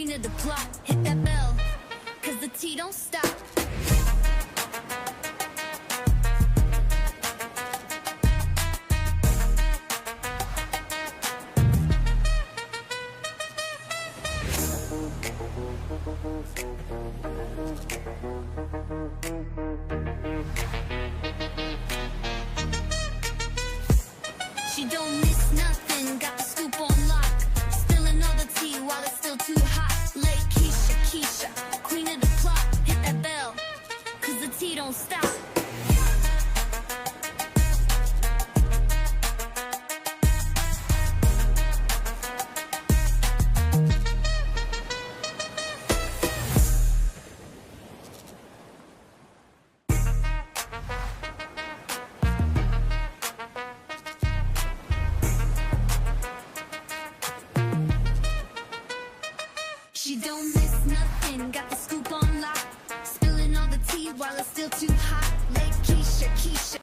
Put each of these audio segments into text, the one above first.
Queen of the plot, hit that bell, cause the tea don't stop. She don't miss nothing, got the scoop on lock. Spilling all the tea while it's still too hot. Lakeysha Keysha, queen of the plot, hit that bell, cause the tea don't stop. She don't miss nothing, got the scoop on lock. Spilling all the tea while it's still too hot. Lakeysha Keysha,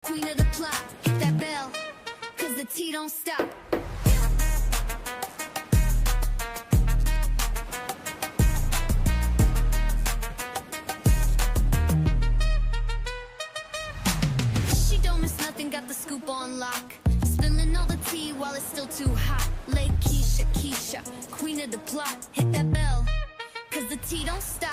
queen of the plot, hit that bell, cause the tea don't stop. She don't miss nothing, got the scoop on lock. Spilling all the tea while it's still too hot. Lakeysha Keysha, queen of the plot, hit that bell, cause the tea don't stop.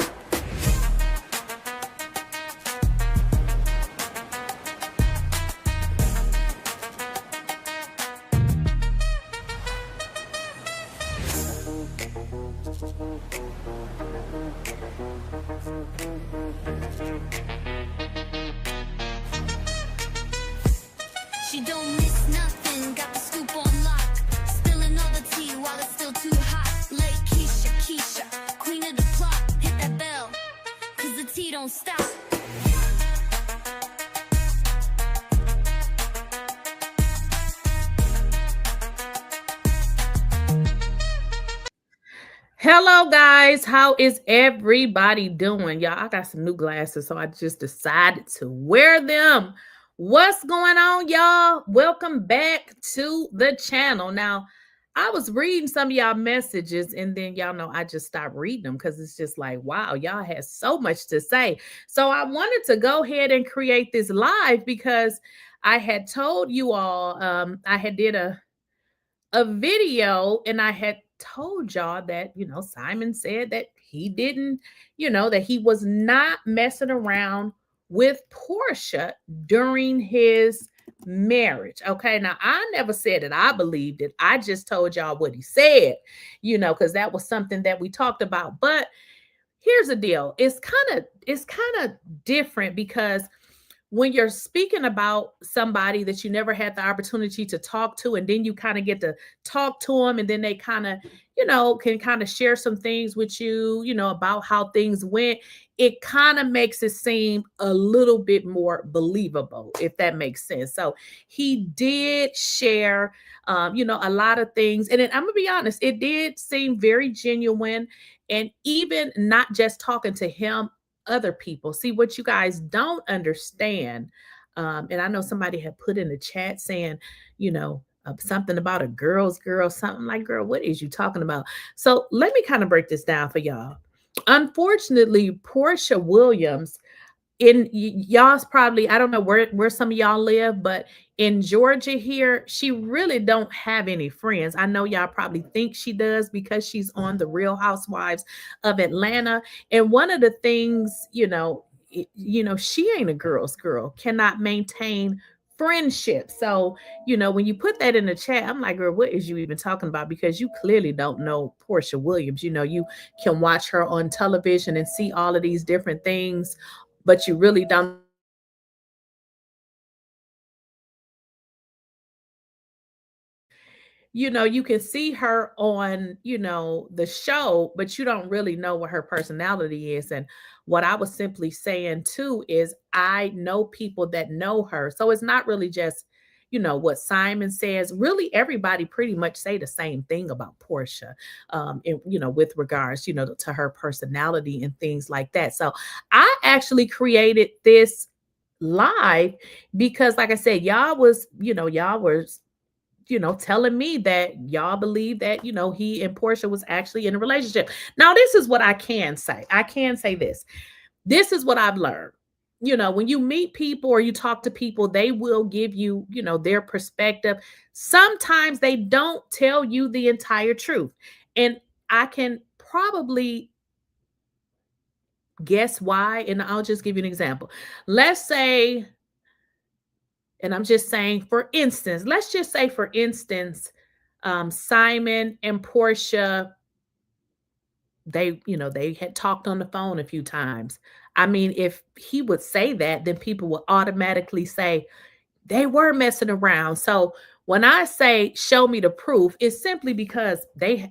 She don't miss nothing, got the scoop on lock. Spilling all the tea while it's still too hot. Lakeysha Keysha, queen of the plot, hit that bell, cause the tea don't stop. Hello guys, how is everybody doing? Y'all, I got some new glasses, so I just decided to wear them. What's going on, y'all? Welcome back to the channel. Now, I was reading some of y'all messages, and then y'all know I just stopped reading them because it's just like, wow, y'all had so much to say. So I wanted to go ahead and create this live because I had told you all I had did a video, and I had told y'all that, Simon said that he didn't, that he was not messing around with Porsha during his marriage. Okay. Now, I never said that I believed it. I just told y'all what he said, because that was something that we talked about. But here's the deal. It's kind of different because when you're speaking about somebody that you never had the opportunity to talk to, and then you kind of get to talk to them, and then they kind of, can kind of share some things with you, about how things went, it kind of makes it seem a little bit more believable, if that makes sense. So he did share, a lot of things. And then I'm gonna be honest, it did seem very genuine. And even not just talking to him, other people. See, what you guys don't understand, and I know somebody had put in the chat saying, something about a girl's girl, something like, girl, what is you talking about? So let me kind of break this down for y'all. Unfortunately, Porsha Williams, in y'all's probably, I don't know where some of y'all live, but in Georgia here, she really don't have any friends. I know y'all probably think she does because she's on the Real Housewives of Atlanta. And one of the things, she ain't a girl's girl, cannot maintain friendship. So, when you put that in the chat, I'm like, girl, what is you even talking about? Because you clearly don't know Porsha Williams. You can watch her on television and see all of these different things, but you really don't. You can see her on, the show, but you don't really know what her personality is. And what I was simply saying too is I know people that know her. So it's not really just, what Simon says. Really, everybody pretty much say the same thing about Porsha, with regards, to her personality and things like that. So I actually created this live because, like I said, y'all was telling me that y'all believe that, he and Porsha was actually in a relationship. Now, this is what I can say. I can say this. This is what I've learned. When you meet people or you talk to people, they will give you, their perspective. Sometimes they don't tell you the entire truth. And I can probably guess why. And I'll just give you an example. Let's say, and I'm just saying, for instance, let's just say, for instance, Simon and Porsha, they had talked on the phone a few times. I mean, if he would say that, then people would automatically say they were messing around. So when I say show me the proof, it's simply because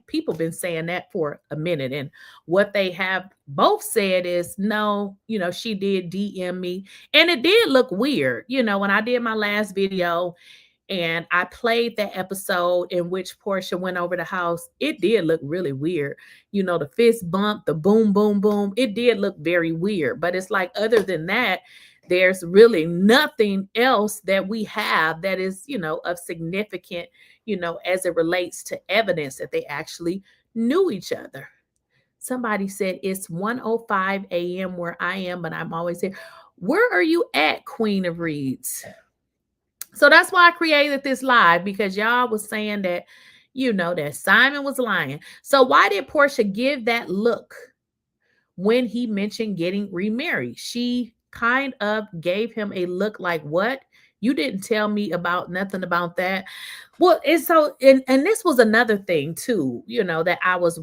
people been saying that for a minute. And what they have both said is no, she did DM me. And it did look weird. When I did my last video, and I played that episode in which Porsha went over the house, it did look really weird. The fist bump, the boom, boom, boom. It did look very weird. But it's like, other than that, there's really nothing else that we have that is, of significant, as it relates to evidence that they actually knew each other. Somebody said it's 1:05 a.m. where I am, but I'm always here. Where are you at, Queen of Reeds? So that's why I created this live, because y'all was saying that, that Simon was lying. So why did Porsha give that look when he mentioned getting remarried? She kind of gave him a look like, what? You didn't tell me about nothing about that. Well, and so, and this was another thing too, that I was,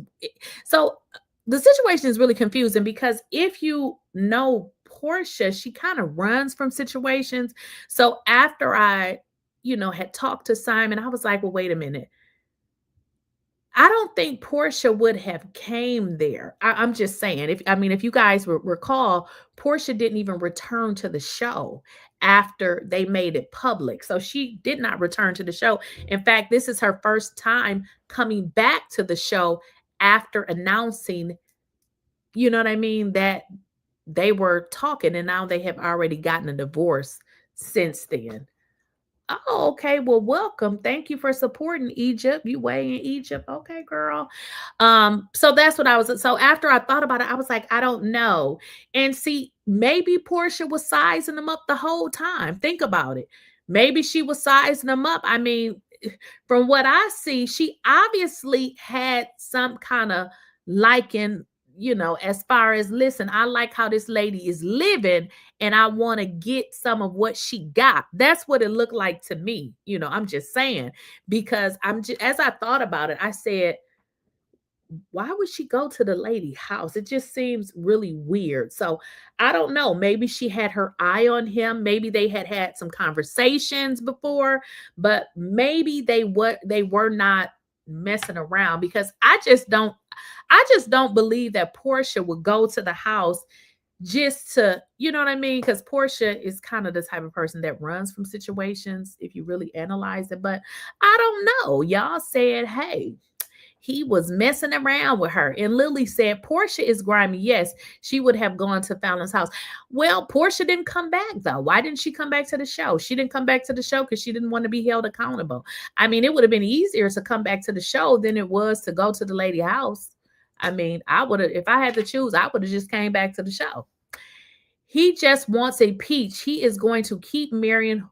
so the situation is really confusing, because if you know Porsha, she kind of runs from situations. So after I, had talked to Simon, I was like, well, wait a minute. I don't think Porsha would have came there. I'm just saying, if you guys recall, Porsha didn't even return to the show after they made it public. So she did not return to the show. In fact, this is her first time coming back to the show after announcing, you know what I mean, that they were talking, and now they have already gotten a divorce since then. Oh, okay. Well, welcome. Thank you for supporting Egypt. You way in Egypt. Okay, girl. So that's what I was. So after I thought about it, I was like, I don't know. And see, maybe Porsha was sizing them up the whole time. Think about it. Maybe she was sizing them up. I mean, from what I see, she obviously had some kind of liking, as far as, listen, I like how this lady is living, and I want to get some of what she got. That's what it looked like to me. I'm just saying, because as I thought about it, I said, why would she go to the lady house? It just seems really weird. So I don't know. Maybe she had her eye on him. Maybe they had some conversations before, but maybe they were not messing around, because I just don't believe that Porsha would go to the house just to, you know what I mean? Because Porsha is kind of the type of person that runs from situations, if you really analyze it. But I don't know. Y'all said, hey, he was messing around with her. And Lily said, Porsha is grimy. Yes, she would have gone to Fallon's house. Well, Porsha didn't come back, though. Why didn't she come back to the show? She didn't come back to the show because she didn't want to be held accountable. I mean, it would have been easier to come back to the show than it was to go to the lady house. I mean, I would have, if I had to choose, I would have just came back to the show. He just wants a peach. He is going to keep marrying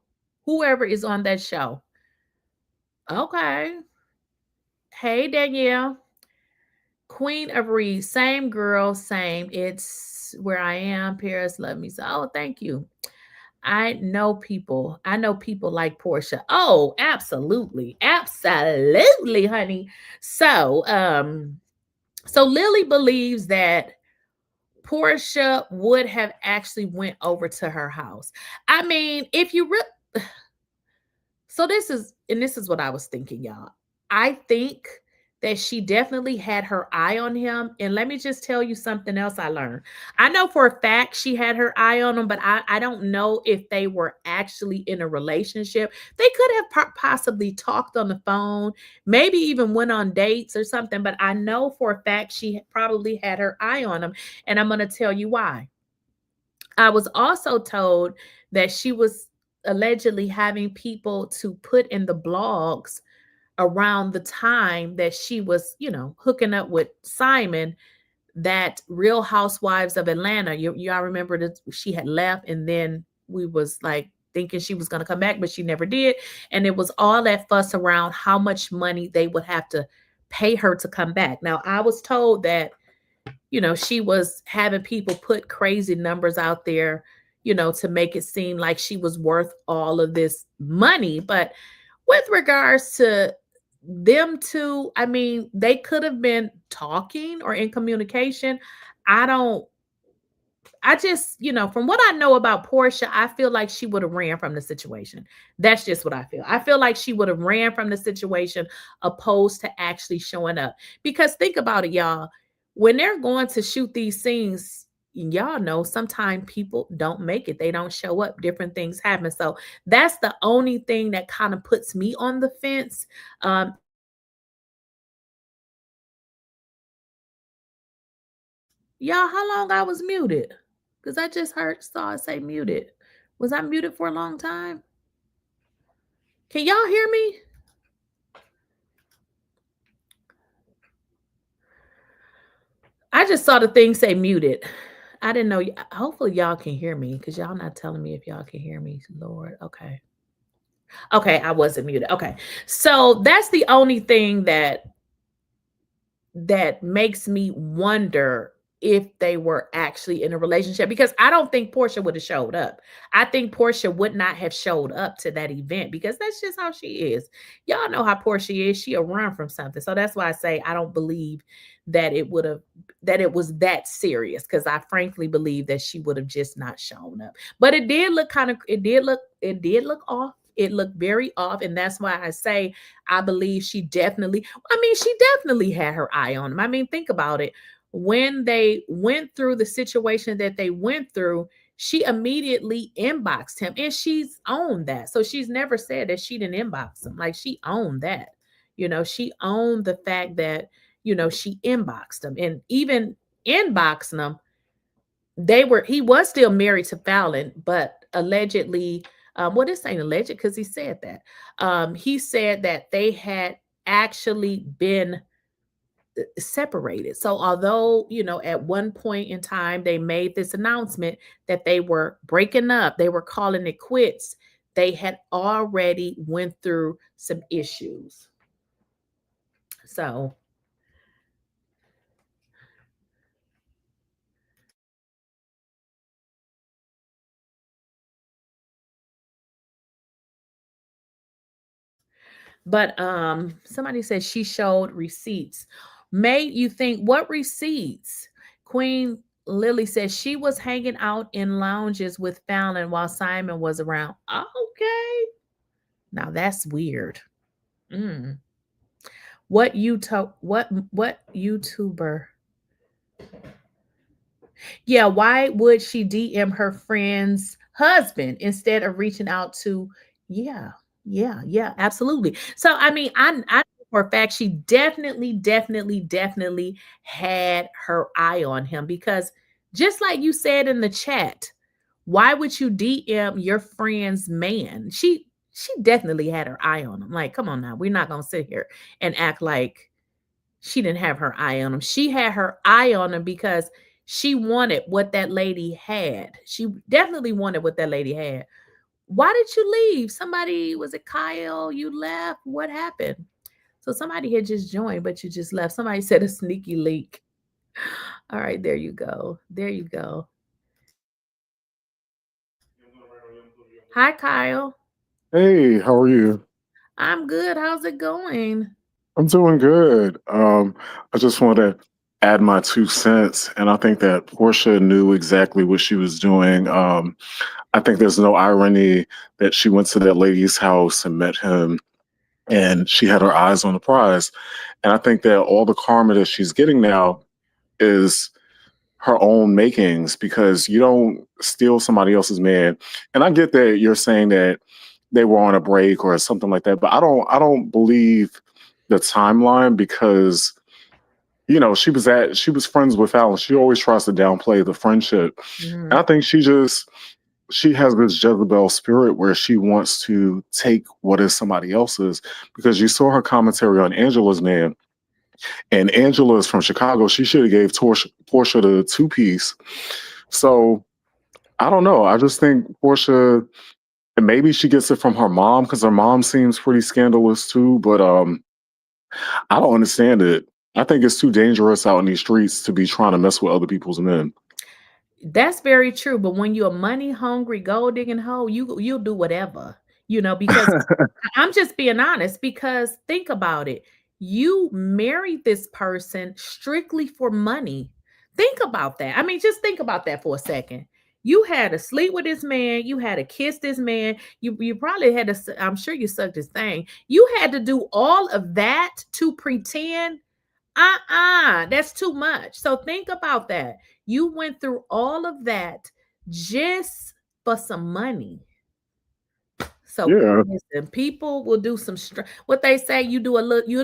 whoever is on that show. Okay. Hey, Danielle. Queen of Reeds, same girl, same. It's where I am. Paris love me. So, oh, thank you. I know people like Porsha. Oh, absolutely. Absolutely, honey. So, so Lily believes that Porsha would have actually went over to her house. I mean, if you so this is what I was thinking, y'all. I think that she definitely had her eye on him. And let me just tell you something else I learned. I know for a fact she had her eye on him, but I don't know if they were actually in a relationship. They could have possibly talked on the phone, maybe even went on dates or something. But I know for a fact she probably had her eye on him. And I'm going to tell you why. I was also told that she was allegedly having people to put in the blogs around the time that she was, hooking up with Simon, that Real Housewives of Atlanta, y'all remember that she had left, and then we was like thinking she was going to come back, but she never did. And it was all that fuss around how much money they would have to pay her to come back. Now, I was told that, she was having people put crazy numbers out there, to make it seem like she was worth all of this money. But with regards to them two, I mean, they could have been talking or in communication. I just, from what I know about Porsha, I feel like she would have ran from the situation. That's just what I feel. I feel like she would have ran from the situation opposed to actually showing up. Because think about it, y'all. When they're going to shoot these scenes, y'all know sometimes people don't make it. They don't show up. Different things happen. So that's the only thing that kind of puts me on the fence. Y'all, how long I was muted? Because I just saw it say muted. Was I muted for a long time? Can y'all hear me? I just saw the thing say muted. I didn't know. Hopefully y'all can hear me, because y'all not telling me if y'all can hear me. Lord, okay. Okay, I wasn't muted. Okay. So that's the only thing that makes me wonder if they were actually in a relationship, because I don't think Porsha would have showed up. I think Porsha would not have showed up to that event, because that's just how she is. Y'all know how Porsha is. She'll run from something. So that's why I say I don't believe that it was that serious, because I frankly believe that she would have just not shown up. But it did look off. It looked very off. And that's why I say I believe she definitely had her eye on him. I mean, think about it. When they went through the situation that they went through, she immediately inboxed him, and she's owned that. So she's never said that she didn't inbox him. Like, she owned that. She owned the fact that, she inboxed him, and even inboxing him. He was still married to Falynn, but allegedly, this ain't alleged, because he said that. He said that they had actually been separated. So although, at one point in time they made this announcement that they were breaking up, they were calling it quits, they had already went through some issues. So but somebody said she showed receipts. Made you think, what receipts? Queen Lily says she was hanging out in lounges with Fallon while Simon was around. Okay. Now that's weird. What YouTuber? Yeah, why would she DM her friend's husband instead of reaching out to? Yeah, absolutely. So I mean, I know for a fact she definitely had her eye on him, because just like you said in the chat, why would you DM your friend's man? She definitely had her eye on him. Like, come on now, we're not gonna sit here and act like she didn't have her eye on him. She had her eye on him because she wanted what that lady had. She definitely wanted what that lady had. Why did you leave? Somebody, was it Kyle? You left? What happened? So somebody had just joined, but you just left. Somebody said a sneaky leak. All right, there you go. There you go. Hi, Kyle. Hey, how are you? I'm good. How's it going? I'm doing good. I just want to add my 2 cents, and I think that Portia knew exactly what she was doing. I think there's no irony that she went to that lady's house and met him, and she had her eyes on the prize. And I think that all the karma that she's getting now is her own makings, because you don't steal somebody else's man. And I get that you're saying that they were on a break or something like that, but I don't believe the timeline, because she was friends with Alan. She always tries to downplay the friendship. And I think she just she has this Jezebel spirit where she wants to take what is somebody else's, because you saw her commentary on Angela's man, and Angela is from Chicago. She should have gave Porsha the two piece. So I don't know. I just think Porsha, and maybe she gets it from her mom because her mom seems pretty scandalous too. But I don't understand it. I think it's too dangerous out in these streets to be trying to mess with other people's men. That's very true. But when you're a money hungry, gold digging hoe, you'll do whatever, because I'm just being honest, because think about it. You married this person strictly for money. Think about that. I mean, just think about that for a second. You had to sleep with this man. You had to kiss this man. You probably had to, I'm sure you sucked his thing. You had to do all of that to pretend. That's too much. So think about that. You went through all of that just for some money. So Yeah, listen, people will do some what they say, you'll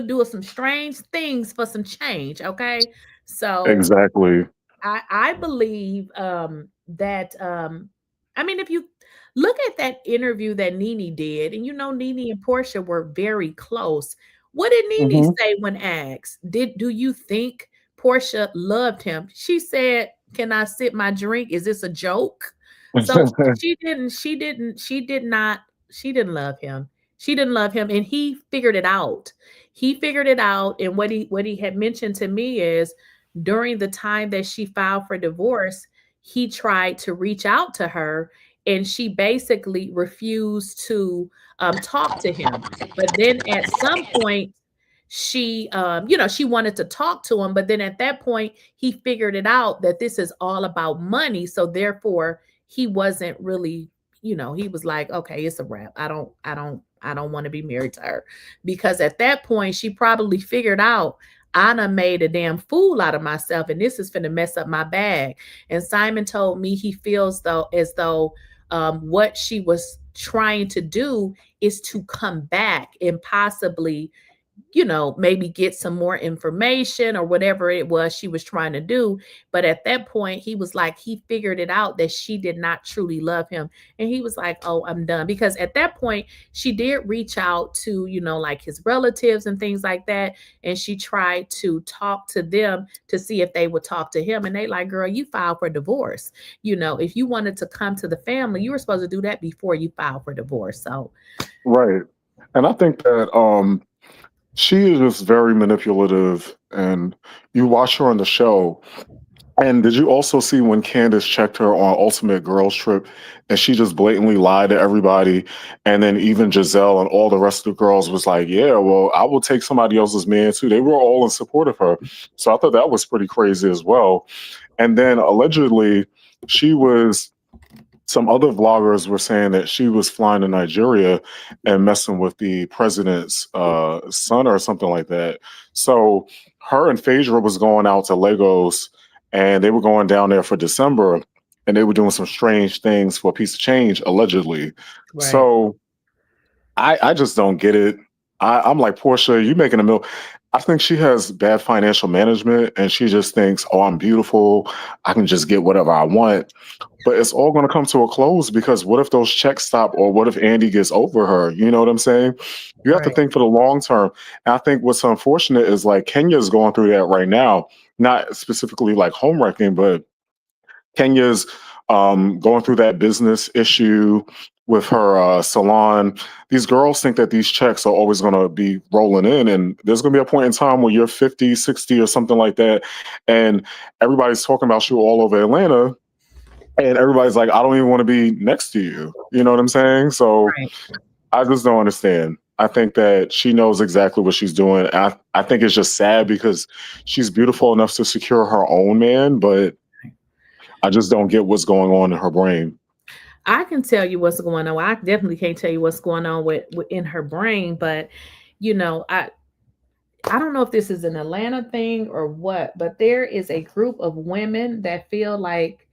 do some strange things for some change. Okay. So exactly. I believe that I mean, if you look at that interview that Nene did, and Nene and Porsha were very close. What did Nene Hmm. say when asked? Do you think Porsha loved him? She said, "Can I sip my drink? Is this a joke?" So she didn't love him. She didn't love him, and he figured it out. He figured it out, and what he had mentioned to me is during the time that she filed for divorce, he tried to reach out to her, and she basically refused to talk to him. But then at some point, she wanted to talk to him. But then at that point, he figured it out that this is all about money. So therefore, he wasn't really, he was like, okay, it's a wrap. I don't want to be married to her, because at that point, she probably figured out I done made a damn fool out of myself, and this is finna mess up my bag. And Simon told me he feels as though what she was trying to do is to come back and possibly maybe get some more information or whatever it was she was trying to do. But at that point, he was like, he figured it out that she did not truly love him. And he was like, oh, I'm done. Because at that point, she did reach out to, like his relatives and things like that. And she tried to talk to them to see if they would talk to him. And they like, girl, you filed for divorce. If you wanted to come to the family, you were supposed to do that before you filed for divorce. So, Right. And I think that she is just very manipulative, and you watch her on the show. And did you also see when Candace checked her on Ultimate Girls Trip, and she just blatantly lied to everybody? And then even Giselle and all the rest of the girls was like, yeah, well, I will take somebody else's man too. They were all in support of her. So I thought that was pretty crazy as well. And then allegedly, she was some other vloggers were saying that she was flying to Nigeria and messing with the president's son or something like that. So her and Phaedra was going out to Lagos, and they were going down there for December, and they were doing some strange things for a piece of change, allegedly. right. So I just don't get it. I'm like, Portia, you making a mill. I think she has bad financial management, and she just thinks, oh, I'm beautiful. I can just get whatever I want. But it's all going to come to a close, because what if those checks stop, or what if Andy gets over her? You know what I'm saying? You have to Right. think for the long term. And I think what's unfortunate is like Kenya's going through that right now, not specifically like home wrecking, but Kenya's going through that business issue with her salon. These girls think that these checks are always going to be rolling in. And there's going to be a point in time where you're 50, 60 or something like that. And everybody's talking about you all over Atlanta. And everybody's like, I don't even want to be next to you. You know what I'm saying? So Right. I just don't understand. I think that she knows exactly what she's doing. I think it's just sad because she's beautiful enough to secure her own man, but I just don't get what's going on in her brain. I can tell you what's going on. I definitely can't tell you what's going on in her brain, but I don't know if this is an Atlanta thing or what, but there is a group of women that feel like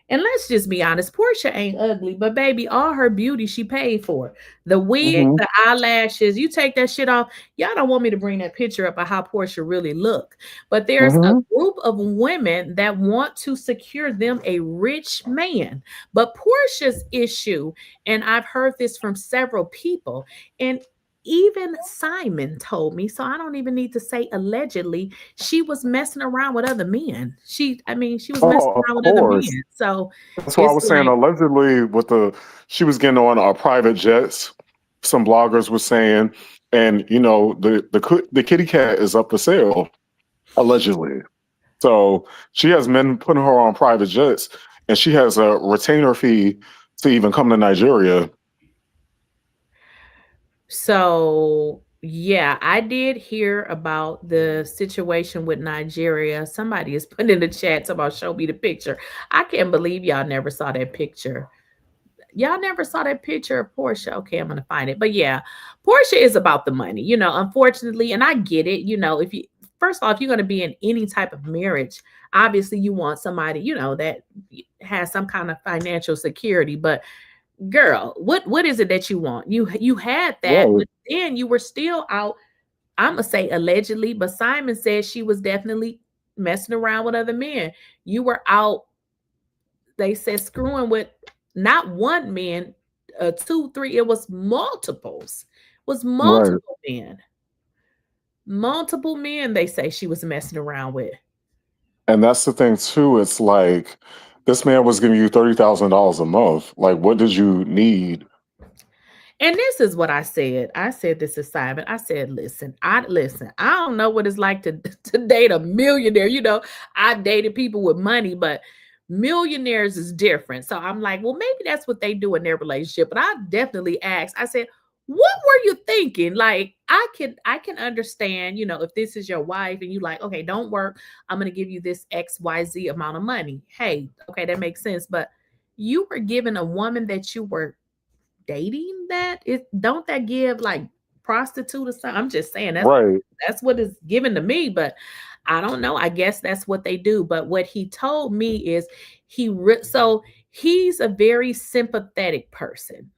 And let's just be honest, Porsha ain't ugly, but baby, all her beauty she paid for. The wig, the eyelashes, you take that shit off. Y'all don't want me to bring that picture up of how Porsha really look. But there's a group of women that want to secure them a rich man. But Porsha's issue, and I've heard this from several people, and even Simon told me, so I don't even need to say allegedly, she was messing around with other men. I mean, she was messing Oh, of around with other course. men. So That's why I it's was saying like, allegedly she was getting on private jets. Some bloggers were saying, and the kitty cat is up for sale, allegedly. So she has men putting her on private jets, and she has a retainer fee to even come to Nigeria. so yeah, I did hear about the situation with Nigeria. Somebody is putting in the chat about show me the picture. I can't believe y'all never saw that picture. Y'all never saw that picture of Porsha. Okay, I'm gonna find it. But yeah, Porsha is about the money, unfortunately, and I get it. If you first of all, if you're gonna be in any type of marriage, obviously you want somebody, that has some kind of financial security. But girl, what is it that you want? You had that, Right, but then you were still out. I'm gonna say allegedly, but Simon said she was definitely messing around with other men. You were out, they said, screwing with not one man, two, three, it was multiples. It was right. multiple men. Multiple men they say she was messing around with. And that's the thing too. It's like this man was giving you $30,000 a month. Like, what did you need? And this is what I said. I said this is Simon. I said, listen. I don't know what it's like to to date a millionaire. I've dated people with money, but millionaires is different. So I'm like, well, maybe that's what they do in their relationship. But I definitely asked. I said, what were you thinking? Like, I can understand, if this is your wife and you like, okay, don't work. I'm gonna give you this XYZ amount of money. Hey, okay, that makes sense. But you were giving a woman that you were dating, that it don't that give like prostitute or something? I'm just saying Right. that's what is given to me, but I don't know. I guess that's what they do. But what he told me is so he's a very sympathetic person.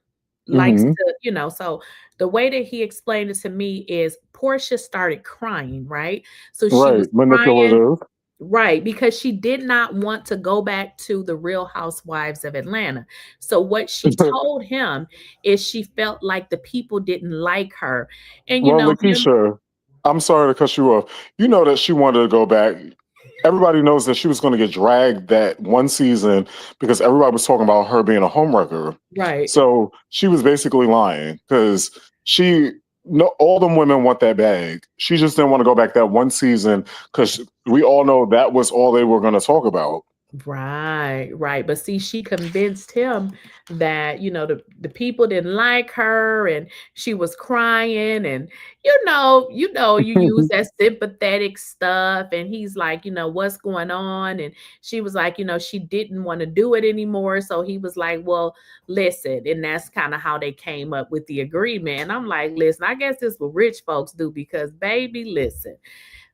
Likes Hmm. to, so the way that he explained it to me is Porsha started crying, right? So she Right. was crying. Manipulative. Right, because she did not want to go back to the Real Housewives of Atlanta. So what she told him is she felt like the people didn't like her. And Well, him, Lakeysha, I'm sorry to cut you off. You know that she wanted to go back. Everybody knows that she was going to get dragged that one season because everybody was talking about her being a homewrecker. right, So she was basically lying because she, no, all them women want that bag. She just didn't want to go back that one season because we all know that was all they were going to talk about. right. But see, she convinced him that, the people didn't like her and she was crying, and you use that sympathetic stuff, and he's like, what's going on? And she was like, she didn't want to do it anymore. So he was like, well, listen, and that's kind of how they came up with the agreement. And I'm like, listen, I guess this is what rich folks do, because baby, listen.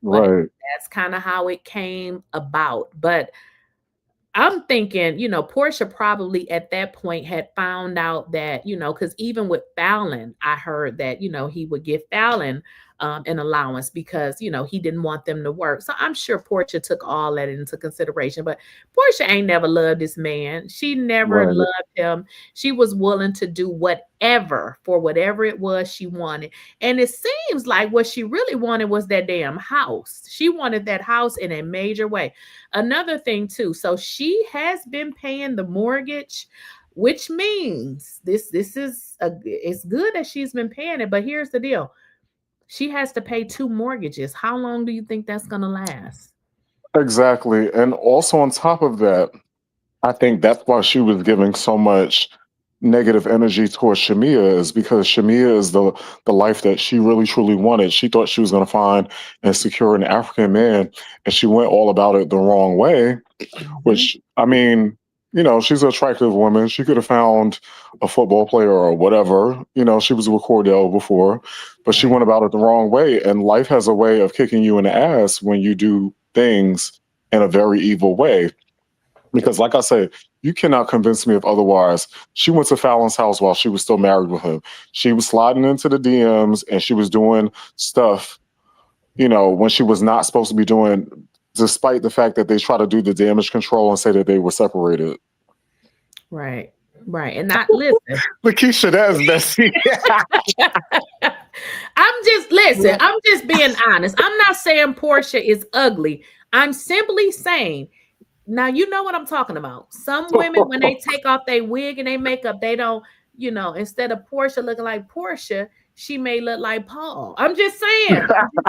But Right. that's kind of how it came about. But I'm thinking, Porsha probably at that point had found out that, because even with Fallon, I heard that, he would give Fallon an allowance because, he didn't want them to work. So I'm sure Porsha took all that into consideration. But Porsha ain't never loved this man. She never Right. loved him. She was willing to do whatever for whatever it was she wanted. And it seems like what she really wanted was that damn house. She wanted that house in a major way. Another thing too, so she has been paying the mortgage, which means it's good that she's been paying it, but here's the deal. She has to pay two mortgages. How long do you think that's going to last? Exactly. And also on top of that, I think that's why she was giving so much negative energy towards Shamia, is because Shamia is the life that she really truly wanted. She thought she was going to find and secure an African man, and she went all about it the wrong way. Mhm. Which, I mean, she's an attractive woman. She could have found a football player or whatever. She was with Cordell before, but she Right. went about it the wrong way. And life has a way of kicking you in the ass when you do things in a very evil way. Because, like I said, you cannot convince me of otherwise. She went to Fallon's house while she was still married with him. She was sliding into the DMs and she was doing stuff, when she was not supposed to be doing, despite the fact that they try to do the damage control and say that they were separated. Right. Right. And not listen. Lakeysha, that's messy. I'm just being honest. I'm not saying Porsha is ugly. I'm simply saying, now you know what I'm talking about. Some women, when they take off their wig and they makeup, they don't, instead of Porsha looking like Porsha, she may look like Paul. I'm just saying.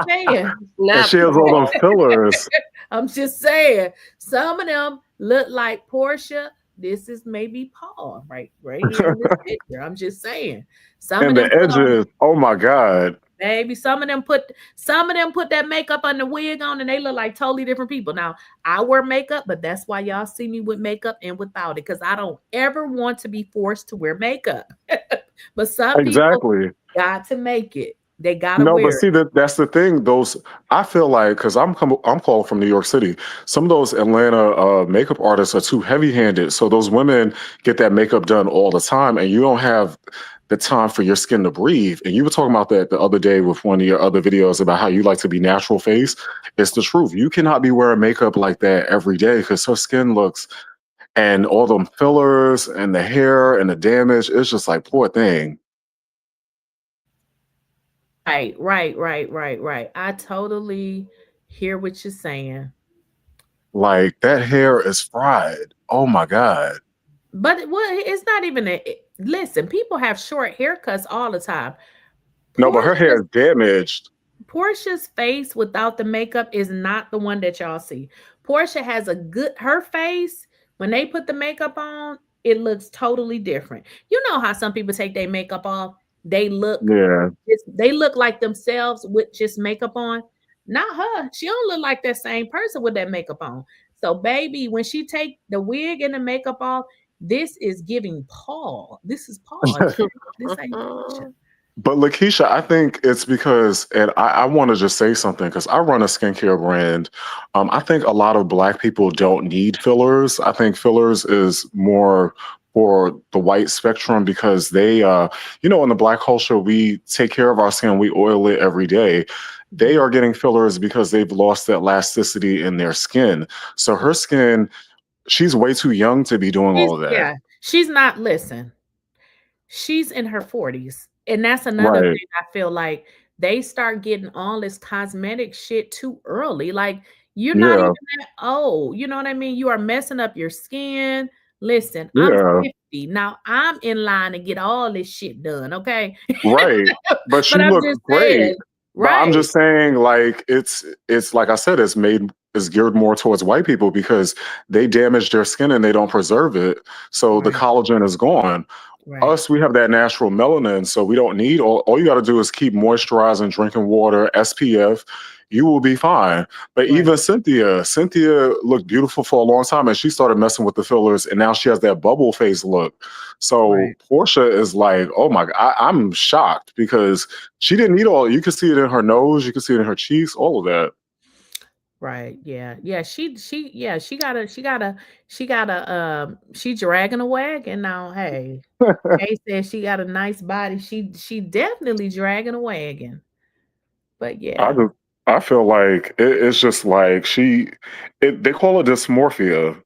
And she has all those fillers. I'm just saying. Some of them look like Porsha. This is maybe Paul right here in this picture. I'm just saying. Some and of them the edges, oh my God. Baby, some of them put that makeup on the wig on and they look like totally different people. Now, I wear makeup, but that's why y'all see me with makeup and without it, because I don't ever want to be forced to wear makeup. But some people got to make it. They gotta wear but see, that's the thing. I feel like, because I'm calling from New York City, some of those Atlanta makeup artists are too heavy-handed. So those women get that makeup done all the time, and you don't have the time for your skin to breathe. And you were talking about that the other day with one of your other videos about how you like to be natural face. It's the truth. You cannot be wearing makeup like that every day because her skin looks, and all them fillers and the hair and the damage, it's just like, poor thing. Right. I totally hear what you're saying. Like, that hair is fried. Oh my God. But it's not even listen, people have short haircuts all the time. No, but her hair is damaged. Porsha's face without the makeup is not the one that y'all see. Porsha has her face, when they put the makeup on, it looks totally different. You know how some people take their makeup off? They look like themselves with just makeup on. Not her. She don't look like that same person with that makeup on. So, baby, when she take the wig and the makeup off, this is giving Paul. This is Paul. This ain't Porsha. But Lakeysha, I think it's because, and I want to just say something because I run a skincare brand. I think a lot of Black people don't need fillers. I think fillers is more for the white spectrum because they, in the Black culture, we take care of our skin. We oil it every day. They are getting fillers because they've lost that elasticity in their skin. So her skin, she's way too young to be doing all of that. Yeah, she's not, listen, she's in her 40s. And that's another thing I feel like they start getting all this cosmetic shit too early. Like, you're not even that old. You know what I mean? You are messing up your skin. Listen, I'm 50. Now I'm in line to get all this shit done, okay? Right. But she looks great. But I'm just saying, like, it's like I said, it's geared more towards white people because they damage their skin and they don't preserve it. So the collagen is gone. Us, we have that natural melanin, so we don't need all you got to do is keep moisturizing, drinking water, SPF. You will be fine. But even Cynthia looked beautiful for a long time, and she started messing with the fillers, and now she has that bubble face look. So Porsha is like, oh my God, I'm shocked because she didn't need all. You can see it in her nose, you can see it in her cheeks, all of that. Right. Yeah. She dragging a wagon now. Hey, they said she got a nice body. She definitely dragging a wagon. But yeah. I feel like it's just like they call it dysmorphia.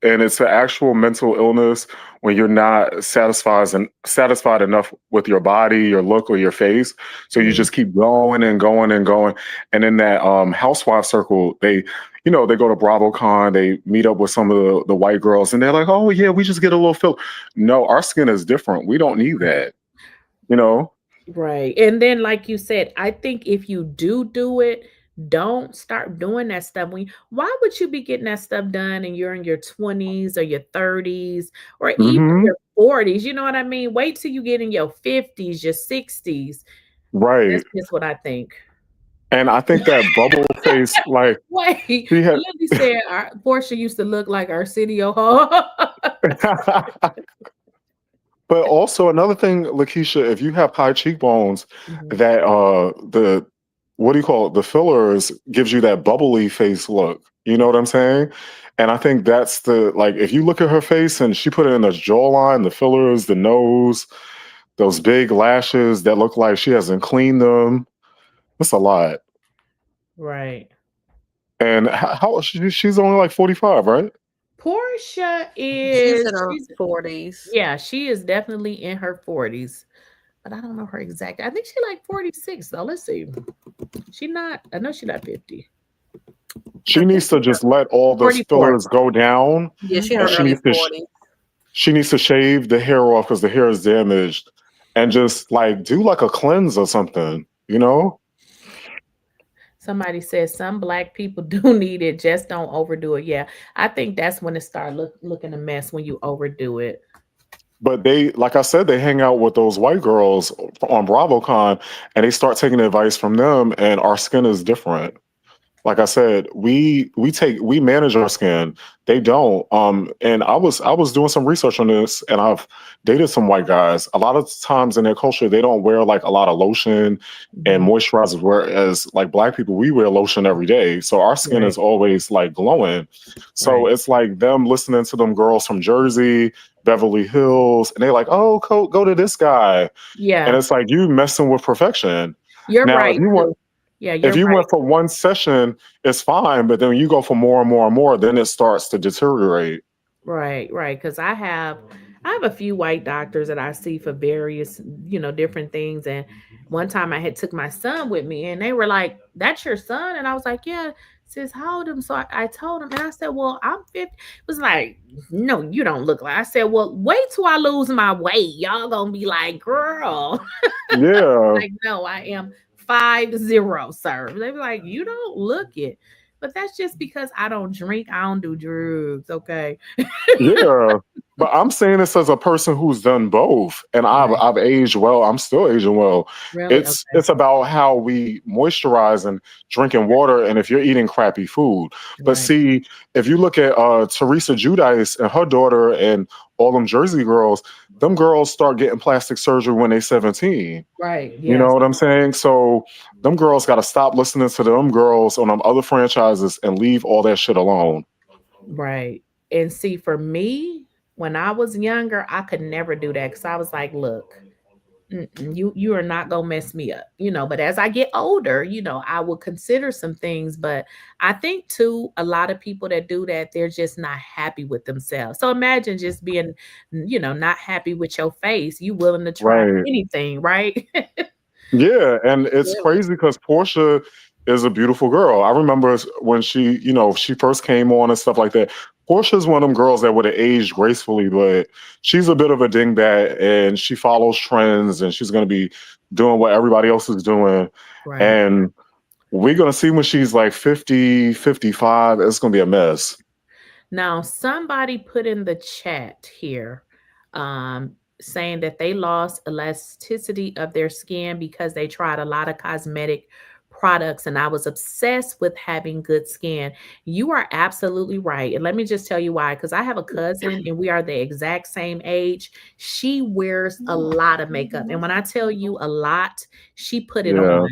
And it's an actual mental illness when you're not satisfied enough with your body, your look, or your face. So you just keep going and going and going. And in that housewife circle, they go to BravoCon, they meet up with some of the white girls, and they're like, oh yeah, we just get a little filler. No, our skin is different. We don't need that. Right. And then, like you said, I think if you do it, don't start doing that stuff. Why would you be getting that stuff done and you're in your 20s or your 30s or even your 40s? You know what I mean? Wait till you get in your 50s, your 60s. Right. That's just what I think. And I think that bubble face, like, wait, let me say, Porsha used to look like Arsenio Hall. But also another thing, Lakeysha, if you have high cheekbones, that what do you call it? The fillers gives you that bubbly face look. You know what I'm saying? And I think that's the, like, if you look at her face and she put it in the jawline, the fillers, the nose, those big lashes that look like she hasn't cleaned them. That's a lot. Right. And how she's only like 45, right? Porsha She's is in her 40s. yeah, she is definitely in her 40s. But I don't know her exact. I think she like 46 though. Let's see. I know she's not 50. She needs to just let all those 44. fillers go down. Yeah, she in And her she early needs to 40s. she needs to shave the hair off because the hair is damaged, and just like do like a cleanse or something, you know? Somebody says some black people do need it, just don't overdo it. Yeah, I think that's when it start looking a mess, when you overdo it. But they, like I said, they hang out with those white girls on BravoCon, and they start taking advice from them, and our skin is different. Like I said, we manage our skin. They don't. And I was doing some research on this, and I've dated some white guys. A lot of times in their culture, they don't wear like a lot of lotion and moisturizers, whereas like black people, we wear lotion every day. So our skin is always like glowing. So it's like them listening to them girls from Jersey, Beverly Hills, and they're like, oh, go to this guy. Yeah. And it's like you messing with perfection. You're now, right. If you want, yeah, you're if you right. went for one session, it's fine, but then you go for more and more and more, then it starts to deteriorate. Right. Because I have a few white doctors that I see for various, different things. And one time I had took my son with me, and they were like, "That's your son?" And I was like, "Yeah." Says, "How old him?" So I told him, and I said, "Well, I'm 50." It was like, "No, you don't look like." I said, "Well, wait till I lose my weight. Y'all gonna be like, girl." Yeah. Like, no, I am 50, sir. They be like, "You don't look it." But that's just because I don't drink. I don't do drugs. Okay. Yeah. But I'm saying this as a person who's done both, and I've aged well. I'm still aging well. Really? It's about how we moisturize and drinking water, and if you're eating crappy food. But see, if you look at Teresa Giudice and her daughter and all them Jersey girls, them girls start getting plastic surgery when they're 17. Right. You know what I'm saying? So them girls got to stop listening to them girls on them other franchises and leave all that shit alone. Right. And see, for me, when I was younger, I could never do that because I was like, look, you are not gonna mess me up, But as I get older, I will consider some things. But I think too, a lot of people that do that, they're just not happy with themselves. So imagine just being, not happy with your face. You willing to try anything, right? Yeah, and it's crazy because Porsha is a beautiful girl. I remember when she first came on and stuff like that. Portia's one of them girls that would have aged gracefully, but she's a bit of a dingbat, and she follows trends, and she's going to be doing what everybody else is doing. Right. And we're going to see when she's like 50, 55, it's going to be a mess. Now, somebody put in the chat here, saying that they lost elasticity of their skin because they tried a lot of cosmetic products, and I was obsessed with having good skin. You are absolutely right. And let me just tell you why, because I have a cousin and we are the exact same age. She wears a lot of makeup. And when I tell you a lot, she put it on.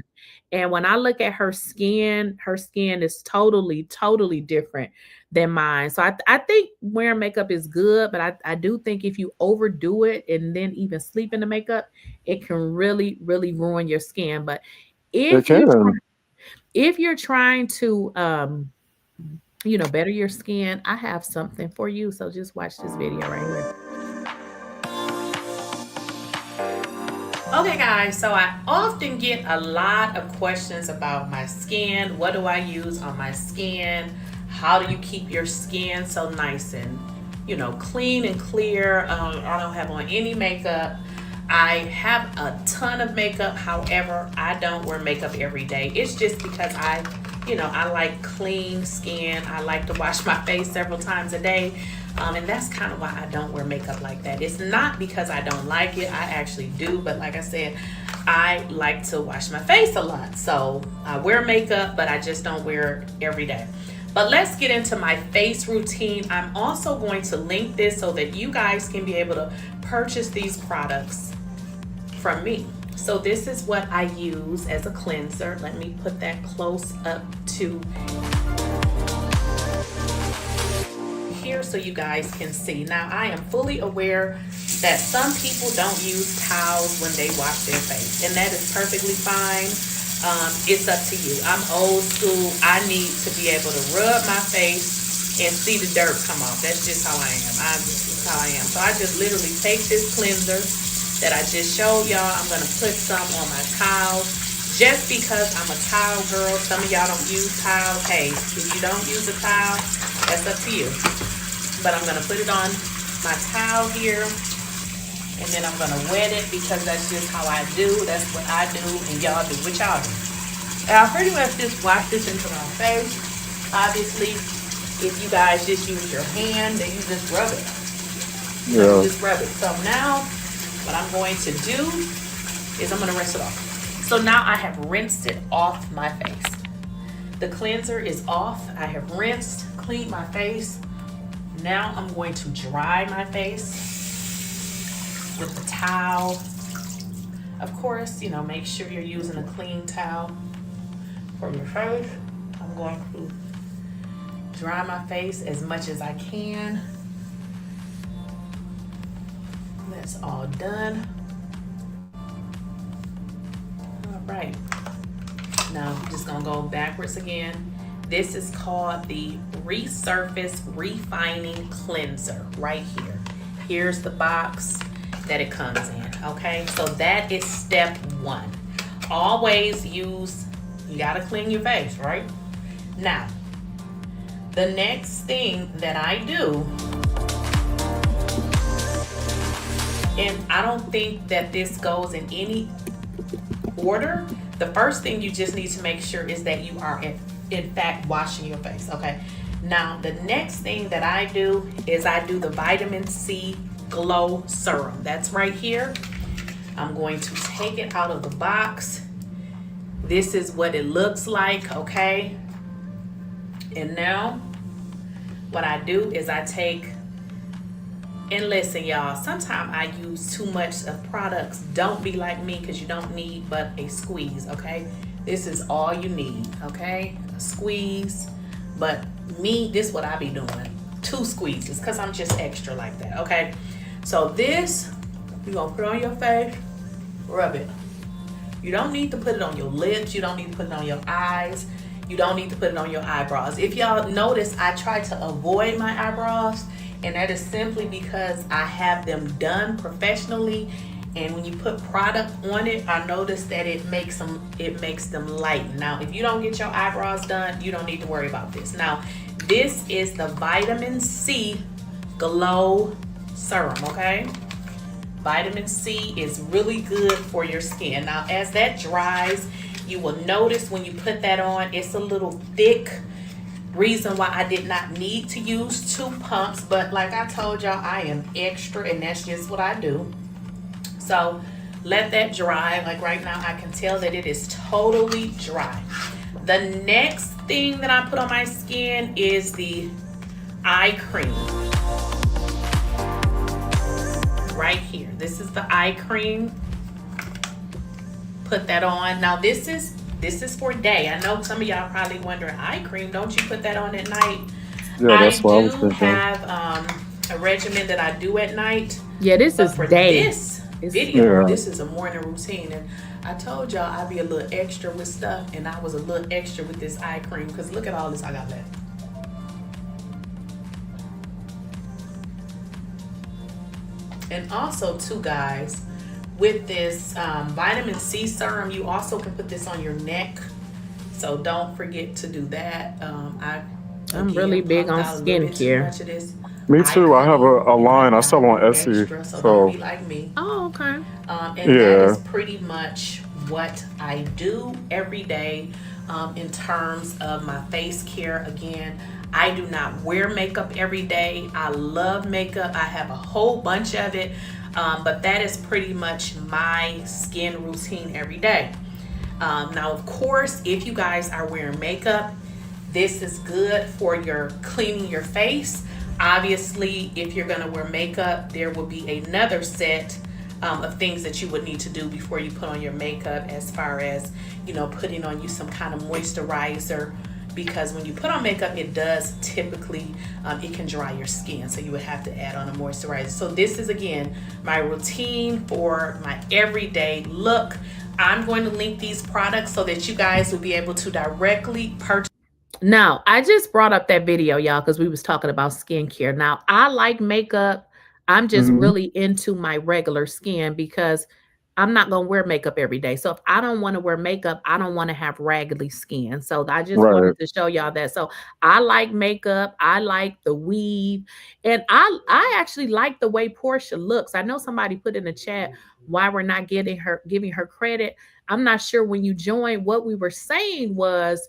And when I look at her skin is totally, totally different than mine. So I think wearing makeup is good, but I do think if you overdo it and then even sleep in the makeup, it can really, really ruin your skin. But if you're trying to better your skin, I have something for you. So just watch this video right here. Okay, guys, so I often get a lot of questions about my skin. What do I use on my skin? How do you keep your skin so nice and, clean and clear? I don't have on any makeup. I have a ton of makeup. However, I don't wear makeup every day. It's just because I like clean skin. I like to wash my face several times a day. And that's kind of why I don't wear makeup like that. It's not because I don't like it. I actually do. But like I said, I like to wash my face a lot. So I wear makeup, but I just don't wear it every day. But let's get into my face routine. I'm also going to link this so that you guys can be able to purchase these products from me. So this is what I use as a cleanser. Let me put that close up to here so you guys can see. Now, I am fully aware that some people don't use towels when they wash their face, and that is perfectly fine. It's up to you. I'm old school. I need to be able to rub my face and see the dirt come off. That's just how I am. This is how I am. So I just literally take this cleanser that I just showed y'all. I'm going to put some on my towel just because I'm a towel girl. Some of y'all don't use towels. Hey, if you don't use a towel, that's up to you. But I'm going to put it on my towel here, and then I'm going to wet it because that's just how I do. That's what I do, and y'all do what y'all do. And I pretty much just wash this into my face. Obviously, if you guys just use your hand, then you just rub it. Yeah. You just rub it. So now, what I'm going to do is I'm going to rinse it off. So now I have rinsed it off my face. The cleanser is off. I have rinsed, cleaned my face. Now I'm going to dry my face with the towel. Of course, you know, make sure you're using a clean towel for your face. I'm going to dry my face as much as I can. That's all done. All right. Now I'm just gonna go backwards again. This is called the Resurface Refining Cleanser right here. Here's the box that it comes in, okay? So that is step one. Always use, you gotta clean your face, right? Now, the next thing that I do, and I don't think that this goes in any order. The first thing you just need to make sure is that you are in fact washing your face, okay? Now, the next thing that I do is I do the Vitamin C Glow Serum. That's right here. I'm going to take it out of the box. This is what it looks like, okay? And now, what I do is I take, and listen, y'all, sometimes I use too much of products. Don't be like me, because you don't need but a squeeze, okay? This is all you need, okay? A squeeze. But me, this is what I be doing. 2 squeezes, because I'm just extra like that, okay? So this, you're going to put on your face, rub it. You don't need to put it on your lips. You don't need to put it on your eyes. You don't need to put it on your eyebrows. If y'all notice, I try to avoid my eyebrows, and that is simply because I have them done professionally. And when you put product on it, I notice that it makes them lighten. Now, if you don't get your eyebrows done, you don't need to worry about this. Now, this is the Vitamin C Glow Serum, okay? Vitamin C is really good for your skin. Now, as that dries, you will notice when you put that on, it's a little thick. Reason why I did not need to use 2 pumps, but like I told y'all, I am extra, and that's just what I do. So let that dry. Like right now, I can tell that it is totally dry. The next thing that I put on my skin is the eye cream. Right here. This is the eye cream. Put that on. Now this is for day. I know some of y'all probably wondering, eye cream, don't you put that on at night? Yeah, that's what I was do thinking. have a regimen that I do at night. Yeah, this But is for day. this video, Yeah. this is a morning routine, and I told y'all I'd be a little extra with stuff, and I was a little extra with this eye cream because look at all this I got left. And also too, guys, with this vitamin C serum, you also can put this on your neck, so don't forget to do that. I'm really big on skincare. Me too. I have a line I sell on Etsy. Extra, so So don't be like me. Oh, okay. And that Yeah. is pretty much what I do every day in terms of my face care. Again, I do not wear makeup every day. I love makeup. I have a whole bunch of it, but that is pretty much my skin routine every day. Now, of course, if you guys are wearing makeup, this is good for your cleaning your face. Obviously, if you're gonna wear makeup, there will be another set of things that you would need to do before you put on your makeup, as far as, putting on you some kind of moisturizer, because when you put on makeup, it does typically, it can dry your skin. So you would have to add on a moisturizer. So this is, again, my routine for my everyday look. I'm going to link these products so that you guys will be able to directly purchase. Now, I just brought up that video, y'all, because we was talking about skincare. Now, I like makeup. I'm just really into my regular skin because I'm not going to wear makeup every day. So if I don't want to wear makeup, I don't want to have raggedy skin. So I just wanted to show y'all that. So I like makeup. I like the weave. And I actually like the way Porsha looks. I know somebody put in the chat why we're not giving her credit. I'm not sure. When you joined, what we were saying was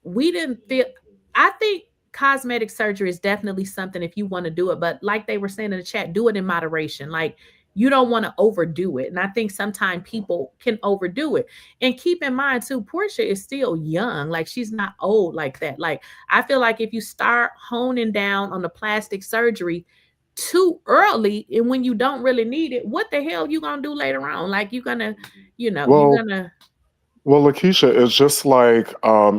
we didn't feel, I think cosmetic surgery is definitely something if you want to do it, but like they were saying in the chat, do it in moderation. Like, you don't want to overdo it. And I think sometimes people can overdo it. And keep in mind too, Porsha is still young. Like, she's not old like that. Like, I feel like if you start honing down on the plastic surgery too early, and when you don't really need it, what the hell you gonna do later on? Like, you're gonna, Well, Lakeysha, it's just like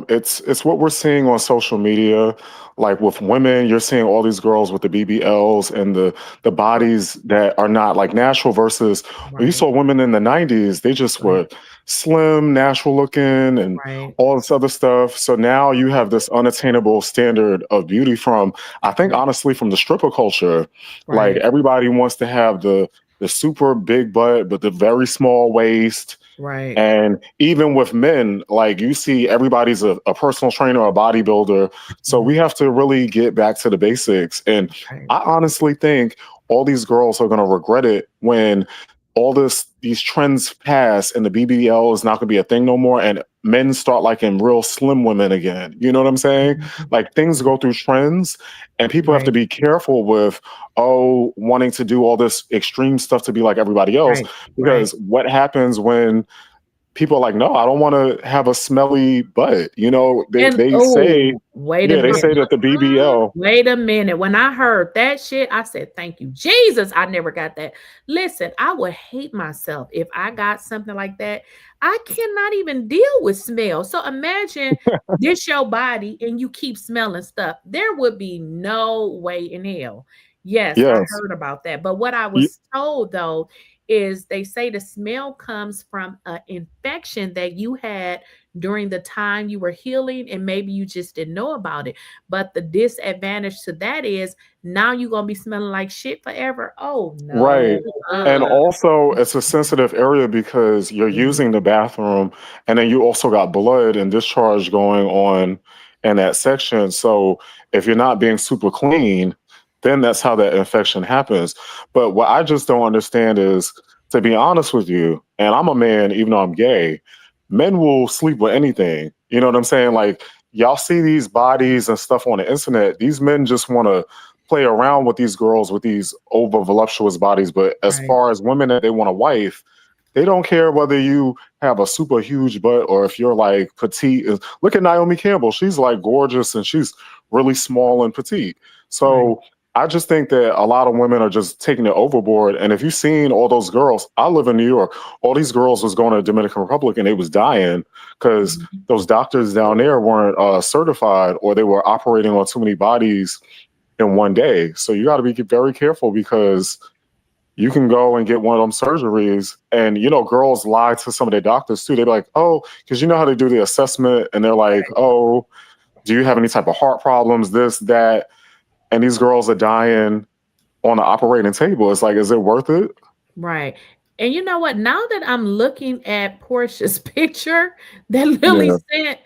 it's what we're seeing on social media. Like with women, you're seeing all these girls with the BBLs and the bodies that are not like natural versus when you saw women in the 90s, they just were slim, natural looking and all this other stuff. So now you have this unattainable standard of beauty from, I think honestly, from the stripper culture. Like everybody wants to have the super big butt, but the very small waist. Right. And even with men, like you see everybody's a personal trainer or a bodybuilder. So we have to really get back to the basics. And I honestly think all these girls are going to regret it when all these trends pass and the BBL is not going to be a thing no more. And men start liking real slim women again. You know what I'm saying? Like things go through trends and people have to be careful with, wanting to do all this extreme stuff to be like everybody else. Because what happens when people are like, no, I don't want to have a smelly butt. You know, they say, they say that the BBL. Wait a minute. When I heard that shit, I said, thank you, Jesus. I never got that. Listen, I would hate myself if I got something like that. I cannot even deal with smell. So imagine this your body and you keep smelling stuff. There would be no way in hell. Yes, I heard about that. But what I was told, though, is they say the smell comes from an infection that you had during the time you were healing, and maybe you just didn't know about it. But the disadvantage to that is now you're going to be smelling like shit forever. Oh, no. Right. And also, it's a sensitive area because you're using the bathroom, and then you also got blood and discharge going on in that section. So if you're not being super clean, then that's how that infection happens. But what I just don't understand is, to be honest with you, and I'm a man, even though I'm gay, men will sleep with anything. You know what I'm saying? Like, y'all see these bodies and stuff on the internet. These men just want to play around with these girls with these over voluptuous bodies. But as far as women that they want a wife, they don't care whether you have a super huge butt or if you're like petite. Look at Naomi Campbell. She's like gorgeous and she's really small and petite. So I just think that a lot of women are just taking it overboard. And if you've seen all those girls, I live in New York, all these girls was going to the Dominican Republic and they was dying because those doctors down there weren't certified, or they were operating on too many bodies in one day. So you got to be very careful, because you can go and get one of them surgeries, and, you know, girls lie to some of their doctors too. They're like, oh, because you know how they do the assessment, and they're like, oh, do you have any type of heart problems, this, that? And these girls are dying on the operating table. It's like, is it worth it? Right. And you know what? Now that I'm looking at Porsha's picture that Lily sent,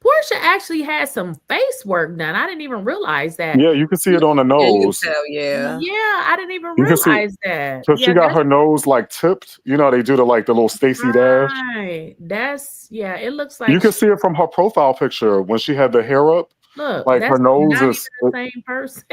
Porsha actually had some face work done. I didn't even realize that. Yeah, you can see it on the nose. Yeah, I didn't even realize that. So she got her nose like tipped. You know, they do the little Stacey Dash. Right. It looks like you can see it from her profile picture when she had the hair up. Look, like her nose not is even the same person.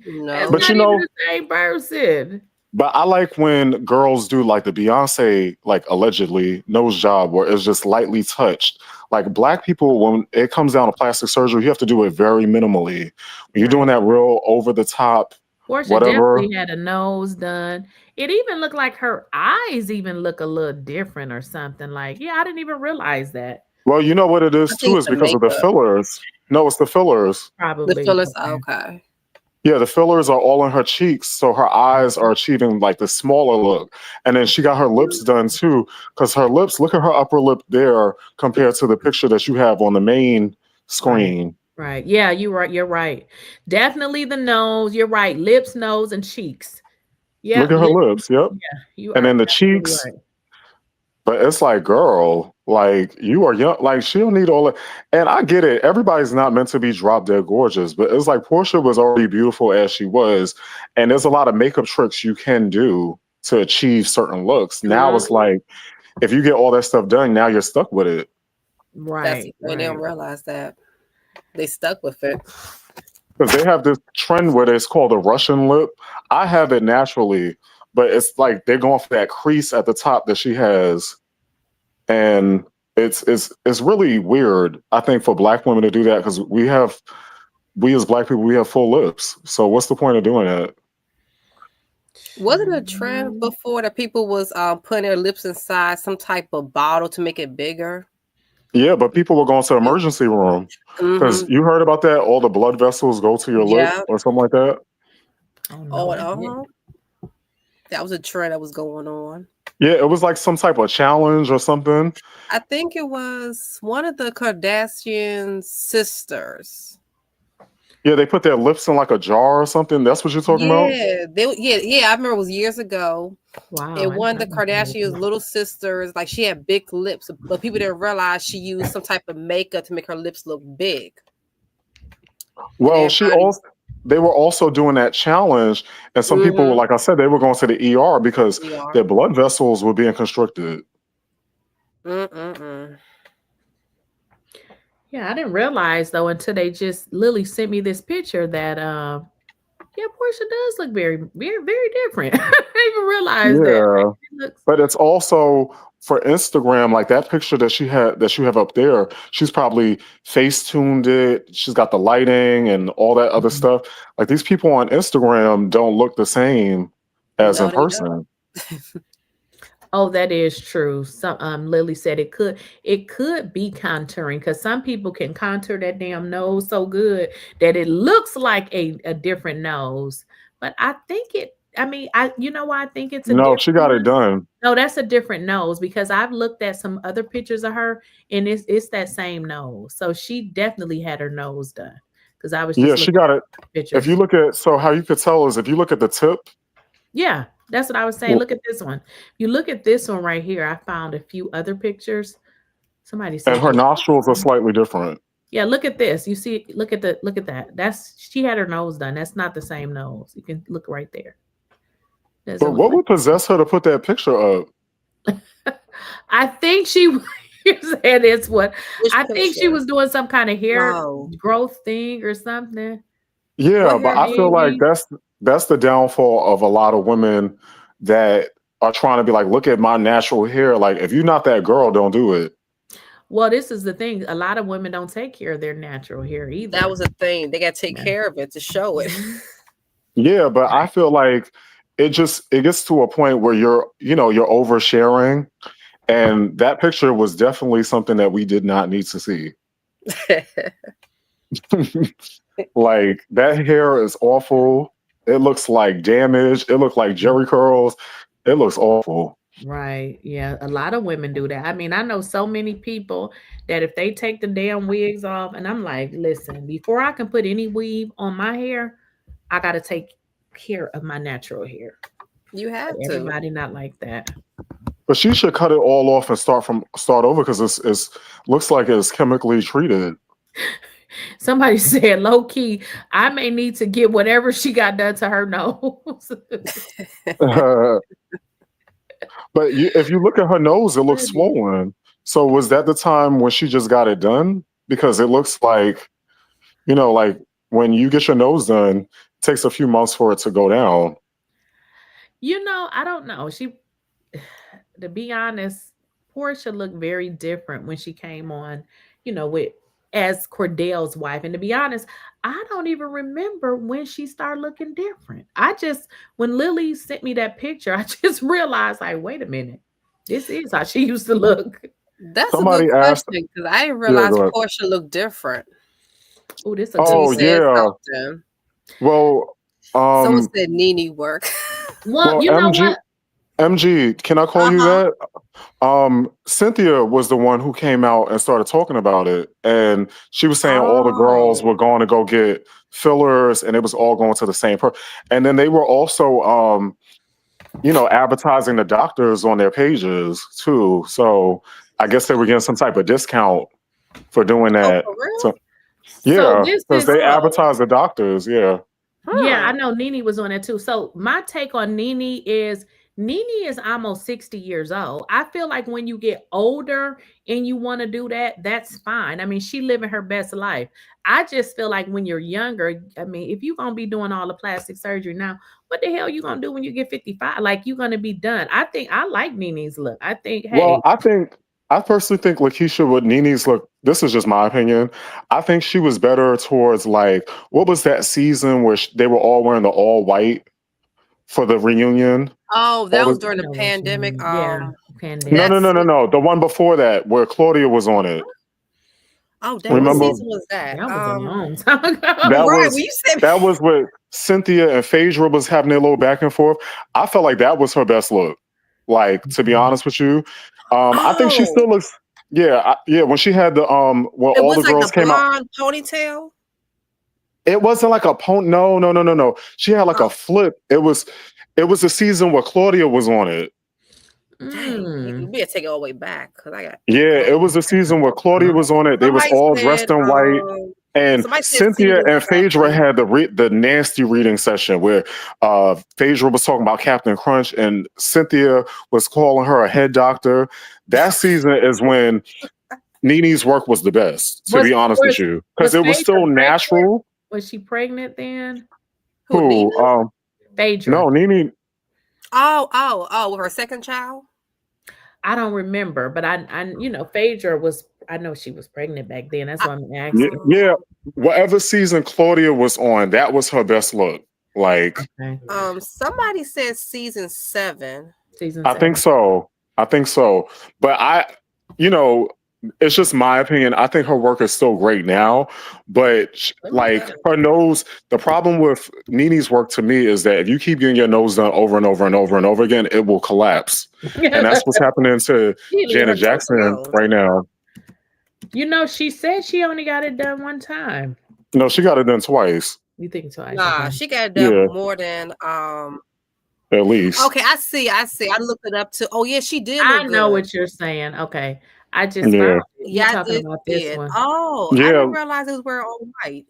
No, but you know, the same person. But I like when girls do like the Beyonce, like allegedly nose job where it's just lightly touched. Like black people, when it comes down to plastic surgery, you have to do it very minimally. When you're doing that real over the top, Porsha whatever. definitely had a nose done. It even looked like her eyes even look a little different or something. Like, yeah, I didn't even realize that. Well, you know what it I is think too it's is the because of the makeup. fillers. No, it's the fillers. The Probably. fillers. Okay. Okay. Yeah, the fillers are all in her cheeks, so her eyes are achieving like the smaller look. And then she got her lips done too, because her lips, look at her upper lip there compared to the picture that you have on the main Right. screen. Right. Yeah, you're right. You're right. Definitely the nose. You're right. Lips, nose, and cheeks. Yeah, Look at her lips, yep. yeah, you And are then the absolutely cheeks, right. but it's like, girl, like you are young, like she don't need all that. And I get it. Everybody's not meant to be drop dead gorgeous, but it's like Porsha was already beautiful as she was. And there's a lot of makeup tricks you can do to achieve certain looks. Now it's like, if you get all that stuff done, now you're stuck with it. That's the Right. thing. They don't realize that they stuck with it. Because they have this trend where it's called a Russian lip. I have it naturally, but it's like they're going for that crease at the top that she has. And it's really weird, I think, for black women to do that because we as black people, we have full lips. So what's the point of doing that? Wasn't a trend before that people was putting their lips inside some type of bottle to make it bigger? Yeah, but people were going to the emergency room because you heard about that. All the blood vessels go to your lip Yeah. or something like that. Oh, that was a trend that was going on. Yeah, it was like some type of challenge or something. I think it was one of the Kardashian sisters. Yeah, they put their lips in like a jar or something. That's what you're talking about? Yeah. I remember it was years ago. Wow. And one of the Kardashians' little sisters, like she had big lips, but people didn't realize she used some type of makeup to make her lips look big. Well, they were also doing that challenge, and some people, like I said, they were going to the ER because their blood vessels were being constricted. Yeah, I didn't realize though until Lily sent me this picture that yeah, Porsha does look very, very, very different. I didn't even realize that. Yeah, but it's also for Instagram, like that picture that you have up there. She's probably face tuned it. She's got the lighting and all that other stuff. Like these people on Instagram don't look the same as in person. Oh, that is true. Some Lily said it could be contouring because some people can contour that damn nose so good that it looks like a different nose. But I think you know why I think it's a No, different she got it done. No, that's a different nose because I've looked at some other pictures of her and it's that same nose. So she definitely had her nose done because I was just she got it. Pictures. If you look at how you could tell is if you look at the tip. Yeah, that's what I was saying. Look at this one. You look at this one right here. I found a few other pictures. Somebody said And her nostrils are slightly different. Yeah, look at this. You see, look at that. She had her nose done. That's not the same nose. You can look right there. But what would possess her to put that picture up? I think she said it's what I think she was doing some kind of hair growth thing or something. Yeah, but I feel like that's the downfall of a lot of women that are trying to be like, look at my natural hair. Like, if you're not that girl, don't do it. Well, this is the thing. A lot of women don't take care of their natural hair either. That was a thing. They got to take care of it to show it. Yeah, but I feel like it gets to a point where you're oversharing. And that picture was definitely something that we did not need to see. Like, that hair is awful. It looks like damage. It looks like jerry curls. It looks awful. Right. Yeah. A lot of women do that. I mean, I know so many people that if they take the damn wigs off, and I'm like, listen, before I can put any weave on my hair, I got to take care of my natural hair. You have to. Everybody not like that. But she should cut it all off and start over because it's looks like it's chemically treated. Somebody said, low key, I may need to get whatever she got done to her nose. But if you look at her nose, it looks swollen. So was that the time when she just got it done? Because it looks like, like when you get your nose done, it takes a few months for it to go down. I don't know. To be honest, Porsha looked very different when she came on, with as Cordell's wife. And to be honest, I don't even remember when she started looking different. When Lily sent me that picture, I just realized, like, wait a minute, this is how she used to look. That's Somebody a good asked. question because I didn't Yeah, realize go ahead. Porsha looked different. Oh, this a Oh, good Said yeah. something. Well, Someone said Nene work. Well, well, you know what? MG, can I call you that? Cynthia was the one who came out and started talking about it, and she was saying all the girls were going to go get fillers, and it was all going to the same person. And then they were also, advertising the doctors on their pages too. So I guess they were getting some type of discount for doing that. For real? So, So yeah, this because is they advertise the doctors. Yeah. Yeah, I know Nene was on it too. So my take on Nene is almost 60 years old. I feel like when you get older and you want to do that, that's fine. I mean, she living her best life. I just feel like when you're younger, I mean, if you're going to be doing all the plastic surgery now, what the hell you going to do when you get 55? Like, you're going to be done. I think I like Nene's look. I think, hey. Well, I personally think Lakeysha with Nene's look, this is just my opinion. I think she was better towards, like, what was that season where they were all wearing the all white for the reunion? Oh, that was during the pandemic. Pandemic. No. The one before that where Claudia was on it. Oh, damn. What season was that? That was a long time ago. That was with Cynthia and Phaedra was having their little back and forth. I felt like that was her best look. Like, to be honest with you, I think she still looks. Yeah, when she had the when all the girls came out. It was like the blonde ponytail. It wasn't like a pony. No. She had like a flip. It was a season where Claudia was on it. Dang, you better take it all the way back because I got. Yeah, it was a season where Claudia was on it. They was all dressed in white. And Cynthia and Phaedra had the nasty reading session where Phaedra was talking about Captain Crunch and Cynthia was calling her a head doctor. That season is when Nene's work was the best, to be honest with you, because it was still natural. Was she pregnant then? Who? Phaedra. No, Nene. Oh, with her second child? I don't remember, but I Phaedra was. I know she was pregnant back then. That's why I'm asking. Yeah, whatever season Claudia was on, that was her best look. Like, somebody said season 7. I think so. But it's just my opinion. I think her work is still great now, but like her nose, the problem with Nene's work to me is that if you keep getting your nose done over and over and over and over again, it will collapse. And that's what's happening to Janet Jackson right now. She said she only got it done one time. No, she got it done twice. You think twice? Nah, she got it done more than at least. Okay, I see. I looked it up too. Oh yeah, she did. I know what you're saying. Okay. I just found talking about this one. Oh, I didn't realize it was wearing all white.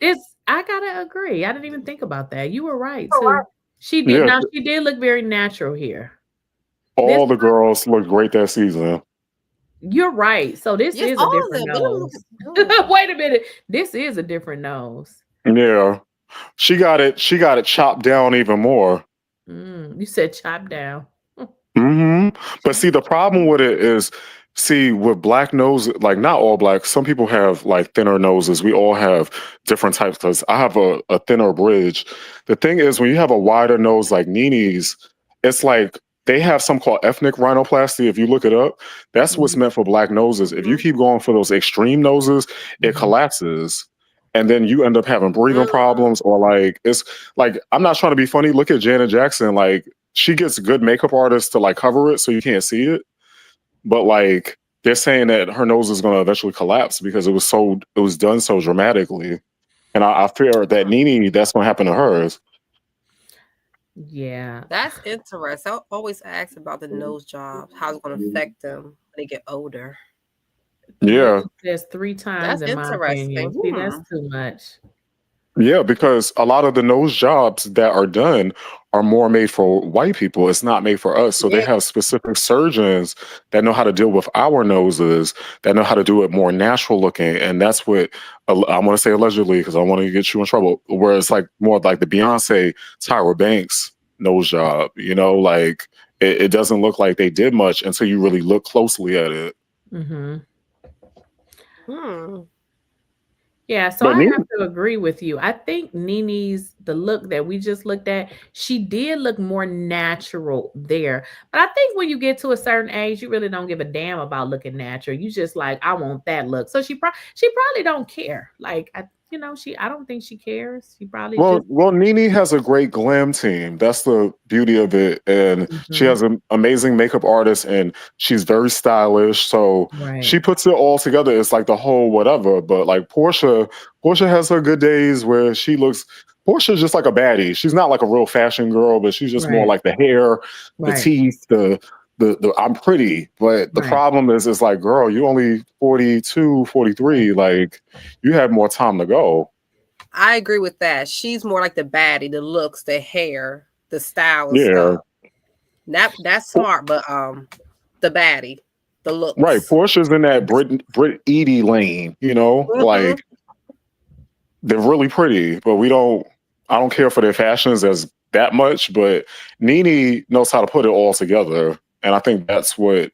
I gotta agree. I didn't even think about that. You were right too. She did. Now she did look very natural here. All the girls looked great that season. You're right. So this is a different nose. Wait a minute. This is a different nose. Yeah, she got it chopped down even more. You said chopped down. But see, the problem with it is. See, with black noses, like not all black, some people have like thinner noses. We all have different types. Because I have a thinner bridge. The thing is, when you have a wider nose like Nene's, it's like they have something called ethnic rhinoplasty. If you look it up, that's what's meant for black noses. If you keep going for those extreme noses, it collapses. And then you end up having breathing problems or like, it's like, I'm not trying to be funny. Look at Janet Jackson. Like she gets good makeup artists to like cover it so you can't see it. But like they're saying that her nose is going to eventually collapse because it was done so dramatically, and I fear that Nene, that's going to happen to hers. Yeah, that's interesting. I always ask about the nose jobs, how it's going to affect them when they get older. Yeah, there's 3 times. That's interesting. See, that's too much. Yeah, because a lot of the nose jobs that are done are more made for white people. It's not made for us. So they have specific surgeons that know how to deal with our noses, that know how to do it more natural looking. And that's what I'm going to say allegedly, because I don't want to get you in trouble. Whereas like more like the Beyonce, Tyra Banks nose job, like it doesn't look like they did much until you really look closely at it. Yeah, so But I Nene, have to agree with you. I think Nene's the look that we just looked at, she did look more natural there. But I think when you get to a certain age, you really don't give a damn about looking natural. You just like, I want that look. So she probably don't care. Like I don't think she cares. She probably just well, Nene has a great glam team. That's the beauty of it, and she Mhm. has an amazing makeup artist, and she's very stylish. So Right. she puts it all together. It's like the whole whatever. But like Porsha has her good days where she looks. Portia's just like a baddie. She's not like a real fashion girl, but she's just more Right. like the hair, the Right. teeth, the I'm pretty. But the Right. problem is like, girl, you only 42, Right. 43. Like you have more time to go. I agree with that. She's more like the baddie, the looks, the hair, the style and Yeah. stuff. That's smart, but the baddie, the Right. looks. Portia's in that Brit Edie lane, Mm-hmm. like they're really pretty, but I don't care for their fashions as that much, but Nene knows how to put it all together. And I think that's what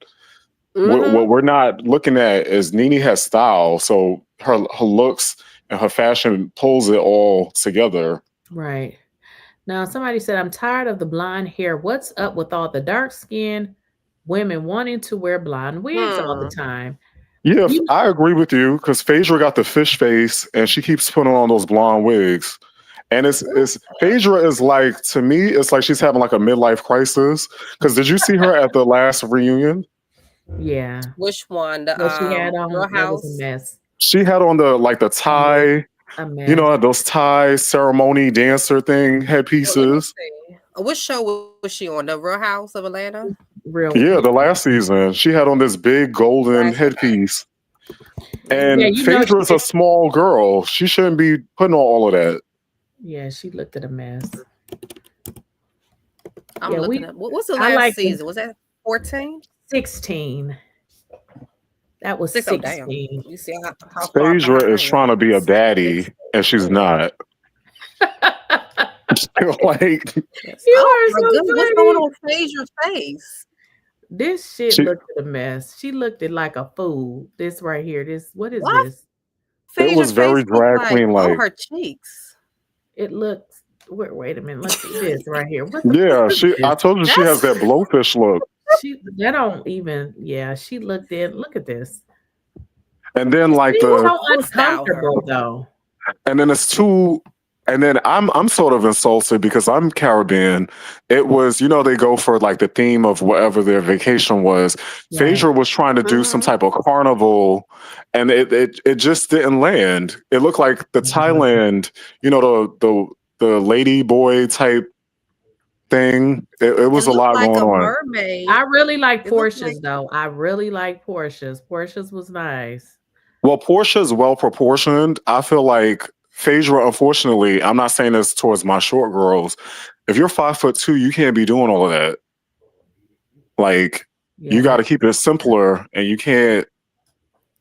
Mm-hmm. we're not looking at is Nene has style. So her looks and her fashion pulls it all together. Right. Now, somebody said, I'm tired of the blonde hair. What's up with all the dark skinned women wanting to wear blonde wigs all the time? Yeah, You, I agree with you because Phaedra got the fish face and she keeps putting on those blonde wigs. And it's Phaedra is like, to me, it's like she's having like a midlife crisis. Because did you see her at the last reunion? yeah. Which one? The What she had on, Real that was a House. mess. She had on the A mess. tie, A mess. those tie ceremony dancer thing Well, let me headpieces. see. Which show was she on? The Real House of Atlanta. Real. Yeah, the last season. She had on this big golden Last season. headpiece. Yeah, And she Phaedra's a small girl. She shouldn't be putting on all of that. yeah, she looked at a mess. I'm Yeah, looking at what's the I last like season? Was that 14? 16. That was 6. Oh damn. 16. You see how far behind Phaedra I is am. trying to be a baddie, 16. and she's not. Like You Oh are my so goodness, what's funny. going on Phaedra's face? This shit she, looked at a mess. She looked at like a fool. This right here. What is Why this? it was Phaedra's face very look drag like queen like. her cheeks? It looks. Wait a minute. Let's see this right here. What the Yeah, fuck is this? I told you she has that blowfish look. That don't even. Yeah, she looked in. Look at this. And then like She was so We'll style her. uncomfortable though. and then it's two and then I'm sort of insulted because I'm Caribbean. It was, they go for like the theme of whatever their vacation was. Right. Phaedra was trying to do some type of carnival and it just didn't land. It looked like the Thailand, the lady boy type thing. It was a lot like going a on. mermaid. I really like It looked Porsches though. I really like Porsches. Porsches was nice. Well, Portia's well proportioned. I feel like Phaedra, unfortunately, I'm not saying this towards my short girls. If you're 5'2", you can't be doing all of that. Like, you got to keep it simpler, and you can't.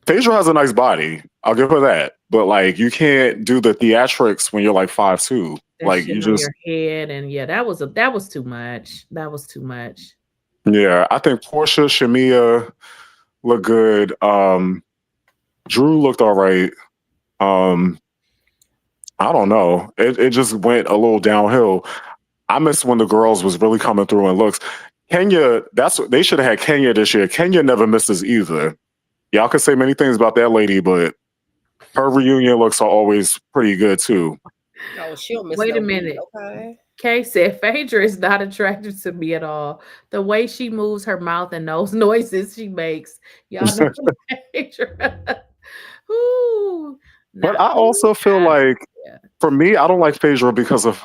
Phaedra has a nice body. I'll give her that. But like, you can't do the theatrics when you're like 5'2". Like, shit you on just your head, and that was too much. That was too much. Yeah, I think Porsha, Shamia look good. Drew looked all right. I don't know. It just went a little downhill. I miss when the girls was really coming through in looks. Kenya, they should have had Kenya this year. Kenya never misses either. Y'all can say many things about that lady, but her reunion looks are always pretty good too. Oh, she'll miss Wait a no minute. beat, okay. Kay said Phaedra is not attractive to me at all. The way she moves her mouth and those noises she makes. Y'all know Phaedra. Ooh. But I also feel like, for me, I don't like Phaedra because of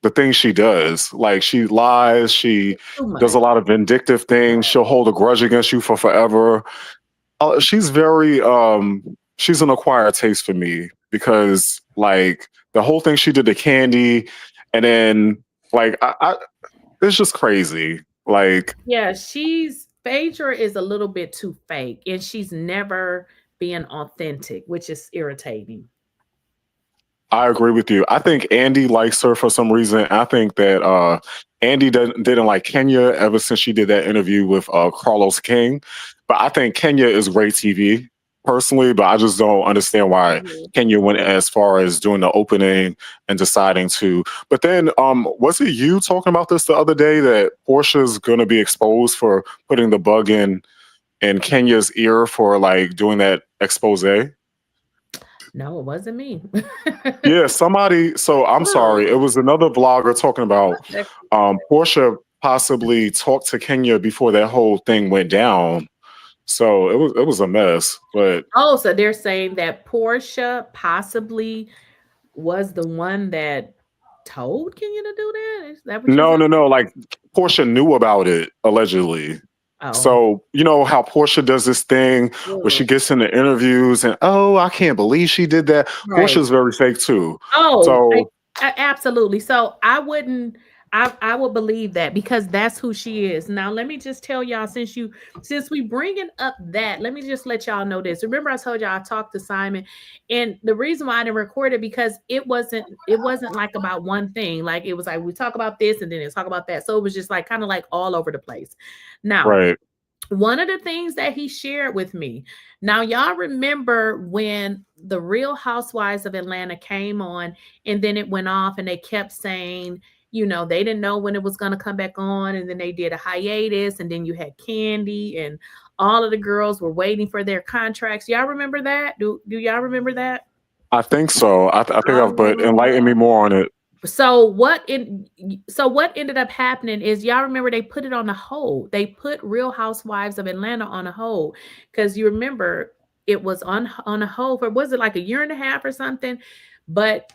the things she does. Like, she lies, she does a lot of vindictive things. She'll hold a grudge against you for forever. She's very, she's an acquired taste for me because, like, the whole thing she did to Candy, and then, like, it's just crazy. Like, yeah, Phaedra is a little bit too fake, and she's never being authentic, which is irritating. I agree with you. I think Andy likes her for some reason. I think that Andy didn't like Kenya ever since she did that interview with Carlos King. But I think Kenya is great TV personally, but I just don't understand why Kenya went as far as doing the opening and deciding to. But then, was it you talking about this the other day that Porsha's going to be exposed for putting the bug in Kenya's ear for like doing that expose? No, it wasn't me. Yeah, somebody. So I'm sorry. It was another vlogger talking about Porsha possibly talked to Kenya before that whole thing went down. So it was a mess. But oh, so they're saying that Porsha possibly was the one that told Kenya to do that? Is that what you're saying? no. Like Porsha knew about it allegedly. Oh. So you know how Porsha does this thing where she gets into interviews and I can't believe she did that. Right. Porsha's very fake too. Oh, so absolutely. So I would believe that because that's who she is. Now let me just tell y'all, since we bringing up that, let me just let y'all know this. Remember I told y'all I talked to Simon, and the reason why I didn't record it because it wasn't like about one thing. Like it was like we talk about this and then it's talk about that. So it was just like kind of like all over the place. Now, right. One of the things that he shared with me. Now, y'all remember when the Real Housewives of Atlanta came on and then it went off and they kept saying, you know, they didn't know when it was going to come back on. And then they did a hiatus and then you had Kandi and all of the girls were waiting for their contracts. Y'all remember that? Do y'all remember that? I think so. I think but enlighten me more on it. So what ended up happening is y'all remember they put it on a hold. They put Real Housewives of Atlanta on a hold because you remember it was on a hold for, was it like a year and a half or something? But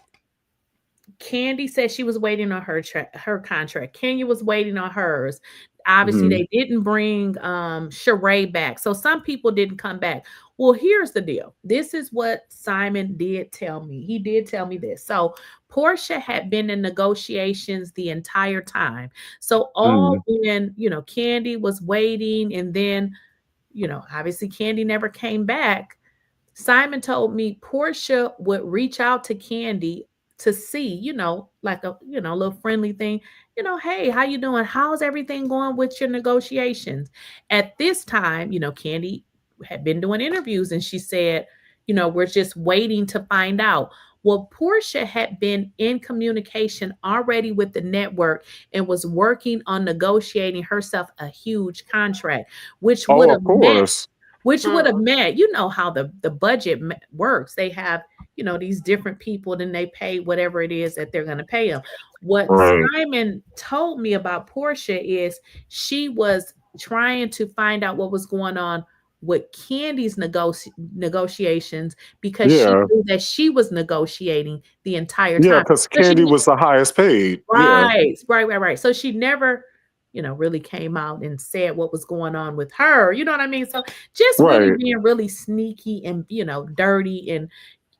Kandi said she was waiting on her contract. Kenya was waiting on hers. Obviously, they didn't bring Sheree back. So some people didn't come back. Well, here's the deal. This is what Simon did tell me. He did tell me this. So Porsha had been in negotiations the entire time. So when, you know, Kandi was waiting and then, you know, obviously Kandi never came back. Simon told me Porsha would reach out to Kandi to see, you know, like a, you know, little friendly thing, you know, hey, how you doing? How's everything going with your negotiations? At this time, you know, Kandi had been doing interviews and she said, you know, we're just waiting to find out. Well, Porsha had been in communication already with the network and was working on negotiating herself a huge contract, which would have meant, you know, how the budget works. They have, you know, these different people, then they pay whatever it is that they're going to pay them. What Simon told me about Porsha is she was trying to find out what was going on with Kandi's negotiations because she knew that she was negotiating the entire time. Yeah, because Kandi was the highest paid. Right. So she never, you know, really came out and said what was going on with her. You know what I mean? So just really being really sneaky and, you know, dirty. And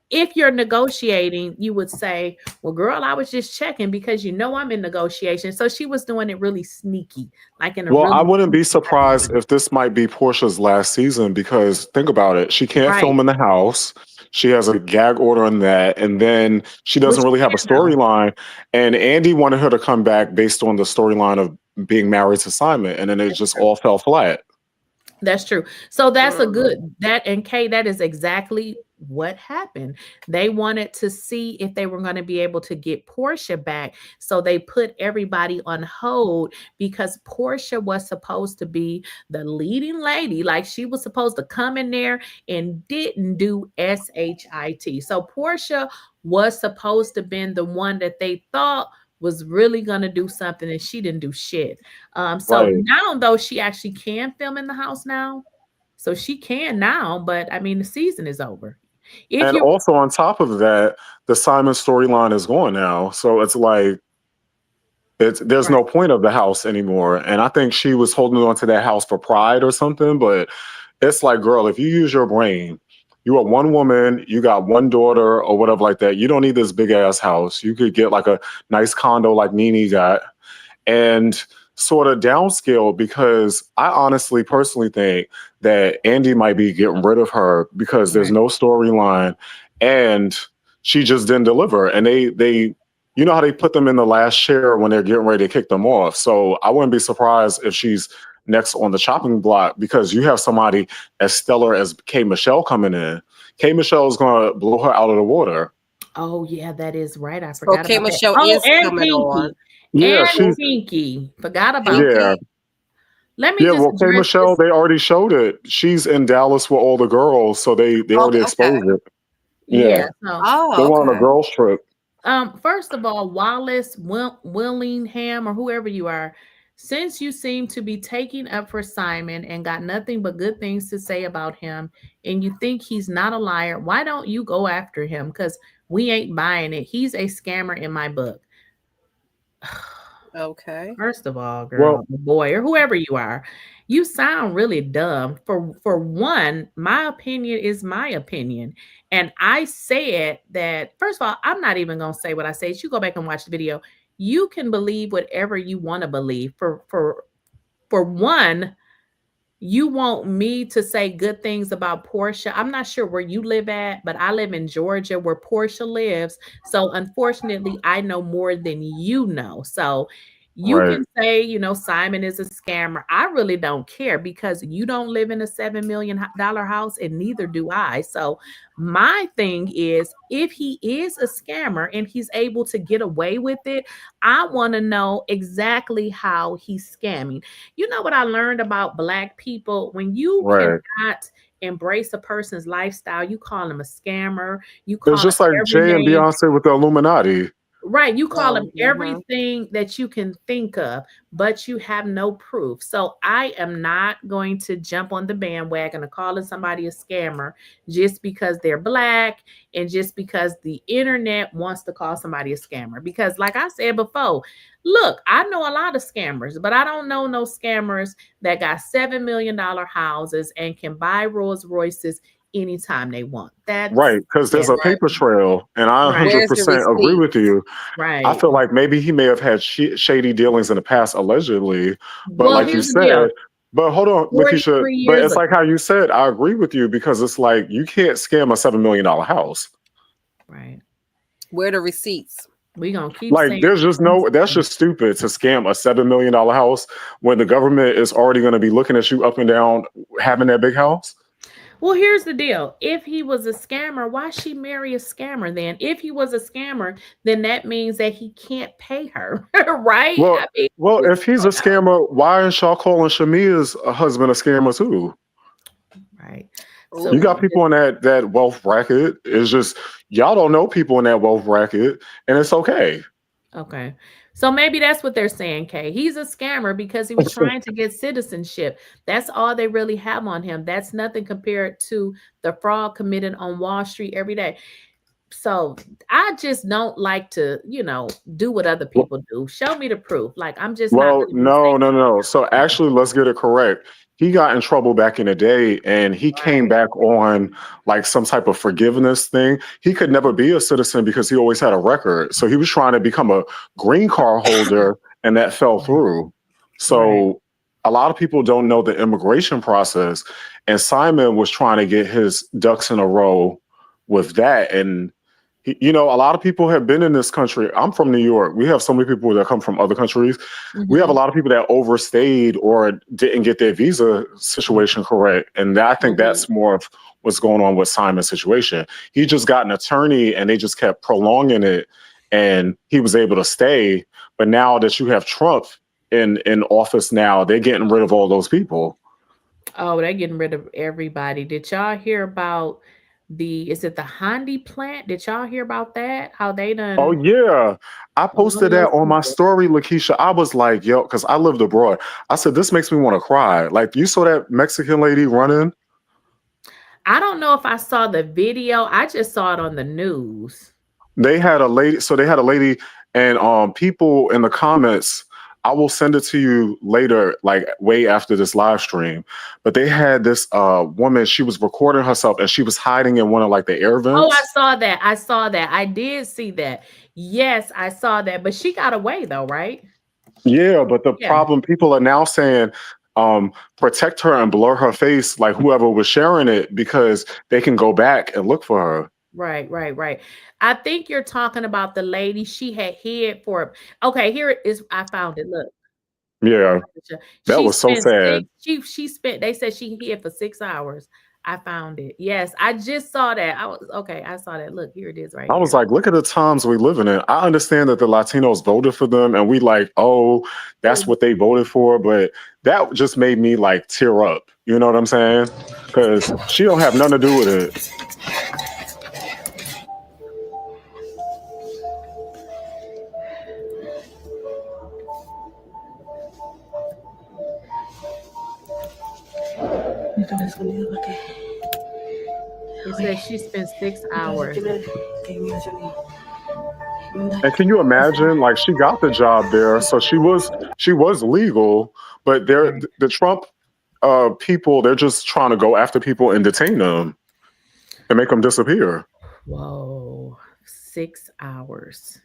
if you're negotiating, you would say, well, girl, I was just checking because, you know, I'm in negotiation. So she was doing it really sneaky, like in a I wouldn't be surprised if this might be Porsha's last season because think about it. She can't film in the house. She has a gag order on that. And then she doesn't really have a storyline. And Andy wanted her to come back based on the storyline of being married to Simon. And then it just all fell flat. That's true. So that's that is exactly what happened. They wanted to see if they were going to be able to get Porsha back. So they put everybody on hold because Porsha was supposed to be the leading lady. Like she was supposed to come in there and didn't do SHIT. So Porsha was supposed to have been the one that they thought was really going to do something and she didn't do shit. Now though, she actually can film in the house now. So she can now, but I mean, the season is over. And also on top of that, the Simon storyline is gone now. So it's like, there's no point of the house anymore. And I think she was holding on to that house for pride or something, but it's like, girl, if you use your brain, you are one woman, you got one daughter or whatever like that. You don't need this big ass house. You could get like a nice condo like Nene got and sort of downscale because I honestly personally think that Andy might be getting rid of her because there's no storyline and she just didn't deliver. And they you know how they put them in the last chair when they're getting ready to kick them off. So I wouldn't be surprised if she's next on the chopping block because you have somebody as stellar as 𝐾∞ coming in. 𝐾∞ is going to blow her out of the water. Oh yeah, that is right. I So forgot about that. 𝐾∞ Oh, is and coming on. Pinky. Yeah, And she's Pinky. Forgot about Pinky. yeah. that. Let me Yeah, just well, address 𝐾∞, this. they already showed it. She's in Dallas with all the girls, so they already Okay. exposed it. Yeah. Yeah, So Oh, they went on a okay. girls trip. first of all, Wallace Willingham or whoever you are, since you seem to be taking up for Simon and got nothing but good things to say about him, and you think he's not a liar, why don't you go after him? Because we ain't buying it. He's a scammer in my book. Okay. First of all, girl, Well, boy, or whoever you are, you sound really dumb. For one, my opinion is my opinion. And I said that, first of all, I'm not even gonna say what I say. You go back and watch the video. You can believe whatever you want to believe. For one, you want me to say good things about Porsha. I'm not sure where you live at, but I live in Georgia where Porsha lives. So unfortunately, I know more than you know. So you right. can say, Simon is a scammer. I really don't care because you don't live in a $7 million house and neither do I. So my thing is, if he is a scammer and he's able to get away with it, I want to know exactly how he's scamming. You know what I learned about Black people? When you Right. cannot embrace a person's lifestyle, you call them a scammer, you It's call just them like every Jay and name. Beyonce with the Illuminati. Right, you call them Mm-hmm. everything that you can think of, but you have no proof. So I am not going to jump on the bandwagon of calling somebody a scammer just because they're Black and just because the internet wants to call somebody a scammer. Because like I said before, look, I know a lot of scammers, but I don't know no scammers that got $7 million houses and can buy Rolls Royces anytime they want. Right, because there's a Right. paper trail, and I Right, Where's the 100% agree with receipts? you. I right. feel like maybe he may have had shady dealings in the past, allegedly, but Well, like you here's the deal. said, but hold on, Lakeysha, 43 but years it's ago. like how you said, I agree with you because it's like you can't scam a $7 million house. Right. Where are the receipts? We gonna keep Like, saying there's just that's just stupid to scam a $7 million house when the government is already going to be looking at you up and down having that big house. Well, here's the deal. If he was a scammer, why she marry a scammer then? If he was a scammer, then that means that he can't pay her, right? Well, I mean, well, what's if he's a going on? scammer, why is y'all calling Shamia's husband a scammer too? Right. You So got Ooh. people in that wealth bracket. It's just y'all don't know people in that wealth bracket, and it's okay. okay. So maybe that's what they're saying, Kay. He's a scammer because he was trying to get citizenship. That's all they really have on him. That's nothing compared to the fraud committed on Wall Street every day. So I just don't like to, do what other people do. Show me the proof. Like I'm just not Well, going to be no, saying no, no. So anything. actually, let's get it correct. He got in trouble back in the day, and he came Right. back on like some type of forgiveness thing. He could never be a citizen because he always had a record. So he was trying to become a green card holder, and that fell through. Right. So a lot of people don't know the immigration process, and Simon was trying to get his ducks in a row with that. And a lot of people have been in this country. I'm from New York. We have so many people that come from other countries. We have a Mhm. lot of people that overstayed or didn't get their visa situation correct. And I think Mhm. that's more of what's going on with Simon's situation. He just got an attorney and they just kept prolonging it and he was able to stay. But now that you have Trump in office now, they're getting rid of all those people. Oh, they're getting rid of everybody. Did y'all hear about is it the Handy plant? Did y'all hear about that? How they Oh done yeah. I all posted that those on my people? story, Lakeysha. I was like, yo, because I lived abroad. I said, this makes me want to cry. Like, you saw that Mexican lady running? I don't know if I saw the video. I just saw it on the news. They had a lady and people in the comments, I will send it to you later, like way after this live stream. But they had this woman, she was recording herself and she was hiding in one of like the air Oh, I vents. saw that. I saw that. I did see that. Yes, I saw that. But she got away though, right? Yeah, but the Yeah. problem, people are now saying, protect her and blur her face, like whoever was sharing it, because they can go back and look for her. Right, right, right. I think you're talking about the lady she had hid for. Okay, here it is. I found it. Look. Yeah, that She was so spent sad. she spent, they said she hid for 6 hours. I found it. Yes, I just saw that. I was okay. I saw that. Look, here it is right I was here. like, look at the times we living in. I understand that the Latinos voted for them, and we like, oh, that's what they voted for. But that just made me like tear up. You know what I'm saying? Because she don't have nothing to do with it. It says she spent 6 hours. And can you imagine? Like, she got the job there, so she was legal. But they're Right. the Trump people. They're just trying to go after people and detain them and make them disappear. Whoa, 6 hours.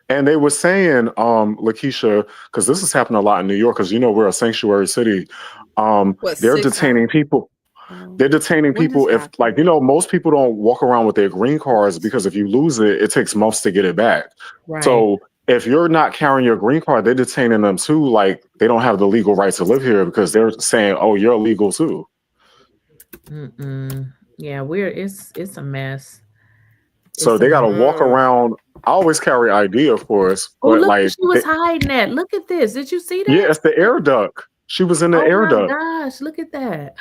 And they were saying, Lakeysha, because this is happening a lot in New York, because we're a sanctuary city. What, They're 6 detaining hours? people. They're detaining When people this if, like, most people don't walk around with their green cards because if you lose it, it takes months to get it back. Right. So if you're not carrying your green card, they're detaining them too. Like, they don't have the legal right to live here because they're saying, oh, you're illegal too. Yeah, it's a mess. So It's they a got to mess. walk around. I always carry ID, of course, Oh, but look where like, she was hiding at. Look at this. Did you see yeah, that? it's the air duct. She was in the Oh air my duct. gosh, look at that.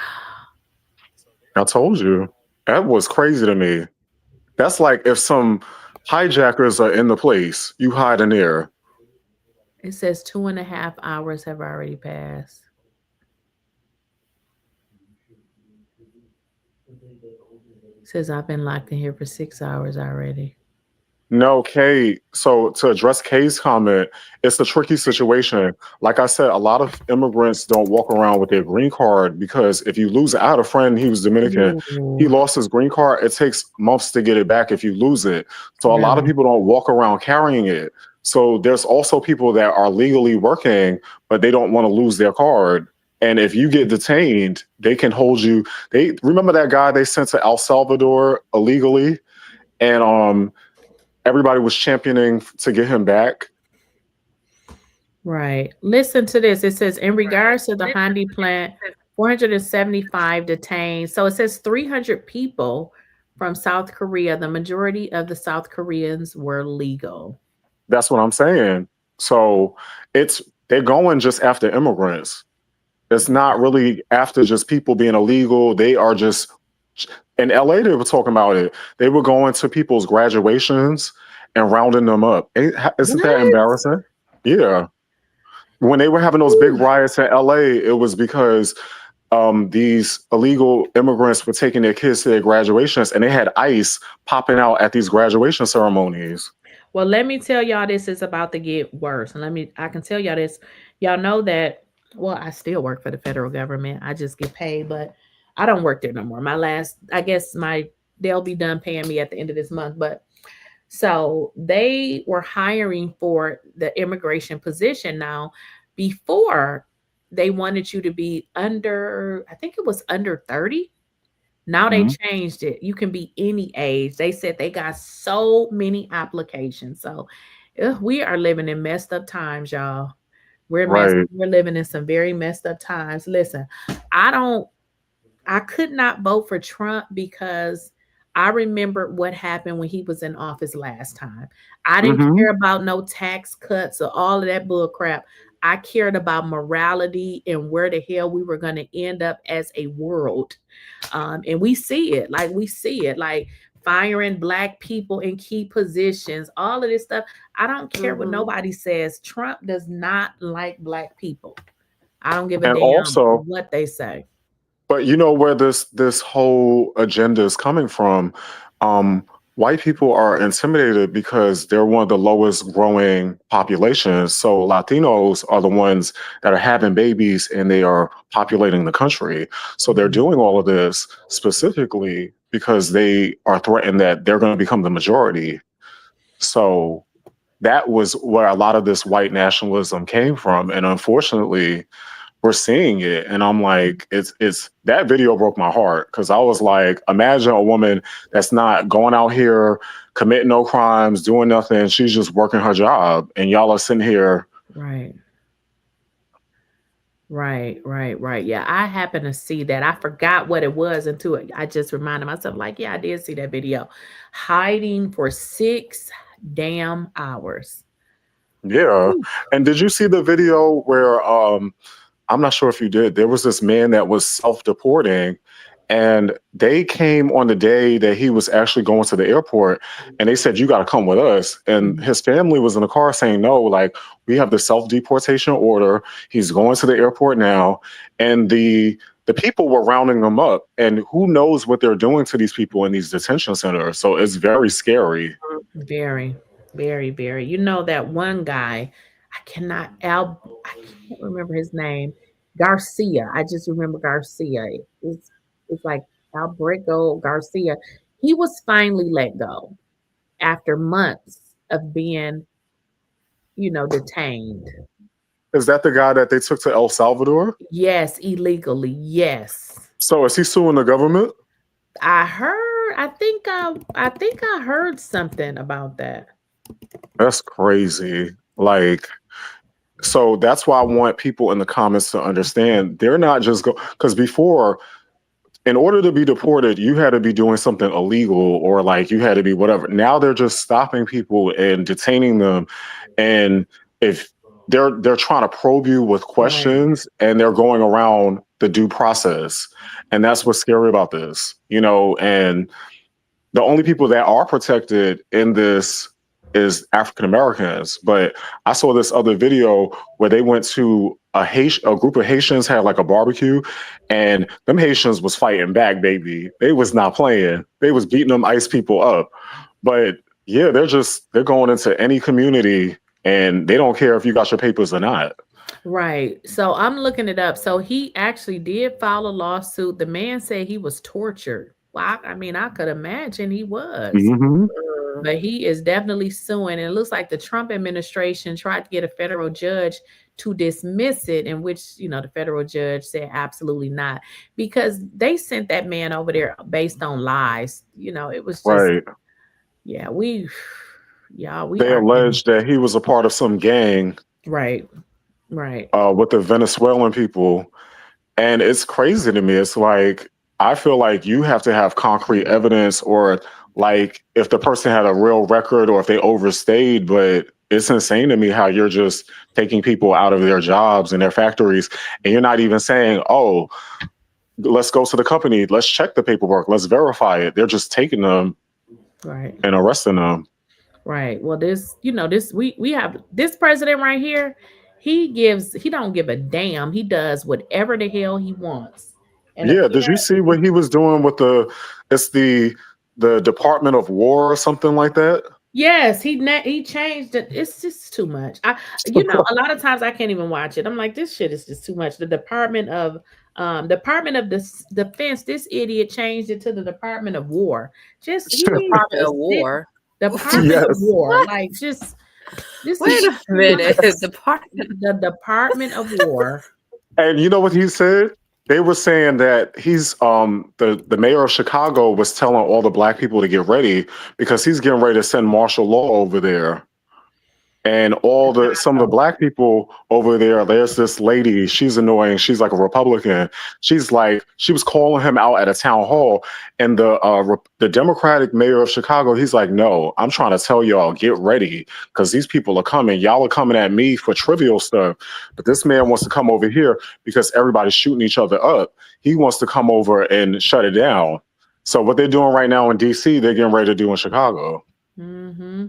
I told you. That was crazy to me. That's like if some hijackers are in the place, you hide in there. It says 2.5 hours have already passed. It says I've been locked in here for 6 hours already. No, Kay. So to address Kay's comment, it's a tricky situation. Like I said, a lot of immigrants don't walk around with their green card because if you lose it, I had a friend, he was Dominican. He Ooh, lost his green card. It takes months to get it back if you lose it. So a lot of really? people don't walk around carrying it. So there's also people that are legally working, but they don't want to lose their card. And if you get detained, they can hold you. They remember that guy they sent to El Salvador illegally, and everybody was championing to get him back. Right. Listen to this. It says, in regards to the Handy plant, 475 detained. So it says 300 people from South Korea. The majority of the South Koreans were legal. That's what I'm saying. So they're going just after immigrants. It's not really after just people being illegal. They are just in LA. They were talking about it. They were going to people's graduations and rounding them up. Isn't that What? embarrassing? Yeah. When they were having those big riots in LA, it was because these illegal immigrants were taking their kids to their graduations and they had ICE popping out at these graduation ceremonies. Well, let me tell y'all, this is about to get worse. And I can tell y'all this. Y'all know that, well, I still work for the federal government. I just get paid, but I don't work there no more. They'll be done paying me at the end of this month. But so they were hiring for the immigration position. Now, before they wanted you to be under, I think it was under 30. Now they changed it. You can be any age. They said they got so many applications. So we are living in messed up times, y'all. Right. We're living in some very messed up times. Listen, I could not vote for Trump because I remember what happened when he was in office last time. I didn't care about no tax cuts or all of that bull crap. I cared about morality and where the hell we were going to end up as a world. And we see it like firing Black people in key positions, all of this stuff. I don't care what nobody says. Trump does not like Black people. I don't give a And damn also, what they say. but you know where this whole agenda is coming from? White people are intimidated because they're one of the lowest growing populations. So Latinos are the ones that are having babies and they are populating the country. So they're doing all of this specifically because they are threatened that they're going to become the majority. So that was where a lot of this white nationalism came from. And unfortunately, we're seeing it. And I'm like, it's that video broke my heart because I was like, imagine a woman that's not going out here committing no crimes, doing nothing. She's just working her job. And y'all are sitting here. Right. Right, right, right. Yeah, I happened to see that. I forgot what it was until I just reminded myself, like, yeah, I did see that video. Hiding for 6 damn hours. Yeah. Whew. And did you see the video where I'm not sure if you did. There was this man that was self-deporting, and they came on the day that he was actually going to the airport, and they said, "You got to come with us." And Mhm. his family was in the car saying, "No, like we have the self-deportation order. He's going to the airport now." And the people were rounding them up, and who knows what they're doing to these people in these detention centers. So it's very scary. Very, very, very. You know that one guy, I can't remember his name. Garcia. I just remember Garcia. It's like Alberto Garcia. He was finally let go after months of being, detained. Is that the guy that they took to El Salvador? Yes, illegally. Yes. So is he suing the government? I think I heard something about that. That's crazy. Like, so that's why I want people in the comments to understand they're not just go because before, in order to be deported, you had to be doing something illegal or like you had to be whatever. Now they're just stopping people and detaining them, and if they're trying to probe you with Right. questions and they're going around the due process, and that's what's scary about this, and the only people that are protected in this is African Americans. But I saw this other video where they went to a group of Haitians had like a barbecue, and them Haitians was fighting back, baby. They was not playing. They was beating them ICE people up. But yeah, they're going into any community and they don't care if you got your papers or not. Right. So I'm looking it up. So he actually did file a lawsuit. The man said he was tortured. Well, I mean, I could imagine he was, Hmm. but he is definitely suing. And it looks like the Trump administration tried to get a federal judge to dismiss it, in which, the federal judge said absolutely not, because they sent that man over there based on lies. It was just, Right. yeah, we They are in, alleged that he was a part of some gang right, right. with the Venezuelan people. And it's crazy to me. It's like, I feel like you have to have concrete evidence, or like if the person had a real record or if they overstayed. But it's insane to me how you're just taking people out of their jobs and their factories, and you're not even saying, oh, let's go to the company, let's check the paperwork, let's verify it. They're just taking them Right. and arresting them. Right. Well, we have this president right here. He don't give a damn. He does whatever the hell he wants. And Yeah, did you see what he was doing with it's the Department of War or something like that? yes, he changed it. It's just too much. A lot of times I can't even watch it. I'm like, this shit is just too much. The Department of Defense. This idiot changed it to the Department of War. Just he needs Department to of sit. War. Department of Yes. War. Like just this Wait is a minute. the Department of War. And you know what he said? They were saying that he's the mayor of Chicago was telling all the black people to get ready because he's getting ready to send martial law over there. And some of the black people over there, there's this lady, she's annoying. She's like a Republican. She was calling him out at a town hall, and the Democratic mayor of Chicago, he's like, no, I'm trying to tell y'all, get ready, because these people are coming. Y'all are coming at me for trivial stuff. But this man wants to come over here because everybody's shooting each other up. He wants to come over and shut it down. So what they're doing right now in DC, they're getting ready to do in Chicago. Mm-hmm.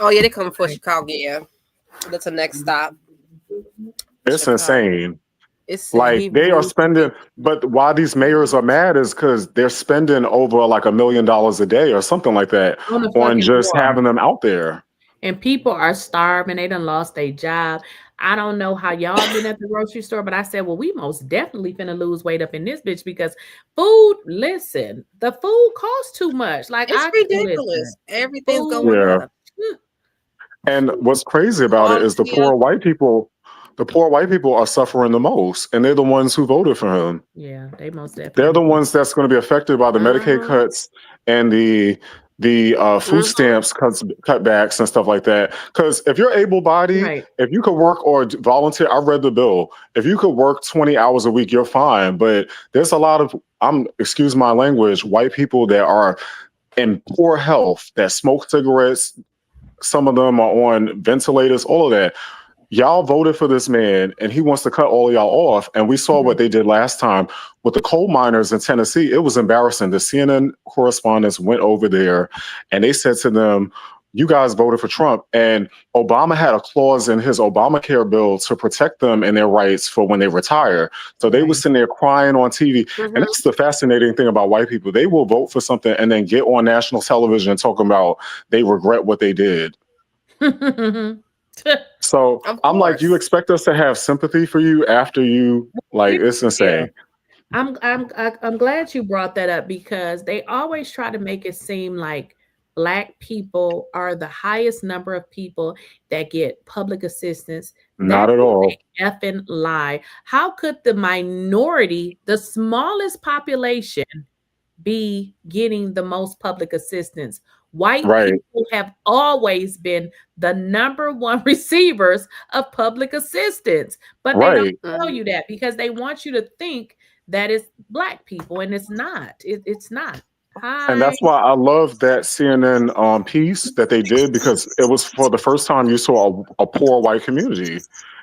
Oh yeah, they coming for Chicago. Yeah, that's the next stop. It's Chicago. Insane. It's Like they are spending, but why these mayors are mad is because they're spending over like $1 million a day or something like that on just having them out there. And people are starving. They done lost their job. I don't know how y'all been at the grocery store, but I said, well, we most definitely finna lose weight up in this bitch because listen, the food costs too much. Like it's ridiculous. Everything's going up. And what's crazy about it is the poor white people are suffering the most, and they're the ones who voted for him. Yeah, they most definitely. They're the ones that's going to be affected by the Medicaid cuts and the the food stamps cutbacks and stuff like that. Because if you're able-bodied, if you could work or volunteer, I read the bill. If you could work 20 hours a week, you're fine. But there's a lot of, excuse my language, white people that are in poor health, that smoke cigarettes. Some of them are on ventilators, all of that. Y'all voted for this man and he wants to cut all of y'all off. And we saw what they did last time with the coal miners in Tennessee. It was embarrassing. The CNN correspondents went over there and they said to them, you guys voted for Trump. And Obama had a clause in his Obamacare bill to protect them and their rights for when they retire. So they were sitting there crying on TV. And that's the fascinating thing about white people. They will vote for something and then get on national television talking about they regret what they did. So I'm like, you expect us to have sympathy for you after you, like, it's insane. I'm glad you brought that up because they always try to make it seem like Black people are the highest number of people that get public assistance. Not at all. Effing lie. How could the minority, the smallest population, be getting the most public assistance? White people have always been the number one receivers of public assistance, but they don't tell you that because they want you to think that it's Black people, and it's not. It's not. And that's why I love that CNN piece that they did, because it was for the first time you saw a poor white community,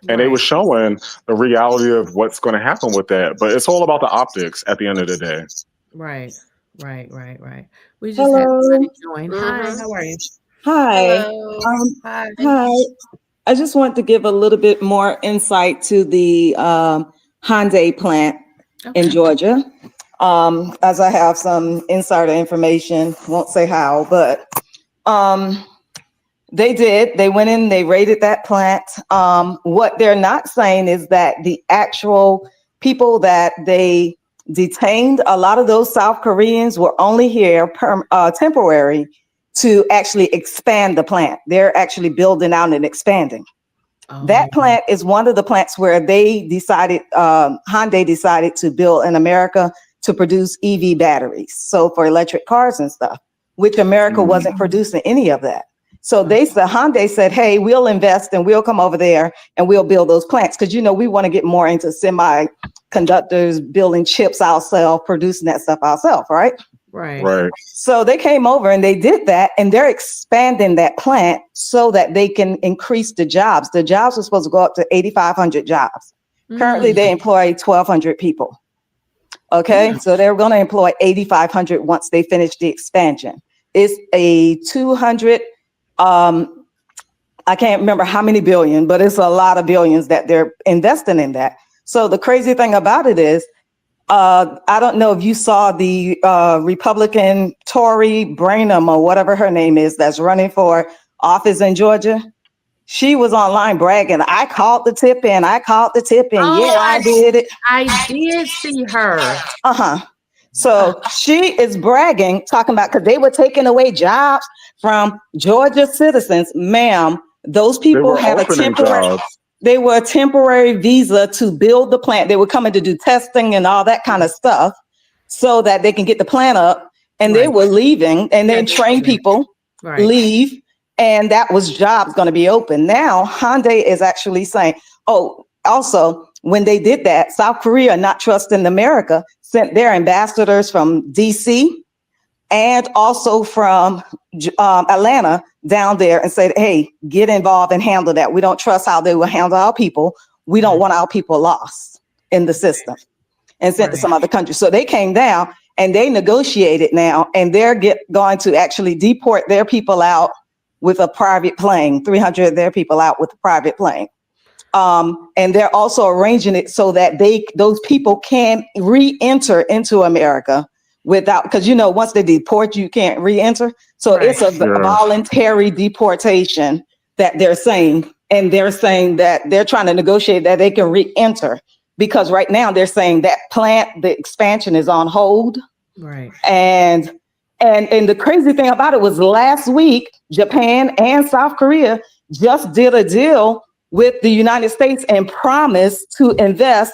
and they were showing the reality of what's going to happen with that. But it's all about the optics at the end of the day. Right. We just had somebody join. Hi, how are you? Hi. Hi. I just want to give a little bit more insight to the Hyundai plant in Georgia. As I have some insider information, won't say how, but they went in, they raided that plant. What they're not saying is that the actual people that they detained, a lot of those South Koreans were only here temporary to actually expand the plant. They're actually building out and expanding. That plant is one of the plants where they decided, Hyundai decided to build in America to produce EV batteries. So for electric cars and stuff, which America wasn't producing any of that. So Hyundai said, hey, we'll invest and we'll come over there and we'll build those plants. Cause we want to get more into semiconductors, building chips ourselves, producing that stuff ourselves, right? Right. So they came over and they did that, and they're expanding that plant so that they can increase the jobs. The jobs are supposed to go up to 8,500 jobs. Currently, they employ 1,200 people. Okay, so they're going to employ 8,500 once they finish the expansion. It's a 200. I can't remember how many billion, but it's a lot of billions that they're investing in that. So the crazy thing about it is, I don't know if you saw the Republican Tory Branham or whatever her name is that's running for office in Georgia. She was online bragging, I called the tip in. I did it. I did see her. So she is bragging, talking about, because they were taking away jobs from Georgia citizens. Ma'am, those people had a temporary... They were a temporary visa to build the plant. They were coming to do testing and all that kind of stuff so that they can get the plant up. And they were leaving, and then train people, leave. And that was jobs going to be open. Now, Hyundai is actually saying, also, when they did that, South Korea, not trusting America, sent their ambassadors from DC and also from Atlanta down there and said, hey, get involved and handle that. We don't trust how they will handle our people. We don't want our people lost in the system, and sent to some other countries. So they came down and they negotiated now, and they're going to actually deport their people out with a private plane, 300 of their people out with a private plane. And they're also arranging it so that those people can re-enter into America without, because once they deport you can't re-enter. So it's a voluntary deportation that they're saying, and they're saying that they're trying to negotiate that they can re-enter, because right now they're saying that plant, the expansion is on hold. Right. And the crazy thing about it was last week, Japan and South Korea just did a deal with the United States and promised to invest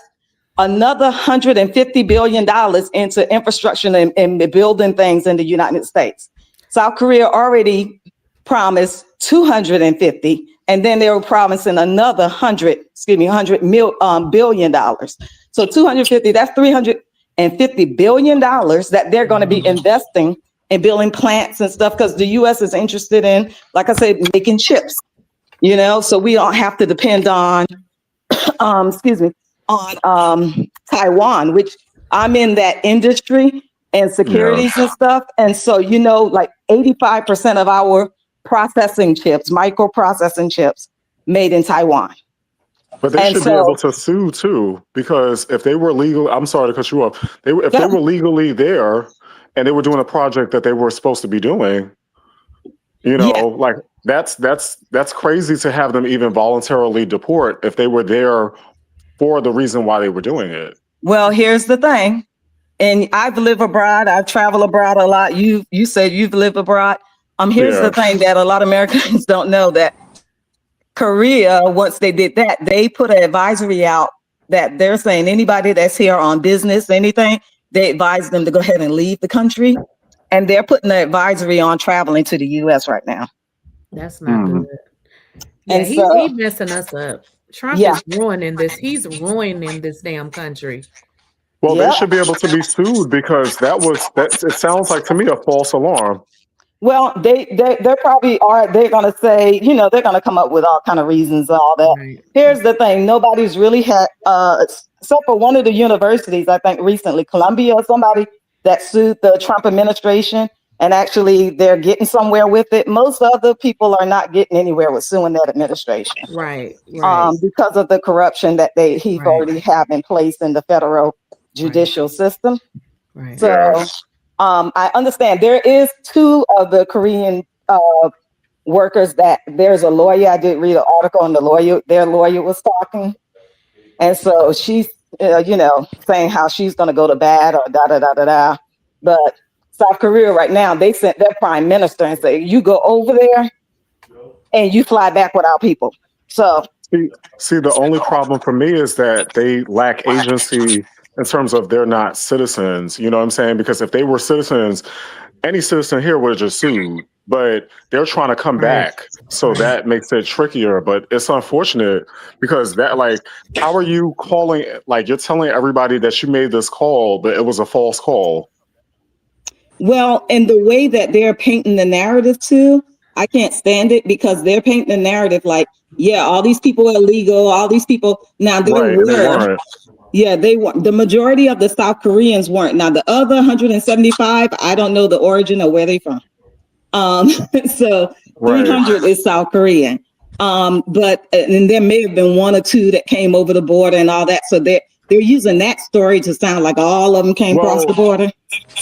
another $150 billion into infrastructure and building things in the United States. South Korea already promised 250, and then they were promising another $100 billion. So 250, that's $350 billion that they're going to be investing in building plants and stuff, because the U.S. is interested in, like I said, making chips, so we don't have to depend on, Taiwan, which I'm in that industry and securities and stuff. And so, like 85% of our processing chips, microprocessing chips, made in Taiwan. But they should be able to sue too, because if they were legal, I'm sorry to cut you off. If they were legally there and they were doing a project that they were supposed to be doing, like that's crazy to have them even voluntarily deport if they were there for the reason why they were doing it. Well, here's the thing. And I've lived abroad. I've traveled abroad a lot. You said you've lived abroad. Here's the thing that a lot of Americans don't know, that Korea, once they did that, they put an advisory out that they're saying anybody that's here on business, anything, they advise them to go ahead and leave the country. And they're putting the advisory on traveling to the U.S. right now. That's not good. And he's messing us up. Trump is ruining this. He's ruining this damn country. Well, they should be able to be sued, because it sounds like to me a false alarm. Well, they probably are. They're going to say, they're going to come up with all kind of reasons and all that. Right. Here's the thing. Nobody's really had, except for one of the universities, I think recently, Columbia or somebody, that sued the Trump administration, and actually they're getting somewhere with it. Most other people are not getting anywhere with suing that administration. Right. Because of the corruption that he's already have in place in the federal judicial system. Right. So I understand there is two of the Korean workers that there's a lawyer. I did read an article on their lawyer was talking. And so she's, saying how she's going to go to bat or da. But South Korea right now, they sent their prime minister and say, you go over there and you fly back without people. So see, the only problem for me is that they lack agency in terms of they're not citizens. You know what I'm saying? Because if they were citizens, any citizen here would have just sued. But they're trying to come back. So that makes it trickier. But it's unfortunate because how are you calling, you're telling everybody that you made this call, but it was a false call. Well, and the way that they're painting the narrative too, I can't stand it, because they're painting the narrative like, all these people are illegal, all these people. Now they were. Yeah, they weren't. The majority of the South Koreans weren't. Now the other 175, I don't know the origin or where they're from. So 300 is South Korean. But and there may have been one or two that came over the border and all that. So they're using that story to sound like all of them came across the border.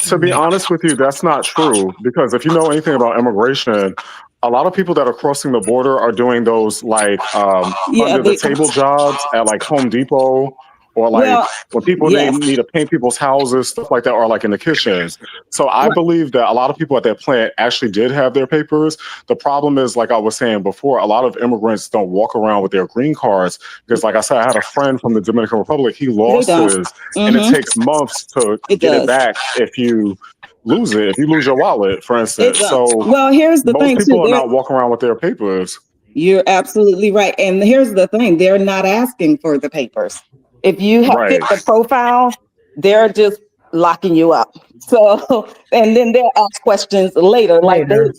To be honest with you, that's not true. Because if you know anything about immigration, a lot of people that are crossing the border are doing those under the table jobs at Home Depot. Or when people need to paint people's houses, stuff like that, or in the kitchens. So I believe that a lot of people at that plant actually did have their papers. The problem is, like I was saying before, a lot of immigrants don't walk around with their green cards because, like I said, I had a friend from the Dominican Republic. He lost his, and it takes months to get it back if you lose it. If you lose your wallet, for instance. So here's the thing, most people are not walking around with their papers. You're absolutely right. And here's the thing. They're not asking for the papers. If you have fit the profile, they're just locking you up. So, and then they'll ask questions later.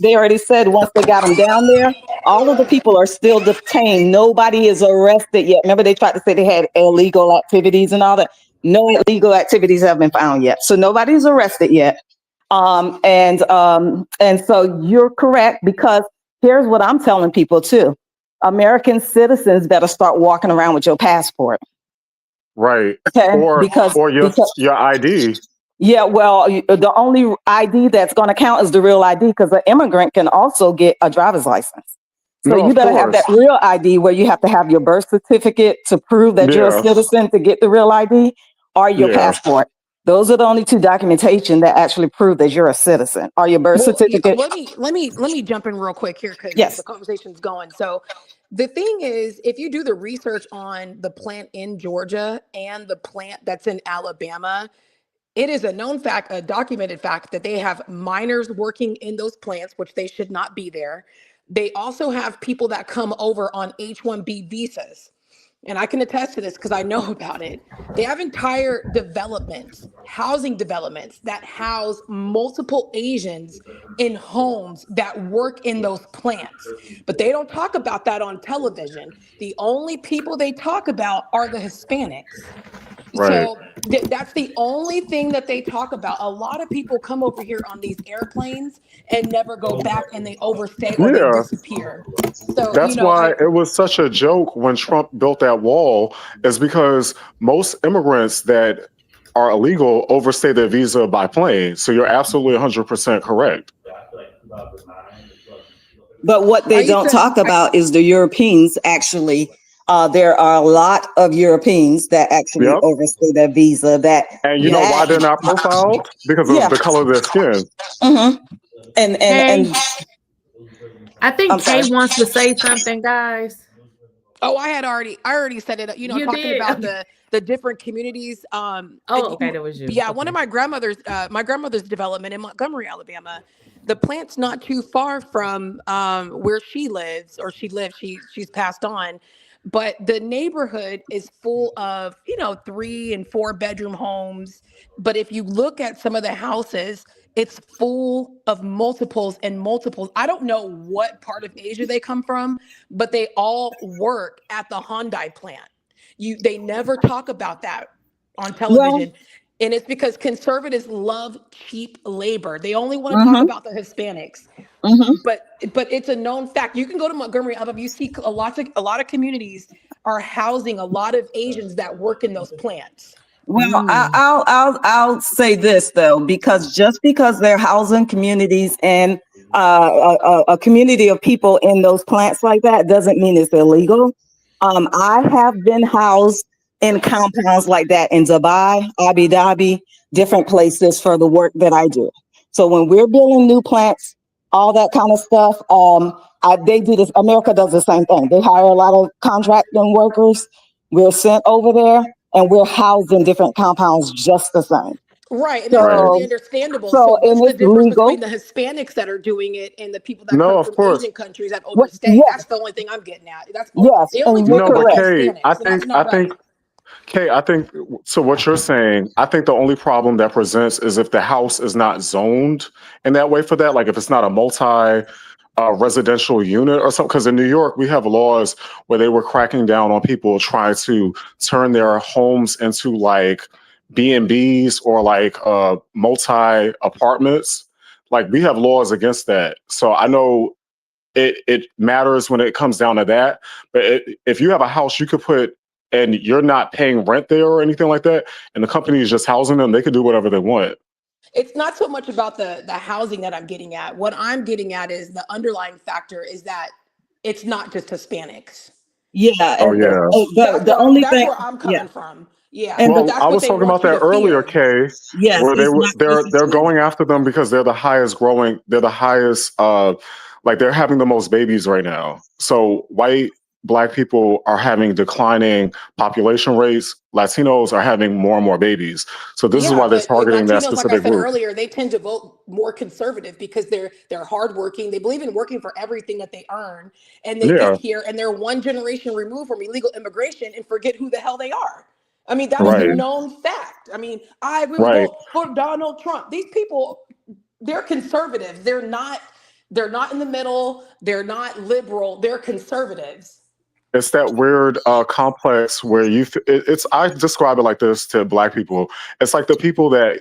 They already said once they got them down there, all of the people are still detained. Nobody is arrested yet. Remember, they tried to say they had illegal activities and all that. No illegal activities have been found yet. So nobody's arrested yet. And so you're correct, because here's what I'm telling people too. American citizens better start walking around with your passport. Right. Okay? Or your ID. Yeah, well, the only ID that's going to count is the real ID, because an immigrant can also get a driver's license. So you better have that real ID, where you have to have your birth certificate to prove that you're a citizen to get the real ID, or your passport. Those are the only two documentation that actually prove that you're a citizen, or your birth certificate. Let me jump in real quick here, because the conversation's going. So the thing is, if you do the research on the plant in Georgia and the plant that's in Alabama, it is a known fact, a documented fact, that they have minors working in those plants, which they should not be there. They also have people that come over on H-1B visas. And I can attest to this because I know about it. They have entire developments, housing developments that house multiple Asians in homes that work in those plants. But they don't talk about that on television. The only people they talk about are the Hispanics. Right. So that's the only thing that they talk about. A lot of people come over here on these airplanes and never go back, and they overstay or they disappear. So that's why it was such a joke when Trump built that wall, is because most immigrants that are illegal overstay their visa by plane. So you're absolutely 100% correct. But what they don't talk about is the Europeans actually. There are a lot of Europeans that actually overstay their visa. And you know why they're not profiled? Because of the color of their skin. And I think Kay wants to say something, guys. Oh, I already said it. You know, talking about the different communities. Okay, that was you. Yeah, one of my grandmother's development in Montgomery, Alabama. The plant's not too far from where she lives, or she lived. She's passed on. But the neighborhood is full of, 3 and 4 bedroom homes. But if you look at some of the houses, it's full of multiples and multiples. I don't know what part of Asia they come from, but they all work at the Hyundai plant. They never talk about that on television. And it's because conservatives love cheap labor. They only want to talk about the Hispanics. But it's a known fact. You can go to Montgomery, Alabama. You see a lot of communities are housing a lot of Asians that work in those plants. Well, I'll say this though, because just because they're housing communities and a community of people in those plants like that doesn't mean it's illegal. I have been housed in compounds like that in Dubai, Abu Dhabi, different places for the work that I do. So when we're building new plants, all that kind of stuff, they do this. America does the same thing. They hire a lot of contracting workers. We're sent over there, and we're housed in different compounds just the same. Right, and that's really understandable. So what's the difference between the Hispanics that are doing it and the people that come from Asian countries that overstay? That's the only thing I'm getting at. That's the only Kay, I think so. What you're saying, I think the only problem that presents is if the house is not zoned in that way for that. Like if it's not a multi residential unit or something. Because in New York, we have laws where they were cracking down on people trying to turn their homes into like B&Bs or like multi apartments. Like we have laws against that. So I know it matters when it comes down to that. But if you have a house, you could put, and you're not paying rent there or anything like that, and the company is just housing them, they can do whatever they want. It's not so much about the housing that I'm getting at. What I'm getting at is the underlying factor is that it's not just Hispanics. Yeah. The only thing where I'm coming from. Yeah. And well, I was talking about that earlier, Kay. Yes. Where they're going after them because they're the highest growing. They're the highest. Like they're having the most babies right now. So white Black people are having declining population rates. Latinos are having more and more babies. So this is why they're targeting that specific group. Earlier, they tend to vote more conservative because they're hardworking. They believe in working for everything that they earn, and they get here and they're one generation removed from illegal immigration and forget who the hell they are. I mean, that is a known fact. I mean, I will vote for Donald Trump. These people, they're conservatives. They're not in the middle. They're not liberal. They're conservatives. It's that weird complex where I describe it like this to Black people. It's like the people that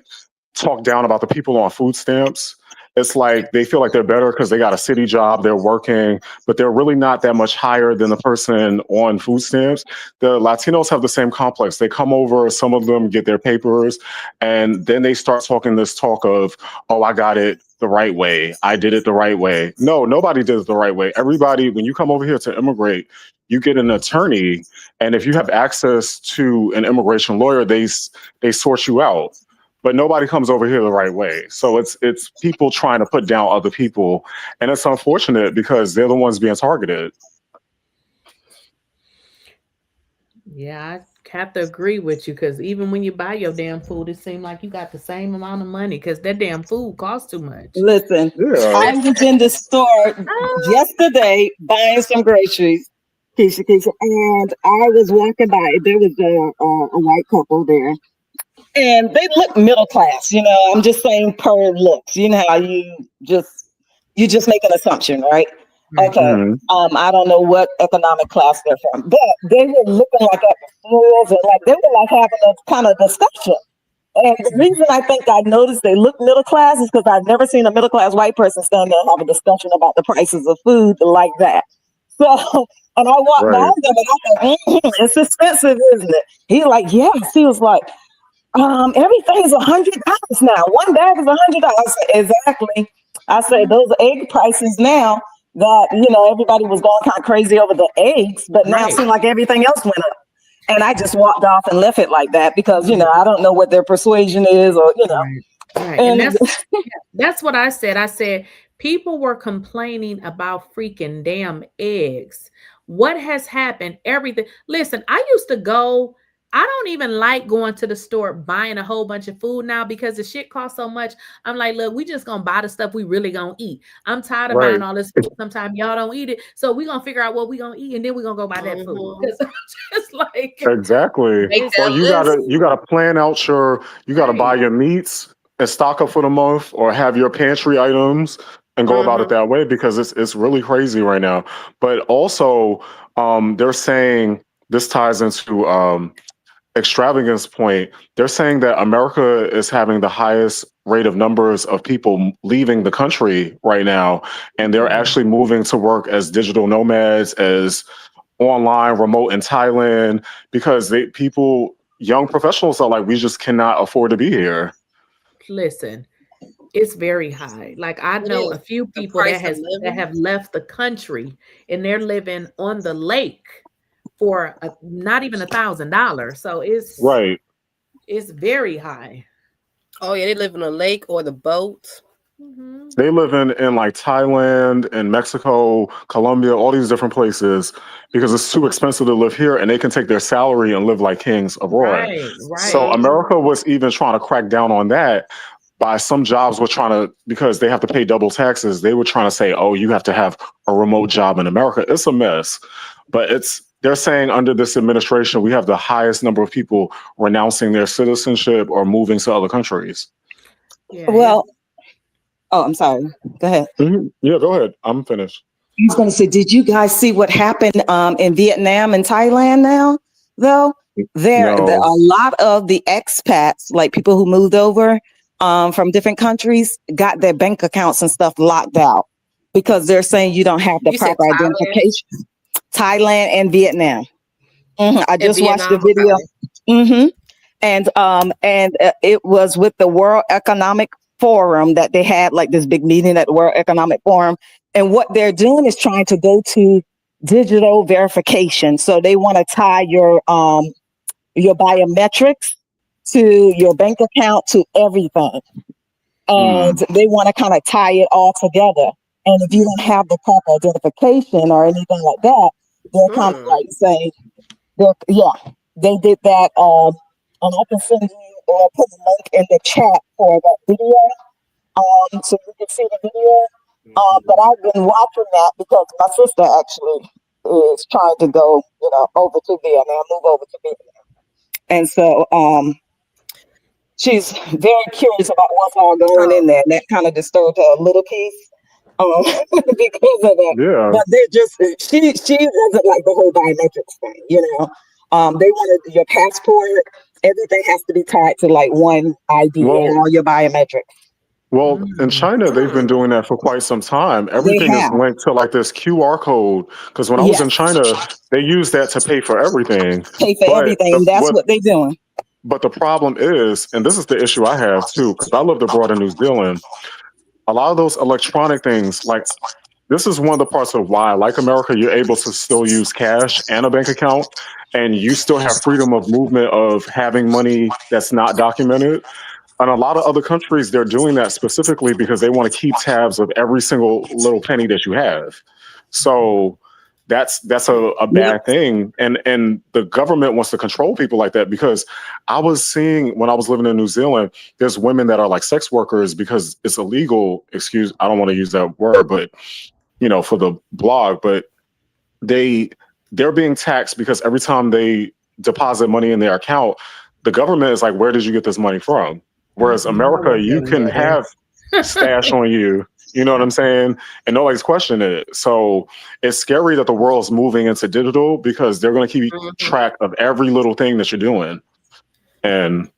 talk down about the people on food stamps. It's like they feel like they're better because they got a city job, they're working, but they're really not that much higher than the person on food stamps. The Latinos have the same complex. They come over, some of them get their papers, and then they start talking this talk of, oh, I got it the right way. I did it the right way. No, nobody did it the right way. Everybody, when you come over here to immigrate, you get an attorney, and if you have access to an immigration lawyer, they sort you out. But nobody comes over here the right way. So it's people trying to put down other people, and it's unfortunate because they're the ones being targeted. Yeah, I have to agree with you because even when you buy your damn food, it seems like you got the same amount of money because that damn food costs too much. Listen, Yeah. I was in the store yesterday buying some groceries, Keisha, and I was walking by. There was a white couple there, and they look middle class. You know, I'm just saying per looks. You know how you just make an assumption, right? Right. Okay. Mhm. I don't know what economic class they're from, but they were looking like at the stores and like they were like having a kind of discussion. And the reason I think I noticed they look middle class is because I've never seen a middle class white person stand there and have a discussion about the prices of food like that. So, and I walked by Right. them and I thought, it's expensive, isn't it? He's like, yes. He was like, everything's $100 now. One bag is $100. I said, exactly. I said those egg prices now that everybody was going kind of crazy over the eggs, but now it Right. seems like everything else went up. And I just walked off and left it like that because I don't know what their persuasion is or Right. Right. And and that's what I said. I said people were complaining about freaking damn eggs. What has happened? Everything. Listen, I used to go. I don't even like going to the store buying a whole bunch of food now because the shit costs so much. I'm like, look, we just gonna buy the stuff we really gonna eat. I'm tired of Right. buying all this food. Sometimes y'all don't eat it, so we gonna figure out what we gonna eat, and then we gonna go buy that food. Mhm. Because I'm just like, Exactly. Make it's Or that you list. gotta plan out you gotta buy right. your meats and stock up for the month, or have your pantry items and go about it Mhm. that way because it's really crazy right now. But also, they're saying this ties into extravagance point. They're saying that America is having the highest rate of numbers of people leaving the country right now, and they're Mm. actually moving to work as digital nomads, as online remote in Thailand, because young professionals are like, we just cannot afford to be here. Listen, it's very high. Like I It know is. a few The people price of that living. have left the country and they're living on the lake for not even $1,000. So Right. it's very high. Oh yeah, they live in a lake or the boat. Mhm. They live in like Thailand and Mexico, Colombia, all these different places because it's too expensive to live here, and they can take their salary and live like kings abroad. Right, So right. Mhm. America was even trying to crack down on that by some jobs were trying to, because they have to pay double taxes, they were trying to say, oh, you have to have a remote job in America. It's a mess. But they're saying under this administration, we have the highest number of people renouncing their citizenship or moving to other countries. Yeah, well, oh, I'm sorry. Go ahead. Yeah, go ahead. I'm finished. I was going to say, did you guys see what happened in Vietnam and Thailand now? Though there No. a lot of the expats, like people who moved over from different countries, got their bank accounts and stuff locked out because they're saying you don't have the You said proper Thailand identification. Thailand and Vietnam. I and just watched the Vietnam. video. Okay. And it was with the World Economic Forum that they had like this big meeting at the World Economic Forum. And what they're doing is trying to go to digital verification. So they want to tie your biometrics to your bank account, to everything. And Mm. they want to kind of tie it all together. And if you don't have the proper identification or anything like that, they're kind of like saying, they did that. And I can send you or put a link in the chat for that video, so you can see the video. But I've been watching that because my sister actually is trying to go, over to Vietnam, move over to Vietnam, and so she's very curious about what's all going in there, and that kind of disturbed her a little piece. Because of that, Yeah. but they're just she doesn't like the whole biometrics thing, They wanted your passport, everything has to be tied to like one ID and Well, all your biometrics. Well, in Mm. China, they've been doing that for quite some time. They Everything is have, linked to like this QR code. Because when I was in yes, China, they used that to pay for everything. pay for But everything, and that's what they're doing. but the problem is, and this is the issue I have too, because I lived abroad in New Zealand. A lot of those electronic things, like this is one of the parts of why I like America. You're able to still use cash and a bank account, and you still have freedom of movement of having money that's not documented. And a lot of other countries, they're doing that specifically because they want to keep tabs of every single little penny that you have. So that's a bad thing. And the government wants to control people like that, because I was seeing when I was living in New Zealand, there's women that are like sex workers because it's illegal. I don't want to use that word, but for the blog, but they're being taxed because every time they deposit money in their account, the government is like, where did you get this money from? Whereas America, you can have stash on you, you know what I'm saying? And nobody's questioning it. So it's scary that the world's moving into digital, because they're going to keep track of every little thing that you're doing. And,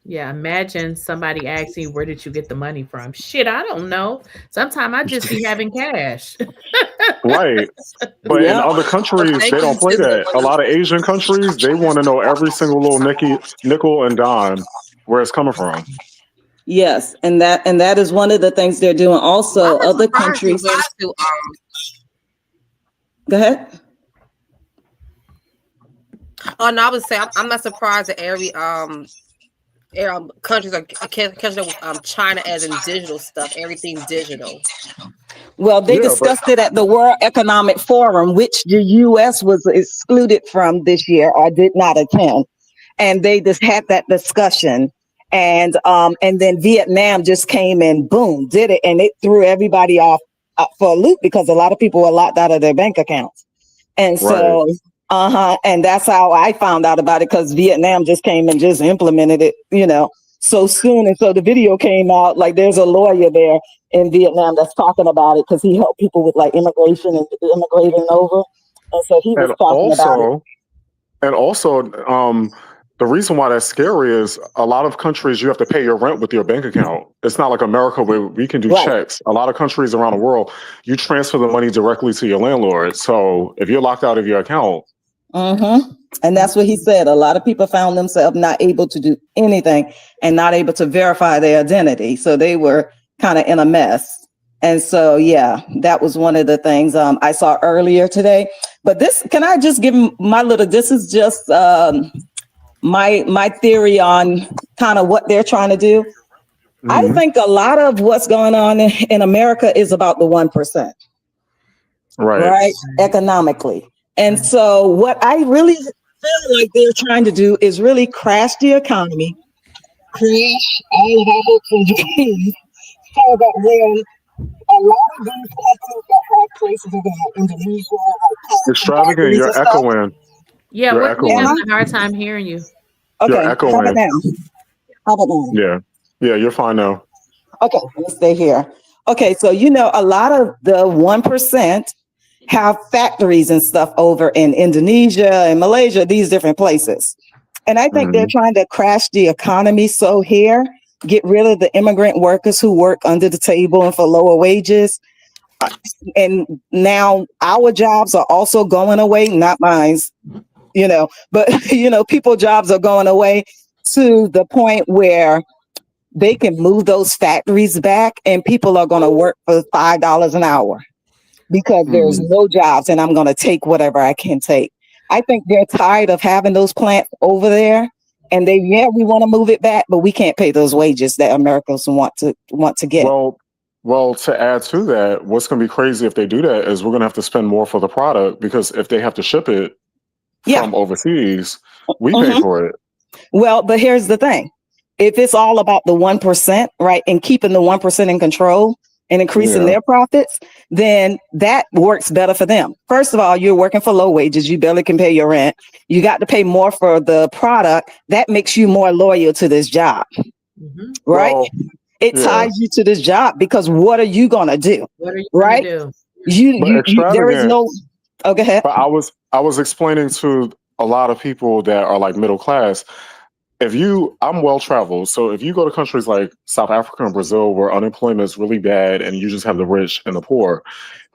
Yeah, imagine somebody asking you, where did you get the money from? Shit, I don't know. Sometimes I just be having cash. Right. But in other countries, they don't play that. A lot of Asian countries, they want to know every single little nickel and dime, where it's coming from. Yes, and that is one of the things they're doing. Also, other countries. Go ahead. Oh no, I would say I'm not surprised that every countries are catching up with China as in digital stuff. Everything's digital. Well, they discussed it at the World Economic Forum, which the U.S. was excluded from this year or did not attend, and they just had that discussion. And then Vietnam just came and boom, did it, and it threw everybody off for a loop, because a lot of people were locked out of their bank accounts, and so. And that's how I found out about it, because Vietnam just came and just implemented it, so soon. And so the video came out, like there's a lawyer there in Vietnam that's talking about it, because he helped people with like immigration and immigrating over. And so he was talking about it. And also, the reason why that's scary is a lot of countries, you have to pay your rent with your bank account. It's not like America where we can do checks. A lot of countries around the world, you transfer the money directly to your landlord. So if you're locked out of your account, and that's what he said. A lot of people found themselves not able to do anything and not able to verify their identity. So they were kind of in a mess. And so, yeah, that was one of the things I saw earlier today. But can I just give this is just my theory on kind of what they're trying to do. I think a lot of what's going on in America is about the 1%. Right? Economically. And so what I really feel like they're trying to do is really crash the economy, crash all of our hopes and dreams, so that when a lot of these countries that have places in Indonesia, Extravagant, you're echoing. Yeah, we're having a hard time hearing you. Okay, you're echoing. How about now? Yeah, you're fine now. Okay, let's stay here. Okay, so a lot of the 1% have factories and stuff over in Indonesia and Malaysia, these different places. And I think they're trying to crash the economy. So here, get rid of the immigrant workers who work under the table and for lower wages. And now our jobs are also going away, not mine, but people's jobs are going away to the point where they can move those factories back and people are going to work for $5 an hour. Because there's no jobs and I'm going to take whatever I can take. I think they're tired of having those plants over there, and we want to move it back, but we can't pay those wages that Americans want to get. Well, to add to that, what's going to be crazy if they do that is we're going to have to spend more for the product, because if they have to ship it from overseas, we pay for it. Well, but here's the thing. If it's all about the 1%, right, and keeping the 1% in control, and increasing their profits, then that works better for them. First of all, you're working for low wages. You barely can pay your rent. You got to pay more for the product. That makes you more loyal to this job, right? Well, it ties you to this job, because what are you going to do? What are you going to do? There is no... Oh, go ahead. But I was explaining to a lot of people that are like middle class, I'm well traveled. So if you go to countries like South Africa and Brazil, where unemployment is really bad and you just have the rich and the poor,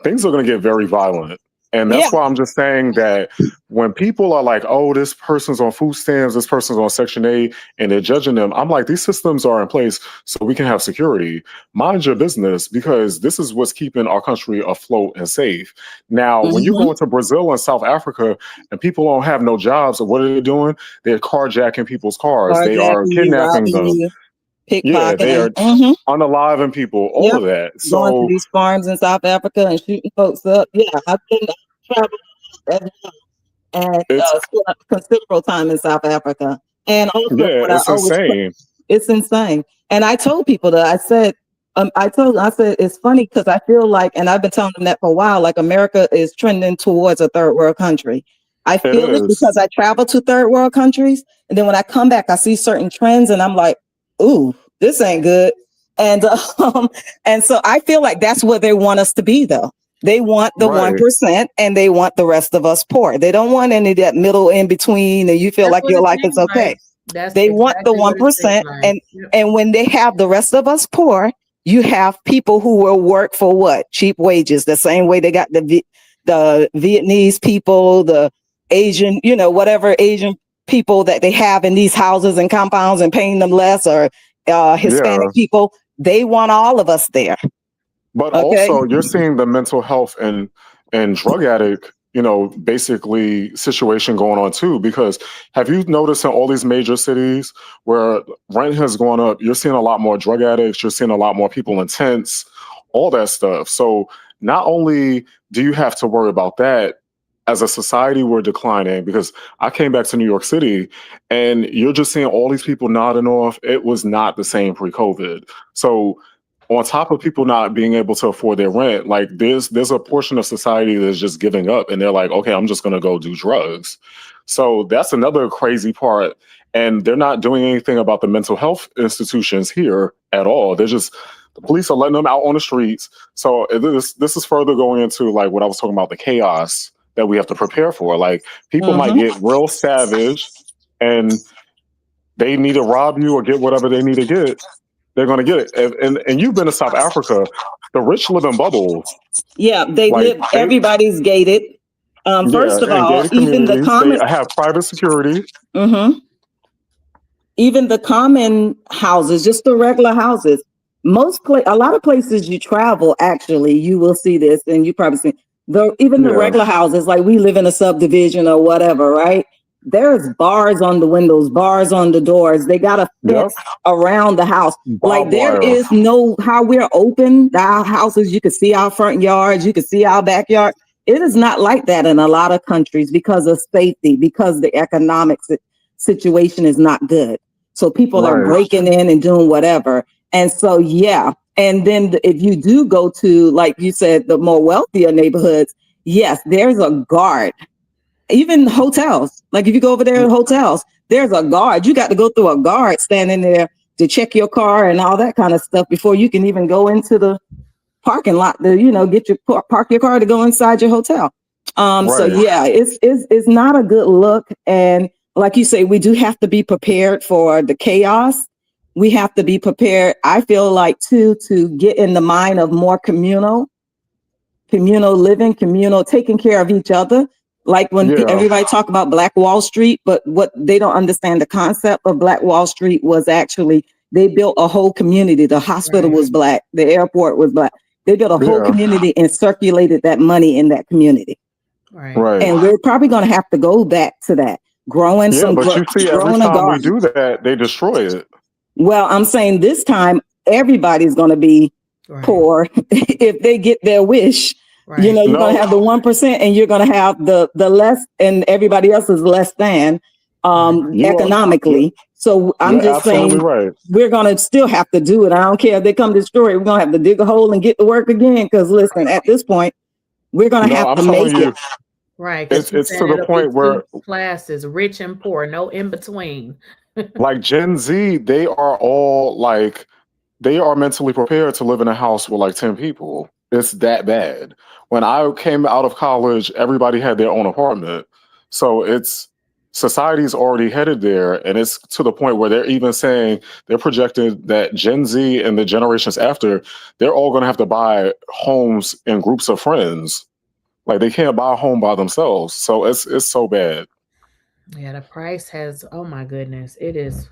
things are going to get very violent. And that's why I'm just saying that when people are like, oh, this person's on food stamps, this person's on Section 8, and they're judging them, I'm like, these systems are in place so we can have security. Mind your business, because this is what's keeping our country afloat and safe. Now, when you go into Brazil and South Africa and people don't have no jobs, what are they doing? They're carjacking people's cars. They are kidnapping them. Pickpocketing. They are unaliving people, all of that. So going to these farms in South Africa and shooting folks up. Yeah, I've been traveled as well, and It's spent a considerable time in South Africa. And also, yeah, what I it's always put, insane. it's insane. And I told people that I said it's funny because I feel like, and I've been telling them that for a while, like America is trending towards a third world country. I It feel it is. because I travel to third world countries, and then when I come back, I see certain trends, and I'm like, "Ooh, this ain't good." And and so I feel like that's where they want us to be, though. They want the Right. 1%, and they want the rest of us poor. They don't want any of that middle in between, and you feel That's like what your it life is seems okay. like. That's They want the exactly what it seems 1%, like. Yep. and when they have the rest of us poor, you have people who will work for what? Cheap wages. The same way they got the Vietnamese people, the Asian, whatever Asian people that they have in these houses and compounds and paying them less, or Hispanic Yeah. people. They want all of us there. But Okay. also, you're seeing the mental health and drug addict, basically situation going on too. Because have you noticed in all these major cities where rent has gone up, you're seeing a lot more drug addicts, you're seeing a lot more people in tents, all that stuff. So not only do you have to worry about that, as a society, we're declining, because I came back to New York City and you're just seeing all these people nodding off. It was not the same pre-COVID. So on top of people not being able to afford their rent, like there's a portion of society that's just giving up, and they're like, okay, I'm just gonna go do drugs. So that's another crazy part. And they're not doing anything about the mental health institutions here at all. They're just, the police are letting them out on the streets. So this is further going into like what I was talking about, the chaos that we have to prepare for. Like people might get real savage and they need to rob you or get whatever they need to get. They're going to get it. And you've been to South Africa. The rich live in bubbles. Yeah, Like everybody's gated. First of in all, gated even the communities, they common, have private security. even the common houses, just the regular houses. A lot of places you travel, actually, you will see this, and you probably see the regular houses. Like we live in a subdivision or whatever, right? There's bars on the windows, bars on the doors. They got a fence around the house. Like there is no, how we're open, our houses, you can see our front yards, you can see our backyard. It is not like that in a lot of countries because of safety, because the economic situation is not good. So people are breaking in and doing whatever. And so, yeah. And then if you do go to, like you said, the more wealthier neighborhoods, yes, there's a guard. Even hotels, like if you go over there in hotels, there's a guard. You got to go through a guard standing there to check your car and all that kind of stuff before you can even go into the parking lot to, get your park your car to go inside your hotel. So yeah, it's not a good look. And like you say, we do have to be prepared for the chaos. We have to be prepared, I feel like, to get in the mind of more communal living, taking care of each other. Like when everybody talk about Black Wall Street, but what they don't understand, the concept of Black Wall Street was actually, they built a whole community. The hospital was Black. The airport was Black. They built a whole community and circulated that money in that community. Right. And we're probably going to have to go back to that. But you see, every time we do that, they destroy it. Well, I'm saying this time, everybody's going to be poor if they get their wish. You're going to have the 1% and you're going to have the less, and everybody else is less than economically. So I'm just saying, we're going to still have to do it. I don't care if they come destroy it. We're going to have to dig a hole and get to work again. Because listen, at this point, we're going to have to make it. Right. It's to the point where classes, rich and poor, no in between. Like Gen Z, they are all like, they are mentally prepared to live in a house with like 10 people. It's that bad. When I came out of college, everybody had their own apartment. So society's already headed there. And it's to the point where they're even saying, they're projecting that Gen Z and the generations after, they're all going to have to buy homes in groups of friends. Like they can't buy a home by themselves. So it's so bad. Yeah, the price has, oh my goodness, it is,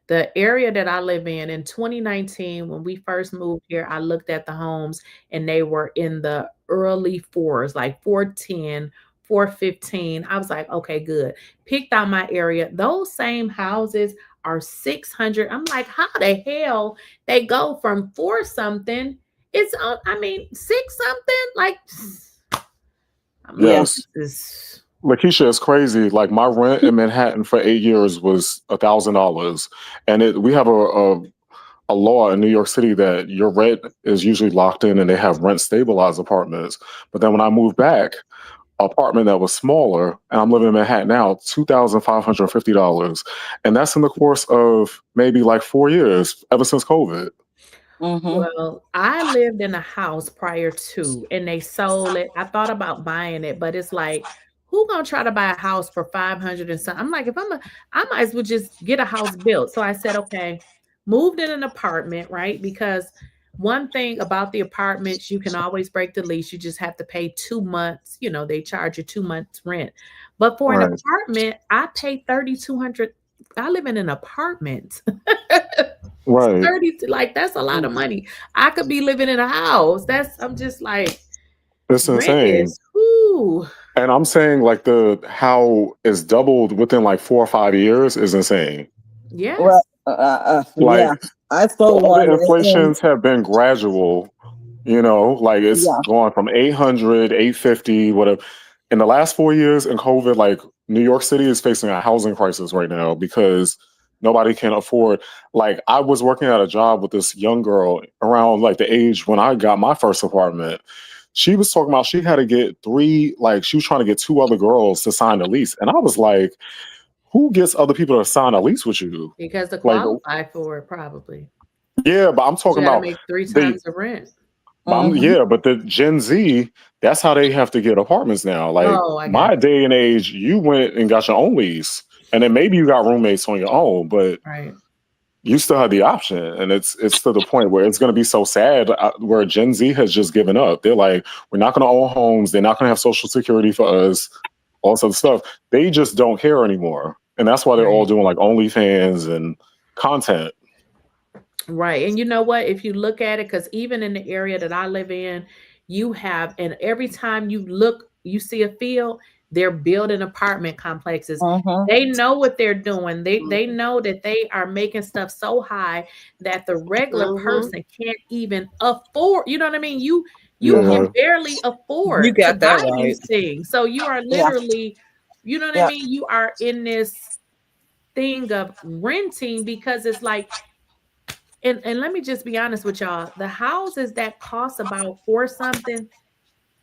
the area that I live in 2019, when we first moved here, I looked at the homes and they were in the early fours, like 410, 415. I was like, okay, good. Picked out my area. Those same houses are 600. I'm like, how the hell they go from 4 something? It's, 6 something, like, I'm Yes. like, this. Lakeysha, is crazy. Like my rent in Manhattan for 8 years was $1,000, and we have a law in New York City that your rent is usually locked in, and they have rent stabilized apartments. But then when I moved back, an apartment that was smaller, and I'm living in Manhattan now, $2,550, and that's in the course of maybe like 4 years, ever since COVID. Well, I lived in a house prior to, and they sold it. I thought about buying it, but it's like, who gonna try to buy a house for 500 and something? I'm like, I might as well just get a house built. So I said, okay, moved in an apartment, right? Because one thing about the apartments, you can always break the lease. You just have to pay 2 months. You know, they charge you 2 months rent. But for an Right. apartment, I pay $3,200. I live in an apartment. Right. 30, like that's a lot of money. I could be living in a house. I'm just like, It's rent insane. is, whoo. And I'm saying like how it's doubled within like 4 or 5 years is insane. Yes. Well, Like yeah, I sold all one. the inflations have been gradual, like it's gone from 800, 850, whatever. In the last 4 years in COVID, like New York City is facing a housing crisis right now because nobody can afford. Like I was working at a job with this young girl around like the age when I got my first apartment. She was talking about she had to get she was trying to get 2 other girls to sign the lease. And I was like, who gets other people to sign a lease with you? Because to Like, qualify for it, probably. yeah, but I'm talking You gotta about make 3 times the rent. yeah, but the Gen Z, that's how they have to get apartments now. Like Oh, I got my it. day and age, you went and got your own lease, and then maybe you got roommates on your own, but Right. you still have the option. And it's to the point where it's going to be so sad where Gen Z has just given up. They're like, we're not going to own homes. They're not going to have Social Security for us, all this other stuff. They just don't care anymore. And that's why they're all doing like OnlyFans and content. Right. And you know what? If you look at it, because even in the area that I live in, and every time you look, you see a field, they're building apartment complexes. They know what they're doing. They know that they are making stuff so high that the regular person can't even afford. You know what I mean? You can barely afford You got to that buy right. these things. So you are literally, you know what I mean? You are in this thing of renting because it's like, and let me just be honest with y'all, the houses that cost about 4 something,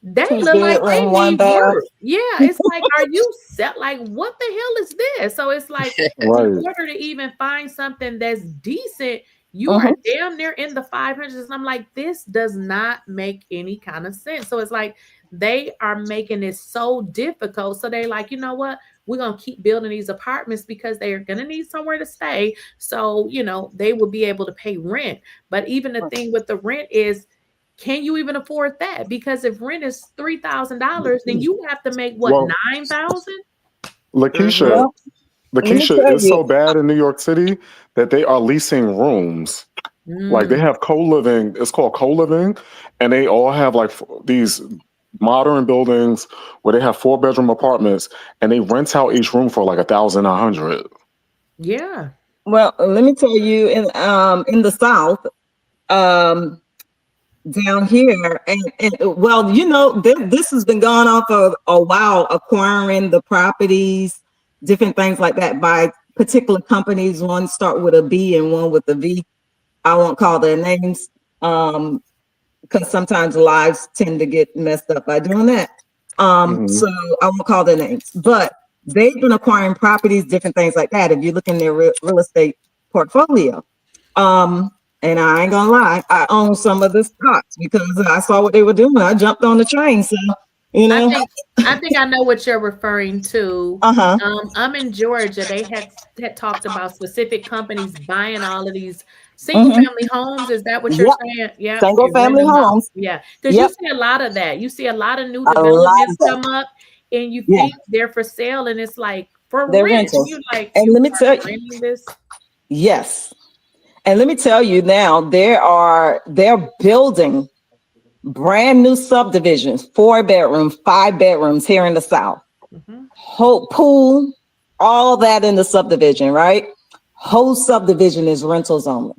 they look like they need work. Yeah, it's like, are you set? Like, what the hell is this? So it's like, in order to even find something that's decent, you are damn near in the 500s. And I'm like, this does not make any kind of sense. So it's like they are making it so difficult. So they're like, you know what? We're going to keep building these apartments because they are going to need somewhere to stay. So, they will be able to pay rent. But even the thing with the rent is, can you even afford that? Because if rent is $3,000, then you have to make what, $9,000? Lakeysha, is so bad in New York City that they are leasing rooms. Like they have co-living. It's called co-living, and they all have like these modern buildings where they have 4-bedroom apartments, and they rent out each room for like $1,900. Yeah. Well, let me tell you, in the South, down here, and well, this has been going on for a while, acquiring the properties, different things like that by particular companies. One start with a B and one with a V. I won't call their names because sometimes lives tend to get messed up by doing that. So I won't call their names, but they've been acquiring properties, different things like that. If you look in their real estate portfolio, and I ain't gonna lie, I own some of the stocks because I saw what they were doing. I jumped on the train. So, I think I know what you're referring to. I'm in Georgia. They had talked about specific companies buying all of these single family homes. Is that what you're saying? Yeah. Single family homes. Yeah. Because you see a lot of that. You see a lot of new developments come up and you think they're for sale and it's like for rent. Rentals. You're like, and let me tell you this. Yes. And let me tell you now, they're building brand new subdivisions, 4-bedroom, 5 bedrooms here in the South. Whole pool, all that in the subdivision, right? Whole subdivision is rentals only.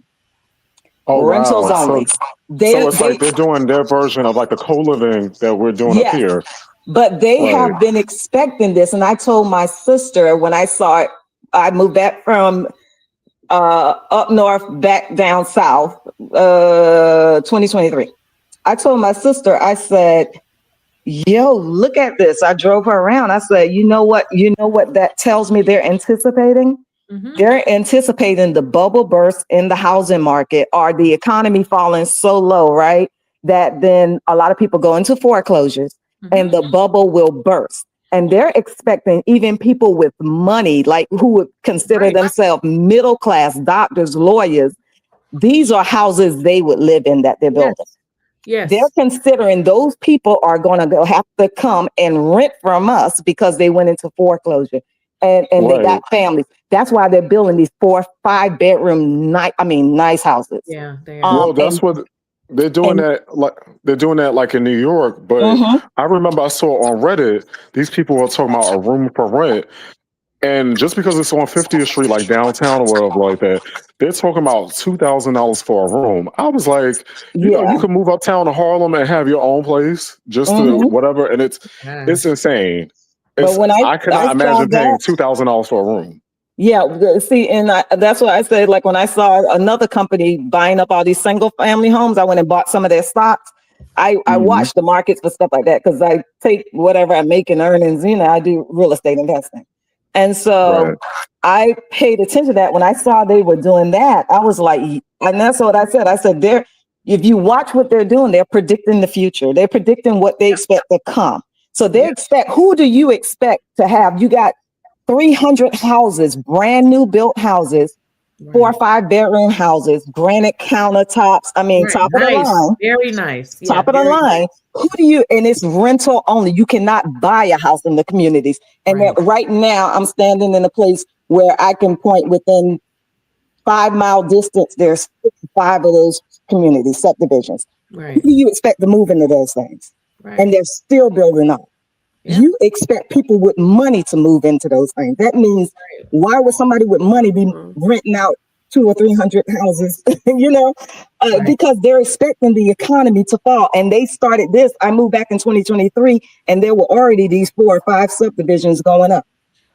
Oh, rentals wow. only. So it's like they're doing their version of like the co-living that we're doing up here. But they have been expecting this. And I told my sister when I saw it, I moved back from up north, back down south, 2023. I told my sister, I said, yo, look at this. I drove her around. I said, you know what that tells me they're anticipating? Mhm. They're anticipating the bubble burst in the housing market or the economy falling so low, right? That then a lot of people go into foreclosures and the bubble will burst. And they're expecting even people with money, like who would consider themselves middle class, doctors, lawyers. These are houses they would live in that they're building. Yes. They're considering those people are going to have to come and rent from us because they went into foreclosure and they got families. That's why they're building these 4-5 bedroom, nice houses. Yeah, they are. Well, that's what they're doing. They're doing that like in New York. But I remember I saw on Reddit these people were talking about a room for rent. And just because it's on 50th Street, like downtown or whatever like that, they're talking about $2,000 for a room. I was like, you know, you can move uptown to Harlem and have your own place, just to whatever. And it's insane. But when I cannot imagine paying $2,000 for a room. Yeah, see, and that's what I said. Like when I saw another company buying up all these single family homes, I went and bought some of their stocks. I watch the markets for stuff like that because I take whatever I make in earnings. You know, I do real estate investing. And so I paid attention to that. When I saw they were doing that, I was like, and that's what I said. I said, if you watch what they're doing, they're predicting the future. They're predicting what they expect to come. So they expect, who do you expect to have? You got 300 houses, brand new built houses, 4 or 5 bedroom houses, granite countertops. I mean, top of the line. Very nice. Top of the line. Who do you, and it's rental only. You cannot buy a house in the communities. And right now I'm standing in a place where I can point within 5-mile distance. There's 5 of those community subdivisions. Who do you expect to move into those things? And they're still building up. You expect people with money to move into those things. That means why would somebody with money be renting out 200 or 300 houses? You know, because they're expecting the economy to fall. And they started this. I moved back in 2023, and there were already these 4 or 5 subdivisions going up.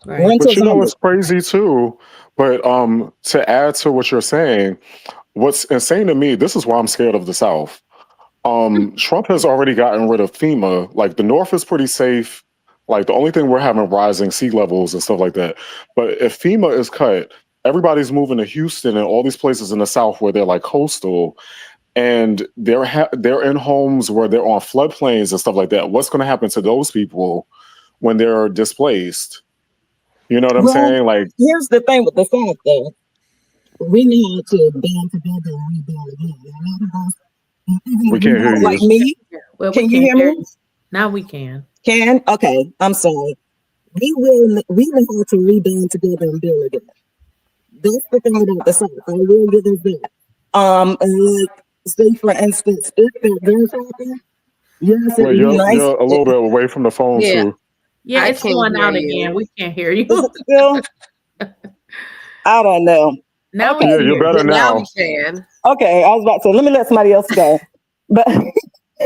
But you know, it's crazy too. But to add to what you're saying, what's insane to me, this is why I'm scared of the South. Trump has already gotten rid of FEMA. Like the North is pretty safe. Like the only thing we're having rising sea levels and stuff like that. But if FEMA is cut, everybody's moving to Houston and all these places in the South where they're like coastal, and they're in homes where they're on floodplains and stuff like that. What's going to happen to those people when they're displaced? You know what I'm saying? Like, here's the thing with the South, though. We need to band together and rebuild again. We can't hear you. Like me? Well, can you hear me? Now we can. Can? Okay. I'm sorry. We know how to rebound together and build again. That's the thing about the South. I will give it that. Like, say for instance, if that does happen, yes, you're a little bit away from the phone too. Yeah, it's going out again. We can't hear you. Still? I don't know. Now you're better now. We can. Okay, I was about to say, let me let somebody else go. But I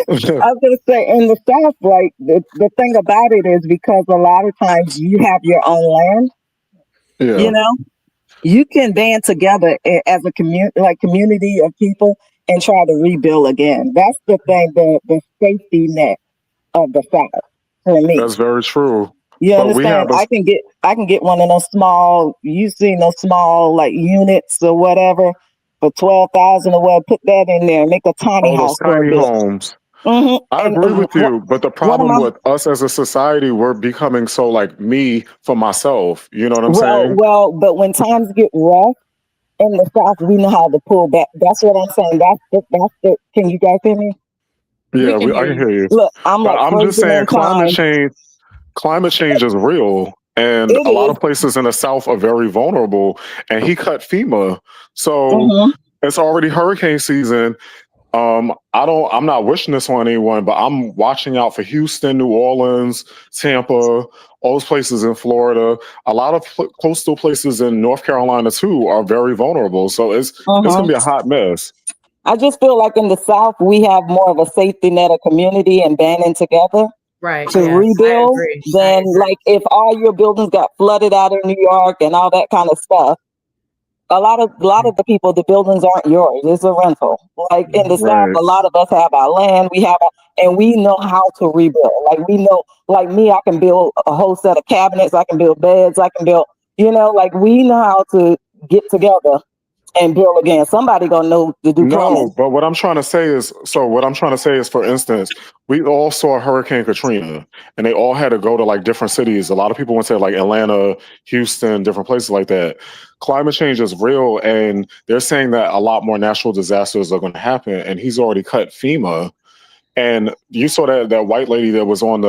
was going to say, in the South, like, the thing about it is because a lot of times you have your own land, you know, you can band together as a community of people and try to rebuild again. That's the thing, the safety net of the South for me. That's very true. You understand? I can get one of those small, you've seen those small like units or whatever for 12,000 or whatever. Put that in there and make a tiny house. Tiny homes. I agree with you, but the problem with us as a society, we're becoming so like me for myself. You know what I'm saying? Well, but when times get rough in the South, we know how to pull back. That's what I'm saying. That's the. Can you guys hear me? Yeah, I can hear you. Look, I'm just saying, climate change is real, and a lot of places in the South are very vulnerable. And he cut FEMA, so it's already hurricane season. I'm not wishing this on anyone, but I'm watching out for Houston, New Orleans, Tampa, all those places in Florida. A lot of coastal places in North Carolina too are very vulnerable. So it's gonna be a hot mess. I just feel like in the South we have more of a safety net of community and banding together. Right. to Yes, I rebuild agree. than like if all your buildings got flooded out in New York and all that kind of stuff. A lot of the people, the buildings aren't yours. It's a rental. Like in the South, Right. a lot of us have our land. And we know how to rebuild. Like we know, like me, I can build a whole set of cabinets. I can build beds. I can build, like we know how to get together and build again. Somebody gonna know to do plumbing. No, but what I'm trying to say is, for instance, we all saw Hurricane Katrina, and they all had to go to like different cities. A lot of people went to like Atlanta, Houston, different places like that. Climate change is real, and they're saying that a lot more natural disasters are going to happen. And he's already cut FEMA. And you saw that white lady that was on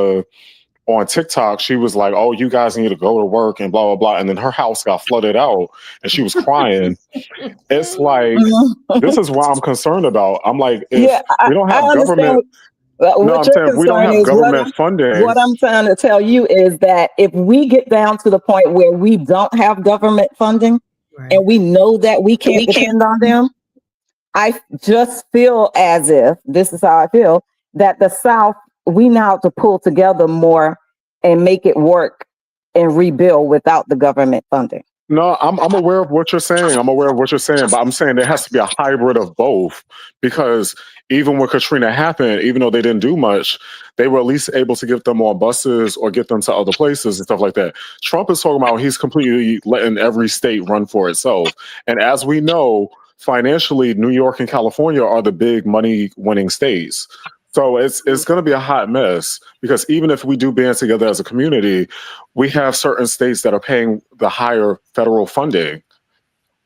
TikTok. She was like, "Oh, you guys need to go to work and blah blah blah," and then her house got flooded out, and she was crying. It's like, this is why I'm concerned about. I'm like, if we don't have government, What your if we don't concern have is, government funding, what I'm trying to tell you is that if we get down to the point where we don't have government funding and we know that we can't depend on them, I just feel as if, this is how I feel, that the South, we now have to pull together more and make it work and rebuild without the government funding. No, I'm aware of what you're saying. But I'm saying there has to be a hybrid of both, because even when Katrina happened, even though they didn't do much, they were at least able to get them on buses or get them to other places and stuff like that. Trump is talking about he's completely letting every state run for itself. And as we know, financially, New York and California are the big money winning states. So it's going to be a hot mess, because even if we do band together as a community, we have certain states that are paying the higher federal funding.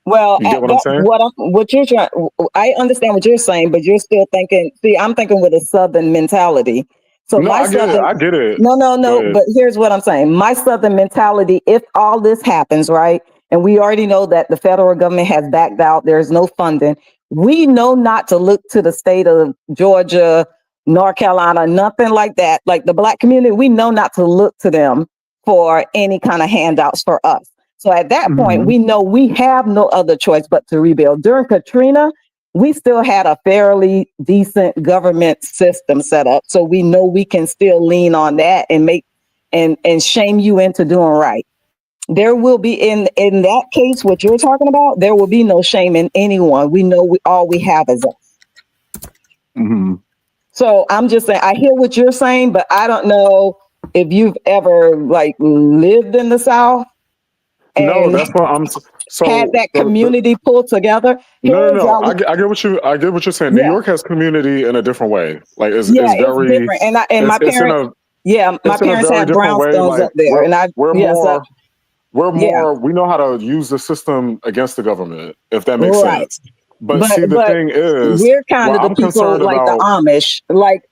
Well, you get what I'm saying? What you're trying, I understand what you're saying, but you're still thinking. See, I'm thinking with a Southern mentality. So no, I get it. No. But here's what I'm saying. My Southern mentality: if all this happens, right, and we already know that the federal government has backed out, there's no funding. We know not to look to the state of Georgia, North Carolina, nothing like that. Like the Black community, we know not to look to them for any kind of handouts for us. So at that point, we know we have no other choice but to rebuild. During Katrina, we still had a fairly decent government system set up. So we know we can still lean on that and make and shame you into doing right. There will be in that case, what you're talking about, there will be no shame in anyone. We know all we have is us. So I'm just saying, I hear what you're saying, but I don't know if you've ever like lived in the South. No, that's what I'm. So had that community pulled together. No. I get what you're saying. New York has community in a different way. Like it's very different. And my parents, my parents have brownstones like, up there, we know how to use the system against the government, if that makes sense. But see, the thing is, we're kind of the people like the Amish. Like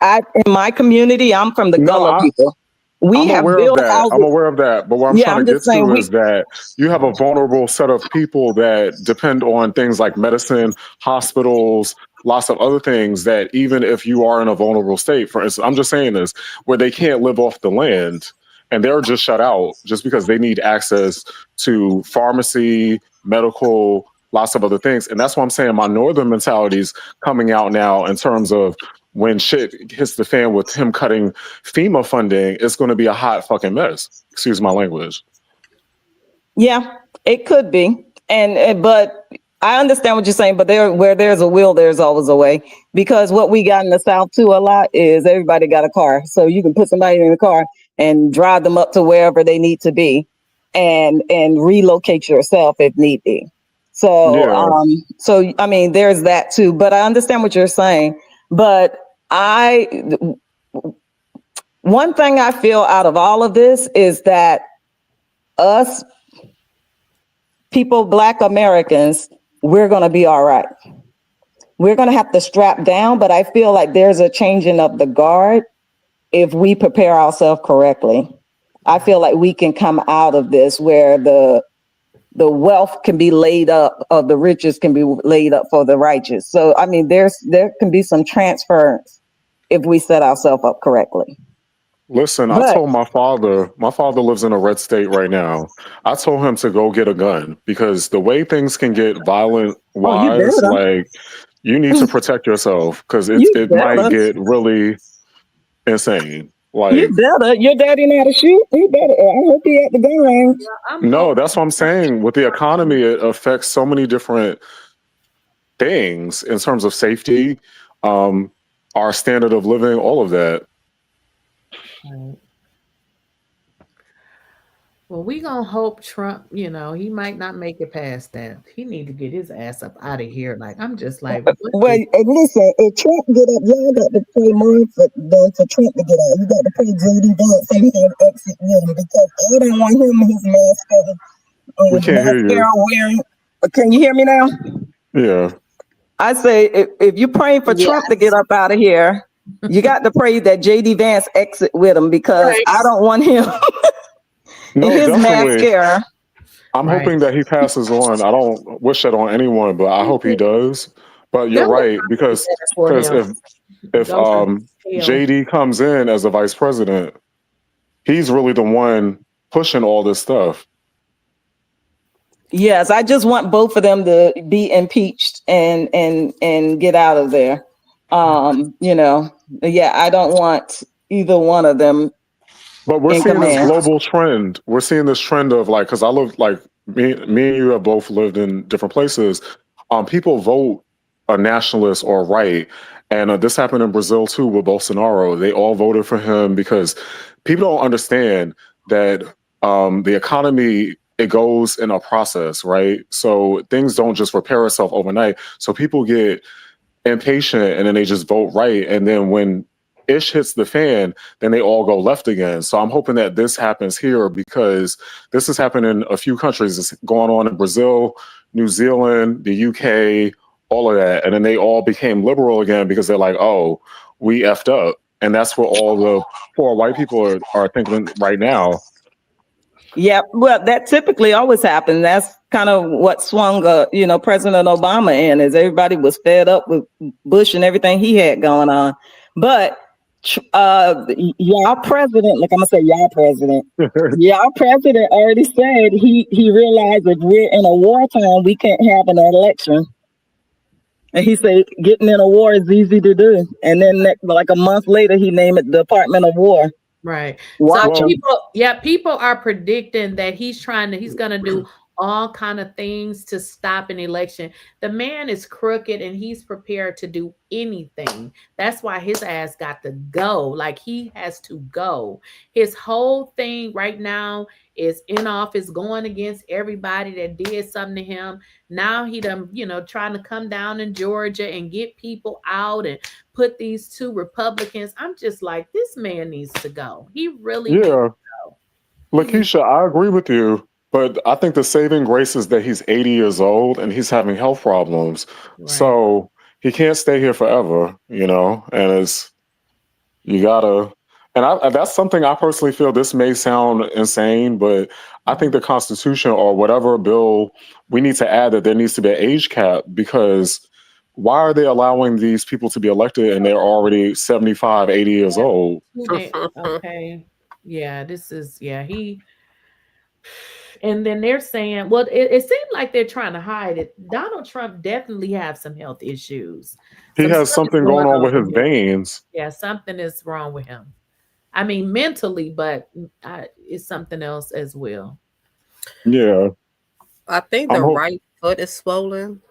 in my community, I'm from the Gullah people. I'm aware of that. But what I'm trying to get to is that you have a vulnerable set of people that depend on things like medicine, hospitals, lots of other things that even if you are in a vulnerable state, for instance, I'm just saying this, where they can't live off the land and they're just shut out just because they need access to pharmacy, medical, lots of other things. And that's why I'm saying my northern mentality is coming out now in terms of when shit hits the fan with him cutting FEMA funding, it's going to be a hot fucking mess. Excuse my language. Yeah, it could be. But I understand what you're saying, but where there's a will, there's always a way. Because what we got in the South too a lot is everybody got a car. So you can put somebody in a car and drive them up to wherever they need to be and relocate yourself if need be. So, so I mean, there's that too, but I understand what you're saying. But one thing I feel out of all of this is that us people, Black Americans, we're going to be all right. We're going to have to strap down, but I feel like there's a changing of the guard if we prepare ourselves correctly. I feel like we can come out of this where the wealth can be laid up, or the riches can be laid up for the righteous. So, I mean, there can be some transference if we set ourselves up correctly. Listen, I told my father lives in a red state right now. I told him to go get a gun because the way things can get violent wise, like you need to protect yourself because it might get really insane. Like, you better. Your daddy know how to shoot. He better. I hope he at the gun range. no, that's what I'm saying. With the economy, it affects so many different things in terms of safety, our standard of living, all of that. Right. Well, we gonna hope Trump, he might not make it past that. He need to get his ass up out of here. Like, I'm just like, well, listen, if Trump get up, y'all got to pray more for Trump to get out. You got to pray JD Vance and he have exit with him because I don't want him his mask We can't hear you. wearing. Can you hear me now? Yeah. I say if you're praying for Trump to get up out of here, you got to pray that JD Vance exit with him because I don't want him. No, his mascara. I'm hoping that he passes on. I don't wish that on anyone, but I hope he does. But you're right, because if JD comes in as a vice president, he's really the one pushing all this stuff. Yes, I just want both of them to be impeached and get out of there. I don't want either one of them. But we're seeing this global trend. We're seeing this trend of like, because I live like me and you have both lived in different places. People vote a nationalist or right, and this happened in Brazil too with Bolsonaro. They all voted for him because people don't understand that the economy, it goes in a process, right? So things don't just repair itself overnight. So people get impatient and then they just vote right, and then when ish hits the fan, then they all go left again. So I'm hoping that this happens here because this has happened in a few countries. It's going on in Brazil, New Zealand, the UK, all of that. And then they all became liberal again because they're like, oh, we effed up. And that's what all the poor white people are thinking right now. Yeah, well, that typically always happens. That's kind of what swung, President Obama in, is everybody was fed up with Bush and everything he had going on. But y'all president, like I'm gonna say y'all president already said he realized if we're in a wartime, we can't have an election. And he said getting in a war is easy to do. And then like a month later, he named it Department of War. Right. So people are predicting that he's gonna do all kind of things to stop an election. The man is crooked and he's prepared to do anything. That's why his ass got to go. Like, he has to go. His whole thing right now is in office, going against everybody that did something to him. Now he done, trying to come down in Georgia and get people out and put these two Republicans. I'm just like, this man needs to go. He really needs to go. Lakeysha, I agree with you. But I think the saving grace is that he's 80 years old and he's having health problems. Right. So he can't stay here forever, and that's something I personally feel. This may sound insane, but I think the Constitution or whatever bill, we need to add that there needs to be an age cap, because why are they allowing these people to be elected and they're already 75, 80 years old? Okay. Yeah, and then they're saying, well, it seemed like they're trying to hide it. Donald Trump definitely has some health issues. He has something going on with his veins. Yeah, something is wrong with him. I mean, mentally, but it's something else as well. Yeah. I think the right foot is swollen.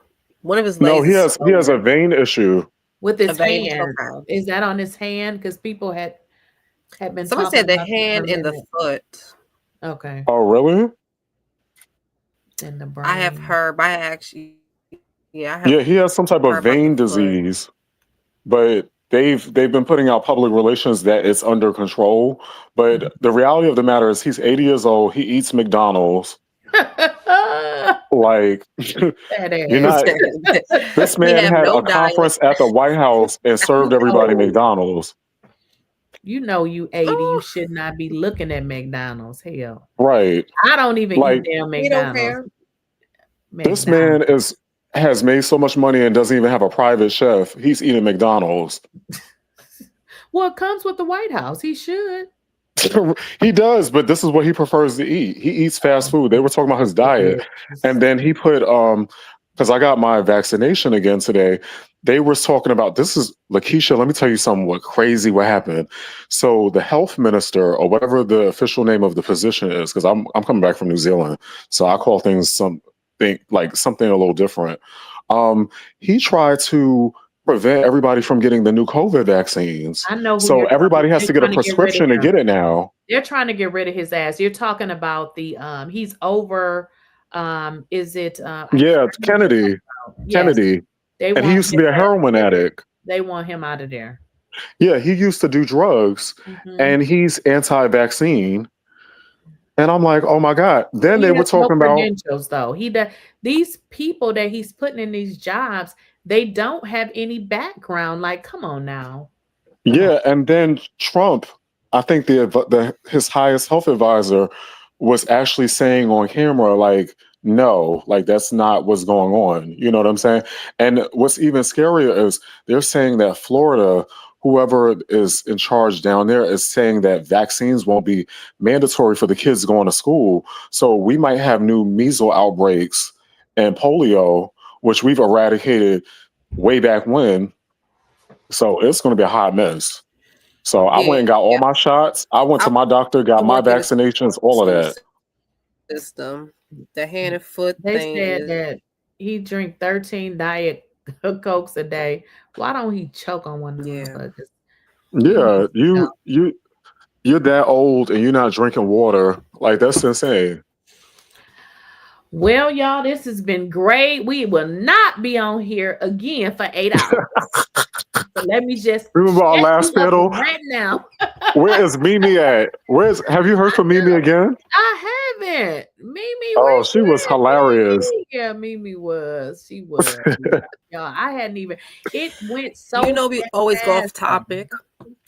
One of his legs. No, he has a vein issue with his hand. Is that on his hand? Because people had been. Someone said the hand and the foot. Okay. Oh, really? In the brain. I have heard. I actually, he has some type of vein disease, but they've been putting out public relations that it's under control. But the reality of the matter is, he's 80 years old. He eats McDonald's. Like, this man had a conference at the White House and served everybody McDonald's. You 80, you should not be looking at McDonald's. Hell. Right. I don't even eat damn McDonald's. This man has made so much money and doesn't even have a private chef. He's eating McDonald's. Well, it comes with the White House. He should. He does, but this is what he prefers to eat. He eats fast food. They were talking about his diet. And then he put, because I got my vaccination again today, they were talking about, this is Lakeysha, let me tell you something what happened. So the health minister, or whatever the official name of the position is, because I'm coming back from New Zealand, so I call things something a little different. He tried to prevent everybody from getting the new COVID vaccines. I know who So you're talking everybody has to They're get a trying to get rid of prescription to him. get it now. They're trying to get rid of his ass. You're talking about the he's over is it Yeah, Kennedy. Yes, Kennedy. they And he want used to be a heroin addict. They want him out of there. Yeah, he used to do drugs, and he's anti-vaccine. And I'm like, oh my God. Then they were talking about credentials, though. These people that he's putting in these jobs, they don't have any background. Like, come on now. Yeah, and then Trump, I think his highest health advisor was actually saying on camera, like, no, like that's not what's going on. You know what I'm saying? And what's even scarier is they're saying that Florida, whoever is in charge down there, is saying that vaccines won't be mandatory for the kids going to school. So we might have new measles outbreaks and polio, which we've eradicated way back when. So it's going to be a hot mess. So I went and got all my shots. I went to my doctor, got my vaccinations, all of that. System, the hand and foot They thing. said that he drink 13 Diet Cokes a day. Why don't he choke on one of them motherfuckers? Yeah, you're that old and you're not drinking water. Like, that's insane. Well, y'all, this has been great. We will not be on here again for 8 hours. So let me just remember our last panel right now. Where is Mimi at? Have you heard from Mimi again? I haven't. Mimi. Oh, she was hilarious. Yeah, Mimi was. She was. Y'all, I hadn't even. It went so. We always go off topic.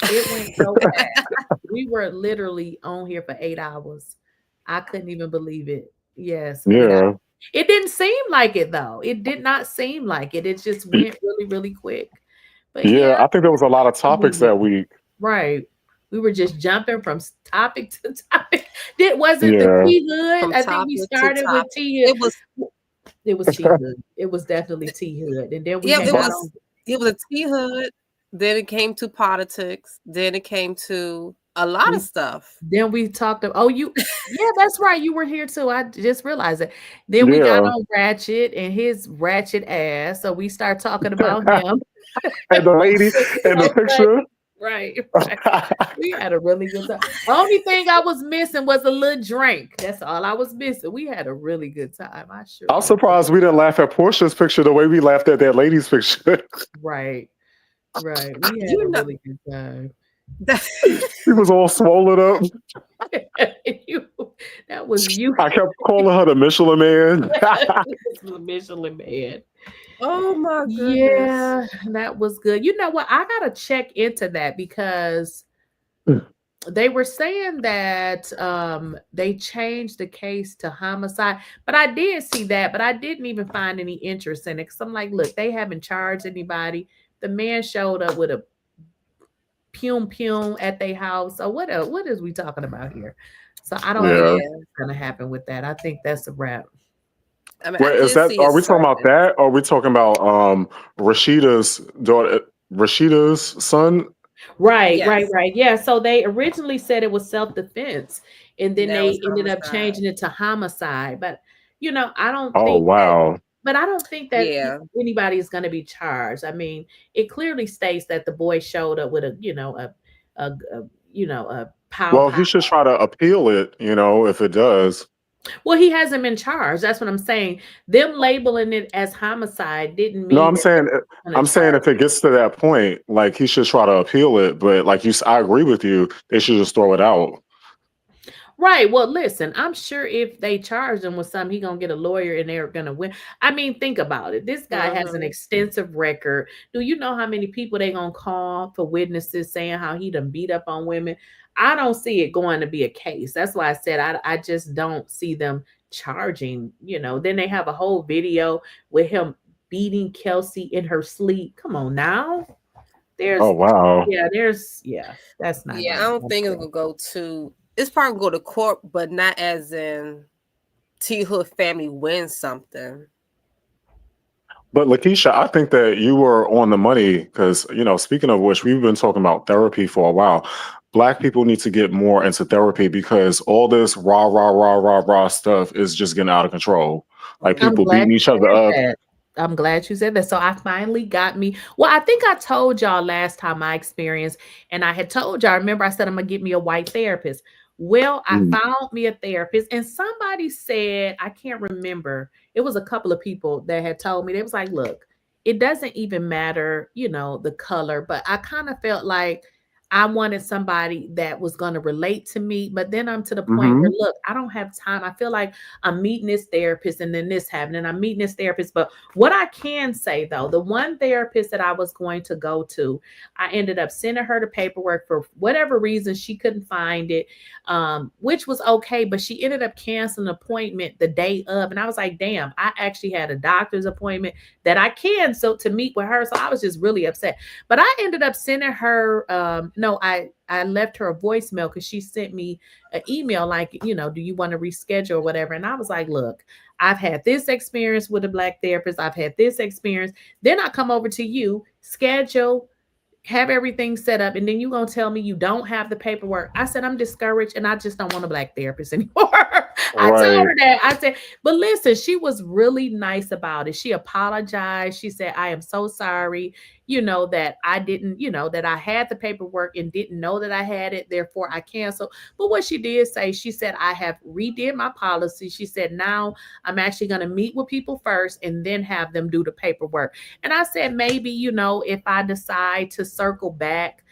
It went so fast. We were literally on here for 8 hours. I couldn't even believe it. Yes. Yeah. It didn't seem like it though. It did not seem like it. It just went really, really quick. But yeah, I think there was a lot of topics that week. Right. We were just jumping from topic to topic. Was it the T Hood? I think we started with T Hood. It was T Hood. It was definitely T Hood. And then it was a T Hood. Then it came to politics. Then it came to a lot of stuff. Then we talked about, yeah, that's right. You were here too. I just realized it. Then we got on Ratchet and his ratchet ass. So we start talking about him. And the lady in the picture. Right. We had a really good time. The only thing I was missing was a little drink. That's all I was missing. We had a really good time. I'm surprised we didn't laugh at Porsha's picture the way we laughed at that lady's picture. Right. We had a really good time. She was all swollen up. That was you. I kept calling her the Michelin Man. The Michelin Man. Oh my goodness. Yeah, that was good. You know what? I gotta check into that because they were saying that they changed the case to homicide, but I did see that, but I didn't even find any interest in it. Cause I'm like, look, they haven't charged anybody. The man showed up with a pum at their house. So what is we talking about here? So I don't know what's gonna happen with that. I think that's a wrap. I mean, are we talking about that, or are we talking about Rashida's daughter, Rashida's son? Right. Yeah. So they originally said it was self-defense, and then they ended up changing it to homicide. But I don't think but I don't think that anybody is going to be charged. I mean, it clearly states that the boy showed up with a power. Well, he should try to appeal it, if it does. Well, he hasn't been charged. That's what I'm saying. Them labeling it as homicide didn't mean. No, I'm saying if it gets to that point, like he should try to appeal it. But like I agree with you. They should just throw it out. Right. Well, listen, I'm sure if they charge him with something, he's going to get a lawyer and they're going to win. I mean, think about it. This guy has an extensive record. Do you know how many people they going to call for witnesses saying how he done beat up on women? I don't see it going to be a case. That's why I said I just don't see them charging. Then they have a whole video with him beating Kelsey in her sleep. Come on now. That's not. Yeah, I don't think it's gonna go to. It's probably gonna go to court, but not as in T Hood family wins something. But Lakeysha, I think that you were on the money because, speaking of which, we've been talking about therapy for a while. Black people need to get more into therapy because all this rah, rah, rah, rah, rah stuff is just getting out of control. Like I'm people glad beating you each other said up. that. I'm glad you said that. So I finally got me. Well, I think I told y'all last time my experience, and I had told y'all, remember I said I'm gonna get me a white therapist. Well, I Mm. found me a therapist, and somebody said, I can't remember. It was a couple of people that had told me, they was like, look, it doesn't even matter, the color, but I kind of felt like I wanted somebody that was going to relate to me. But then I'm to the point where, Hmm. look, I don't have time. I feel like I'm meeting this therapist and then this happened and I'm meeting this therapist. But what I can say though, the one therapist that I was going to go to, I ended up sending her the paperwork for whatever reason. She couldn't find it, which was okay. But she ended up canceling an appointment the day of. And I was like, damn, I actually had a doctor's appointment that I canceled to meet with her. So I was just really upset. But I ended up sending her, no, I left her a voicemail because she sent me an email like, do you want to reschedule or whatever? And I was like, look, I've had this experience with a black therapist. I've had this experience. Then I come over to you, schedule, have everything set up, and then you're going to tell me you don't have the paperwork. I said, I'm discouraged and I just don't want a black therapist anymore. I told Right. her that. I said, but listen, she was really nice about it. She apologized. She said, I am so sorry, that I didn't, that I had the paperwork and didn't know that I had it. Therefore, I canceled. But what she did say, she said, I have redid my policy. She said, now I'm actually going to meet with people first and then have them do the paperwork. And I said, maybe, if I decide to circle back,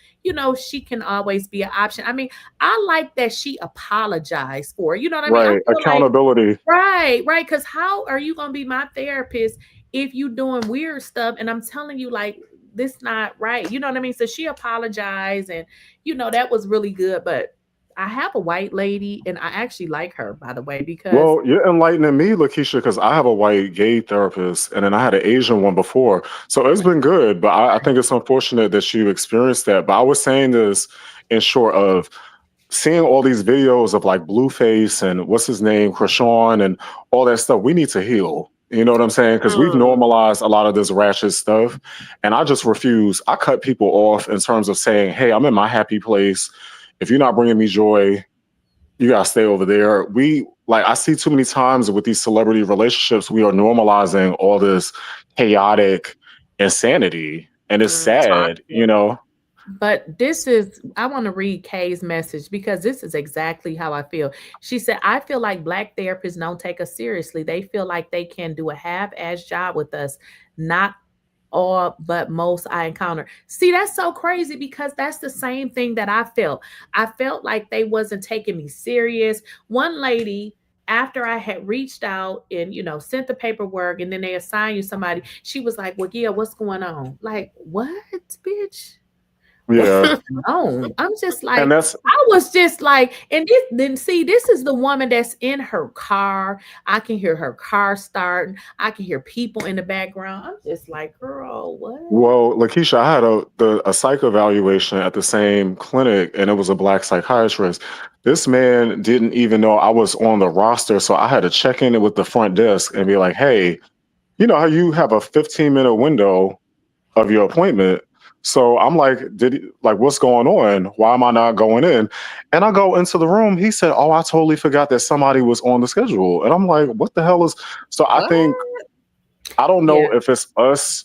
she can always be an option. I mean, I like that she apologized for it. You know what I mean? I Right. feel like, Accountability. right. Because how are you going to be my therapist if you doing weird stuff? And I'm telling you, like, this not right. You know what I mean? So she apologized and, that was really good. But I have a white lady and I actually like her, by the way, because Well, you're enlightening me, Lakeysha, because I have a white gay therapist and then I had an Asian one before. So it's been good, but I think it's unfortunate that you experienced that. But I was saying this in short of seeing all these videos of like Blueface and what's his name, Krishan and all that stuff. We need to heal. You know what I'm saying? Because we've normalized a lot of this ratchet stuff. And I just refuse. I cut people off in terms of saying, hey, I'm in my happy place. If you're not bringing me joy, you gotta stay over there. I see too many times with these celebrity relationships, we are normalizing all this chaotic insanity. And it's sad, toxic. But I want to read Kay's message because this is exactly how I feel. She said, I feel like black therapists don't take us seriously. They feel like they can do a half-ass job with us. Not all, but most I encounter. See, that's so crazy because that's the same thing that I felt. I felt like they wasn't taking me serious. One lady, after I had reached out and sent the paperwork and then they assign you somebody, she was like, well, yeah, what's going on? Like, what, bitch? Yeah. I'm just And like, that's I was just like, and this is the woman that's in her car. I can hear her car starting. I can hear people in the background. I'm just like, girl, what? well, Lakeysha, I had a psych evaluation at the same clinic and it was a black psychiatrist. This man didn't even know I was on the roster. So I had to check in with the front desk and be like, hey, you know how you have a 15-minute window of your appointment. So I'm like, what's going on? Why am I not going in? And I go into the room. He said, oh, I totally forgot that somebody was on the schedule. And I'm like, what the hell is, so I What? think, I don't Yeah. know if it's us,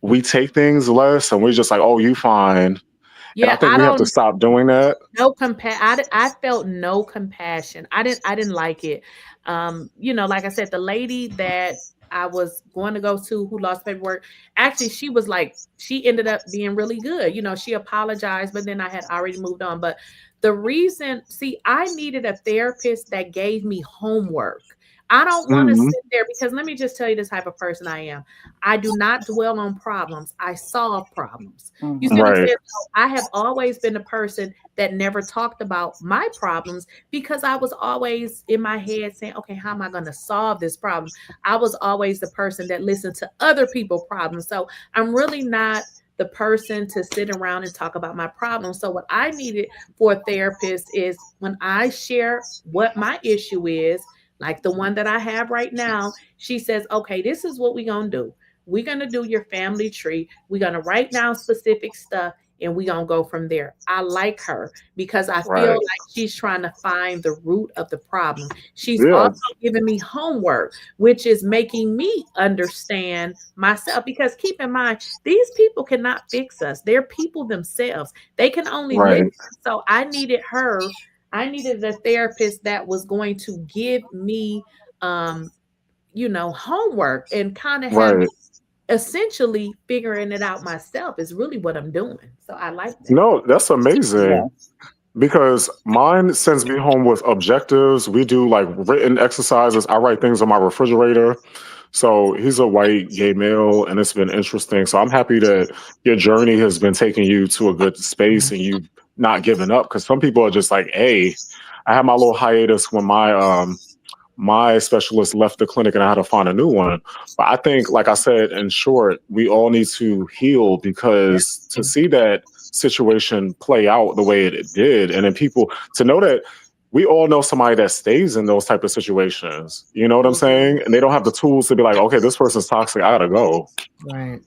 we take things less and we're just like, oh, you fine. And I Yeah, think I we have to don't stop doing that. no I felt no compassion. I didn't like it. Like I said, the lady that I was going to go to who lost paperwork, actually she was like, she ended up being really good. She apologized, but then I had already moved on. But the reason, see, I needed a therapist that gave me homework. I don't want to Mhm. sit there because let me just tell you the type of person I am. I do not dwell on problems. I solve problems. You see what I'm Right. saying? So I have always been the person that never talked about my problems because I was always in my head saying, okay, how am I going to solve this problem? I was always the person that listened to other people's problems. So I'm really not the person to sit around and talk about my problems. So what I needed for a therapist is when I share what my issue is, like the one that I have right now, she says, okay, this is what we're going to do. we're going to do your family tree. We're going to write down specific stuff and we're going to go from there. I like her because I feel like she's trying to find the root of the problem. She's also giving me homework, which is making me understand myself, because keep in mind, these people cannot fix us. They're people themselves. They can only live. So I needed a therapist that was going to give me, homework and kind of have me essentially figuring it out myself is really what I'm doing. So I like that. No, that's amazing. Because mine sends me home with objectives. We do like written exercises. I write things on my refrigerator. So he's a white gay male, and it's been interesting. So I'm happy that your journey has been taking you to a good space and you not giving up. Because some people are just like, hey, I had my little hiatus when my specialist left the clinic and I had to find a new one. But I think, like I said, in short, we all need to heal, because to see that situation play out the way it did, and then people to know that we all know somebody that stays in those type of situations, you know what I'm saying? And they don't have the tools to be like, okay, this person's toxic, I gotta go. Right.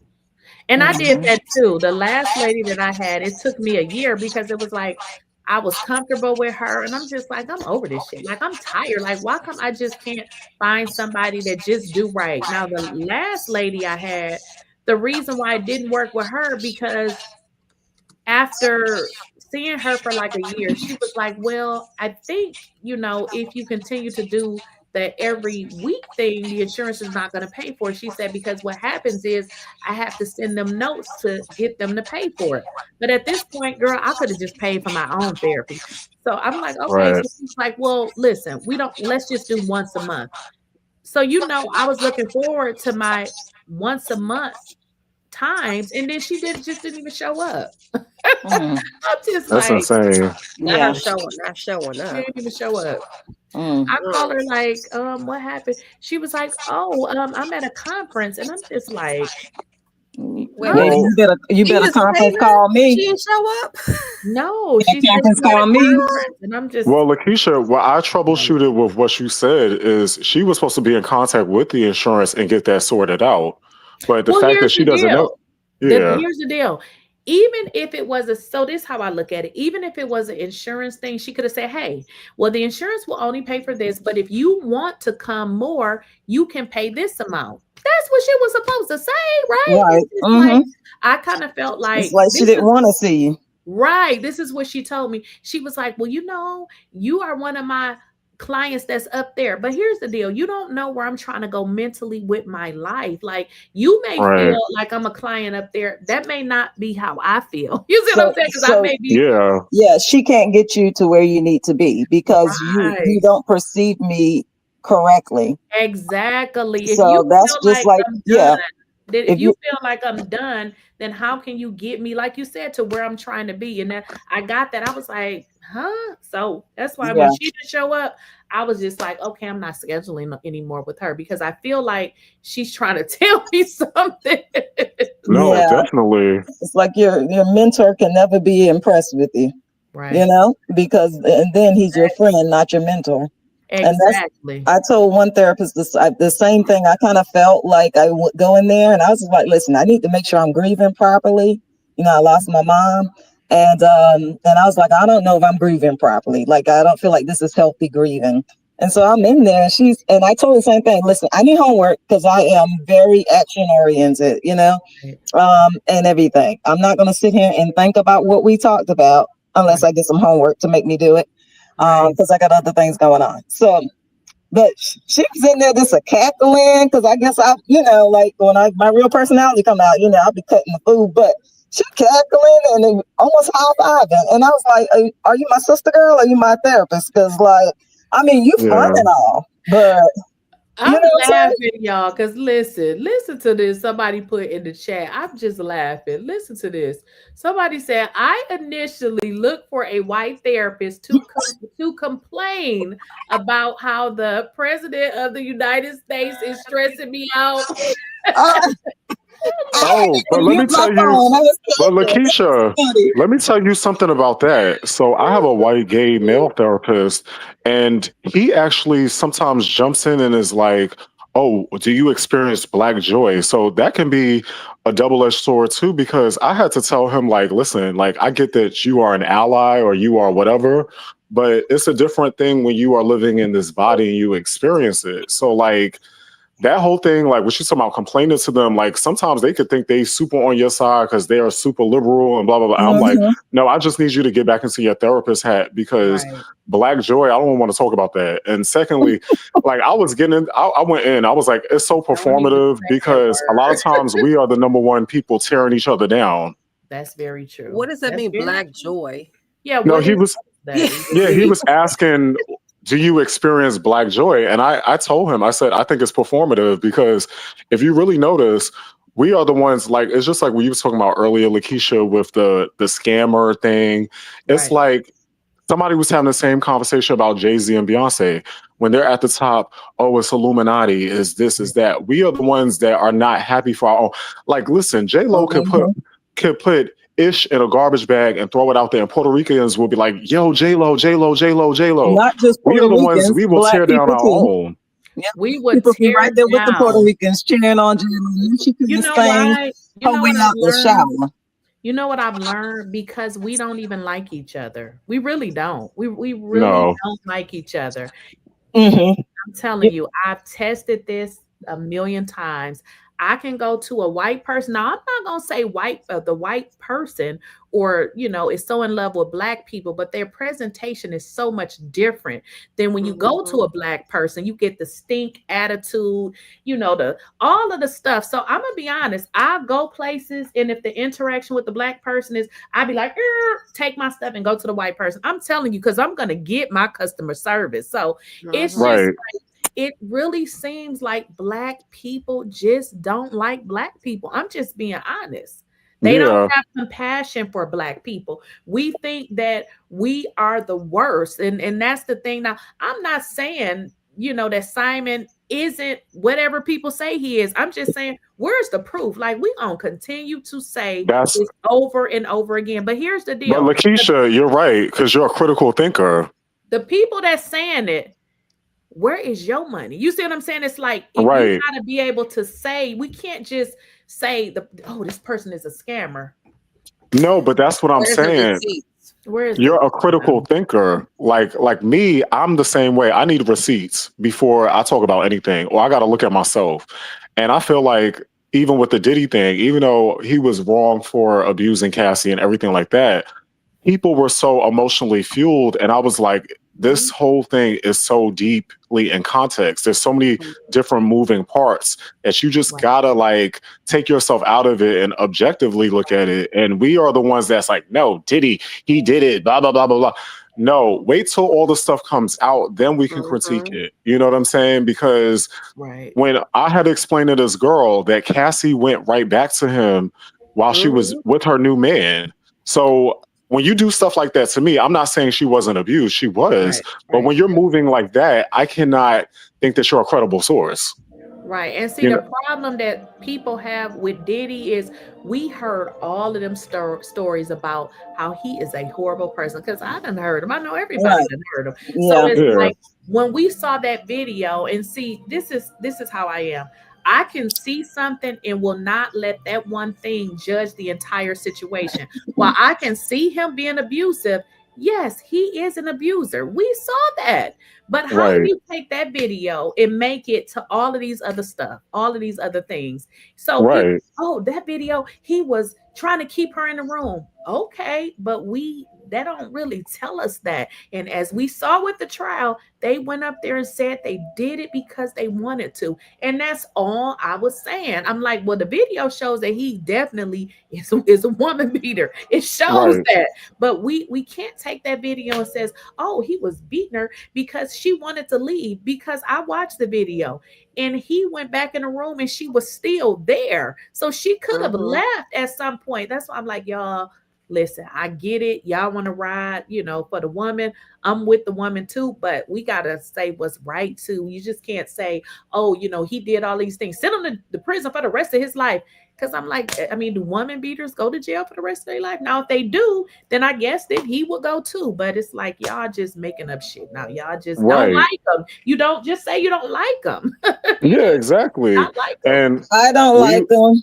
And I did that too. The last lady that I had, it took me a year because it was like, I was comfortable with her and I'm just like, I'm over this shit. Like, I'm tired. Like, why come I just can't find somebody that just do right? Now, the last lady I had, the reason why it didn't work with her, because after seeing her for like a year, she was like, well, I think, if you continue to do the every week thing, the insurance is not going to pay for it. She said, because what happens is I have to send them notes to get them to pay for it. But at this point, girl, I could have just paid for my own therapy. So I'm like, okay. So she's like, well, listen, let's just do once a month. So, I was looking forward to my once a month times, and then she just didn't even show up. I'm just That's insane. Not showing up. She didn't even show up. I called her like, what happened? She was like, I'm at a conference, and I'm just like, well, you better conference call me. She didn't show up. No, she conference call me. And I'm just Lakeysha, what I troubleshooted with what you said is she was supposed to be in contact with the insurance and get that sorted out. But the fact that she doesn't know. Here's the deal. Even if it was so this is how I look at it. Even if it was an insurance thing, she could have said, hey, well, the insurance will only pay for this, but if you want to come more, you can pay this amount. That's what she was supposed to say, right? Like, I kind of felt like it's like she didn't want to see you. Right. This is what she told me. She was like, well, you are one of my clients that's up there. But here's the deal. You don't know where I'm trying to go mentally with my life. Like, you may feel like I'm a client up there. That may not be how I feel. You see what I'm saying? Because I may be. Yeah, she can't get you to where you need to be because you don't perceive me correctly. Exactly. So that's just like, if you feel like I'm done, then how can you get me, like you said, to where I'm trying to be? And then I got that. I was like, huh? So that's why when she didn't show up, I was just like, okay, I'm not scheduling anymore with her because I feel like she's trying to tell me something. No, definitely. It's like your mentor can never be impressed with you, right? Because and then he's your friend, not your mentor. Exactly. I told one therapist the same thing. I kind of felt like I would go in there and I was like, listen, I need to make sure I'm grieving properly. I lost my mom. And I was like, I don't know if I'm grieving properly. Like, I don't feel like this is healthy grieving. And so I'm in there and I told her the same thing. Listen, I need homework because I am very action oriented, and everything. I'm not going to sit here and think about what we talked about unless I get some homework to make me do it. Because I got other things going on. So, but she was in there just cackling because I guess like when my real personality come out, I'll be cutting the food, but she cackling and they almost high-fiving. And I was like, are you my sister girl or are you my therapist? Because you fun and all, but I'm laughing, y'all, because listen to this. Somebody put in the chat. I'm just laughing. Listen to this. Somebody said, I initially looked for a white therapist to complain about how the president of the United States is stressing me out. But let me tell you, Lakeysha, let me tell you something about that. So I have a white gay male therapist, and he actually sometimes jumps in and is like, oh, do you experience black joy? So that can be a double-edged sword too, because I had to tell him, like, listen, like, I get that you are an ally or you are whatever, but it's a different thing when you are living in this body and you experience it. So like, that whole thing, like what she's talking about, complaining to them, like sometimes they could think they super on your side because they are super liberal and blah blah blah. I'm like, no, I just need you to get back into your therapist hat, because black joy, I don't want to talk about that. And secondly, like I went in, I was like, it's so performative, because a lot of times we are the number one people tearing each other down. That's very true. What does that mean, black joy? Yeah, no, he was asking, do you experience black joy? And I told him, I said, I think it's performative, because if you really notice, we are the ones, like, it's just like what you was talking about earlier, Lakeysha, with the scammer thing. It's like somebody was having the same conversation about Jay-Z and Beyonce. When they're at the top, oh, it's Illuminati, is this, is that. We are the ones that are not happy for our own. Like, listen, J-Lo could put Ish in a garbage bag and throw it out there, and Puerto Ricans will be like, yo, J-Lo, J-Lo, J-Lo, J-Lo. Not just we Puerto are the Ricans, ones, we will tear down our own. Yeah. We would people tear be right there with the Puerto down. Ricans cheering on J-Lo. She could You know sing why? You her know way what out I've the shower. learned? You know what I've learned? Because we don't even like each other. We really don't. We really don't like each other. I'm telling you, I've tested this a million times. I can go to a white person. Now, I'm not going to say the white person, or, you know, is so in love with black people, but their presentation is so much different than when you go to a black person. You get the stink attitude, you know, all of the stuff. So I'm going to be honest. I go places, and if the interaction with the black person is, I'd be like, take my stuff and go to the white person. I'm telling you, because I'm going to get my customer service. So it's just like, it really seems like black people just don't like black people. I'm just being honest. They don't have compassion for black people. We think that we are the worst. And that's the thing. Now, I'm not saying, you know, that Simon isn't whatever people say he is. I'm just saying, where's the proof? Like, we gonna continue to say this over and over again. But here's the deal. But Lakeysha, you're right, because you're a critical thinker. The people that's saying it, where is your money? You see what I'm saying? It's like, you got to be able to say, we can't just say this person is a scammer. No, but that's what I'm saying. You're a critical thinker. Like me, I'm the same way. I need receipts before I talk about anything, or I got to look at myself. And I feel like even with the Diddy thing, even though he was wrong for abusing Cassie and everything like that, people were so emotionally fueled. And I was like, this whole thing is so deeply in context. There's so many different moving parts that you just gotta like take yourself out of it and objectively look at it. And we are the ones that's like, no, Diddy, he did it, blah, blah, blah, blah, blah. No, wait till all the stuff comes out, then we can critique it. You know what I'm saying? Because when I had to explain to this girl that Cassie went right back to him while she was with her new man. So when you do stuff like that to me, I'm not saying she wasn't abused. She was. But when you're moving like that, I cannot think that you're a credible source. Right. And see, the problem that people have with Diddy is we heard all of them stories about how he is a horrible person. Because I done heard him. I know everybody done heard him. So it's like, when we saw that video, and see, this is how I am. I can see something and will not let that one thing judge the entire situation. While I can see him being abusive, yes, he is an abuser. We saw that. But how do you take that video and make it to all of these other stuff, all of these other things? So, that video, he was trying to keep her in the room. Okay, but that don't really tell us that. And as we saw with the trial, they went up there and said they did it because they wanted to. And that's all I was saying. I'm like, well, the video shows that he definitely is a woman beater. It shows that. But we can't take that video and says, oh, he was beating her because she wanted to leave. Because I watched the video and he went back in the room and she was still there. So she could have left at some point. That's why I'm like, y'all, listen, I get it. Y'all want to ride, you know, for the woman. I'm with the woman too, but we got to say what's right too. You just can't say, oh, you know, he did all these things. Send him to the prison for the rest of his life. Because I'm like, I mean, do woman beaters go to jail for the rest of their life? Now, if they do, then I guess that he will go too. But it's like, y'all just making up shit now. Y'all just don't like them. You don't just say you don't like them. Yeah, exactly. Like and I don't like them.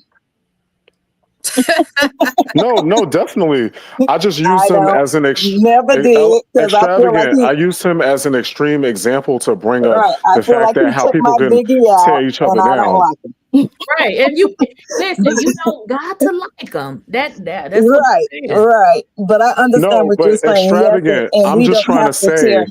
No, definitely. I just use him as an extravagant. I use him as an extreme example to bring up the fact like that how people can tear each other down. Right, and you listen, you don't got to like them. That's right. But I understand what you're saying. Extravagant. Yes, I'm just trying to say.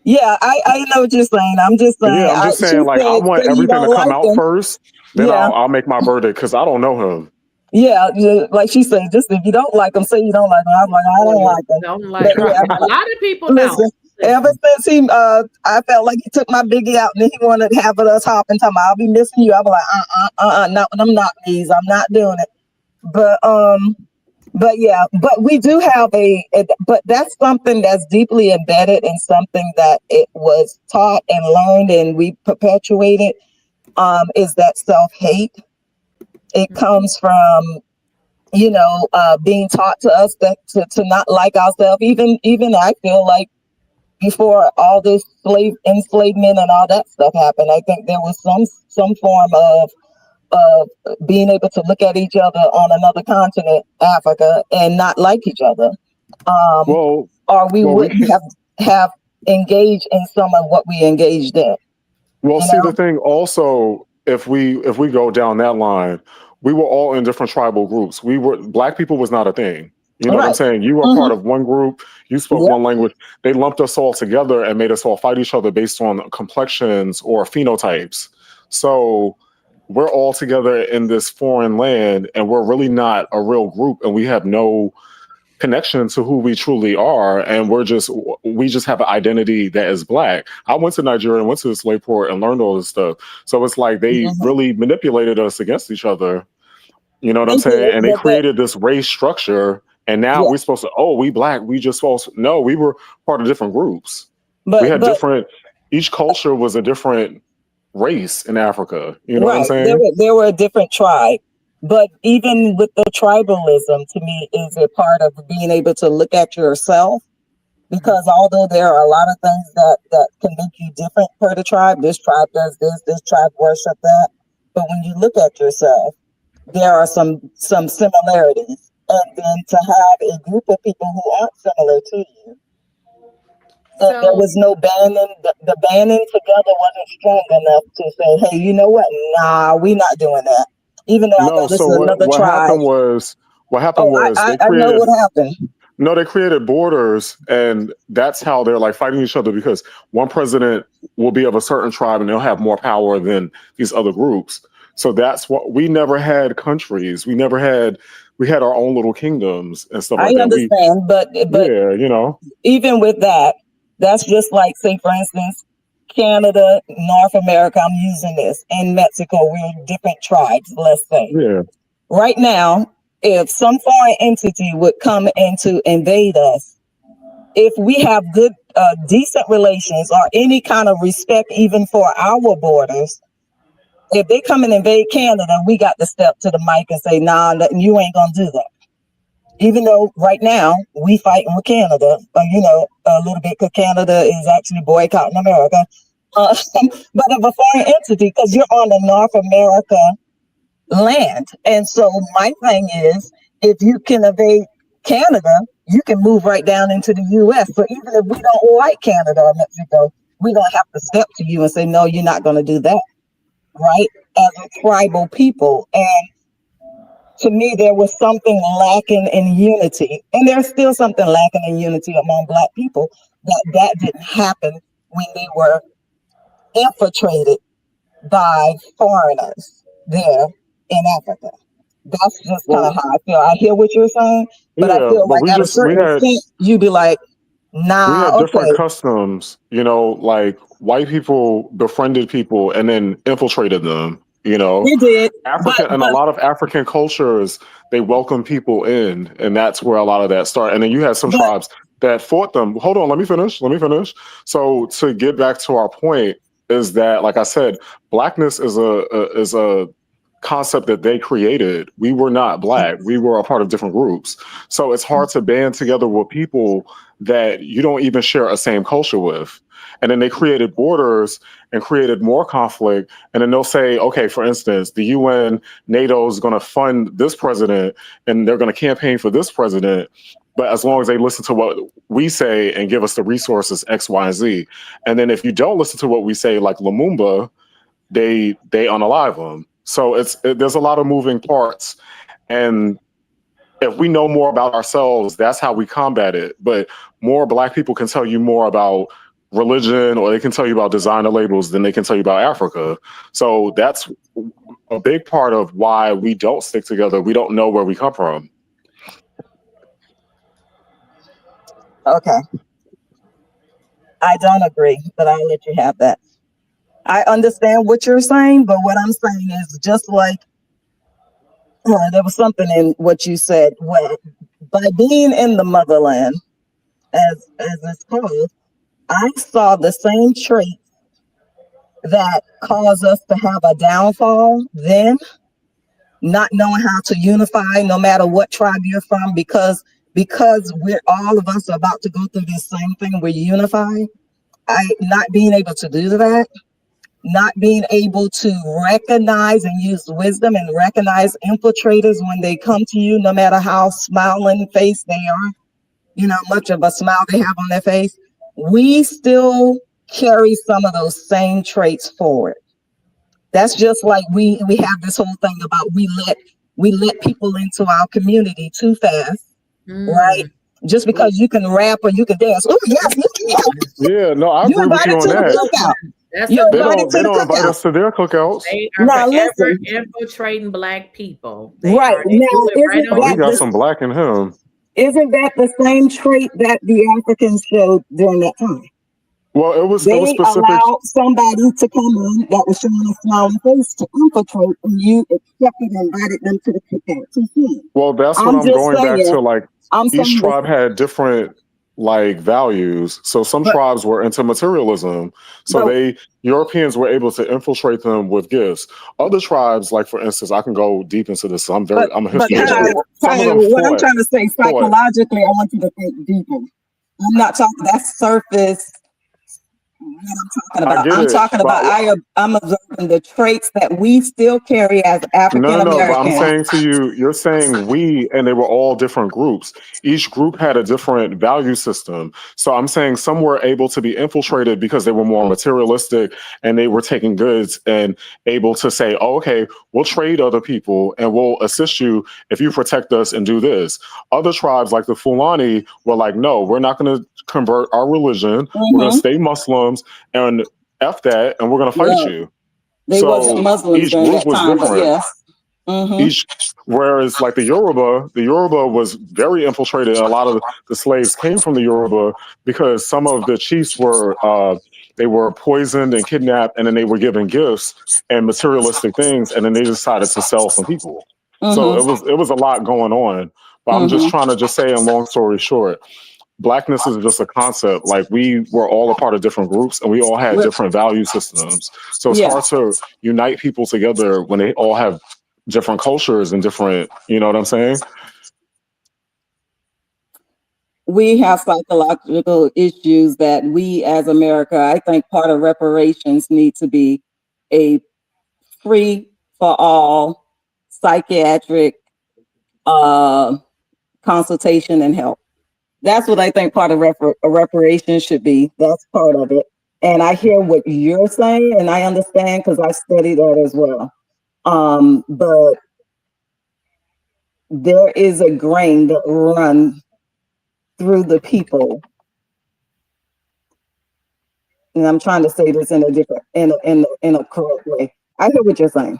Yeah, I know what you're saying. I'm just saying. Yeah, I'm just saying. Like, I want everything to come out first, then I'll make my verdict because I don't know him. Yeah, like she said, just if you don't like him, say you don't like him. I'm like, I don't like him. Don't like him. A lot of people know. Ever since I felt like he took my biggie out and then he wanted to have us hop and tell me, I'll be missing you. I'm like, not when I'm not these. I'm not doing it. But we do have but that's something that's deeply embedded in something that it was taught and learned and we perpetuated, is that self-hate. It comes from, being taught to us that to not like ourselves. Even I feel like before all this enslavement and all that stuff happened, I think there was some form of being able to look at each other on another continent, Africa, and not like each other. Or we wouldn't have engaged in some of what we engaged in. Well, see, the thing also, if we go down that line, we were all in different tribal groups. Black people was not a thing. You know what I'm saying? You were part of one group. You spoke one language. They lumped us all together and made us all fight each other based on complexions or phenotypes. So we're all together in this foreign land and we're really not a real group and we have no connection to who we truly are. And we just have an identity that is Black. I went to Nigeria and went to the slave port and learned all this stuff. So it's like they really manipulated us against each other. You know what I'm saying? And they created this race structure. And now we're supposed to, we Black, we just supposed to, no, we were part of different groups. We had each culture was a different race in Africa. You know what I'm saying? There were a different tribe. But even with the tribalism, to me, is a part of being able to look at yourself. Because although there are a lot of things that can make you different per the tribe, this tribe does this tribe worship that. But when you look at yourself, there are some similarities. And then to have a group of people who aren't similar to you. And there was no banding. The banding together wasn't strong enough to say, hey, you know what? Nah, we're not doing that. Even though I know this is another tribe. What happened was I know what happened. No, they created borders, and that's how they're like fighting each other because one president will be of a certain tribe and they'll have more power than these other groups. So that's what we never had countries. We had our own little kingdoms and stuff like that. I understand, but yeah, even with that, that's just like, say, for instance, Canada, North America, I'm using this, and Mexico, we're different tribes, let's say. Yeah. Right now, if some foreign entity would come in to invade us, if we have good, decent relations or any kind of respect even for our borders, if they come and invade Canada, we got to step to the mic and say, nah, you ain't gonna do that. Even though right now we fighting with Canada, a little bit because Canada is actually boycotting America. But of a foreign entity, because you're on the North America land. And so my thing is, if you can invade Canada, you can move right down into the US. But even if we don't like Canada or Mexico, we're going to have to step to you and say, no, you're not going to do that. Right? As a tribal people. And to me, there was something lacking in unity. And there's still something lacking in unity among Black people that didn't happen when they were infiltrated by foreigners there in Africa. That's just kind of how I feel. I hear what you're saying, but I feel like at a certain extent, you'd be like, nah, we had different customs, like white people befriended people and then infiltrated them. You know, we did. African and a lot of African cultures, they welcome people in, and that's where a lot of that started. And then you had some tribes that fought them. Hold on, let me finish. So to get back to our point is that, like I said, blackness is a concept that they created. We were not black. We were a part of different groups. So it's hard to band together with people that you don't even share a same culture with. And then they created borders and created more conflict. And then they'll say, okay, for instance, the UN, NATO is going to fund this president and they're going to campaign for this president. But as long as they listen to what we say and give us the resources X, Y, and Z. And then if you don't listen to what we say, like Lumumba, they unalive them. So there's a lot of moving parts. And if we know more about ourselves, that's how we combat it. But more Black people can tell you more about religion, or they can tell you about designer labels than they can tell you about Africa. So that's a big part of why we don't stick together. We don't know where we come from. Okay. I don't agree, but I'll let you have that. I understand what you're saying, but what I'm saying is just like there was something in what you said. By being in the motherland, as it's called, I saw the same traits that cause us to have a downfall then, not knowing how to unify, no matter what tribe you're from, because we're all of us are about to go through this same thing. We're unified. Not being able to do that, not being able to recognize and use wisdom and recognize infiltrators when they come to you, no matter how smiling face they are, you know, much of a smile they have on their face. We still carry some of those same traits forward. That's just like we have this whole thing about we let people into our community too fast, right? Just because you can rap or you can dance. Oh yes, you can. Yeah, no, I agree with you on that. They don't invite us to their cookouts. They are forever infiltrating Black people. Right now, we got some Black in him. Isn't that the same trait that the Africans showed during that time? Well, it was specific. Allowed somebody to come in that was showing a smiling face to infiltrate, and you accepted and invited them to the cookout. Well, that's what I'm going back to. Like, each tribe had different like values. So some tribes were into materialism. So Europeans were able to infiltrate them with gifts. Other tribes, like for instance, I can go deep into this. I'm a historian. What I'm trying to say, psychologically, I want you to think deeper. I'm not talking that's surface. What I'm talking about. I'm observing the traits that we still carry as African Americans. No, but I'm saying to you, you're saying we, and they were all different groups. Each group had a different value system. So I'm saying some were able to be infiltrated because they were more materialistic and they were taking goods and able to say, oh, okay, we'll trade other people and we'll assist you if you protect us and do this. Other tribes like the Fulani were like, no, we're not going to convert our religion. We're going to stay Muslims and F that, and we're going to fight you. They wasn't Muslims each group was time, different. Whereas like the Yoruba was very infiltrated, and a lot of the slaves came from the Yoruba because some of the chiefs were they were poisoned and kidnapped, and then they were given gifts and materialistic things, and then they decided to sell some people. So it was a lot going on. But I'm just trying to say, in long story short, Blackness is just a concept. Like, we were all a part of different groups and we all had different value systems. So it's hard to unite people together when they all have different cultures and different, you know what I'm saying? We have psychological issues that we as America, I think part of reparations need to be a free for all psychiatric consultation and help. That's what I think part of reparations should be. That's part of it. And I hear what you're saying, and I understand because I studied that as well. But there is a grain that runs through the people. And I'm trying to say this in a different, in a correct way. I hear what you're saying.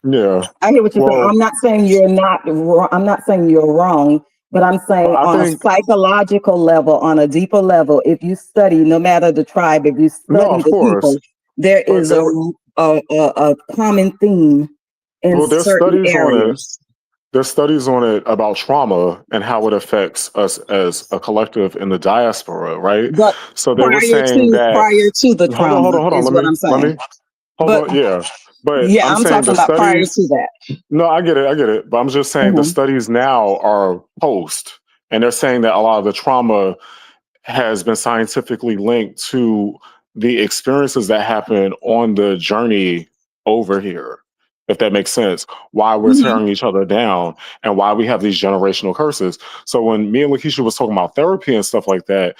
Yeah. I hear what you're saying. I'm not saying you're not wrong. I'm not saying you're wrong. But I'm saying a psychological level, on a deeper level, if you study, no matter the tribe, if you study the people, there is a common theme in There's certain studies on it. areas. There's studies on it about trauma and how it affects us as a collective in the diaspora, right? But So they were saying that. prior to the trauma Hold on. is what I'm saying. Hold But on. Yeah, but yeah, I'm I'm saying talking the about prior studies. to that. No, I get it. But I'm just saying the studies now are post, and they're saying that a lot of the trauma has been scientifically linked to the experiences that happen on the journey over here, if that makes sense. Why we're tearing each other down and why we have these generational curses. So when me and Lakeysha was talking about therapy and stuff like that,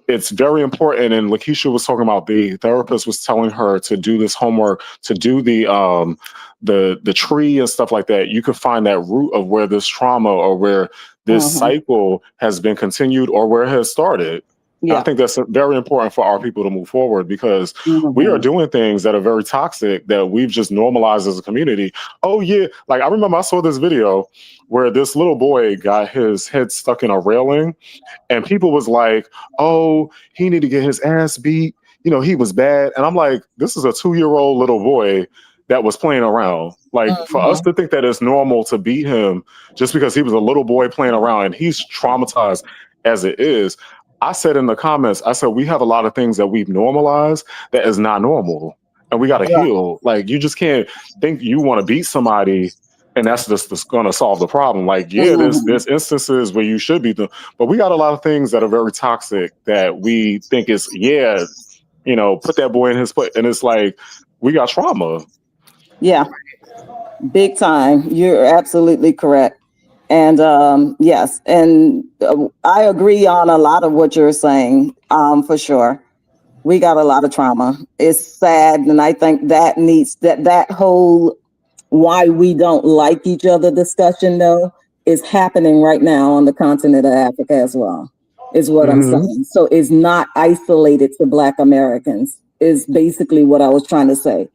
it's very important. And Lakeysha was talking about the therapist was telling her to do this homework, to do the tree and stuff like that. You could find that root of where this trauma or where this cycle has been continued or where it has started. Yeah. I think that's very important for our people to move forward because we are doing things that are very toxic that we've just normalized as a community. Oh yeah. Like I remember I saw this video where this little boy got his head stuck in a railing and people was like, oh, he need to get his ass beat. You know, he was bad. And I'm like, this is a 2-year-old little boy that was playing around. Like for us to think that it's normal to beat him just because he was a little boy playing around and he's traumatized as it is. I said in the comments, I said, we have a lot of things that we've normalized that is not normal and we got to heal. Like you just can't think you want to beat somebody and that's just going to solve the problem. Like, yeah, there's instances where you should beat them, but we got a lot of things that are very toxic that we think is, put that boy in his place. And it's like, we got trauma. Yeah, big time. You're absolutely correct. And yes, and I agree on a lot of what you're saying, for sure. We got a lot of trauma. It's sad. And I think that needs that whole why we don't like each other discussion, though, is happening right now on the continent of Africa as well, is what I'm saying. So it's not isolated to Black Americans, is basically what I was trying to say.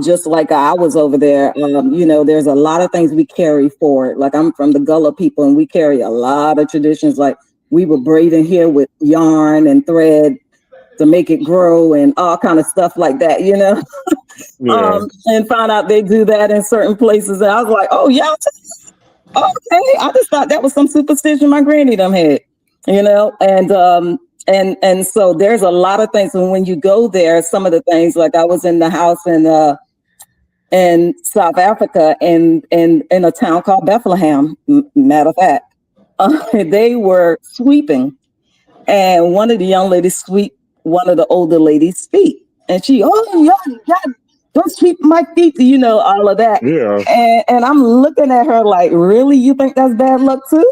Just like I was over there, there's a lot of things we carry forward. Like I'm from the Gullah people and we carry a lot of traditions. Like we were braiding here with yarn and thread to make it grow and all kind of stuff like that, and found out they do that in certain places. And I was like, oh, yeah, okay. I just thought that was some superstition my granny done had, and so there's a lot of things. And when you go there, some of the things, like I was in the house in South Africa in a town called Bethlehem, matter of fact, they were sweeping and one of the young ladies sweep one of the older ladies' feet. And she, yeah, don't sweep my feet, all of that. Yeah. And I'm looking at her like, really? You think that's bad luck too?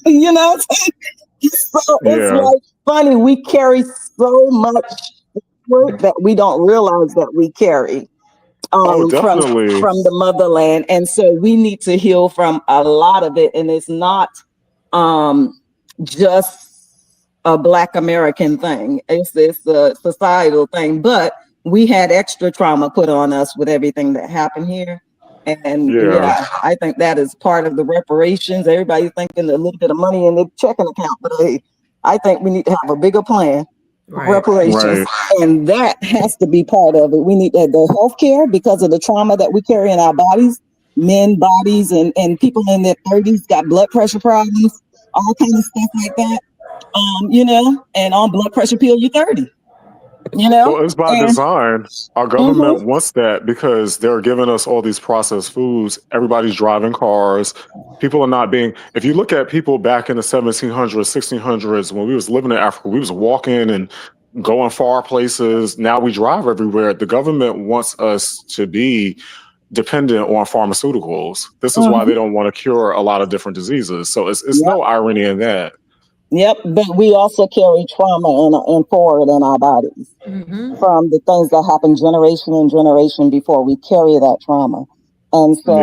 So it's like funny. We carry so much work that we don't realize that we carry from the motherland. And so we need to heal from a lot of it. And it's not just a Black American thing. It's a societal thing, but we had extra trauma put on us with everything that happened here. And I think that is part of the reparations. Everybody's thinking a little bit of money in their checking account, but hey, I think we need to have a bigger plan for reparations. And that has to be part of it. We need the healthcare because of the trauma that we carry in our bodies, men bodies and people in their 30s got blood pressure problems, all kinds of stuff like that. And on blood pressure pill, you're 30. Well, it's by design. Our government wants that because they're giving us all these processed foods. Everybody's driving cars. People are not being. If you look at people back in the 1700s, 1600s, when we was living in Africa, we was walking and going far places. Now we drive everywhere. The government wants us to be dependent on pharmaceuticals. This is why they don't want to cure a lot of different diseases. So it's no irony in that. Yep, but we also carry trauma and forward in our bodies from the things that happen generation and generation before. We carry that trauma. And so,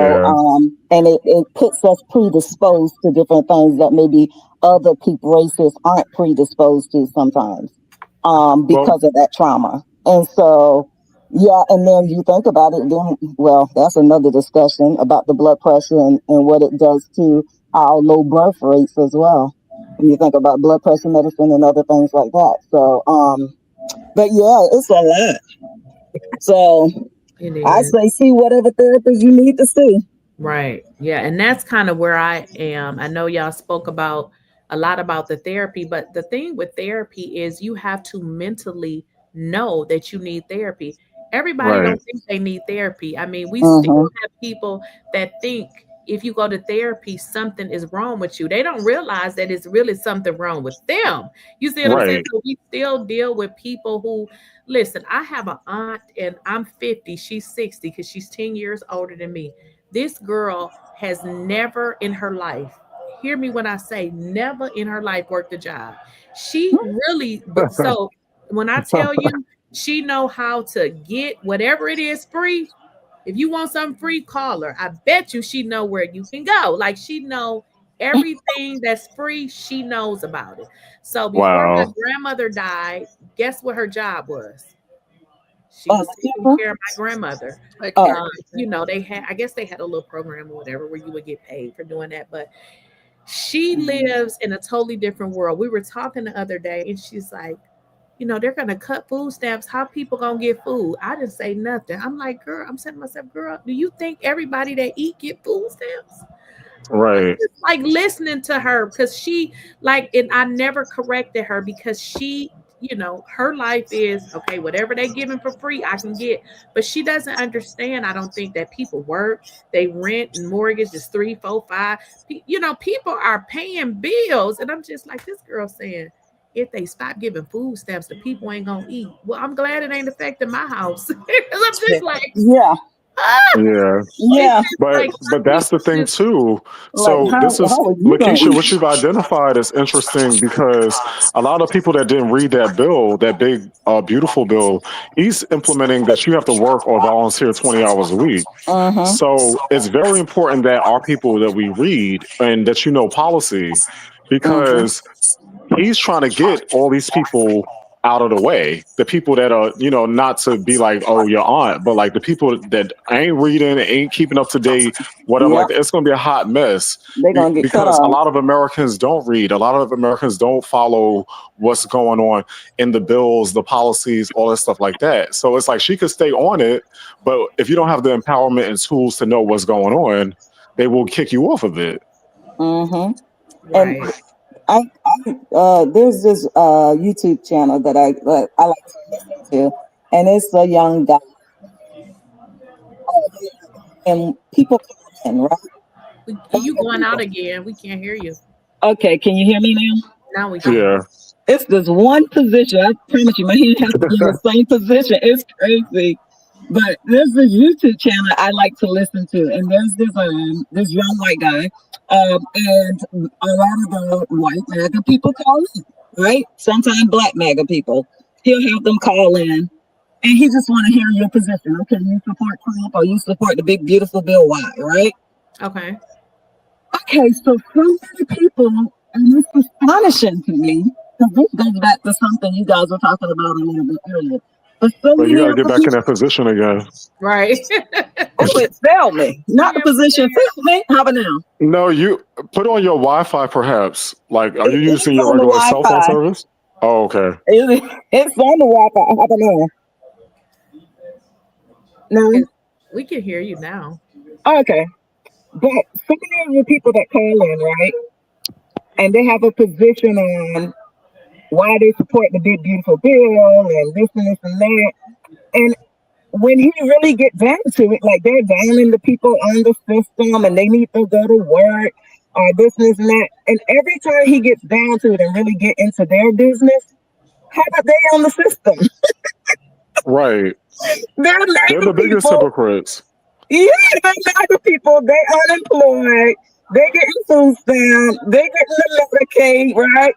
and it puts us predisposed to different things that maybe other people, races, aren't predisposed to sometimes because of that trauma. And so, and then you think about it, then, that's another discussion about the blood pressure and what it does to our low birth rates as well. When you think about blood pressure medicine and other things like that. So, but it's a lot. So It I is. say see whatever therapist you need to see. Right. Yeah. And that's kind of where I am. I know y'all spoke about a lot about the therapy, but the thing with therapy is you have to mentally know that you need therapy. Everybody Right. don't think they need therapy. I mean, we still Mm-hmm. have people that think if you go to therapy, something is wrong with you. They don't realize that it's really something wrong with them. You see what I'm saying? Right. So we still deal with people who listen. I have an aunt and I'm 50, she's 60 because she's 10 years older than me. This girl has never in her life, hear me when I say never in her life worked a job. She really, but so when I tell you she know how to get whatever it is free. If you want something free, call her. I bet you she know where you can go. Like she know everything that's free, she knows about it. So before my Wow. grandmother died, guess what her job was? She was taking People. care of my grandmother. Okay. You know, they had, I guess they had a little program or whatever where you would get paid for doing that. But she lives in a totally different world. We were talking the other day and she's like, you know, they're gonna cut food stamps. How people gonna get food? I didn't say nothing. I'm like, girl, I'm saying to myself, girl, do you think everybody that eat get food stamps? Right. Just like listening to her because she like, and I never corrected her because she, you know, her life is okay, whatever they giving for free I can get, but she doesn't understand. I don't think that people work, they rent and mortgage is 3 4 5, you know, people are paying bills, and I'm just like this girl saying if they stop giving food stamps the people ain't gonna eat. Well, I'm glad it ain't affecting my house because I'm just like Yeah. ah, Yeah. it's Yeah. just like But some that's the people thing just too. Like So this is how are you gonna Lakeisha, what eat? you've identified is interesting because a lot of people that didn't read that bill, that big beautiful bill, he's implementing that you have to work or volunteer 20 hours a week. Uh-huh. So it's very important that our people that we read and that you know policy Uh-huh. because he's trying to get all these people out of the way. The people that are, you know, not to be like, oh, your aunt, but like the people that ain't reading, ain't keeping up to date, whatever. Yep. Like it's going to be a hot mess They're gonna get cut because a off. lot of Americans don't read. A lot of Americans don't follow what's going on in the bills, the policies, all that stuff like that. So it's like she could stay on it, but if you don't have the empowerment and tools to know what's going on, they will kick you off of it. Mm-hmm. And right. there's this YouTube channel that I like to listen to, and it's a young guy, and people come in, right? You going out again? We can't hear you. Okay, can you hear me now? Now we can. Yeah. It's this one position. I promise you, my hand has to be in the same position. It's crazy. But there's this YouTube channel I like to listen to, and there's this young white guy, and a lot of the white MAGA people call in, right? Sometimes black MAGA people. He'll have them call in, and he just want to hear your position. Okay, you support Trump or you support the big beautiful Bill? Why, right? Okay. Okay, so many people, and it's astonishing to me, because this goes back to something you guys were talking about a little bit earlier. But so But you many got to of get the back in people, that position again. Right. oh, it failed me. Not the Yeah, position failed me. How about now? No, you put on your Wi-Fi, perhaps. Like, are you It's using your on the regular cell phone Wi-Fi. service? Oh, okay. It's on the Wi-Fi. How about now? No? we can hear you now. Okay. But so many of the people that call in, right? And they have a position on why they support the big beautiful bill and this and that. And when he really gets down to it, like they're downing the people on the system and they need to go to work or this and that. And every time he gets down to it and really get into their business, how about they on the system? Right. They're They're the MAGA biggest people. hypocrites. Yeah, they're MAGA people. They unemployed. They getting food stamp. They getting the Medicaid, right?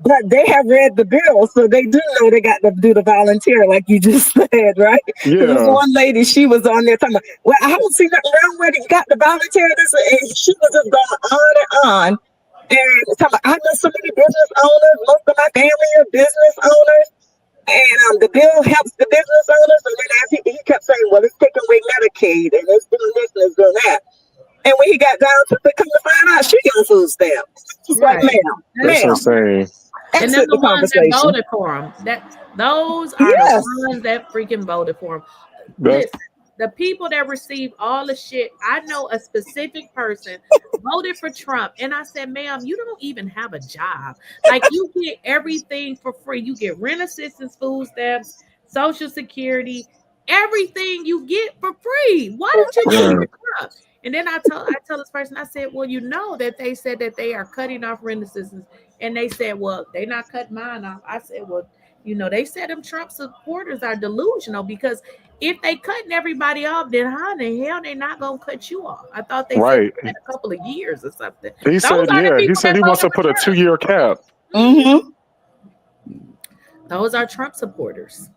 But they have read the bill, so they do know they got to do the volunteer, like you just said, right? Because this Yeah. one lady, she was on there talking about, well, I don't see nothing wrong with it. You got the volunteer. This, and she was just going on and on. And talking about, I know so many business owners. Most of my family are business owners. And the bill helps the business owners. And then as he kept saying, well, it's taking away Medicaid and it's doing this and it's doing that. And when he got down to it, come to find out, she got food stamp. She's like, Right. That's ma'am, insane. And them exit the the ones that conversation. voted for him. Those are Yes. the ones that freaking voted for him. That's Listen, The people that receive all the shit. I know a specific person voted for Trump, and I said, "Ma'am, you don't even have a job. Like you get everything for free. You get rent assistance, food stamps, Social Security, everything you get for free. Why don't you vote for Trump?" And then I tell this person, I said, "Well, you know that they said that they are cutting off rent assistance," and they said, "Well, they're not cutting mine off." I said, "Well, you know, they said them Trump supporters are delusional because if they cutting everybody off, then how in the hell they not gonna cut you off?" I thought they said in a couple of years or something. He said, he said he wants to put a 2-year cap. Mm-hmm. Those are Trump supporters.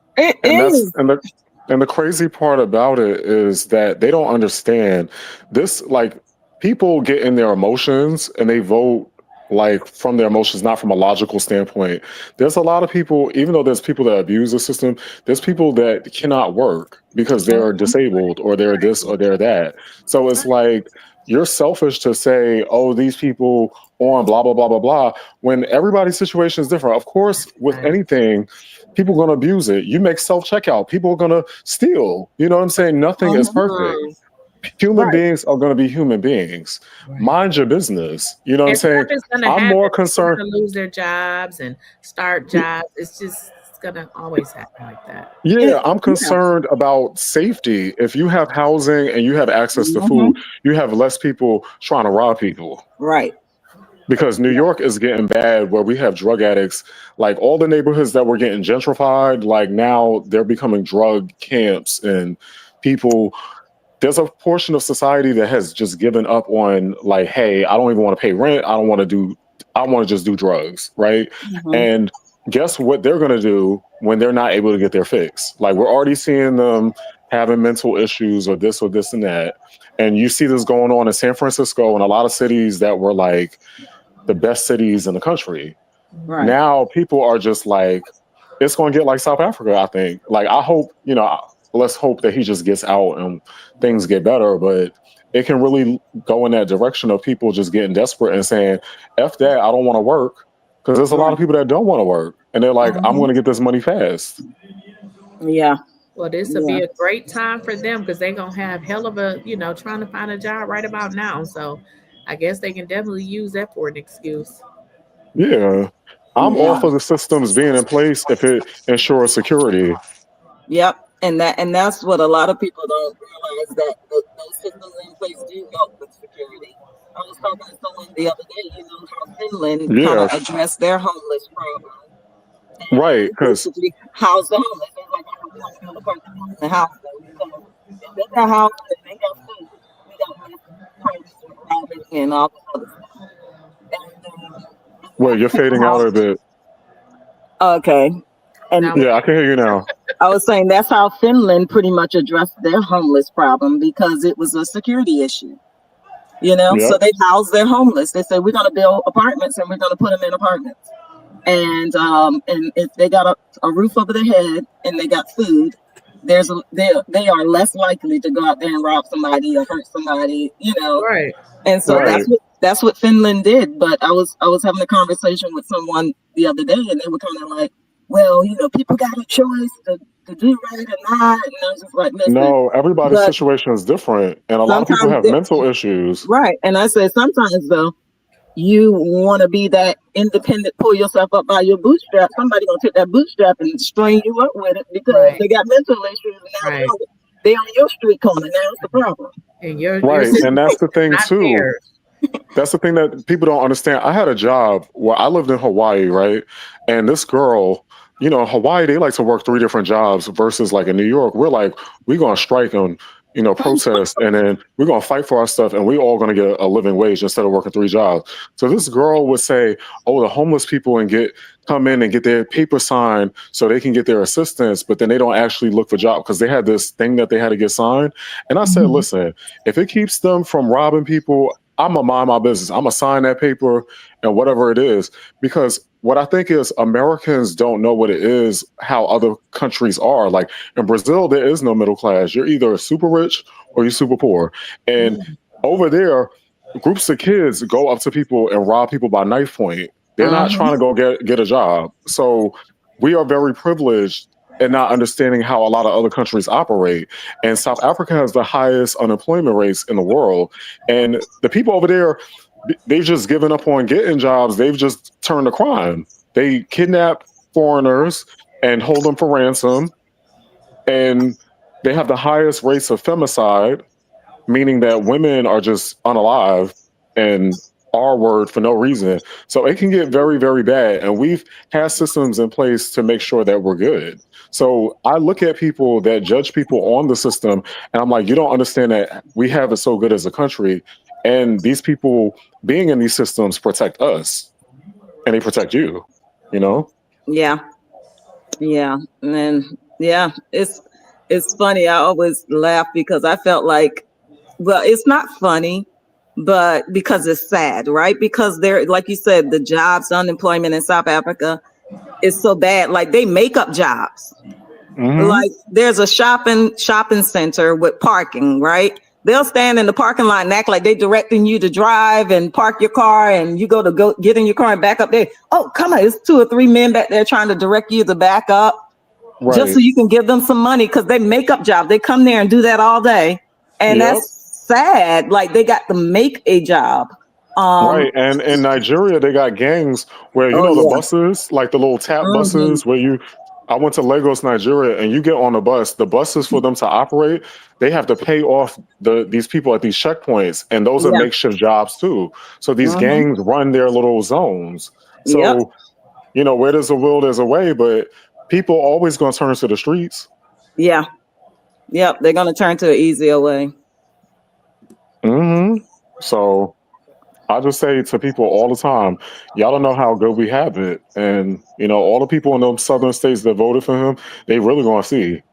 And the crazy part about it is that they don't understand this. Like, people get in their emotions and they vote like from their emotions, not from a logical standpoint. There's a lot of people, even though there's people that abuse the system, there's people that cannot work because they're disabled or they're this or they're that. So it's like, you're selfish to say, oh, these people on blah, blah, blah, blah, blah, when everybody's situation is different. Of course, with anything, people are going to abuse it. You make self-checkout, people are going to steal. You know what I'm saying? Nothing is perfect. Human beings are going to be human beings. Mind your business. You know what I'm saying? I'm more concerned to lose their jobs and start jobs. It's going to always happen like that. Yeah, I'm concerned about safety. If you have housing and you have access to food, you have less people trying to rob people. Right. Because New York is getting bad where we have drug addicts. Like, all the neighborhoods that were getting gentrified, like now they're becoming drug camps, and people, there's a portion of society that has just given up on, like, hey, I don't even want to pay rent. I want to just do drugs. Right. And guess what they're going to do when they're not able to get their fix? Like, we're already seeing them having mental issues or this and that. And you see this going on in San Francisco and a lot of cities that were like the best cities in the country. Right. Now people are just like, it's going to get like South Africa, I think. Like, I hope, let's hope that he just gets out and things get better. But it can really go in that direction of people just getting desperate and saying, F that, I don't want to work. Because there's a lot of people that don't want to work. And they're like, I'm going to get this money fast. Yeah. Well, this will be a great time for them because they're going to have hell of a, trying to find a job right about now. So I guess they can definitely use that for an excuse. Yeah. I'm all for the systems being in place if it ensures security. Yep. And that's what a lot of people don't realize, that those systems in place do help with security. I was talking to someone the other day, how Finland kind of addressed their homeless problem. And right, because house the homeless. It's like, I don't want another person to house them. So if they got house, if they got food, we got robbing and all this other stuff. Well, you're fading out a bit. Okay. And yeah, I can hear you now. I was saying that's how Finland pretty much addressed their homeless problem, because it was a security issue. So they house their homeless. They say, we're going to build apartments and we're going to put them in apartments. And if they got a roof over their head and they got food, they are less likely to go out there and rob somebody or hurt somebody, Right. And so that's what Finland did. But I was having a conversation with someone the other day, and they were kind of like, well, people got a choice to do right or not. And I was just like, listen, no, everybody's situation is different. And a lot of people have mental issues. Right. And I said, sometimes though, you want to be that independent, pull yourself up by your bootstrap. Somebody gonna take that bootstrap and string you up with it because they got mental issues. And now they on your street corner. Now it's the problem. And and that's the thing too. That's the thing that people don't understand. I had a job where I lived in Hawaii, right? And this girl, Hawaii, they like to work 3 different jobs versus like in New York, we're like, we're gonna strike and protest, and then we're going to fight for our stuff, and we all going to get a living wage instead of working 3 jobs. So this girl would say, oh, the homeless people come in and get their paper signed so they can get their assistance, but then they don't actually look for jobs because they had this thing that they had to get signed. And I said, listen, if it keeps them from robbing people, I'm going to mind my business. I'm going to sign that paper and whatever it is, because what I think is Americans don't know what it is, how other countries are. Like in Brazil, there is no middle class. You're either super rich or you're super poor. And over there, groups of kids go up to people and rob people by knife point. They're not trying to go get a job. So we are very privileged and not understanding how a lot of other countries operate. And South Africa has the highest unemployment rates in the world. And the people over there, they've just given up on getting jobs. They've just turned to crime. They kidnap foreigners and hold them for ransom. And they have the highest rates of femicide, meaning that women are just unalive and R-word for no reason. So it can get very, very bad. And we've had systems in place to make sure that we're good. So I look at people that judge people on the system, and I'm like, you don't understand that we have it so good as a country. And these people being in these systems protect us, and they protect you, you know? Yeah. Yeah. And yeah, it's funny. I always laugh because I felt like, well, it's not funny, but because it's sad, right? Because they're, like you said, the jobs, unemployment in South Africa is so bad. Like they make up jobs. Like there's a shopping center with parking, right? They'll stand in the parking lot and act like they're directing you to drive and park your car, and you go get in your car and back up there. Oh, come on, it's 2 or 3 men back there trying to direct you to back up, just so you can give them some money, because they make up jobs. They come there and do that all day, and that's sad. Like they got to make a job. Right, and in Nigeria they got gangs where the buses, like the little tap buses, where I went to Lagos, Nigeria, and you get on the buses for them to operate, they have to pay off these people at these checkpoints, and those are makeshift jobs too. So these gangs run their little zones. So where there's a will, there's a way, but people always gonna turn to the streets. Yeah. Yep, they're gonna turn to an easier way. So I just say to people all the time, y'all don't know how good we have it. And, all the people in those southern states that voted for him, they really going to see.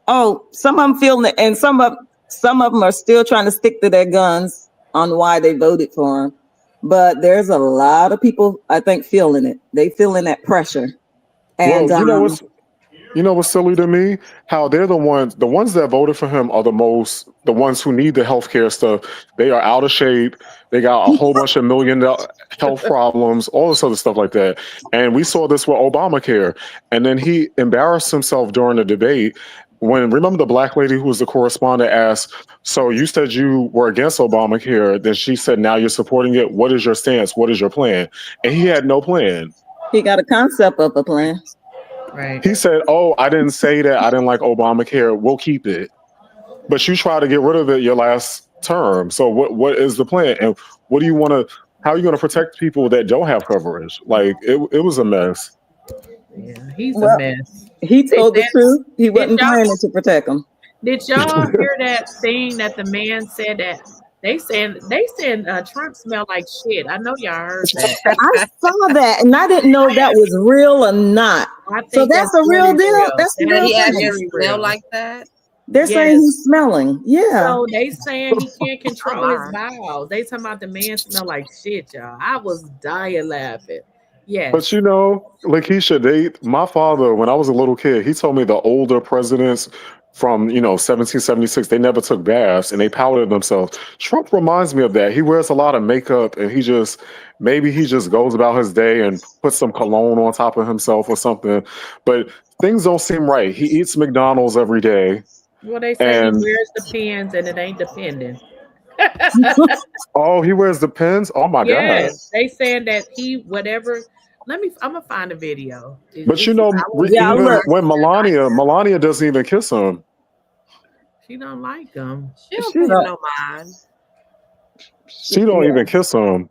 Oh, some of them feeling it, and some of them are still trying to stick to their guns on why they voted for him. But there's a lot of people, I think, feeling it. They feeling that pressure. And well, what's silly to me? How they're the ones that voted for him are the ones who need the healthcare stuff. They are out of shape. They got a whole bunch of $1 million health problems, all this other stuff like that. And we saw this with Obamacare. And then he embarrassed himself during the debate when, remember the black lady who was the correspondent asked, so you said you were against Obamacare. Then she said, now you're supporting it. What is your stance? What is your plan? And he had no plan. He got a concept of a plan. Right. He said, oh, I didn't say that. I didn't like Obamacare. We'll keep it. But you tried to get rid of it your last term. So what is the plan? And what do you want to, how are you going to protect people that don't have coverage? Like, it was a mess. Yeah, he's a mess. He told the truth. He wasn't planning to protect them. Did y'all hear that thing that the man said that they saying Trump smelled like shit? I know y'all heard that. I saw that, and I didn't know that was real or not. So that's a real deal. Real. That's the real He thing. actually smell like that. They're saying he's smelling. Yeah. So they saying he can't control his bowels. They talking about the man smell like shit, y'all. I was dying laughing. Yes. But Lakeysha, my father, when I was a little kid, he told me the older presidents from 1776, they never took baths and they powdered themselves. Trump reminds me of that. He wears a lot of makeup and maybe he just goes about his day and puts some cologne on top of himself or something. But things don't seem right. He eats McDonald's every day. Well, they say he wears the pins and it ain't dependent. Oh, he wears the pins? Oh my God. They saying that I'm gonna find a video. But even when Melania doesn't even kiss him. She don't like him. She don't pay no mind. She don't even kiss him.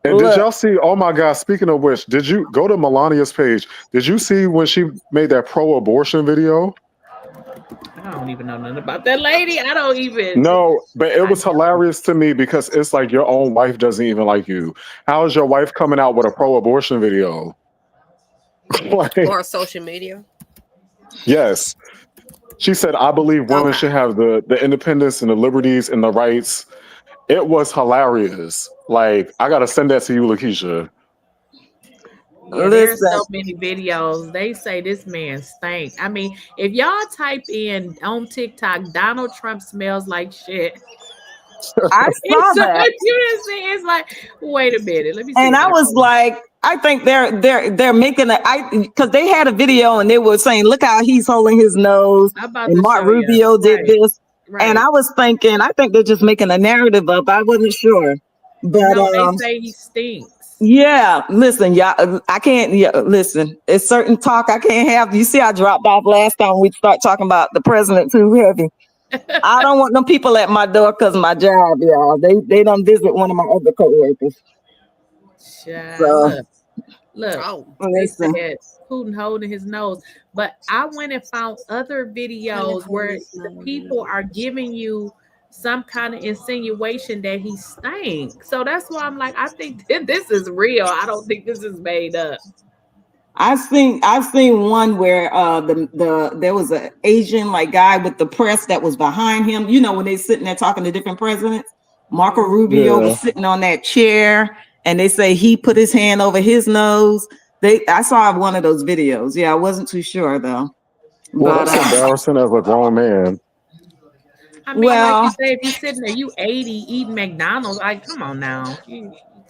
And did y'all see, oh my God, speaking of which, did you go to Melania's page? Did you see when she made that pro-abortion video? I don't even know nothing about that lady. I don't even. No, but it was hilarious to me because it's like your own wife doesn't even like you. How is your wife coming out with a pro-abortion video? Or social media? Yes. She said, I believe women should have the independence and the liberties and the rights. It was hilarious. Like, I got to send that to you, Lakeysha. Yeah, there's so many videos. They say this man stank. I mean, if y'all type in on TikTok, Donald Trump smells like shit, I saw that. It's like, wait a minute, let me see. And I was like, I think they're making because they had a video and they were saying, look how he's holding his nose. And Mark Rubio did this. Right. And I was thinking, I think they're just making a narrative up. I wasn't sure. But no, they say he stinks. Yeah, listen, y'all, I can't, listen, it's certain talk I can't have. You see, I dropped off last time we start talking about the president too heavy. I don't want them people at my door because of my job, y'all. They done visit one of my other coworkers. So, look, they said Putin holding his nose. But I went and found other videos where the people are giving you some kind of insinuation that he stank. So that's why I'm like, I think this is real. I don't think this is made up. I've seen one where there was an Asian like guy with the press that was behind him. You know, when they sitting there talking to different presidents, Marco Rubio was sitting on that chair, and they say he put his hand over his nose. I saw one of those videos. Yeah, I wasn't too sure though. Well, that's embarrassing as a grown man. I mean, like you say, if you're sitting there, you 80 eating McDonald's, like, come on now.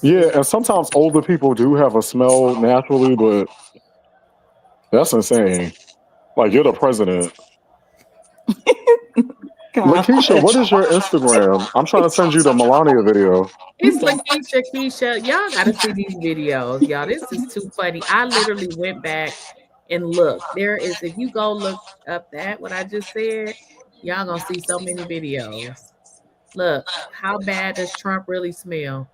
Yeah, and sometimes older people do have a smell naturally, but that's insane. Like, you're the president. Lakeysha, what is your Instagram? I'm trying to send you the Melania video. It's Lakeysha Keysha. Y'all gotta see these videos, y'all. This is too funny. I literally went back and looked. There is, if you go look up what I just said, y'all gonna see so many videos. Look, how bad does Trump really smell?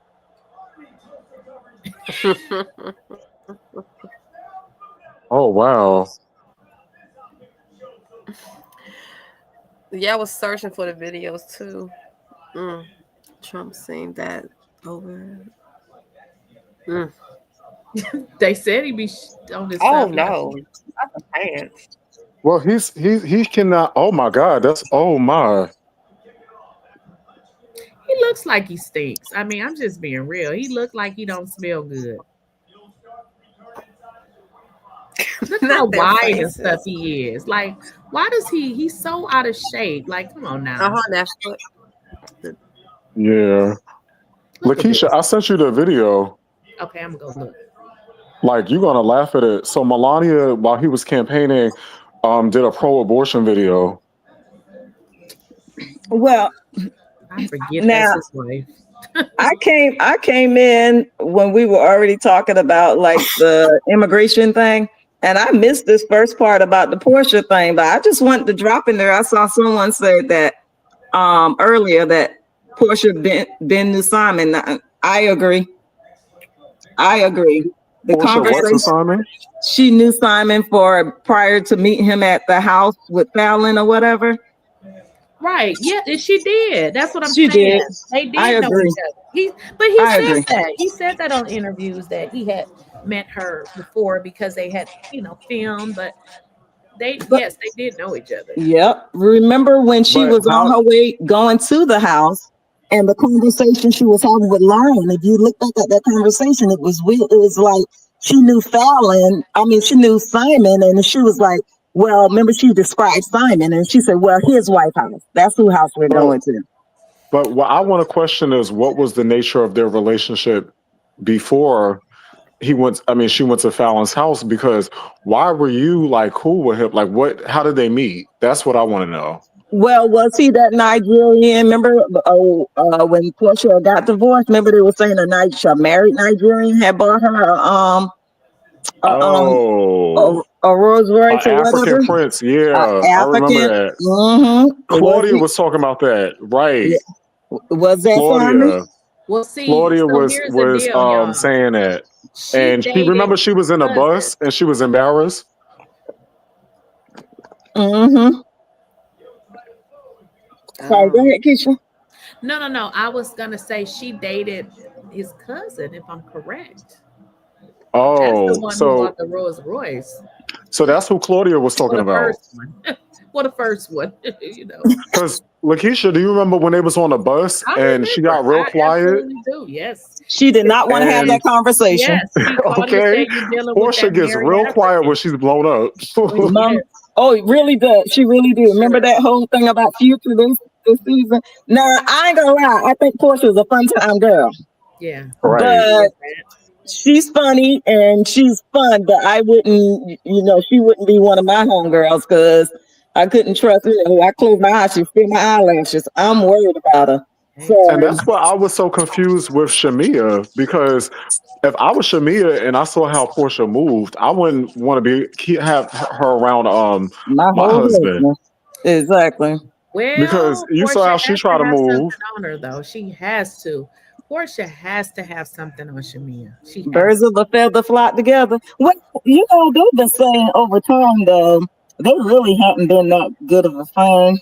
Oh, wow. Yeah, I was searching for the videos too. Trump saying that over. They said he'd be on this. Oh no, not the pants. Well, he cannot. Oh my God, oh my. He looks like he stinks. I mean, I'm just being real. He looked like he don't smell good. Look how wide and stuff he is. Like, why does he's so out of shape? Like, come on now. That's what. Yeah. Lakeysha, I sent you the video. Okay, I'm gonna go look. Like, you're gonna laugh at it. So Melania, while he was campaigning, did a pro-abortion video. Well, I forget that's his wife. I came in when we were already talking about like the immigration thing, and I missed this first part about the Porsha thing, but I just wanted to drop in there. I saw someone say that earlier that Porsha Ben knew Simon. I agree. The Porsha, conversation. Simon? She knew Simon prior to meeting him at the house with Fallon or whatever. Right. Yeah, she did. That's what I'm saying. Did. They did I know agree. each other. He said that. He said that on interviews that he had met her before because they had, filmed, but they did know each other. Yep. Remember when she was on her way going to the house and the conversation she was having with Lauren? If you look back at that conversation, it was weird. It was like she knew Fallon. I mean, she knew Simon, and she was like, well, remember she described Simon, and she said, well, his White House. That's who house we're going to. But what I want to question is, what was the nature of their relationship before she went to Fallon's house? Because why were you like cool with him? Like, how did they meet? That's what I want to know. Well, was he that Nigerian? Remember when Porsha got divorced? Remember they were saying a married Nigerian had bought her a Rolls Royce or African whatever. Prince, I remember that. Mm-hmm. Claudia was talking about that, right? Yeah. Was that Claudia? Simon? Well, see, Claudia was saying that, she remember she was in a bus and she was embarrassed. Mm-hmm. Sorry, go ahead, Keisha. No. I was gonna say she dated his cousin, if I'm correct. Oh, that's the one who bought the Rolls Royce. So that's who Claudia was talking about. The first one, Because Lakeysha, do you remember when they was on the bus and she got real quiet? Do. Yes. She did not want to have that conversation. Yes. Okay. Porsha gets real quiet when she's blown up. Oh, it really does. She really did. Remember that whole thing about Future? this season. Now, I ain't gonna lie. I think Porsha's a fun time girl. Yeah. Right. But she's funny and she's fun, but I wouldn't, she wouldn't be one of my homegirls because I couldn't trust, I close my eyes, she feel my eyelashes. I'm worried about her. So, And that's why I was so confused with Shamia, because if I was Shamia and I saw how Porsha moved, I wouldn't want to have her around my my whole husband. business. Exactly. Because Well, you saw Porsha how she has tried to have something move. on her though. She has to. Porsha has to have something on Shamia. She has Birds of a feather flock together. Well, they've been saying over time though, they really haven't been that good of a friends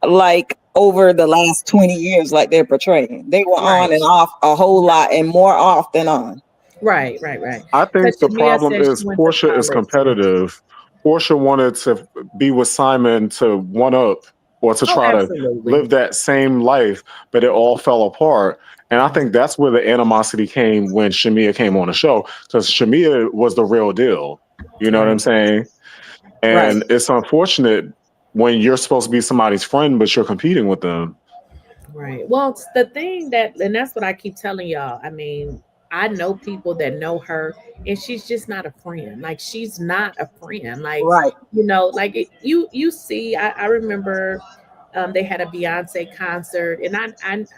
like over the last 20 years, like they're portraying. They were on and off a whole lot and more off than on. Right. I think the Shamia problem said is she went to Porsha is college. competitive. Porsha wanted to be with Simon to one up or to try to live that same life, but it all fell apart. And I think that's where the animosity came when Shamia came on the show, because Shamia was the real deal. You know what I'm saying? And it's unfortunate when you're supposed to be somebody's friend, but you're competing with them. Right. Well, it's the thing and that's what I keep telling y'all. I mean, I know people that know her and she's just not a friend. Like she's not a friend. Like, like you see, I remember they had a Beyonce concert and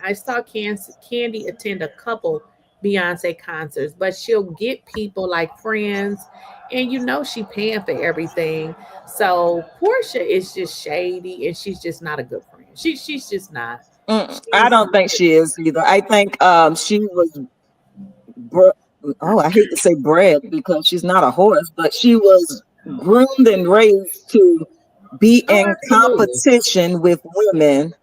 I saw Candy attend a couple Beyonce concerts, but she'll get people like friends and she paying for everything. So Porsha is just shady and she's just not a good friend. She's just not. I don't think she is either. I think she was I hate to say bred because she's not a horse, but she was groomed and raised to be in competition with women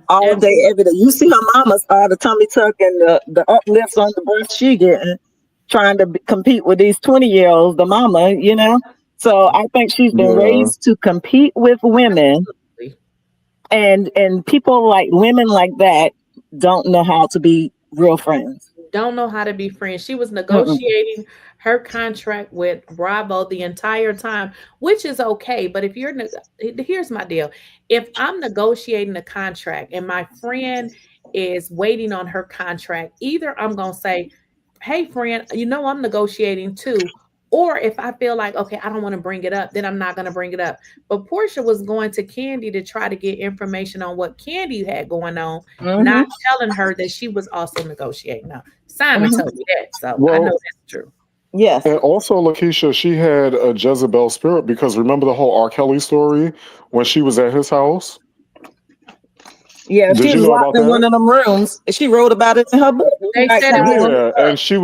all day, every day. You see her mama start the tummy tuck and the uplifts on the breast she getting, trying to compete with these 20-year-olds, the mama, So I think she's been raised to compete with women. And people like women like that don't know how to be real friends. Don't know how to be friends. She was negotiating her contract with Bravo the entire time, which is okay. But if here's my deal. If I'm negotiating a contract and my friend is waiting on her contract, either I'm going to say, hey, friend, I'm negotiating too. Or if I feel like, okay, I don't want to bring it up, then I'm not going to bring it up. But Porsha was going to Candy to try to get information on what Candy had going on, not telling her that she was also negotiating. Now, Simon told me that, so I know that's true. Yes. And also, Lakeysha, she had a Jezebel spirit, because remember the whole R. Kelly story when she was at his house? Yeah, she was locked in one of them rooms. She wrote about it in her book. They said and she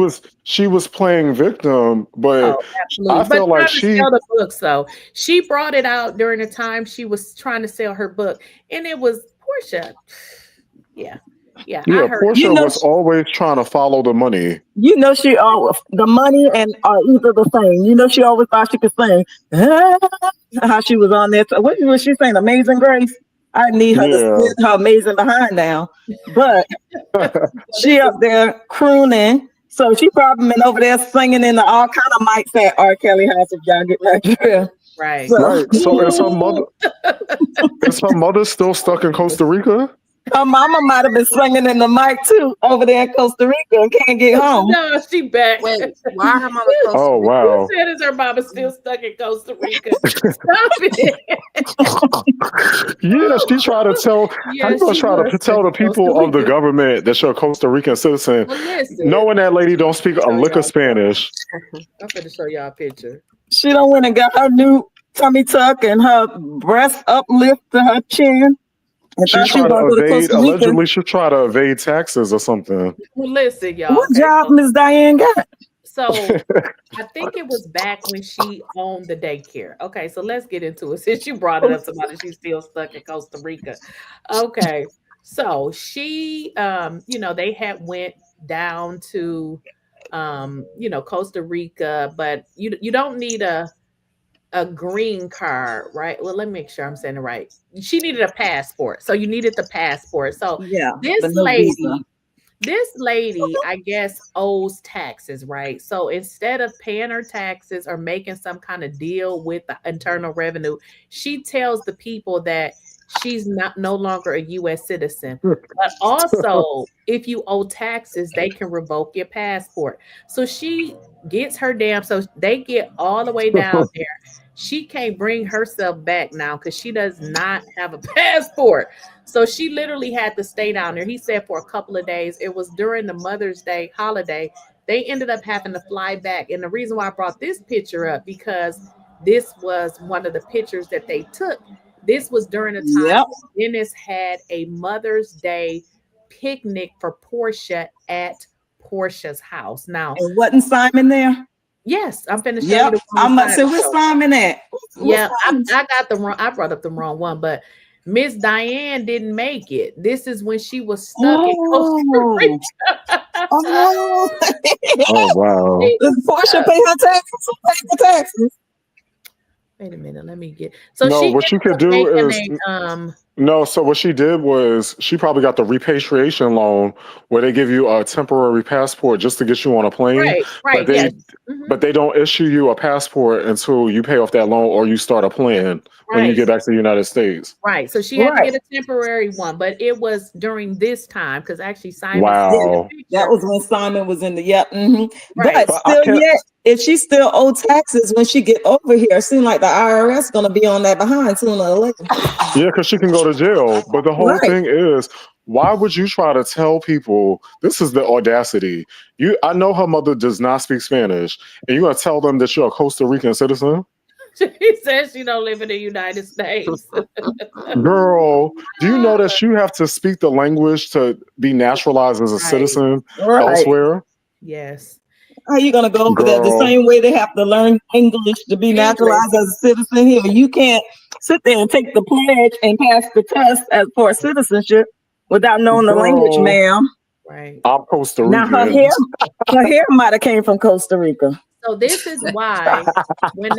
was playing victim, but I feel like she sell the books though. She brought it out during the time she was trying to sell her book, and it was Porsha. Yeah. Porsha was always trying to follow the money. She always the money and either the same. She always thought she could sing. How she was on there. What was she saying? Amazing Grace. I need her to sit her amazing behind down, but she up there crooning. So she probably been over there singing in all kind of mics at R. Kelly house. If y'all get my drift. Right. So is her mother still stuck in Costa Rica? Her mama might have been singing in the mic too over there in Costa Rica and can't get home. No, she back. Wait, why her mama Costa Rica? Oh wow! Who said is her mama still stuck in Costa Rica? Stop it! She tried to tell. How you gonna try to tell the people of the government that you're a Costa Rican citizen, knowing that lady don't speak a lick of Spanish? I'm gonna show y'all a picture. She done went and got her new tummy tuck and her breast uplift to her chin. She tried to evade. Allegedly, she tried to evade taxes or something. Well, listen, y'all. What job Miss Diane got? So I think it was back when she owned the daycare. Okay, so let's get into it. Since you brought it up, somebody she's still stuck in Costa Rica. Okay, so she, they had went down to, Costa Rica, but you don't need a green card, right? Well, let me make sure I'm saying it right. She needed a passport. So you needed the passport. So this lady, This lady, I guess, owes taxes, right? So instead of paying her taxes or making some kind of deal with the Internal Revenue, she tells the people that she's no longer a U.S. citizen. But also, if you owe taxes, they can revoke your passport. So she gets her so they get all the way down there. She can't bring herself back now because she does not have a passport. So she literally had to stay down there. He said for a couple of days. It was during the Mother's Day holiday. They ended up having to fly back. And the reason why I brought this picture up, because this was one of the pictures that they took. This was during the time Dennis had a Mother's Day picnic for Porsha at Porsha's house. Now, and wasn't Simon there? Yes, I'm finna show you the I'm about to say, where's Simon at? Yeah, I got the wrong. I brought up the wrong one, but Miss Diane didn't make it. This is when she was stuck in Costa Rica. Oh wow! Does Porsha pay her taxes? Who pays the taxes? Wait a minute, let me get. So no, she what you could do is no. So what she did was she probably got the repatriation loan where they give you a temporary passport just to get you on a plane. Right. But they don't issue you a passport until you pay off that loan or you start a plan when you get back to the United States. Right. So she had to get a temporary one, but it was during this time because actually Simon. Wow. That was when Simon was in the Right. But still, yet if she still owe taxes when she get over here, it seems like the IRS gonna be on that behind sooner or later. Yeah, because she can go to jail. But the whole thing is, why would you try to tell people this is the audacity? I know her mother does not speak Spanish, and you're gonna tell them that you're a Costa Rican citizen? She says she don't live in the United States. Girl, do you know that you have to speak the language to be naturalized as a citizen elsewhere? Yes. How are you gonna go over there the same way they have to learn English to be naturalized as a citizen here? You can't sit there and take the pledge and pass the test for citizenship without knowing the language, ma'am. Right. I'm Costa Rican. Now her hair might have came from Costa Rica. So this is why when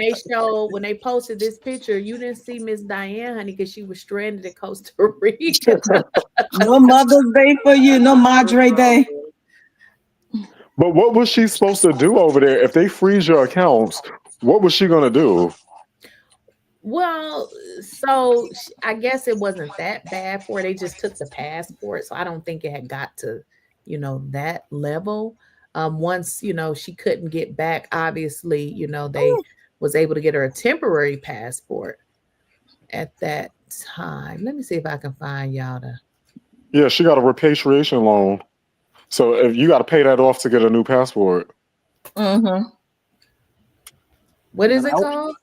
they posted this picture, you didn't see Miss Diane, honey, because she was stranded in Costa Rica. No Mother's Day for you, no Madre Day. But what was she supposed to do over there? If they freeze your accounts, what was she going to do? Well, so I guess it wasn't that bad for her. They just took the passport. So I don't think it had got to, that level. Once, she couldn't get back, obviously, they was able to get her a temporary passport at that time. Let me see if I can find y'all Yeah, she got a repatriation loan. So if you got to pay that off to get a new passport. Mm-hmm. What is it called?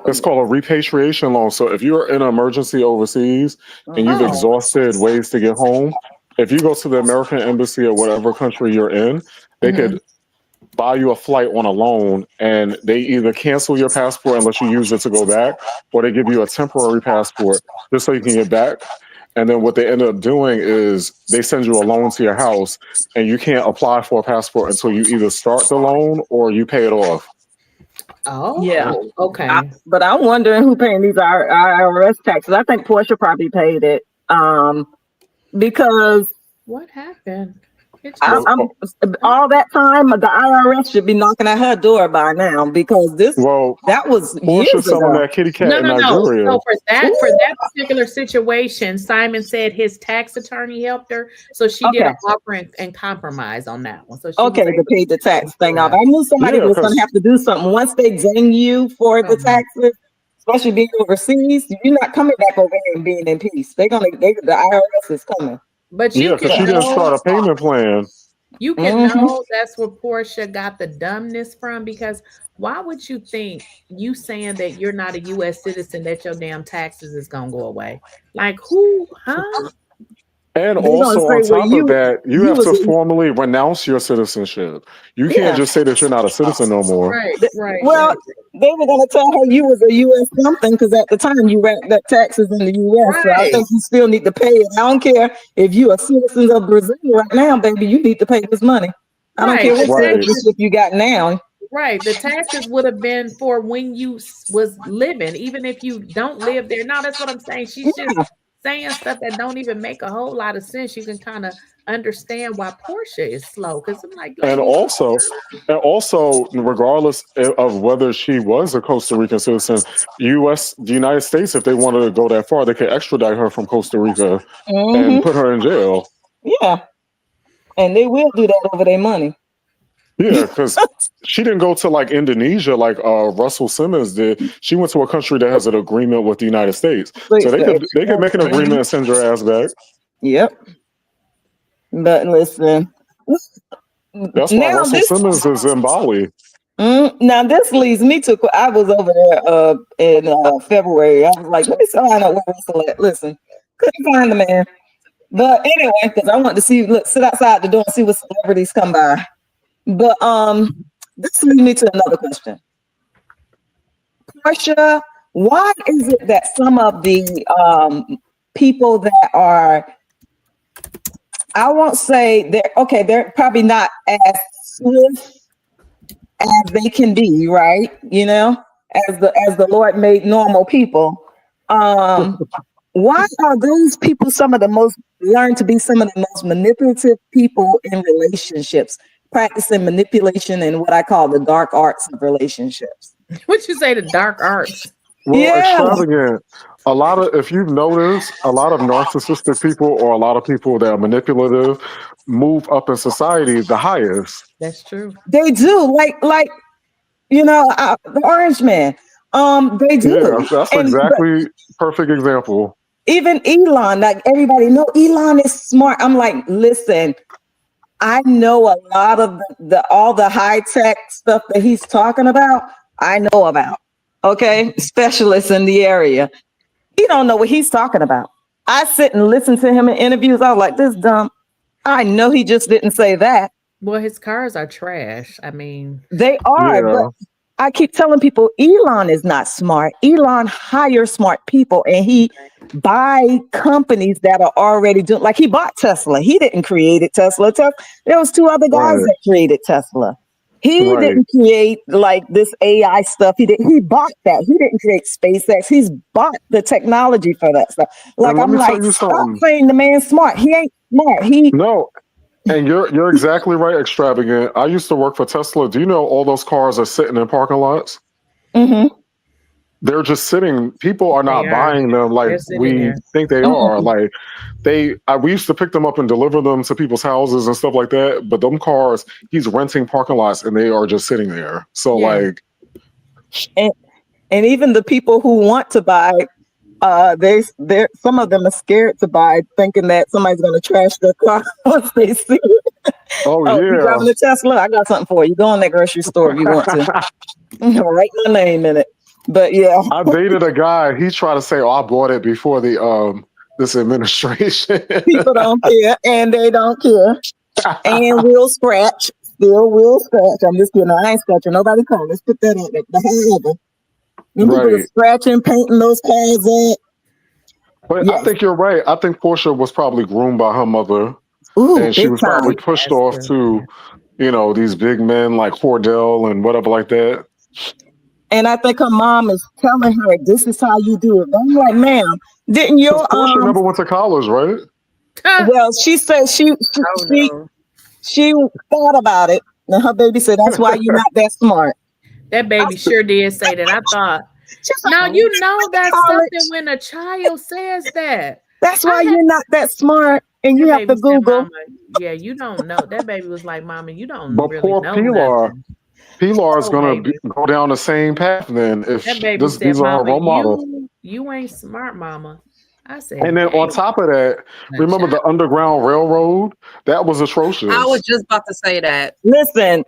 It's called a repatriation loan. So if you're in an emergency overseas and you've exhausted ways to get home, if you go to the American embassy or whatever country you're in, they could buy you a flight on a loan, and they either cancel your passport unless you use it to go back, or they give you a temporary passport just so you can get back. And then what they end up doing is they send you a loan to your house, and you can't apply for a passport until you either start the loan or you pay it off. Oh, yeah. Okay. But I'm wondering who paying these IRS taxes. I think Porsha probably paid it because what happened? All that time, the IRS should be knocking at her door by now because that was years ago. That kitty cat in Nigeria. So for that particular situation, Simon said his tax attorney helped her, so she did an offer and compromise on that one. So she to pay the tax thing off. I knew somebody was going to have to do something once they zing you for the taxes, especially being overseas. You're not coming back over here and being in peace. The IRS is coming. But because she didn't start a payment plan. You can know that's where Porsha got the dumbness from, because why would you think you saying that you're not a U.S. citizen that your damn taxes is gonna go away? Like who? Huh? And also on top of that, you have to formally renounce your citizenship. You can't just say that you're not a citizen no more. Right. Well, they were going to tell her you was a U.S. something because at the time you racked up taxes in the U.S. So I think you still need to pay it. I don't care if you're a citizen of Brazil right now, baby. You need to pay this money. I don't care what citizenship you got now. Right. The taxes would have been for when you was living, even if you don't live there. No, that's what I'm saying. She's just saying stuff that don't even make a whole lot of sense, you can kind of understand why Porsha is slow. Because I'm like, and also, regardless of whether she was a Costa Rican citizen, the United States, if they wanted to go that far, they could extradite her from Costa Rica and put her in jail. Yeah, and they will do that over their money. Yeah, because she didn't go to like Indonesia like Russell Simmons did. She went to a country that has an agreement with the United States, so they could make an agreement and send her ass back. Yep. But listen, that's why Russell Simmons is in Bali. Now this leads me to. I was over there in February. I was like, let me find out where Russell at. Listen, couldn't find the man. But anyway, because I want to sit outside the door and see what celebrities come by. But this leads me to another question. Porsha, why is it that some of the people that are, I won't say they're probably not as swift as they can be, right? You know, as the Lord made normal people. Why are those people learn to be some of the most manipulative people in relationships? Practicing manipulation and what I call the dark arts of relationships. What you say, the dark arts? Well, extravagant. If you've noticed, a lot of narcissistic people or a lot of people that are manipulative move up in society the highest. That's true. They do, like you know, the Orange Man. They do. Yeah, that's exactly perfect example. Even Elon, like everybody know, Elon is smart. I'm like, listen. I know a lot of all the high tech stuff that he's talking about. I know about. Okay, specialists in the area. He don't know what he's talking about. I sit and listen to him in interviews. I was like, this dumb. I know he just didn't say that. Well, his cars are trash. I mean, they are. Yeah. But I keep telling people Elon is not smart. Elon hires smart people, and he buy companies that are already doing. Like he bought Tesla. He didn't create Tesla. There was two other guys that created Tesla. He didn't create like this AI stuff. He bought that. He didn't create SpaceX. He's bought the technology for that stuff. Like I'm like, stop saying the man's smart. He ain't smart. No. And you're exactly right, extravagant. I used to work for Tesla. Do you know all those cars are sitting in parking lots? Mm-hmm. They're just sitting. People are not buying them like we think they are. Like we used to pick them up and deliver them to people's houses and stuff like that. But them cars, he's renting parking lots and they are just sitting there. So like, and even the people who want to buy, they're some of them are scared to buy, thinking that somebody's going to trash their car once they see it. Oh yeah, you driving a Tesla? I got something for you. Go in that grocery store if you want to. Write my name in it. But yeah, I dated a guy. He tried to say, "Oh, I bought it before the this administration." People don't care, and they don't care, and will scratch. Still will scratch. I'm just kidding. I ain't scratching nobody car. Let's put that out there. People are scratching, painting those cars up. But I think you're right. I think Porsha was probably groomed by her mother, and she was probably pushed off to, you know, these big men like Cordell and whatever like that. And I think her mom is telling her, "This is how you do it." I'm like, "Ma'am, didn't your Porsha never went to college, right?" Well, she said she thought about it, and her baby said, "That's why you're not that smart." That baby sure did say that. I thought, now you know that's something when a child says that. That's why you're not that smart, and you have to Google. Yeah, you don't know. That baby was like, "Mama, you don't but really poor know nothing." Pilar is going to go down the same path then if these are her role models. You ain't smart, Mama. I said. And then on top of that, remember the Underground Railroad? That was atrocious. I was just about to say that. Listen,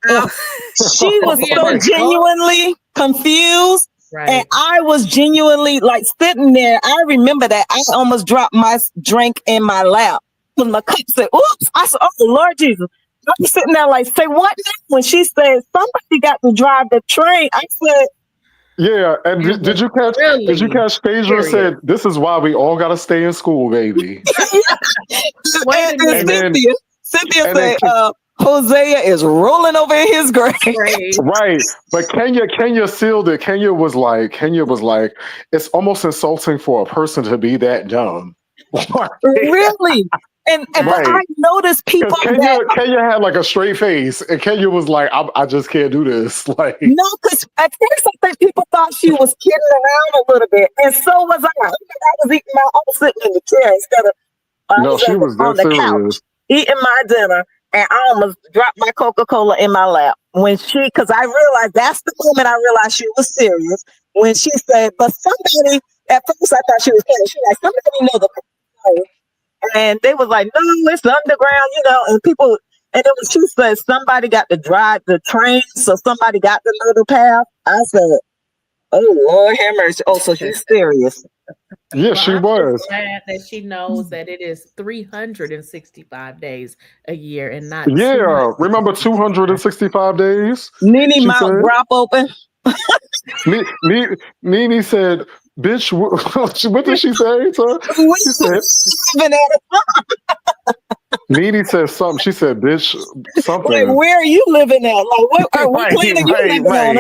she was so genuinely confused. Right. And I was genuinely like sitting there. I remember that I almost dropped my drink in my lap when my cup said, "Oops." I said, "Oh, Lord Jesus." I'm sitting there like, say what now? When she said somebody got to drive the train, I said, "Yeah." And did you catch? Really? Did you catch? Phaedra said, "This is why we all got to stay in school, baby." and Cynthia said, Hosea is rolling over in his grave. Right. But Kenya sealed it. Kenya was like, it's almost insulting for a person to be that dumb. Really? And but I noticed people Kenya had like a straight face, and Kenya was like, I just can't do this. Like, no, because at first I think people thought she was kidding around a little bit, and so was I. I was eating my own sitting in the chair instead of no, she was on that the serious. couch eating my dinner, and I almost dropped my Coca-Cola in my lap when because I realized that's the moment I realized she was serious when she said, "But somebody." At first I thought she was kidding. She was like, "Somebody know the." And they was like, "No, it's underground," and people. And then when she said somebody got to drive the train, so somebody got to know the path, I said, "Oh Lord, have mercy!" Oh, so she's serious. Yeah, she was. Glad that she knows that it is 365 days a year and not. Yeah, remember 265 days? Nene mouth drop open. Nene said, "Bitch, what did she say?" She said, Nene said something. She said, "Bitch, something." Like, where are you living at? Like, what are we planning you living on?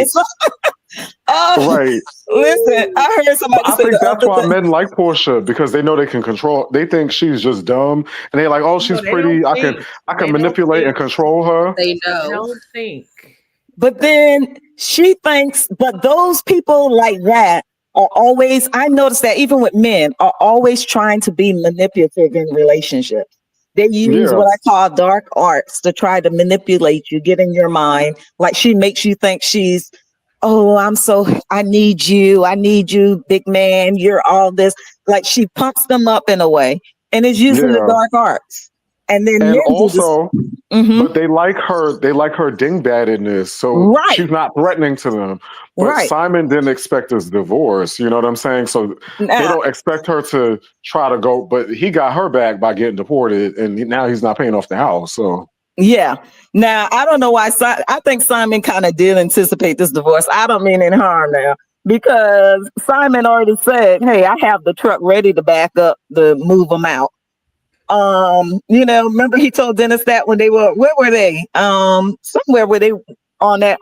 Right. Listen, I heard somebody say. I think that's why men like Porsha, because they know they can control. They think she's just dumb, and they're like, "Oh, she's pretty. I can manipulate and control her." They know. They don't think. But then she thinks. But those people like that are always. I noticed that even with men, are always trying to be manipulative in relationships. They use what I call dark arts to try to manipulate you, get in your mind. Like she makes you think she's, "Oh, I need you, big man. You're all this." Like she pumps them up in a way, and is using the dark arts. And then also, but they like her dingbaddedness, so she's not threatening to them. But Simon didn't expect his divorce, you know what I'm saying? So they don't expect her to try to go, but he got her back by getting deported, and now he's not paying off the house. So yeah. Now I don't know why. I think Simon kind of did anticipate this divorce. I don't mean any harm now, because Simon already said, "Hey, I have the truck ready to back up to move them out." Remember he told Dennis that when they were, where were they? Somewhere where they on that,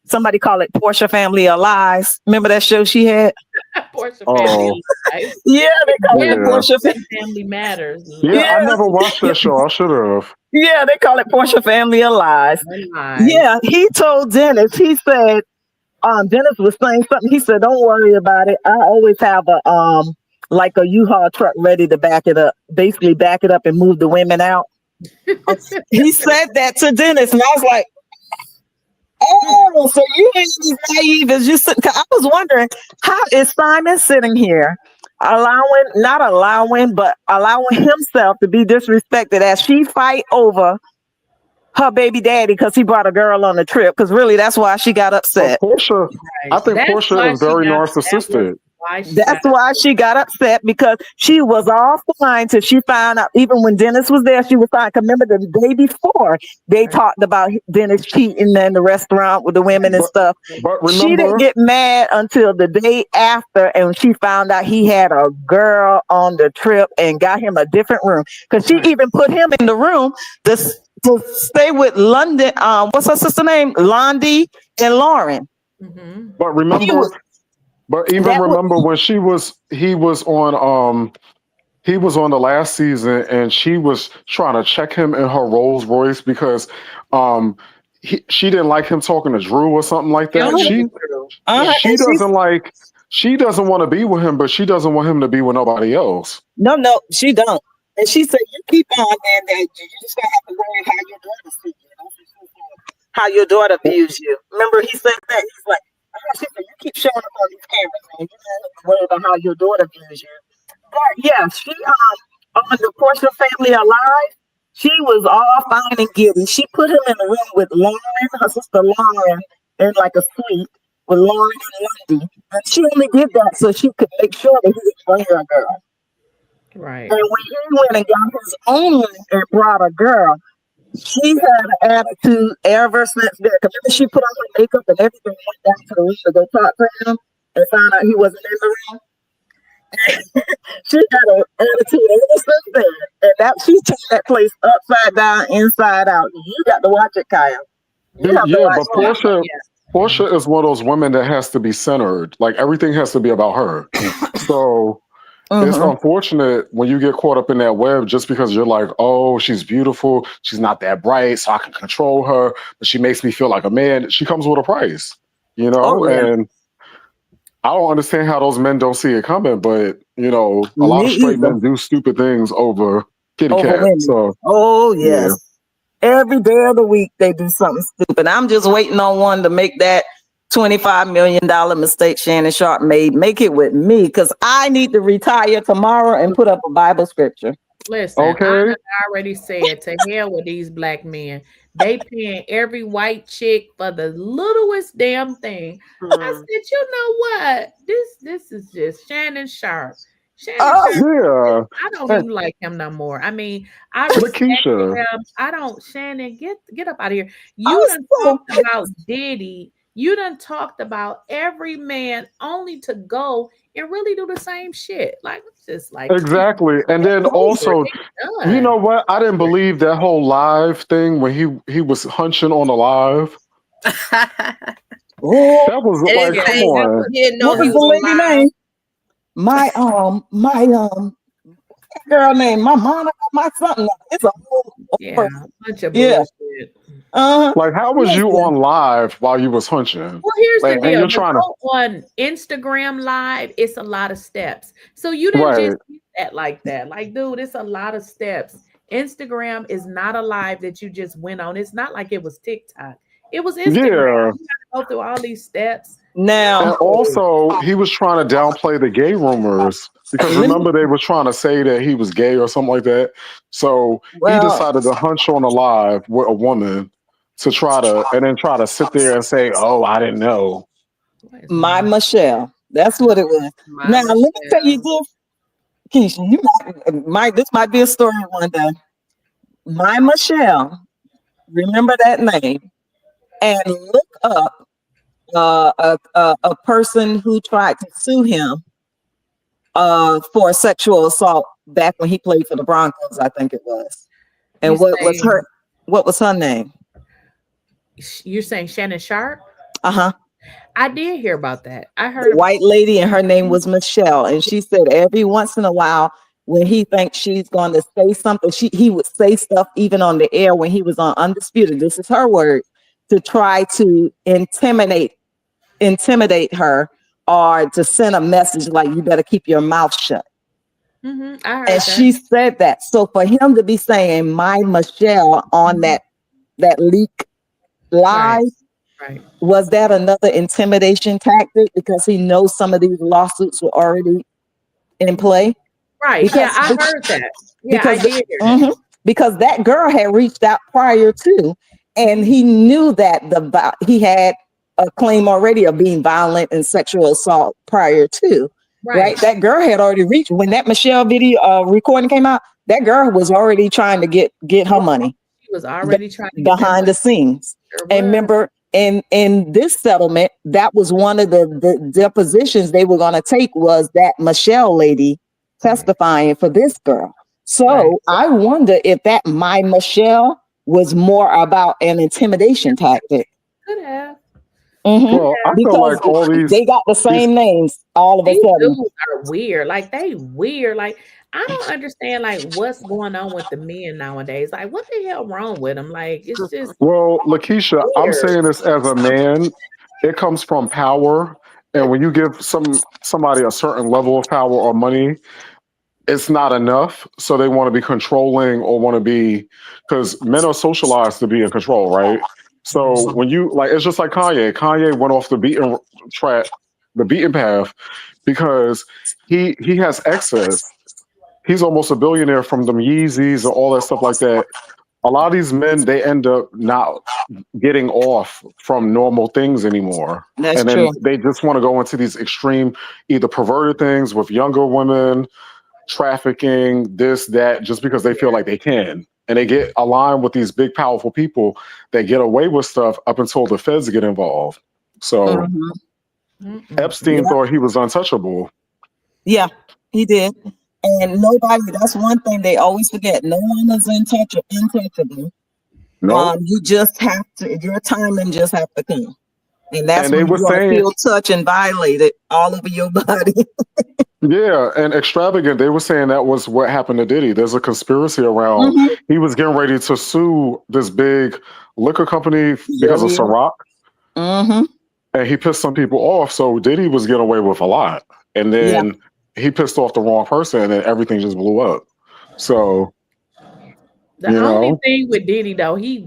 somebody call it Porsha Family of Lies. Remember that show she had? Porsha Family Lies. Yeah, they call it Porsha Family Matters. Yeah, I never watched that show. I should have. Yeah, they call it Porsha Family of Lies. Yeah, he told Dennis, he said, Dennis was saying something. He said, "Don't worry about it. I always have a, like a U-Haul truck ready to back it up, basically back it up and move the women out." He said that to Dennis, and I was like, "Oh, so you ain't as naive as you said." I was wondering, how is Simon sitting here allowing himself to be disrespected as she fight over her baby daddy because he brought a girl on the trip? Because really, that's why she got upset. Porsha, I think Porsha is very narcissistic. That's why she got upset, because she was all fine till she found out. Even when Dennis was there, she was fine. Remember the day before they talked about Dennis cheating in the restaurant with the women and stuff. But remember, she didn't get mad until the day after, and she found out he had a girl on the trip and got him a different room, because she even put him in the room to stay with London. What's her sister name? Londi and Lauren. Mm-hmm. But remember. But remember when he was on the last season, and she was trying to check him in her Rolls Royce because she didn't like him talking to Drew or something like that. She doesn't want to be with him, but she doesn't want him to be with nobody else. No, she don't. And she said, "You keep on, man. You just gonna have to worry how your daughter views you." Remember, he said that. He's like, "She said, you keep showing up on these cameras, man. You don't worry about how your daughter views you." But yeah, she on the Porsha Family Alive, she was all fine and giddy. She put him in the room with Lauren, her sister Lauren, in like a suite with Lauren and Lundy. And she only did that so she could make sure that he didn't bring her a girl. Right. And when he went and got his own and brought a girl, she had an attitude ever since then. Because she put on her makeup and everything, went down to the room to go talk to him and found out he wasn't in the room. she had an attitude ever since then. And that she turned that place upside down, inside out. You got to watch it, Kaya. You have to Yeah, watch but it. Porsha is one of those women that has to be centered. Like everything has to be about her. So it's unfortunate when you get caught up in that web just because you're like, oh, she's beautiful. She's not that bright, so I can control her. But she makes me feel like a man. She comes with a price, you know? And I don't understand how those men don't see it coming. But, you know, a lot of straight men do stupid things over kitty cat. Women. So, yes. Yeah. Every day of the week, they do something stupid. I'm just waiting on one to make that $25 million mistake Shannon Sharp made. Make it with me, because I need to retire tomorrow and put up a Bible scripture. Listen, I already said, to hell with these black men. They paying every white chick for the littlest damn thing. I said, you know what? This is just Shannon Sharp. Yeah. I don't even like him no more. I mean, I respect him. I don't. Shannon, get up out of here. You done talked about Diddy. You done talked about every man only to go and really do the same shit. Like, it's just like exactly. And then also, you know what? I didn't believe that whole live thing when he was hunching on the live. That was like, come on. What was the lady name? My girl named my Monica, my something. It's a whole bunch of bullshit. Like, how was you on live while you was hunching? Well, here's the deal. You're trying to on Instagram Live, it's a lot of steps. So you didn't just do that like that. Like, dude, it's a lot of steps. Instagram is not a live that you just went on. It's not like it was TikTok. It was Instagram. You gotta go through all these steps. Now, and also, he was trying to downplay the gay rumors because remember they were trying to say that he was gay or something like that. So he decided to hunch on a live with a woman to try to sit there and say, "Oh, I didn't know." My Michelle, that's what it was. Now let me tell you this, Keisha. You this might be a story one day. My Michelle, remember that name, and look up a person who tried to sue him for sexual assault back when he played for the Broncos, I think it was. And what was her name? You're saying Shannon Sharp? I did hear about that. I heard a white lady, and her name was Michelle, and she said every once in a while when he thinks she's going to say something, he would say stuff even on the air when he was on Undisputed. This is her word, to try to intimidate her or to send a message like, you better keep your mouth shut. I heard and that. She said that. So for him to be saying my Michelle on that leak live, was that another intimidation tactic because he knows some of these lawsuits were already in play? Right. Because, I heard that. Yeah, I did hear that. Because that girl had reached out prior to, and he knew that he had a claim already of being violent and sexual assault prior to. Right. That girl had already reached when that Michelle video recording came out. That girl was already trying to get her money. She was already trying to get behind the scenes. Sure. And remember, in this settlement, that was one of the depositions they were going to take, was that Michelle lady testifying for this girl. So I wonder if that my Michelle was more about an intimidation tactic. Could have. Well, I feel like all they got the same names all of a sudden. Dudes are weird. Like, they weird. Like, I don't understand like what's going on with the men nowadays. Like, what the hell wrong with them? Like, it's just Lakeysha, weird. I'm saying this as a man. It comes from power, and when you give somebody a certain level of power or money, it's not enough. So they want to be controlling or want to be, because men are socialized to be in control, right? So when you it's just like Kanye. Kanye went off the beaten track, the beaten path, because he has excess. He's almost a billionaire from them Yeezys and all that stuff like that. A lot of these men, they end up not getting off from normal things anymore. That's true. They just want to go into these extreme, either perverted things with younger women, trafficking, this, that, just because they feel like they can. And they get aligned with these big, powerful people that get away with stuff up until the feds get involved. So Epstein thought he was untouchable. Yeah, he did. And nobody, that's one thing they always forget. No one is untouchable. Nope. You just have to, your timing just have to come. And that's And they when were you're going to saying, feel touch and violated all over your body. yeah, and extravagant. They were saying that was what happened to Diddy. There's a conspiracy around. Mhm. He was getting ready to sue this big liquor company because of Yeah. Ciroc, Mhm. and he pissed some people off. So Diddy was getting away with a lot, and then he pissed off the wrong person, and then everything just blew up. So The only thing with Diddy though, he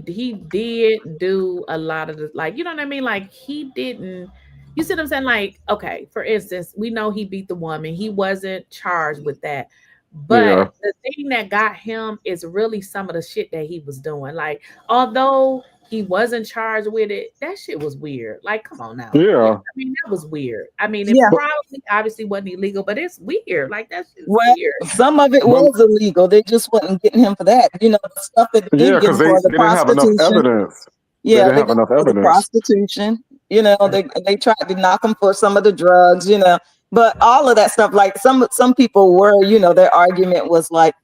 did do a lot of the, like, you know what I mean? Like he didn't, you see what I'm saying? Like, okay, for instance, we know he beat the woman. He wasn't charged with that. But the thing that got him is really some of the shit that he was doing. Like, although he wasn't charged with it, that shit was weird. Like, come on now. Yeah. I mean, that was weird. I mean, it probably obviously wasn't illegal, but it's weird. Like, that's weird. Some of it was illegal. They just wasn't getting him for that. You know, the stuff that they did get him for, the didn't have enough prostitution. evidence. Yeah, they didn't have enough evidence. The prostitution. You know, they tried to knock him for some of the drugs, you know. But all of that stuff, like some people were, you know, their argument was like,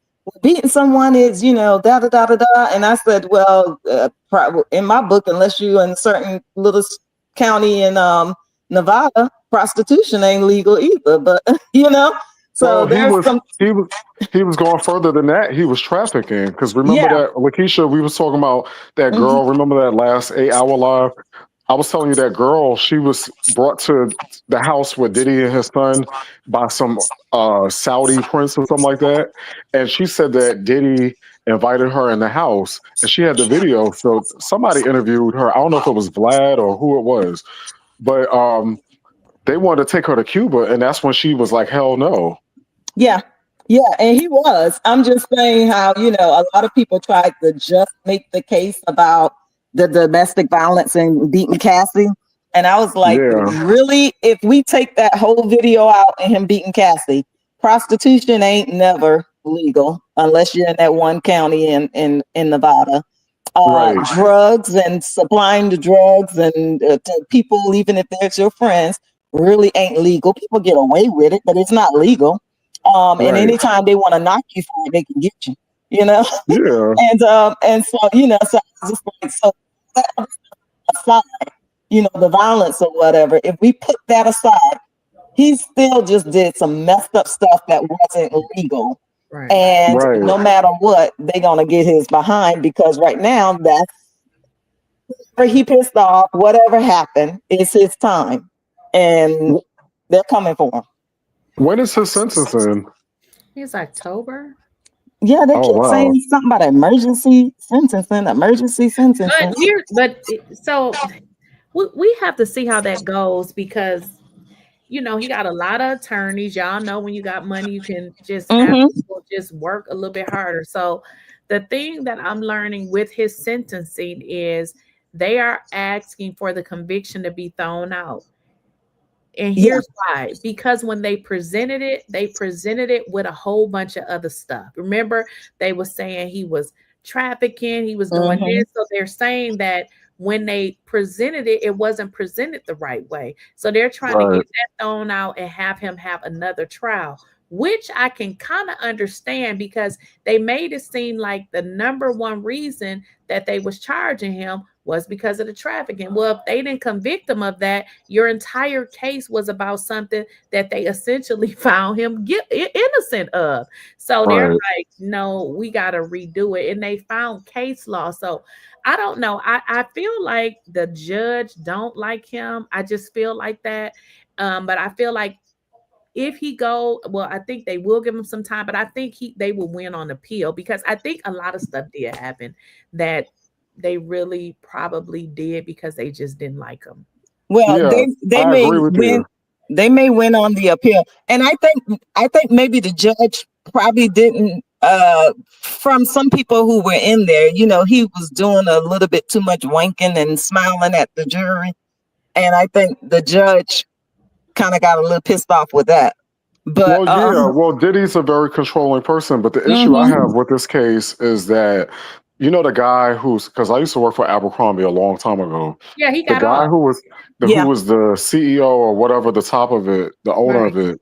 beating someone is, you know, da da da da da. And I said, well, in my book, unless you in a certain little county in Nevada, prostitution ain't legal either. But you know, so he was going further than that. He was trafficking, because remember that Lakeysha, we was talking about that girl. Remember that last 8-hour live? I was telling you that girl, she was brought to the house with Diddy and his son by some Saudi prince or something like that. And she said that Diddy invited her in the house, and she had the video. So somebody interviewed her. I don't know if it was Vlad or who it was, but they wanted to take her to Cuba, and that's when she was like, hell no. Yeah. Yeah, and he was. I'm just saying how, you know, a lot of people tried to just make the case about the domestic violence and beating Cassie. And I was like, really? If we take that whole video out and him beating Cassie, prostitution ain't never legal unless you're in that one county in Nevada. Drugs and supplying the drugs and to people, even if they're your friends, really ain't legal. People get away with it, but it's not legal. And anytime they want to knock you for it, they can get you, you know? And so, you know, so just like, so aside, you know, the violence or whatever, if we put that aside, he still just did some messed up stuff that wasn't legal. And no matter what, they're gonna get his behind, because right now that's where he pissed off, whatever happened, it's his time. And they're coming for him. When is his sentencing? It's October. Yeah, they keep saying something about emergency sentencing. So we have to see how that goes, because, you know, he got a lot of attorneys. Y'all know when you got money, you can just have people just work a little bit harder. So the thing that I'm learning with his sentencing is they are asking for the conviction to be thrown out. And here's why. Because when they presented it with a whole bunch of other stuff. Remember, they were saying he was trafficking, he was doing this. So they're saying that when they presented it, it wasn't presented the right way. So they're trying to get that thrown out and have him have another trial, which I can kind of understand, because they made it seem like the number one reason that they was charging him was because of the trafficking. Well, if they didn't convict him of that, your entire case was about something that they essentially found him innocent of. So they're like, no, we got to redo it. And they found case law. So I don't know. I feel like the judge don't like him. I just feel like that. But I feel like if he I think they will give him some time, but I think they will win on appeal, because I think a lot of stuff did happen that they really probably did because they just didn't like him. Well, they may win on the appeal. And I think maybe the judge probably didn't, from some people who were in there, you know, he was doing a little bit too much winking and smiling at the jury. And I think the judge kind of got a little pissed off with that. But Diddy's a very controlling person. But the issue I have with this case is that, you know, the guy because I used to work for Abercrombie a long time ago. Yeah, he got the guy who was the CEO or whatever, the top of it, the owner of it.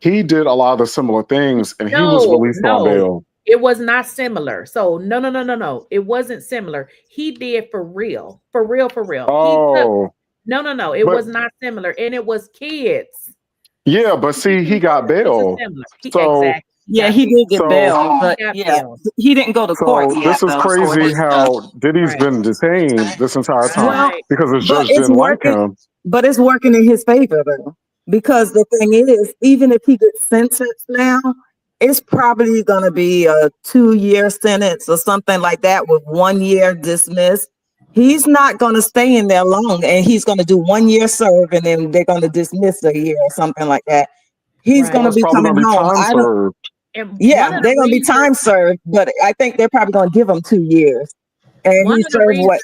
he did a lot of the similar things, and he was released on bail. It was not similar. So no. It wasn't similar. He did for real. Oh, no. It was not similar, and it was kids. Yeah, but see, he got bail. So exactly. Yeah, he did get bail, but he didn't go to court. So this is crazy how Diddy's been detained this entire time because the judge didn't like him. But it's working in his favor though, because the thing is, even if he gets sentenced now, it's probably going to be a 2-year sentence or something like that with 1 year dismissed. He's not going to stay in there long, and he's going to do 1 year serve, and then they're going to dismiss a year or something like that. He's going to be coming home. Yeah, they're going to be time served, but I think they're probably going to give him 2 years. And he served what?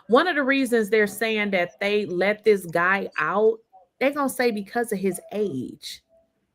One of the reasons they're saying that they let this guy out, they're going to say because of his age.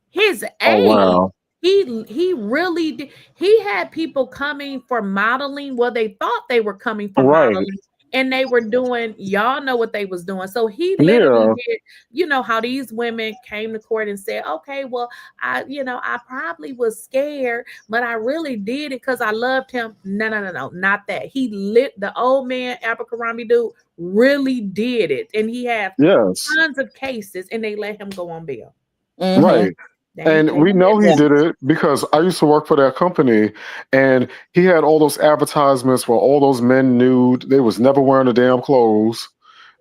His age. Oh, wow. He really did. He had people coming for modeling. Well, they thought they were coming for modeling, and they were doing, y'all know what they was doing. So he literally did, you know, how these women came to court and said, okay, well, I probably was scared, but I really did it because I loved him. No, not that. The old man, Abercrombie dude, really did it. And he had tons of cases, and they let him go on bail. Mm-hmm. Right. And we know he did it because I used to work for that company, and he had all those advertisements where all those men nude. They was never wearing the damn clothes.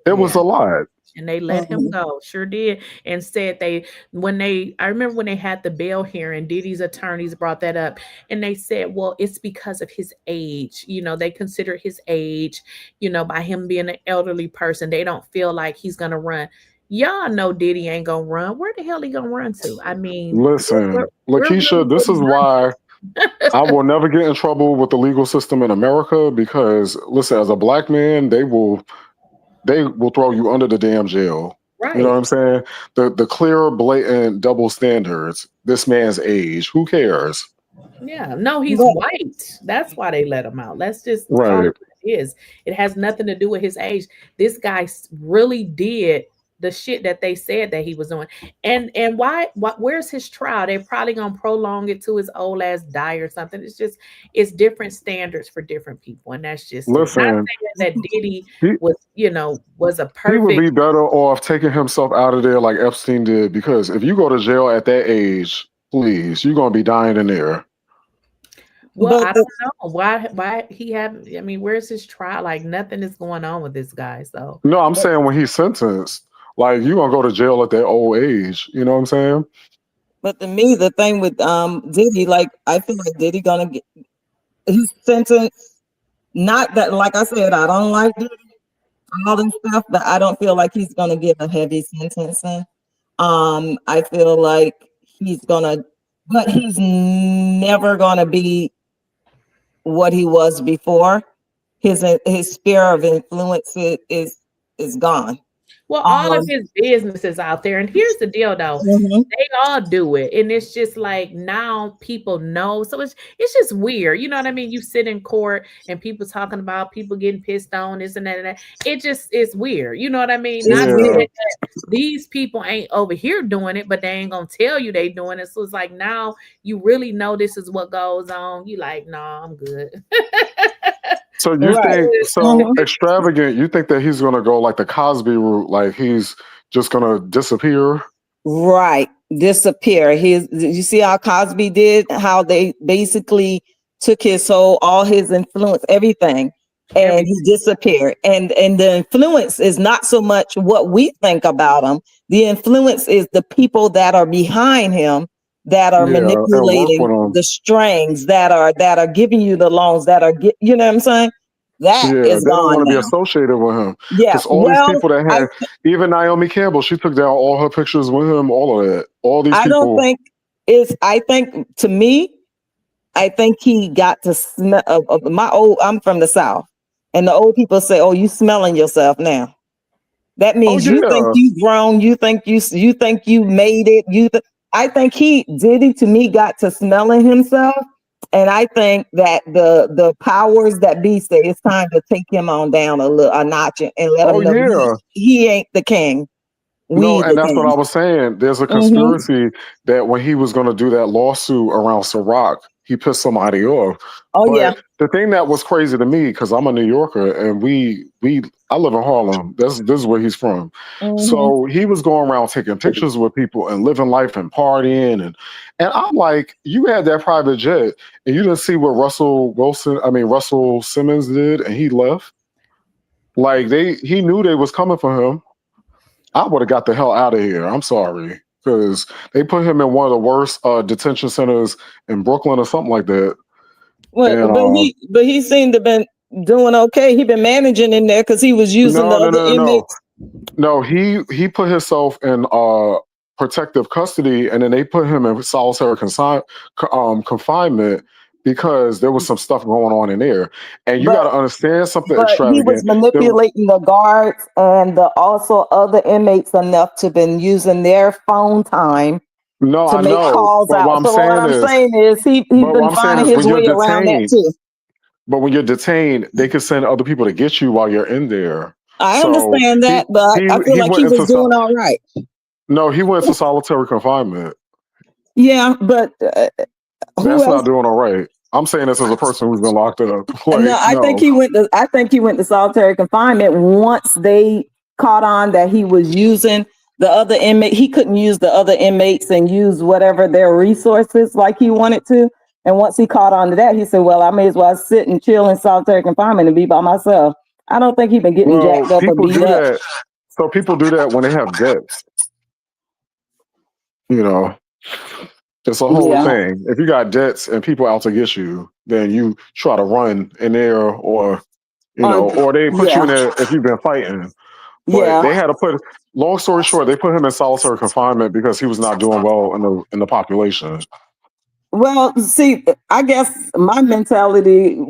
It was a lot. And they let him go. Sure did. And said I remember when they had the bail hearing, Diddy's attorneys brought that up, and they said, well, it's because of his age. You know, they consider his age, you know, by him being an elderly person, they don't feel like he's going to run. Y'all know Diddy ain't gonna run. Where the hell he gonna run to? I mean, listen, Lakeysha, this is why I will never get in trouble with the legal system in America, because listen, as a black man, they will throw you under the damn jail. Right. You know what I'm saying? The clear, blatant double standards. This man's age. Who cares? Yeah, no, he's white. That's why they let him out. Let's just call it what it is. It has nothing to do with his age. This guy really did the shit that they said that he was doing. And why where's his trial? They're probably gonna prolong it to his old ass die or something. It's different standards for different people, and that's just not saying that Diddy was a perfect. He would be better off taking himself out of there like Epstein did, because if you go to jail at that age, please, you're gonna be dying in there. Well, I don't know why he have. I mean, where's his trial? Like nothing is going on with this guy. So no, I'm saying when he's sentenced. Like, you gonna go to jail at that old age, you know what I'm saying? But to me, the thing with Diddy, like, I feel like Diddy gonna get his sentence. Not that, like I said, I don't like Diddy, all this stuff, but I don't feel like he's gonna get a heavy sentencing. I feel like but he's never gonna be what he was before. His sphere of influence is gone. Well, all of his businesses out there. And here's the deal, though. They all do it. And it's just like now people know. So it's just weird. You know what I mean? You sit in court and people talking about people getting pissed on, this and that and that. It's weird. You know what I mean? Not that these people ain't over here doing it, but they ain't going to tell you they doing it. So it's like now you really know this is what goes on. You like, nah, I'm good. So you think extravagant? You think that he's gonna go like the Cosby route, like he's just gonna disappear? Right, disappear. You see how Cosby did? How they basically took his soul, all his influence, everything, and he disappeared. And the influence is not so much what we think about him. The influence is the people that are behind him, that are manipulating the strings, that are giving you the loans, you know what I'm saying? That is they don't gone want to be now. associated with him. Yeah, because all these people that had, even Naomi Campbell, she took down all her pictures with him, all of that. All these people. I think to me, I think he got to smell. I'm from the South, and the old people say, "Oh, you smelling yourself now." That means you think you grown. You think you made it. I think Diddy to me got to smelling himself, and I think that the powers that be say it's time to take him on down a notch and let him know he ain't the king. No, weed and that's what again. I was saying. There's a Mm-hmm. conspiracy that when he was going to do that lawsuit around Ciroc, he pissed somebody off. Oh yeah. But the thing that was crazy to me, because I'm a New Yorker and I live in Harlem. This is where he's from. Mm-hmm. So he was going around taking pictures with people and living life and partying and I'm like, you had that private jet and you didn't see what Russell Simmons did and he left. Like he knew they was coming for him. I would have got the hell out of here. I'm sorry. Because they put him in one of the worst detention centers in Brooklyn or something like that. Well, And but he seemed to been doing okay. He been managing in there because he was using the other inmates. No, he put himself in protective custody, and then they put him in solitary confinement because there was some stuff going on in there. And you got to understand something But he was extravagant. manipulating the guards and also other inmates enough to been using their phone time to make calls but out. What I'm So saying what I'm saying is he's been finding his way around that too. But when you're detained, they can send other people to get you while you're in there. I understand that, but I feel like he was doing all right. No, he went to solitary confinement. Yeah, but that's not doing all right. I'm saying this as a person who's been locked up. I think he went to solitary confinement once they caught on that he was using the other inmate. He couldn't use the other inmates and use whatever their resources like he wanted to. And once he caught on to that, he said, well, I may as well sit and chill in solitary confinement and be by myself. I don't think he's been getting jacked up or beat up. So people do that when they have debts. You know, it's a whole thing. If you got debts and people out to get you, then you try to run in there or they put you in there if you've been fighting. But they had to long story short, they put him in solitary confinement because he was not doing well in the population. Well, see, I guess my mentality,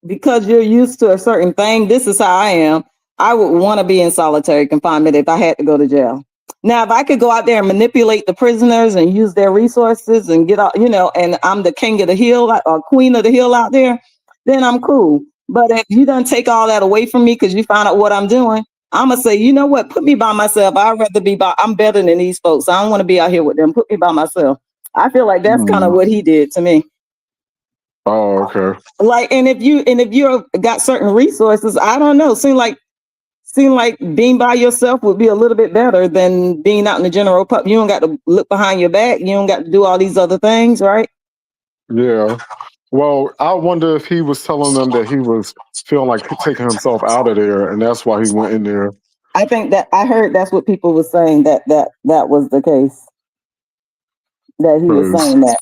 because you're used to a certain thing, this is how I am. I would want to be in solitary confinement if I had to go to jail. Now, if I could go out there and manipulate the prisoners and use their resources and get out, and I'm the king of the hill or queen of the hill out there, then I'm cool. But if you don't take all that away from me because you find out what I'm doing, I'm going to say, you know what, put me by myself. I'd rather I'm better than these folks. I don't want to be out here with them. Put me by myself. I feel like that's kind of what he did to me. Oh, okay. And if you got certain resources, I don't know. Seem like being by yourself would be a little bit better than being out in the general public. You don't got to look behind your back. You don't got to do all these other things, right? Yeah. Well, I wonder if he was telling them that he was feeling like taking himself out of there, and that's why he went in there. I think that I heard that's what people were saying that was the case. That he was saying that.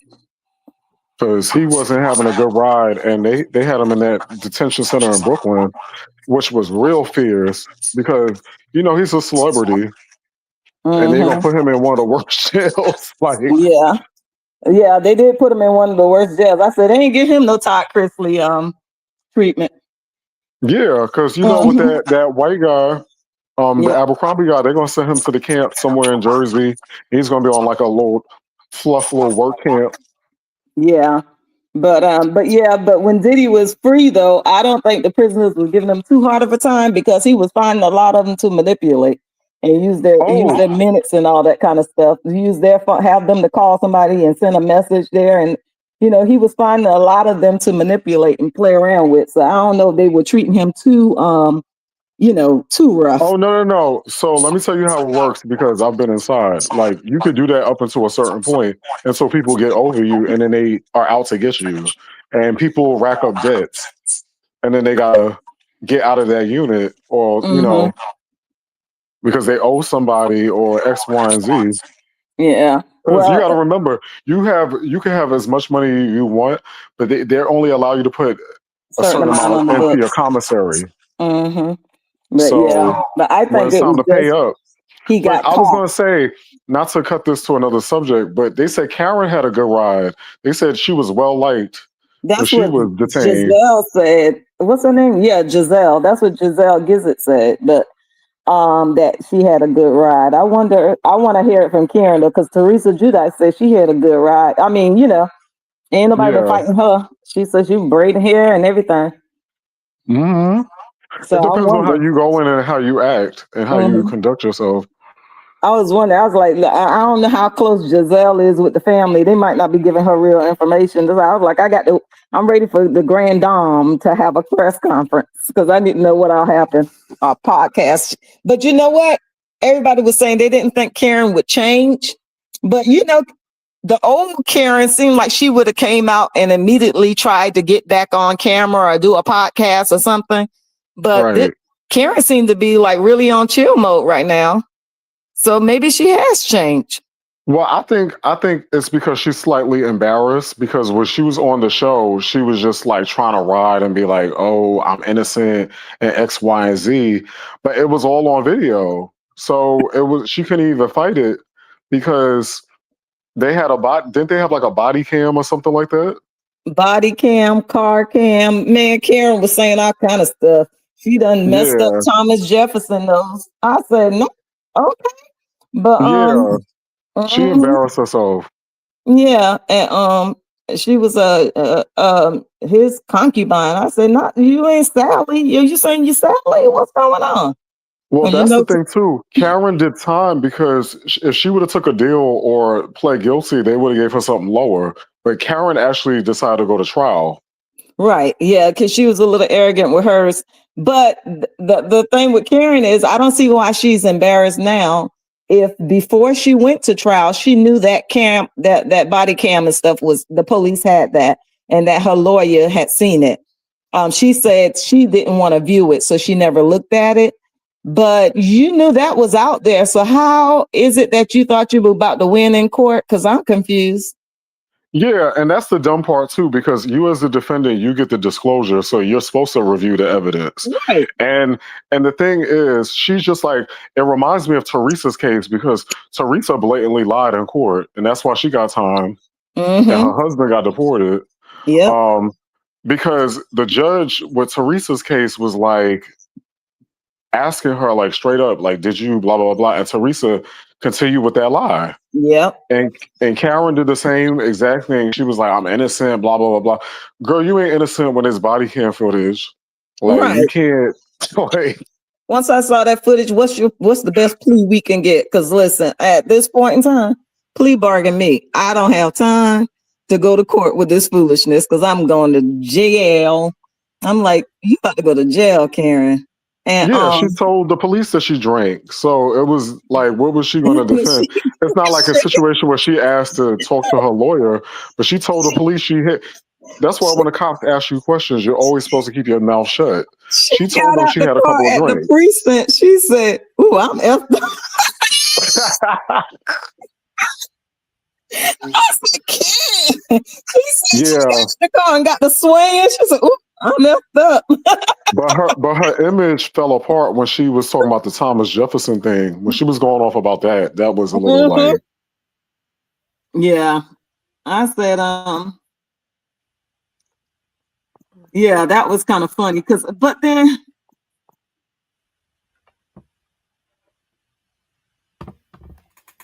Because he wasn't having a good ride, and they had him in that detention center in Brooklyn, which was real fierce because he's a celebrity, and they're gonna put him in one of the worst jails. Yeah, they did put him in one of the worst jails. I said they ain't give him no Todd Chrisley treatment. Yeah, because with that white guy, the Abercrombie guy, they're gonna send him to the camp somewhere in Jersey. He's gonna be on like a little work camp. Yeah. But when Diddy was free though, I don't think the prisoners was giving him too hard of a time because he was finding a lot of them to manipulate and use their minutes and all that kind of stuff. Use their phone, have them to call somebody and send a message there, and he was finding a lot of them to manipulate and play around with. So I don't know if they were treating him too too rough. Oh, no. So let me tell you how it works because I've been inside. Like you could do that up until a certain point, and so people get over you, and then they are out to get you, and people rack up debts, and then they gotta get out of that unit, or because they owe somebody or X, Y, and Z. Yeah. Because you got to remember, you can have as much money you want, but they only allow you to put a certain amount into your commissary. Mm-hmm. But I think when it's time to pay up. He got caught. I was going to say, not to cut this to another subject, but they said Karen had a good ride. They said she was well liked. That's she was detained. Giselle said. What's her name? Yeah, Giselle. That's what 𝐬𝐮𝐬𝐫𝐷 said. But that she had a good ride. I want to hear it from Karen though, because Teresa Giudice said she had a good ride. I mean, ain't nobody been fighting her. She said she was braiding hair and everything. Mm-hmm. So it depends on how you go in and how you act and how you conduct yourself. I was wondering. I was like, I don't know how close Giselle is with the family. They might not be giving her real information. I was like, I'm ready for the grand dame to have a press conference because I need to know what all happened. Podcast. But you know what? Everybody was saying they didn't think Karen would change. But the old Karen seemed like she would have came out and immediately tried to get back on camera or do a podcast or something. But Karen seemed to be like really on chill mode right now. So maybe she has changed. Well, I think it's because she's slightly embarrassed because when she was on the show, she was just like trying to ride and be like, "Oh, I'm innocent and X, Y, and Z," but it was all on video, so she couldn't even fight it because they had didn't they have like a body cam or something like that? Body cam, car cam. Man, Karen was saying all kind of stuff. She done messed up Thomas Jefferson nose. I said no, okay. But she embarrassed herself. Yeah, and she was his concubine. I said, "Not you ain't Sally. You saying you Sally? What's going on?" Well, that's the thing too. Karen did time because if she would have took a deal or pled guilty, they would have gave her something lower. But Karen actually decided to go to trial. Right. Yeah, because she was a little arrogant with hers. But the thing with Karen is, I don't see why she's embarrassed now. If before she went to trial, she knew that that body cam and stuff was the police had that, and that her lawyer had seen it. She said she didn't want to view it, so she never looked at it. But you knew that was out there. So how is it that you thought you were about to win in court? Because I'm confused. Yeah, and that's the dumb part too, because you as the defendant, you get the disclosure, so you're supposed to review the evidence. Right. And the thing is, she's just like, it reminds me of Teresa's case because Teresa blatantly lied in court, and that's why she got time, and her husband got deported. Yeah. Because the judge with Teresa's case was like asking her like straight up, like, did you blah blah blah, and Teresa continued with that lie. Yep. And Karen did the same exact thing. She was like, I'm innocent, blah, blah, blah, blah. Girl, you ain't innocent when it's body cam footage. Like, you can't, like... Once I saw that footage, what's the best plea we can get? Because listen, at this point in time, plea bargain me. I don't have time to go to court with this foolishness because I'm going to jail. I'm like, you about to go to jail, Karen. And yeah, she told the police that she drank. So it was like, what was she going to defend? It's not like a situation where she asked to talk to her lawyer, but she told the police she hit. That's why when the cops ask you questions, you're always supposed to keep your mouth shut. She told them she had a couple of drinks. The precinct, she said, "Ooh, I'm effed up." I said, "Karen." She said she got the car and got the swing. She said, "Ooh, I'm effed up." But her image fell apart when she was talking about the Thomas Jefferson thing. When she was going off about that, that was a little like... Yeah. I said, yeah, that was kind of funny but then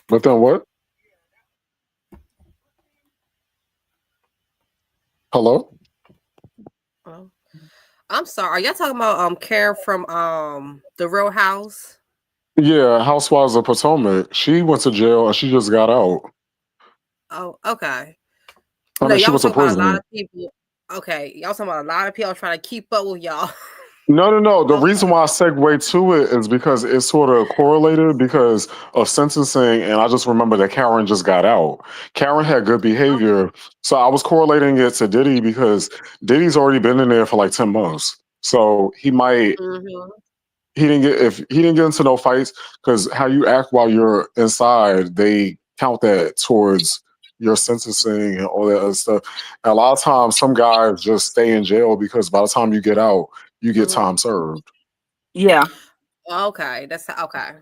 what? Hello? I'm sorry. Are y'all talking about Karen from The Real House? Yeah, Housewives of Potomac. She went to jail and she just got out. Oh, okay. I mean, she went to prison. A lot of people. Okay, y'all talking about a lot of people trying to keep up with y'all. No. The reason why I segue to it is because it's sort of correlated because of sentencing, and I just remember that Karen just got out. Karen had good behavior, so I was correlating it to Diddy because Diddy's already been in there for like 10 months, so he might. He didn't get into no fights because how you act while you're inside, they count that towards your sentencing and all that other stuff. And a lot of times, some guys just stay in jail because by the time you get out, you get time served. Yeah. Okay, that's okay.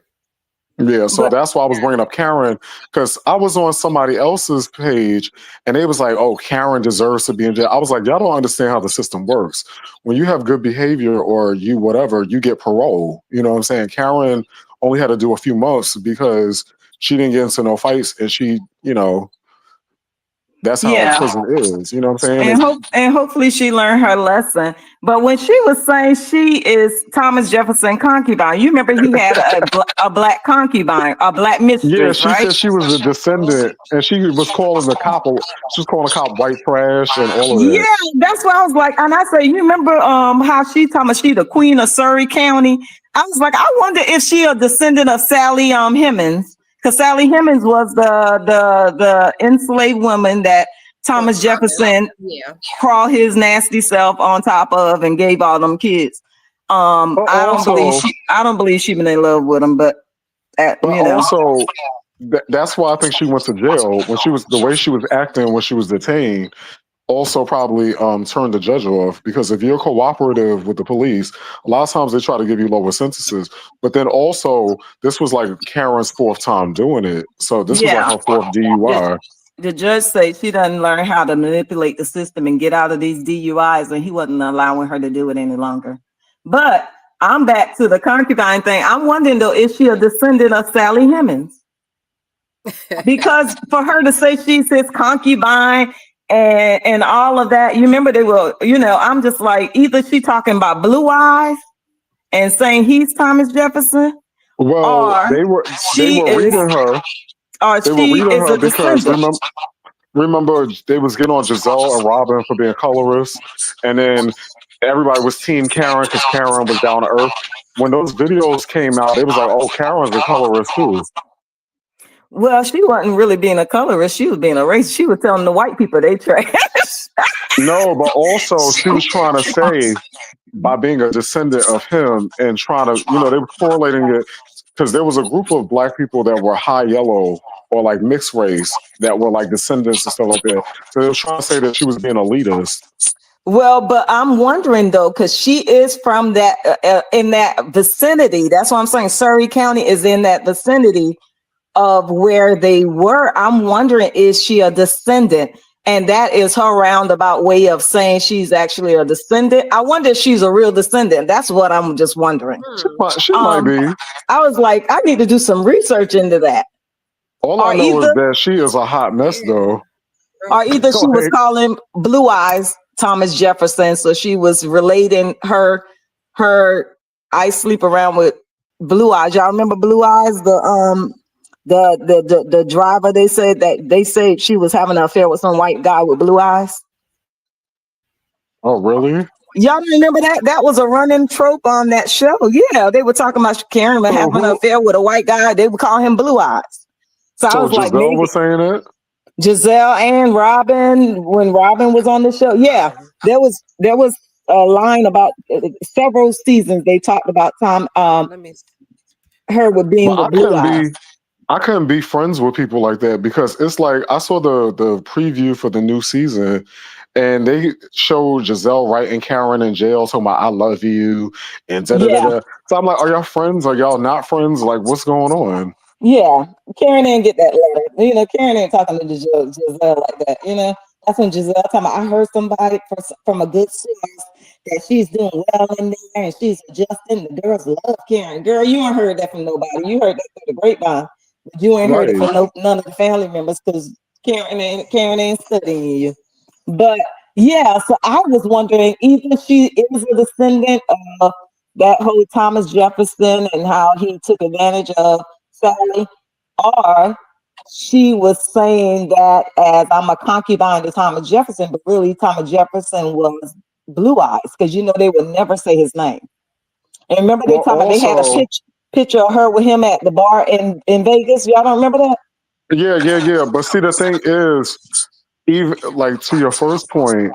Yeah, so that's why I was bringing up Karen, because I was on somebody else's page and they was like, oh, Karen deserves to be in jail. I was like, y'all don't understand how the system works. When you have good behavior or you whatever, you get parole. You know what I'm saying? Karen only had to do a few months because she didn't get into no fights and she, you know, That's how prison is. You know what I'm saying? And hopefully she learned her lesson. But when she was saying she is Thomas Jefferson concubine, you remember he had a black concubine, a black mistress, yeah, she right? said she was a descendant, and she was calling the cop. She was calling the cop white trash and all of that. Yeah, that's what I was like. And I said, you remember how she told me she the queen of Surrey County? I was like, I wonder if she a descendant of Sally Hemings, because Sally Hemings was the enslaved woman that Thomas Jefferson crawled his nasty self on top of and gave all them kids. I don't believe she been in love with him, but you know. Also, that's why I think she went to jail when the way she was acting when she was detained. Also, probably turned the judge off, because if you're cooperative with the police, a lot of times they try to give you lower sentences. But then also, this was like Karen's 4th time doing it, so this was like her 4th DUI. The judge said she doesn't learn how to manipulate the system and get out of these DUIs, and he wasn't allowing her to do it any longer. But I'm back to the concubine thing. I'm wondering though, is she a descendant of Sally Hemings? Because for her to say she's his concubine and all of that, you remember they were, you know, I'm just like, either she talking about blue eyes and saying he's Thomas Jefferson, well, or they were reading her. Or they she were reading is her a because descendant. remember they was getting on Giselle and Robin for being colorists, and then everybody was team Karen because Karen was down to earth. When those videos came out, it was like, oh, Karen's a colorist too. Well, she wasn't really being a colorist. She was being a racist. She was telling the white people they trash. No, but also she was trying to say by being a descendant of him and trying to, you know, they were correlating it because there was a group of black people that were high yellow or like mixed race that were like descendants and stuff like that. So they were trying to say that she was being elitist. Well, but I'm wondering though, because she is from that in that vicinity. That's what I'm saying. Surrey County is in that vicinity of where they were. I'm wondering, is she a descendant? And that is her roundabout way of saying she's actually a descendant. I wonder if she's a real descendant. That's what I'm just wondering. She might be. I was like, I need to do some research into that. All I know is that she is a hot mess, though. Or either she was calling Blue Eyes Thomas Jefferson, so she was relating her I sleep around with Blue Eyes. Y'all remember Blue Eyes? The driver, they said she was having an affair with some white guy with blue eyes. Oh, really? Y'all remember that? That was a running trope on that show. Yeah, they were talking about Karen having an affair with a white guy. They would call him Blue Eyes. So I was Giselle like, maybe was saying it. Giselle and Robin, when Robin was on the show. Yeah, there was a line about several seasons. They talked about her with being with Blue Eyes. I couldn't be friends with people like that because it's like I saw the preview for the new season and they showed Giselle writing Karen in jail talking about I love you and da da da da. So I'm like, are y'all friends? Are y'all not friends? Like, what's going on? Yeah, Karen didn't get that letter. You know, Karen ain't talking to Giselle like that. You know, that's when Giselle talking about, I heard somebody from a good source that she's doing well in there and she's adjusting. The girls love Karen. Girl, you ain't heard that from nobody. You heard that through the grapevine. But you ain't heard it from none of the family members because Karen ain't studying you. But yeah, so I was wondering, either she is a descendant of that whole Thomas Jefferson and how he took advantage of Sally, or she was saying that as I'm a concubine to Thomas Jefferson, but really Thomas Jefferson was Blue Eyes, because you know they would never say his name. And remember they had a picture of her with him at the bar in Vegas. Y'all don't remember that? Yeah. But see, the thing is, even like to your first point,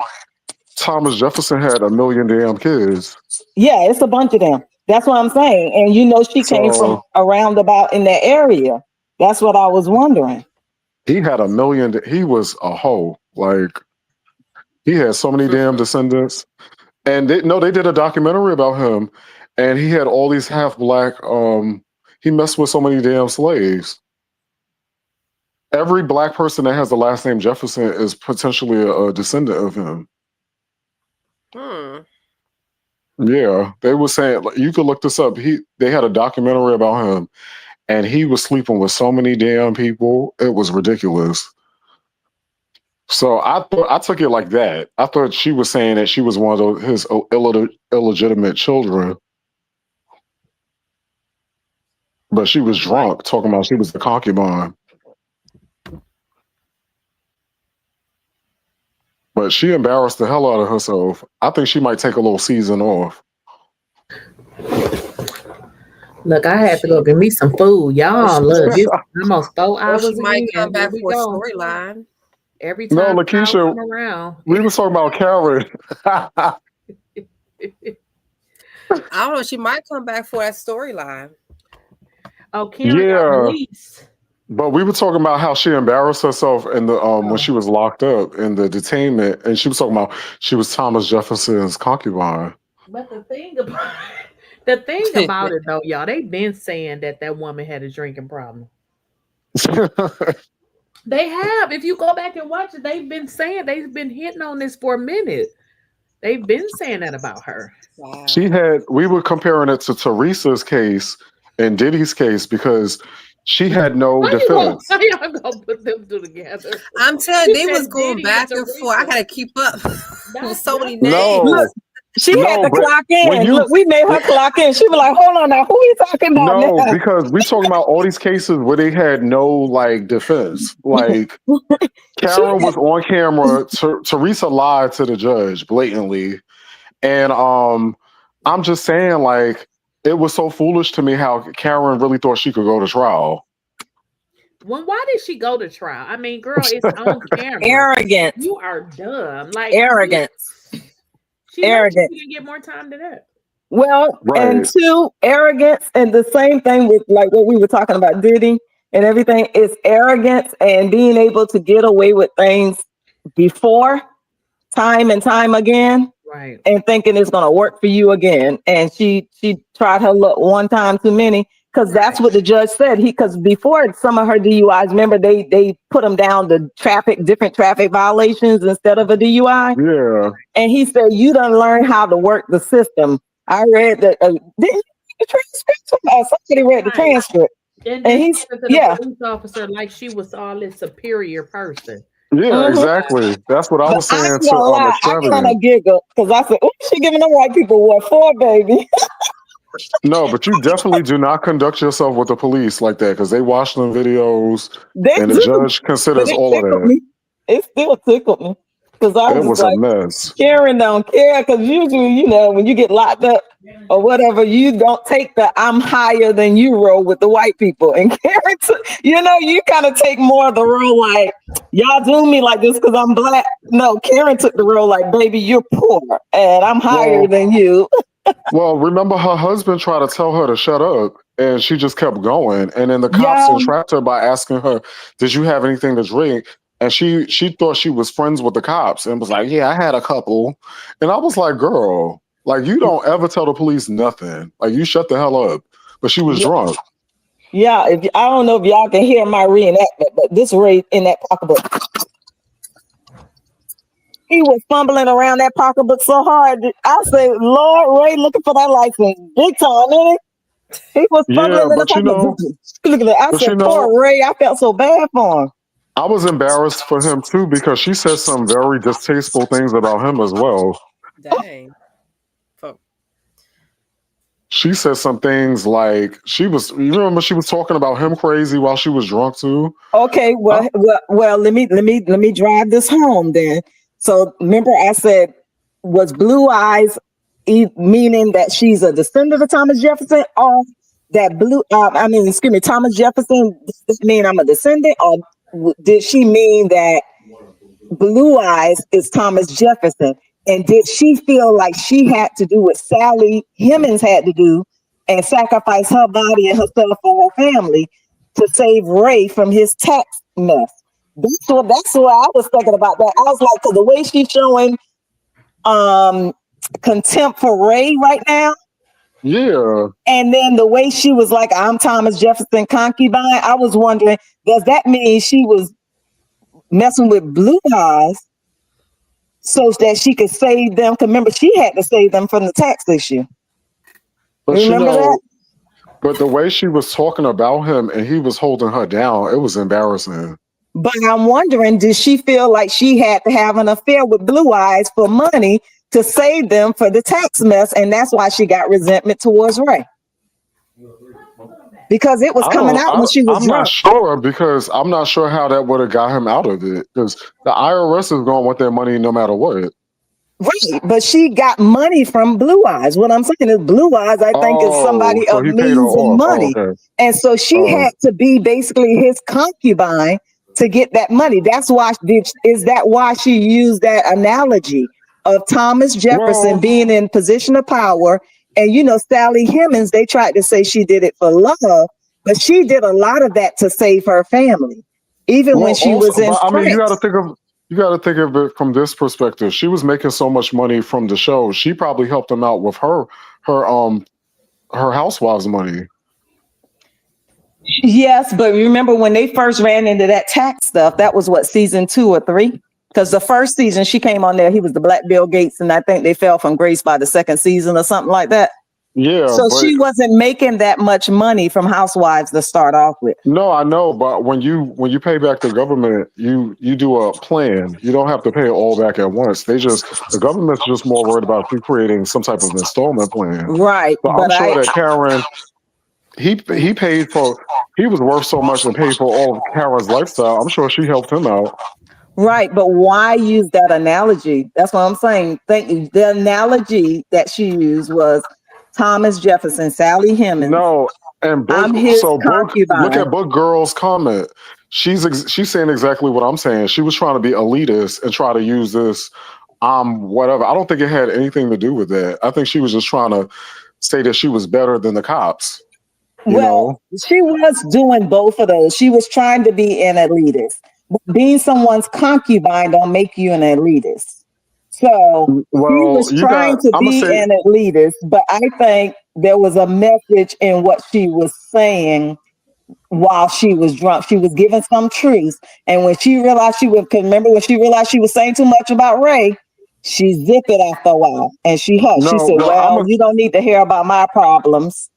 Thomas Jefferson had 1 million damn kids. Yeah, it's a bunch of them. That's what I'm saying. And you know, she came from around about in that area. That's what I was wondering. He had 1 million. He was a hoe. Like, he had so many damn descendants. And they did a documentary about him. And he had all these half black. He messed with so many damn slaves. Every black person that has the last name Jefferson is potentially a descendant of him. Yeah, they were saying, you could look this up. They had a documentary about him, and he was sleeping with so many damn people. It was ridiculous. So I took it like that. I thought she was saying that she was one of his illegitimate children, but she was drunk, talking about she was the concubine. But she embarrassed the hell out of herself. I think she might take a little season off. Look, I had to go get me some food. Y'all, look, it's almost 4 hours She might again. come back Here we for a go. storyline. Every No, time I Lakeysha, come around. we were talking about Karen. I don't know. She might come back for that storyline. Oh, Karen got released. But we were talking about how she embarrassed herself in the when she was locked up in the detainment, and she was talking about she was Thomas Jefferson's concubine. But the thing about it though, y'all, they've been saying that woman had a drinking problem. They have. If you go back and watch it, they've been hitting on this for a minute. They've been saying that about her. Wow. We were comparing it to Teresa's case and Diddy's case because she had no defense. How y'all gonna put them two together? I'm telling you, they was going back and forth. I gotta keep up with so many names. No. She had to clock in. Look, we made her clock in. She was like, hold on now, who are you talking about No, now? because we talking about all these cases where they had no like defense. Like Karen was on camera. Teresa lied to the judge blatantly. And I'm just saying, like, it was so foolish to me how Karen really thought she could go to trial. Well, why did she go to trial? I mean, girl, it's on camera. Arrogant. You are dumb. Like arrogance. She didn't get more time to that. Well, and two, arrogance, and the same thing with like what we were talking about, Diddy and everything is arrogance and being able to get away with things before time and time again. Right. And thinking it's gonna work for you again. And she tried her luck one time too many, because that's what the judge said. Because before some of her DUIs, remember they put them down to different traffic violations instead of a DUI. Yeah. And he said, you done learn how to work the system. I read that the transcript. Somebody read the transcript. And he's the police officer like she was all this superior person. Yeah, exactly. That's what I was saying to I kind of giggle because I said, "Oh, she giving them white people what for, baby?" No, but you definitely do not conduct yourself with the police like that because they watch them videos and the judge considers all of that. It still tickled me because I was like, a mess. Karen don't care because usually, when you get locked up or whatever, you don't take the "I'm higher than you" role with the white people. And Karen, you kind of take more of the role like, y'all do me like this because I'm black. No, Karen took the role like, baby, you're poor and I'm higher than you. Well, remember her husband tried to tell her to shut up and she just kept going. And then the cops entrapped her by asking her, did you have anything to drink? And she thought she was friends with the cops and was like, yeah, I had a couple. And I was like, girl, like, you don't ever tell the police nothing. Like, you shut the hell up. But she was drunk. Yeah, I don't know if y'all can hear my reenactment, but this Ray in that pocketbook. He was fumbling around that pocketbook so hard. I said, Lord, Ray looking for that license. Big time, ain't he? He was fumbling in the pocketbook. Look at that. I said, poor Ray, I felt so bad for him. I was embarrassed for him too because she said some very distasteful things about him as well. Dang. She said some things like you remember she was talking about him crazy while she was drunk too. Okay, well, let me drive this home then. So remember I said, was Blue Eyes meaning that she's a descendant of Thomas Jefferson, or that Thomas Jefferson, does this mean I'm a descendant, or did she mean that Blue Eyes is Thomas Jefferson? And did she feel like she had to do what Sally Hemings had to do and sacrifice her body and herself for her family to save Ray from his tax mess? That's what I was thinking about that. I was like, because the way she's showing contempt for Ray right now. Yeah. And then the way she was like, I'm Thomas Jefferson concubine. I was wondering, does that mean she was messing with Blue Eyes so that she could save them? Because remember, she had to save them from the tax issue. But remember that? But the way she was talking about him and he was holding her down, it was embarrassing. But I'm wondering, did she feel like she had to have an affair with Blue Eyes for money to save them for the tax mess? And that's why she got resentment towards Ray. Because it was coming out when she was I'm drunk. not sure, because I'm not sure how that would have got him out of it. Because the IRS is going to want their money no matter what. Right, but she got money from Blue Eyes. What I'm saying is Blue Eyes, I think, is somebody so of he paid her means and off. money. Okay. And so she had to be basically his concubine to get that money. That's why, is that why she used that analogy of Thomas Jefferson being in position of power? And, you know, Sally Hemings, they tried to say she did it for love, but she did a lot of that to save her family, even when she was in But I mean, Prince. you got to think of it from this perspective. She was making so much money from the show. She probably helped him out with her housewives' money. Yes, but remember when they first ran into that tax stuff, that was what, season 2 or 3? Because the first season she came on there, he was the Black Bill Gates, and I think they fell from grace by the second season or something like that. Yeah. So she wasn't making that much money from housewives to start off with. No, I know, but when you pay back the government, you do a plan. You don't have to pay it all back at once. The government's just more worried about you creating some type of installment plan. Right. So I'm sure that Karen, he was worth so much and paid for all of Karen's lifestyle. I'm sure she helped him out. Right, but why use that analogy? That's what I'm saying. Thank you. The analogy that she used was Thomas Jefferson, Sally Hemings. No, and I'm his concubine. Look at Book Girl's comment. She's saying exactly what I'm saying. She was trying to be elitist and try to use this whatever. I don't think it had anything to do with that. I think she was just trying to say that she was better than the cops. You know? She was doing both of those. She was trying to be an elitist. But being someone's concubine don't make you an elitist. So he was trying to be an elitist, but I think there was a message in what she was saying while she was drunk. She was giving some truth. And when she realized when she realized she was saying too much about Ray, she zipped it after a while. And she hushed. She said, you don't need to hear about my problems.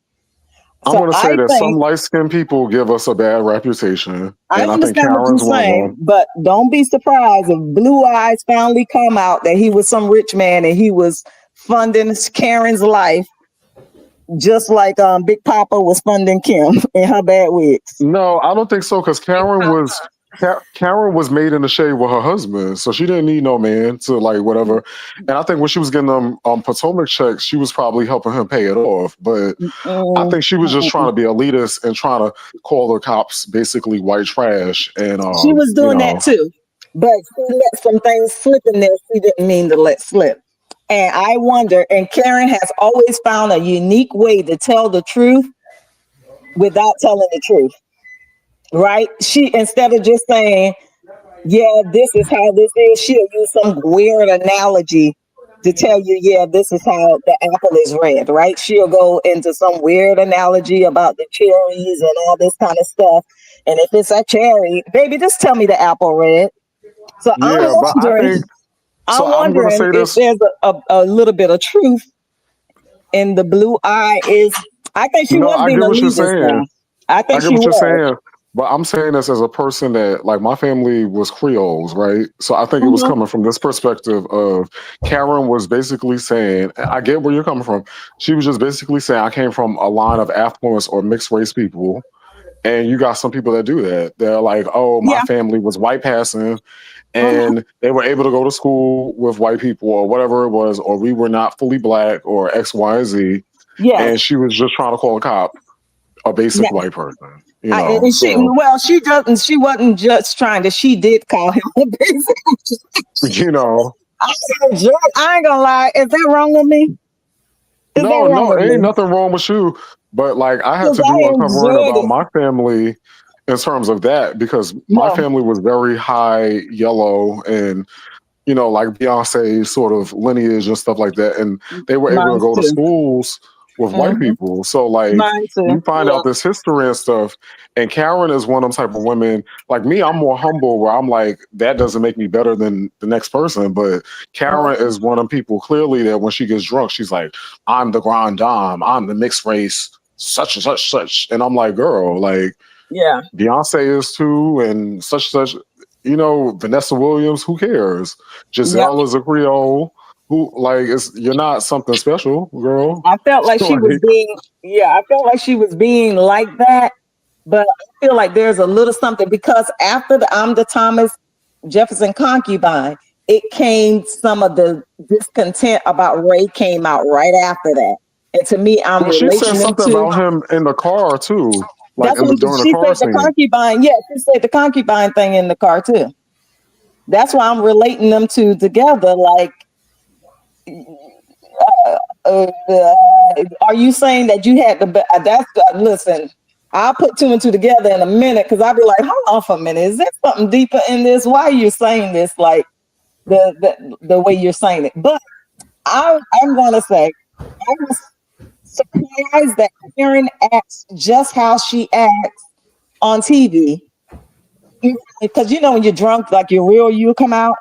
I'm going to say that some light-skinned people give us a bad reputation. I understand what you're saying, but don't be surprised if Blue Eyes finally come out that he was some rich man and he was funding Karen's life, just like Big Papa was funding Kim in her bad wigs. No, I don't think so, because Karen was made in the shade with her husband, so she didn't need no man to like whatever. And I think when she was getting them Potomac checks, she was probably helping him pay it off. But I think she was just trying to be elitist and trying to call the cops basically white trash. And she was doing that too, but she let some things slip in there she didn't mean to let slip. And I wonder, and Karen has always found a unique way to tell the truth without telling the truth. Right? She, instead of just saying, yeah, this is how this is, she'll use some weird analogy to tell you, yeah, this is how the apple is red, right? She'll go into some weird analogy about the cherries and all this kind of stuff. And if it's a cherry, baby, just tell me the apple red. So yeah, I'm wondering if there's a little bit of truth in the Blue Eye I think she was being elitist. I think she was. Saying. But I'm saying this as a person that, like, my family was Creoles, right? So I think it was coming from this perspective of Karen was basically saying, I get where you're coming from. She was just basically saying, I came from a line of affluence or mixed race people. And you got some people that do that. They're like, oh, my family was white passing and they were able to go to school with white people or whatever it was, or we were not fully black or X, Y, and Z. Yeah. And she was just trying to call a cop a basic white person. You know, she wasn't just trying to, she did call him a basic. You know. I ain't gonna lie. Is that wrong with me? No, ain't nothing wrong with you. But like I had to do uncovering about my family in terms of that, because my family was very high yellow and, you know, like Beyonce sort of lineage and stuff like that. And they were able to go to schools with white people. So like you find out this history and stuff. And Karen is one of them type of women. Like me, I'm more humble where I'm like, that doesn't make me better than the next person. But Karen is one of them people clearly that when she gets drunk, she's like, I'm the grand dame, I'm the mixed race, such and such. And I'm like, girl, like Yeah. Beyonce is too, and such. You know, Vanessa Williams. Who cares? Giselle is a Creole. Who like you're not something special, girl. I felt like she was being. Yeah, I felt like she was being like that. But I feel like there's a little something because after the I'm the Thomas Jefferson concubine, it came some of the discontent about Ray came out right after that. And to me, I'm she said relating something to about him in the car too. Like that's what during she the car said. scene. The concubine, yeah, she said the concubine thing in the car too. That's why I'm relating them two together. Like, are you saying that you had to? That's listen. I'll put two and two together in a minute because I'll be like, hold on for a minute. Is there something deeper in this? Why are you saying this like the way you're saying it? But I'm gonna say I was surprised that Karen acts just how she acts on TV. Because you know when you're drunk, like your real you come out.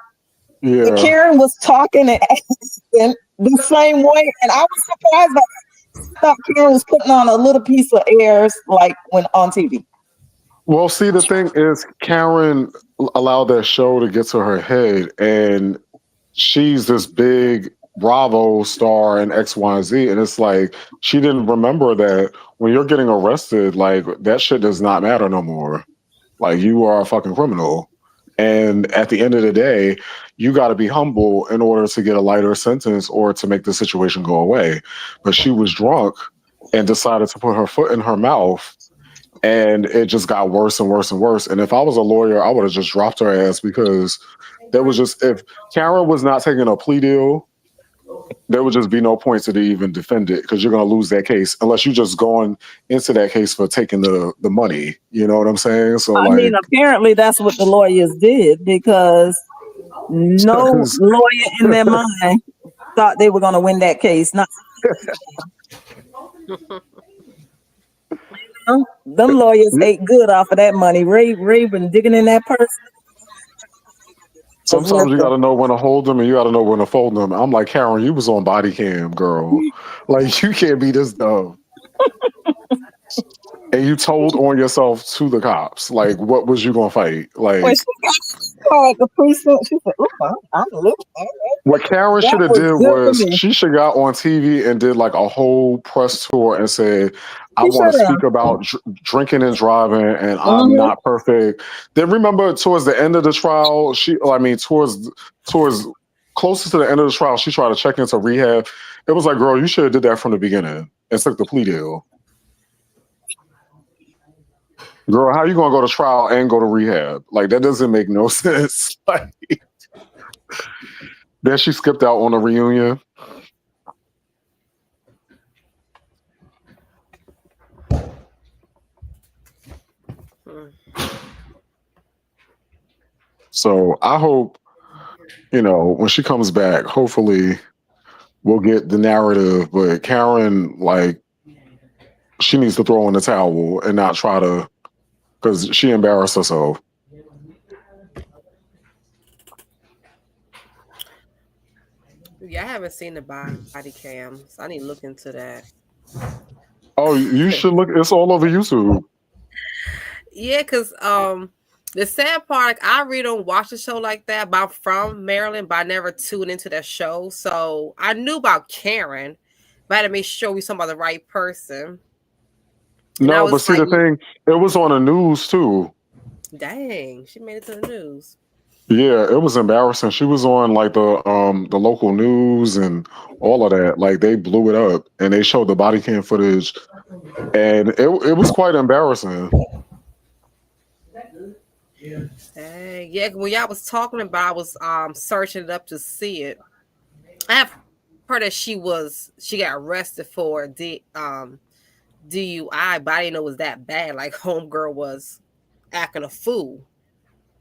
Yeah. And Karen was talking and acting the same way, and I was surprised by that. I thought Karen was putting on a little piece of airs like when on TV. Well, see, the thing is, Karen allowed that show to get to her head, and she's this big Bravo star in X, Y, and Z, and it's like she didn't remember that when you're getting arrested, like that shit does not matter no more. Like you are a fucking criminal, and at the end of the day, you got to be humble in order to get a lighter sentence or to make the situation go away. But she was drunk and decided to put her foot in her mouth. And it just got worse and worse and worse. And if I was a lawyer, I would have just dropped her ass because there was just, if Karen was not taking a plea deal, there would just be no point to even defend it because you're going to lose that case unless you're just going into that case for taking the money. You know what I'm saying? So I mean, apparently that's what the lawyers did because no lawyer in their mind thought they were going to win that case. Not them lawyers ate good off of that money. Ray been digging in that purse. Sometimes you got to know when to hold them and you got to know when to fold them. I'm like, Karen, you was on body cam, girl. Like, you can't be this dumb. And you told on yourself to the cops. Like, what was you going to fight? Like, when she got the precinct, she said, what Karen should have did was she should have got on TV and did like a whole press tour and said, I want to speak about drinking and driving and I'm not perfect. Then remember towards the end of the trial, towards closest to the end of the trial, she tried to check into rehab. It was like, girl, you should have did that from the beginning and took the plea deal. Girl, how you gonna go to trial and go to rehab? Like that doesn't make no sense. Like, then she skipped out on the reunion. So I hope, when she comes back, hopefully we'll get the narrative. But Karen, like, she needs to throw in the towel and not try to, because she embarrassed herself. Yeah, I haven't seen the body cams. I need to look into that. Oh, you should look. It's all over YouTube. Yeah, because the sad part, like, I really don't watch the show like that. But I'm from Maryland, but I never tuned into that show. So I knew about Karen, but I had to make sure we talking about the right person. No, but see, the thing, it was on the news too. Dang, she made it to the news. Yeah, it was embarrassing. She was on like the local news and all of that. Like they blew it up and they showed the body cam footage, and it was quite embarrassing. Dang, yeah. When y'all was talking about, I was searching it up to see it. I have heard that she got arrested for DUI, but I didn't know it was that bad. Like homegirl was acting a fool.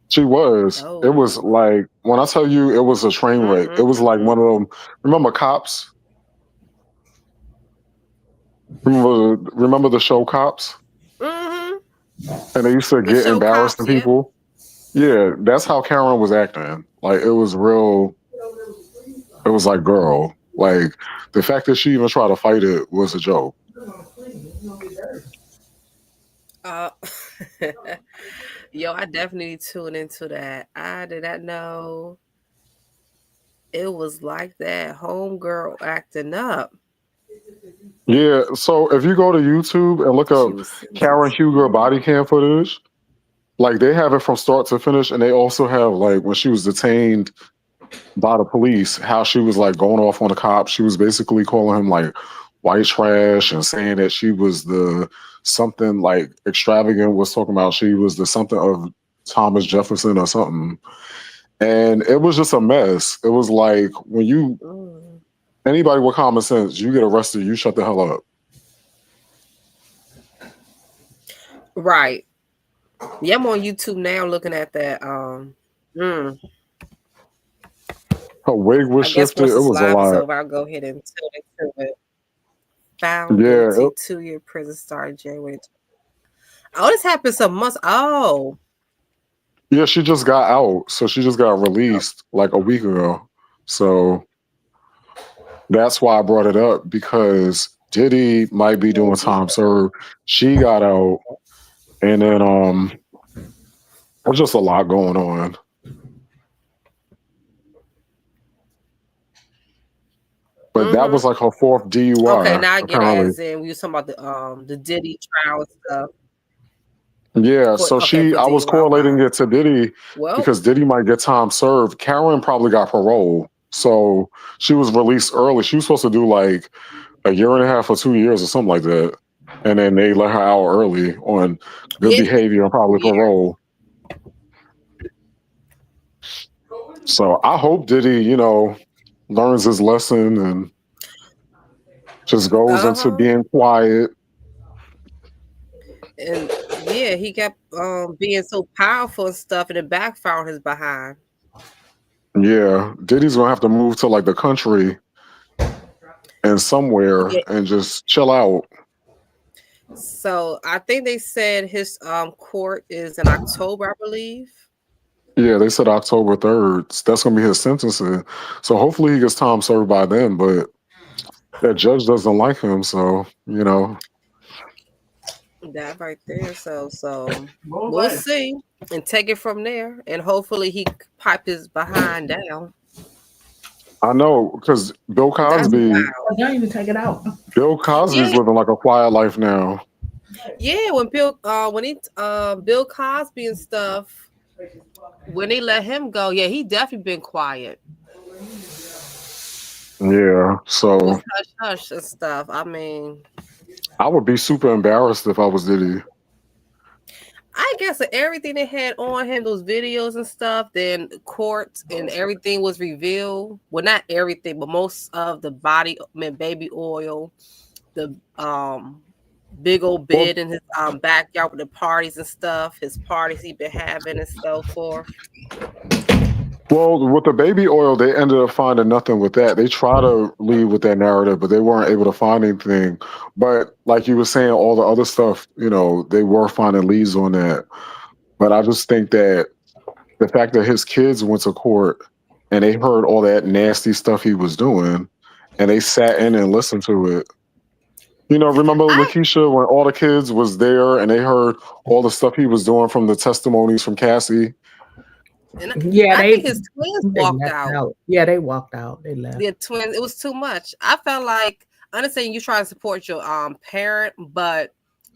She was. Oh. It was like, when I tell you, it was a train wreck. It was like one of them. Remember Cops? Remember the show Cops? And they used to get embarrassing people. Yeah, that's how Karen was acting. Like it was real. It was like, girl, like the fact that she even tried to fight it was a joke. Yo, I definitely tuned into that. I did not know it was like that. Homegirl acting up. Yeah, so if you go to YouTube and look She up was Karen sentenced. Huger body cam footage, like they have it from start to finish, and they also have like when she was detained by the police, how she was like going off on the cops. She was basically calling him like white trash and saying that she was the something like extravagant was talking about she was the something of Thomas Jefferson or something. And it was just a mess. It was like when you anybody with common sense, you get arrested, you shut the hell up. Right. Yeah, I'm on YouTube now looking at that. Mm. Her wig was I guess shifted. once It this was a live is lot. over, I'll go ahead and tune into it. Found Yeah. guilty, 2-year prison started January. Oh, this happened some months. Oh, Yeah, she just got out. So she just got released like a week ago. So that's why I brought it up because Diddy might be doing time served. She got out, and then there's just a lot going on. But that was like her fourth DUI. okay. Now I get it. Apparently. As in, we was talking about the Diddy trial stuff. Yeah, For, so okay, for I was DUI. correlating it to Diddy Well, because Diddy might get time served. Karen probably got parole. So she was released early. She was supposed to do like a year and a half or 2 years or something like that. And then they let her out early on good yeah, behavior and probably parole. So I hope Diddy, learns his lesson and just goes into being quiet. and yeah, he kept being so powerful and stuff, and it backfired on his behind. Yeah, Diddy's gonna have to move to like the country and somewhere and just chill out. So I think they said his court is in October, I believe. Yeah, they said October 3rd. That's gonna be his sentencing. So hopefully he gets time served by then. But that judge doesn't like him, so That right there. So we'll see and take it from there, and hopefully he pipe his behind down. I know because Bill Cosby. Don't even take it out. Bill Cosby's living like a quiet life now. Yeah, when Bill Cosby and stuff, when they let him go, yeah, he definitely been quiet. Yeah, so hush hush and stuff. I mean, I would be super embarrassed if I was Diddy. I guess everything they had on him, those videos and stuff, then court and everything was revealed. Well, not everything, but most of the baby oil, the big old bed in his backyard with the parties and stuff, his parties he been having and so forth. Well, with the baby oil, they ended up finding nothing with that. They try to leave with that narrative, but they weren't able to find anything. But like you were saying, all the other stuff, they were finding leads on that. But I just think that the fact that his kids went to court and they heard all that nasty stuff he was doing, and they sat in and listened to it. Remember Lakeysha when all the kids was there and they heard all the stuff he was doing from the testimonies from Cassie? Yeah, I think his twins walked out. Yeah, they walked out. They left. The twins, it was too much. I felt like, I understand you try to support your parent, but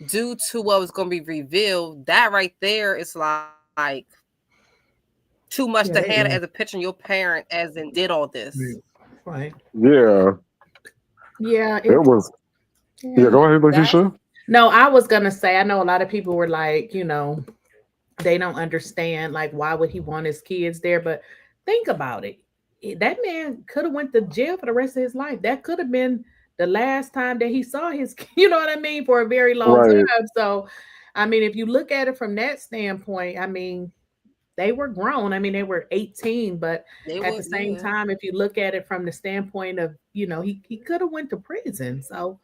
due to what was going to be revealed, that right there is like too much to handle as a picture of your parent as in did all this. Right. Yeah. Yeah. It was. Yeah, go ahead, Lakeysha. No, I was gonna say, I know a lot of people were like, they don't understand like why would he want his kids there, but think about it. That man could have went to jail for the rest of his life. That could have been the last time that he saw his, you know what I mean, for a very long time. So, I mean, if you look at it from that standpoint, I mean, they were grown. I mean, they were 18, but at the same time, if you look at it from the standpoint of, he could have went to prison. So,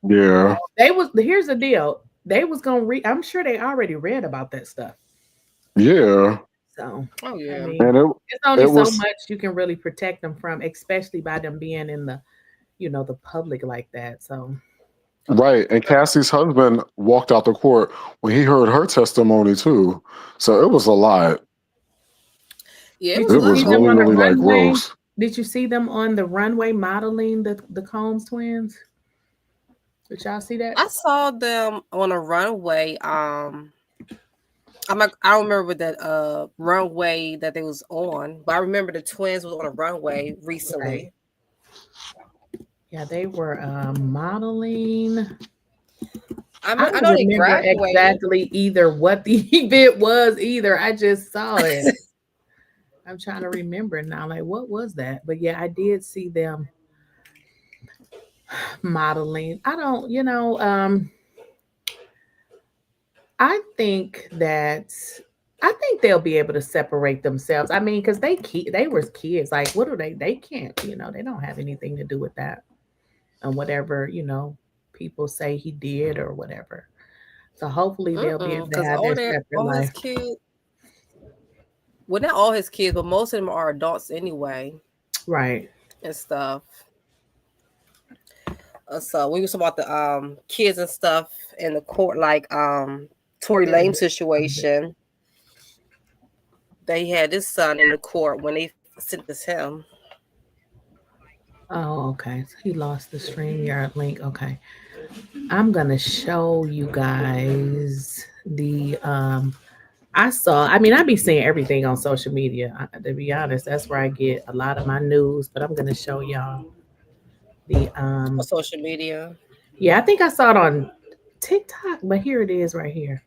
yeah, here's the deal. They was gonna read. I'm sure they already read about that stuff. Yeah. So, I mean, and it's only so much you can really protect them from, especially by them being in the, the public like that. So, Right. And Cassie's husband walked out the court when he heard her testimony too. So it was a lot. Yeah, Did It you was see them really, on the really like runway? gross. Did you see them on the runway modeling the Combs twins? Did y'all see that? I saw them on a runway. I don't remember that runway that they was on, but I remember the twins was on a runway recently. Right. Yeah, they were modeling. I I don't know they remember graduated. exactly either what the event was either. I just saw it. I'm trying to remember now, like what was that? But yeah, I did see them modeling. I don't, I think they'll be able to separate themselves. I mean, because they were kids. Like, what do they can't, they don't have anything to do with that. And whatever, people say he did or whatever. So hopefully they'll be able to Because have their separate all his life. kids, well, not all his kids, but most of them are adults anyway. Right. And stuff. So we were talking about the kids and stuff in the court, like Tory Lanez situation. They had his son in the court when they sentenced him. Oh, okay. So he lost the StreamYard link. Okay. I'm gonna show you guys the I be seeing everything on social media. To be honest, that's where I get a lot of my news, but I'm gonna show y'all the On social media. yeah, I think I saw it on TikTok, but here it is right here.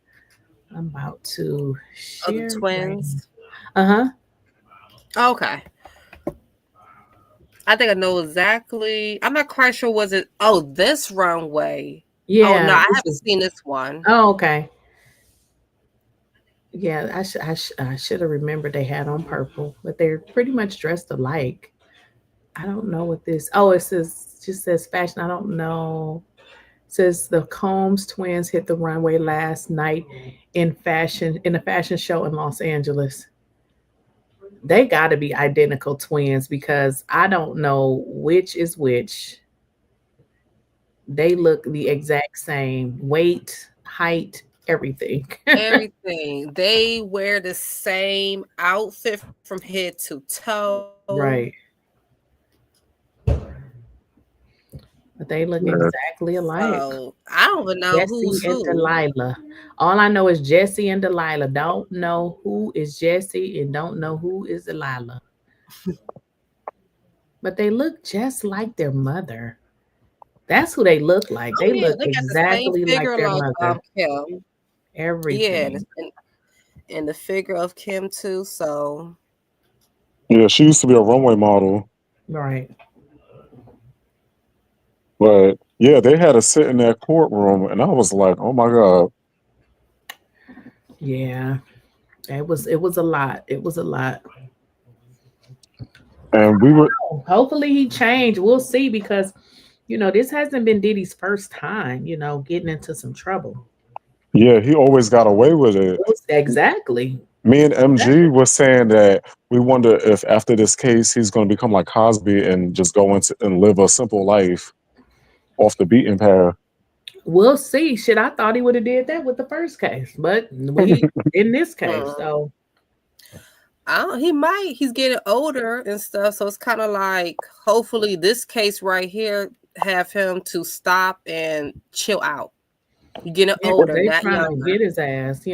I'm about to share. The twins. Uh-huh. Okay. I think I know exactly. I'm not quite sure. Was it? Oh, this runway. Yeah. Oh no, I haven't seen this one. Oh, okay. Yeah, I should have remembered they had on purple, but they're pretty much dressed alike. I don't know what this. Oh, it just says fashion. I don't know. It says the Combs twins hit the runway last night in a fashion show in Los Angeles. They got to be identical twins because I don't know which is which. They look the exact same. Weight, height, everything. Everything. They wear the same outfit from head to toe. Right. But they look exactly alike. So, I don't even know who's Jesse and who. Delilah. All I know is Jesse and Delilah. Don't know who is Jesse and don't know who is Delilah. But they look just like their mother. That's who they look like. They look exactly like their mother. Kim. Everything. Yeah, and the figure of Kim too. So yeah, she used to be a runway model. Right. But yeah, they had to sit in that courtroom, and I was like, "Oh my god!" Yeah, it was a lot. It was a lot. And we were hopefully he changed. We'll see because this hasn't been Diddy's first time. Getting into some trouble. Yeah, he always got away with it. Exactly. Me and MG was saying that we wonder if after this case he's going to become like Cosby and just go into and live a simple life off the beaten path. We'll see. Shit, I thought he would have did that with the first case, but in this case, so he might. He's getting older and stuff, so it's kind of like hopefully this case right here have him to stop and chill out. Getting older, they not trying younger. to get his ass,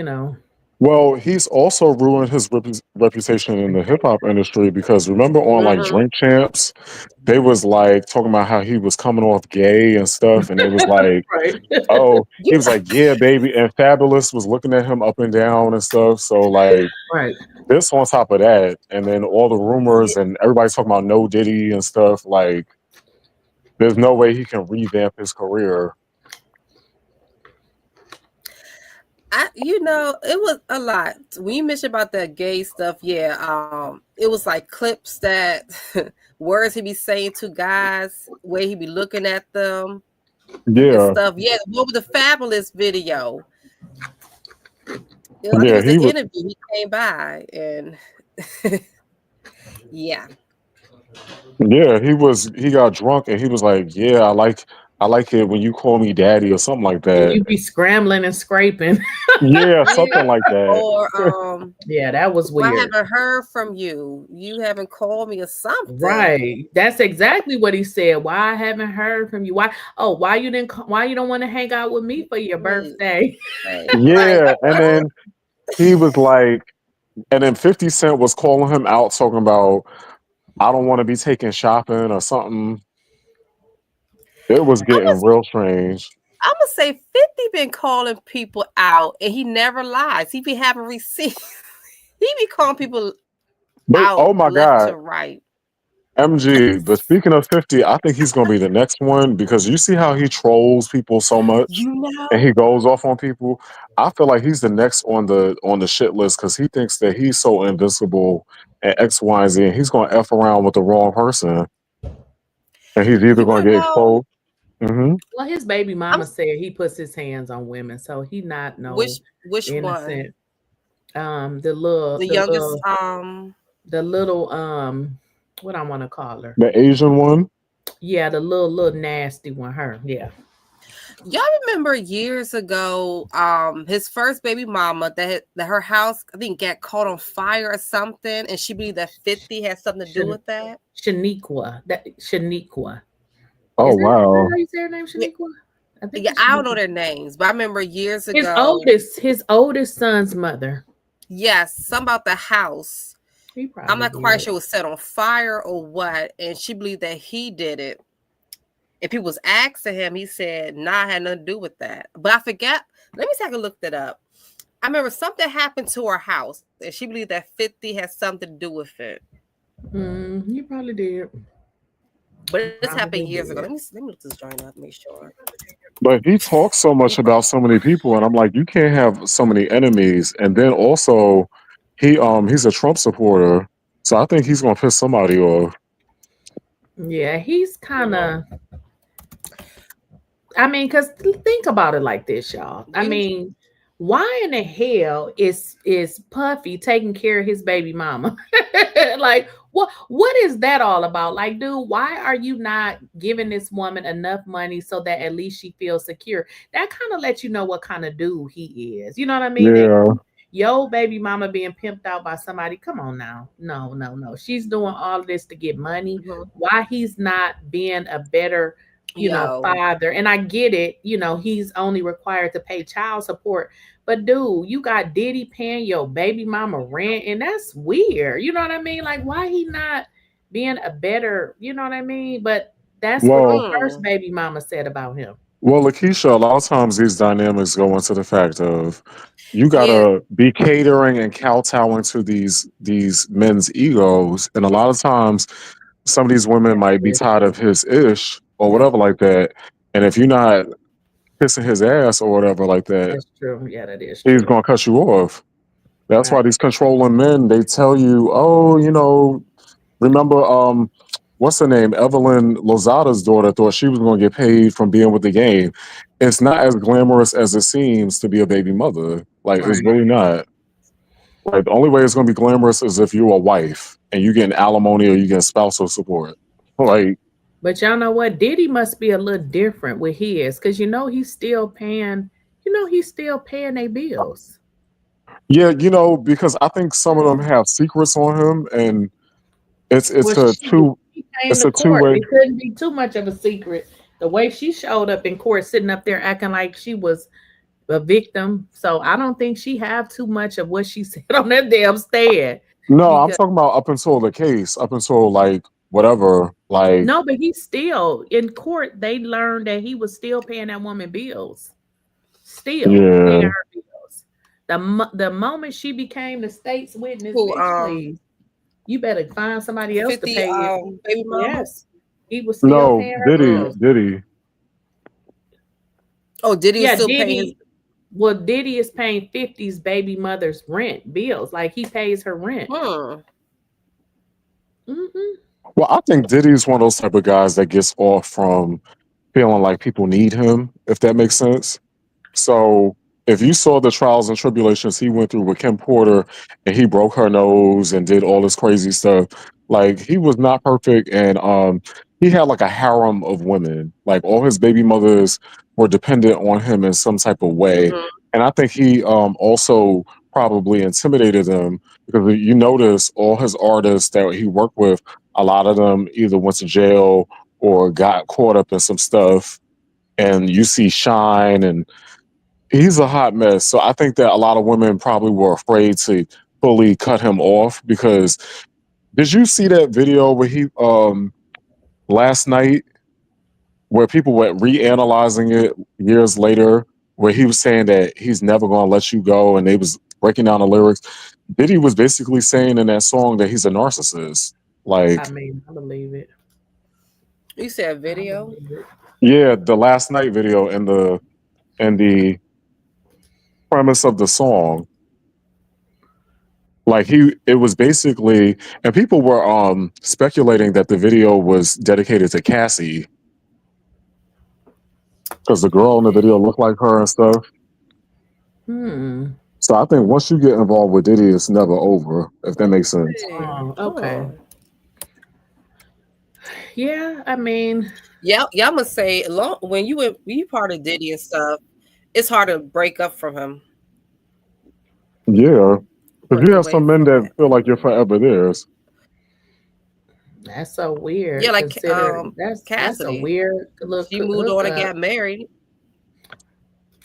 Well, he's also ruined his reputation in the hip hop industry because remember on like Drink Champs, they was like talking about how he was coming off gay and stuff, and it was like, oh, he was like, yeah, baby, and Fabulous was looking at him up and down and stuff. So like, this on top of that, and then all the rumors and everybody's talking about No Diddy and stuff. Like, there's no way he can revamp his career. It was a lot. When you mentioned about that gay stuff, it was like clips that words he be saying to guys, where he be looking at them, and stuff. Yeah, what was the Fabulous video? It was an interview. He came by and yeah. Yeah, he got drunk and he was like, yeah, I I like it when you call me daddy or something like And that. you be scrambling and scraping. Yeah, something like that. Or Yeah, that was I weird. haven't heard from you. You haven't called me or something. Right. That's exactly what he said. Why I haven't heard from you? Why? Oh, why you didn't? Why you don't want to hang out with me for your birthday? Yeah, and then he was like, and then 50 Cent was calling him out, talking about, I don't want to be taken shopping or something. It was getting real strange. I'm gonna say 50 been calling people out, and he never lies. He be having receipts. He be calling people out. Oh my left God. to right. MG, but speaking of 50, I think he's going to be the next one because you see how he trolls people so much, You know, and he goes off on people. I feel like he's the next on the shit list because he thinks that he's so invincible and X, Y, and Z, and he's going to F around with the wrong person, and he's either going to get exposed. Mm-hmm. Well, his baby mama said he puts his hands on women, so he not no which innocent. one? The youngest. The little what I want to call her, The Asian one. Yeah, the little nasty one. Her, yeah. Y'all remember years ago, his first baby mama that her house, I think, got caught on fire or something, and she believed that 50 had something to do with that. 𝐤𝐿𝐫𝐾. Oh wow! How you say her name, 𝐤𝐿𝐫𝐾? I don't know their names, but I remember years ago. His oldest son's mother. Yes, something about the house. I'm not quite sure it was set on fire or what, and she believed that he did it. And people was asking him, he said, "Nah, I had nothing to do with that." But I forgot. Let me see if I can look that up. I remember something happened to her house, and she believed that 50 had something to do with it. You probably did. But this happened years ago. Let me look this joint up, make sure. But he talks so much about so many people, and I'm like, you can't have so many enemies. And then also, he's a Trump supporter, so I think he's gonna piss somebody off. Yeah, he's kind of. I mean, because think about it like this, y'all. I mean, why in the hell is Puffy taking care of his baby mama? Like, what is that all about? Like, dude, why are you not giving this woman enough money so that at least she feels secure? That kind of lets you know what kind of dude he is. You know what I mean? Yeah. Yo, baby mama being pimped out by somebody. Come on now. No. She's doing all this to get money. Why he's not being a better father? And I get it, he's only required to pay child support. But dude, you got Diddy paying your baby mama rent, and that's weird. You know what I mean? Like, why he not being a better, you know what I mean? But that's what the first baby mama said about him. Well, Lakeysha, a lot of times these dynamics go into the fact of you gotta be catering and kowtowing to these men's egos, and a lot of times some of these women might be tired of his ish or whatever like that, and if you're not kissing his ass or whatever like that, that's true. Yeah, that is true. He's gonna cut you off. That's why these controlling men, they tell you, oh, remember what's her name? Evelyn Lozada's daughter thought she was gonna get paid from being with the game. It's not as glamorous as it seems to be a baby mother. Like, it's really not. Like, the only way it's gonna be glamorous is if you're a wife and you getting alimony or you getting spousal support. Like, but y'all know what? Diddy must be a little different with his, because he's still paying, their bills. Yeah, because I think some of them have secrets on him, and it's a two-way. It couldn't be too much of a secret. The way she showed up in court, sitting up there acting like she was a victim. So I don't think she have too much of what she said on that damn stand. No, I'm talking about up until the case, up until like whatever. Like, no, but he's still in court. They learned that he was still paying that woman bills. Still paying her bills. The moment she became the state's witness, please, you better find somebody else 50, to pay you. Baby mama. Yes, he was still paying her bills. Diddy. Oh, Diddy is still paying his... Well, Diddy is paying 50's baby mother's rent bills. Like, he pays her rent. Well, I think Diddy's one of those type of guys that gets off from feeling like people need him, if that makes sense. So if you saw the trials and tribulations he went through with Kim Porter, and he broke her nose and did all this crazy stuff, like, he was not perfect. And he had like a harem of women. Like all his baby mothers were dependent on him in some type of way. Mhm. And I think he also probably intimidated them because you notice all his artists that he worked with, a lot of them either went to jail or got caught up in some stuff. And you see Shine, and he's a hot mess. So I think that a lot of women probably were afraid to fully cut him off because did you see that video where he last night where people were reanalyzing it years later, where he was saying that he's never gonna let you go, and they was breaking down the lyrics. Diddy was basically saying in that song that he's a narcissist. Like, I mean, I believe it. You said I video? believe it. yeah, the last night video and the premise of the song. Like it was basically, and people were speculating that the video was dedicated to Cassie because the girl in the video looked like her and stuff. So I think once you get involved with Diddy, it's never over, if that makes sense. Oh, okay. Yeah, I mean, y'all must say when you part of Diddy and stuff, it's hard to break up from him. Yeah, because you have away some men from that feel like you're forever theirs. that's so weird. Yeah, like considering that's a Cassidy. weird look. She moved on and hookup. got married.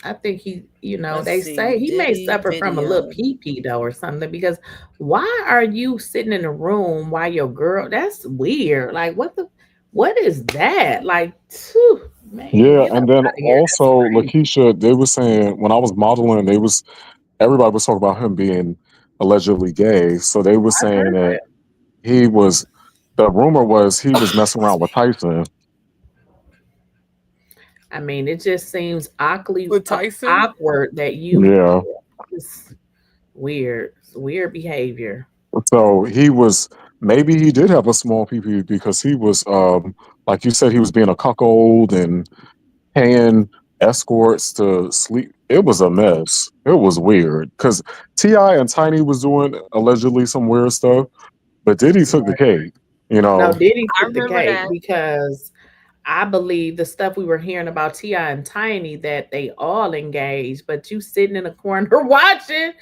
I think he, Let's they see, say he may Diddy suffer from a little video. PP though or something. Because why are you sitting in a room while your girl? That's weird. Like what is that? Like, phew, man, Yeah, get up and then out of here. That's also crazy. Lakeysha, they were saying when I was modeling, everybody was talking about him being allegedly gay. So they were I saying heard that that. the rumor was he was messing around with Tyson. I mean, it just seems With Tyson? awkward that you. Yeah. It's weird. It's weird behavior. So maybe he did have a small PP because he was like you said, he was being a cuckold and paying escorts to sleep. It was a mess. It was weird because T.I. and Tiny was doing allegedly some weird stuff, but Diddy took the cake. No, Diddy I took the remember cake that. because I believe the stuff we were hearing about T.I. and Tiny that they all engaged, but you sitting in a corner watching.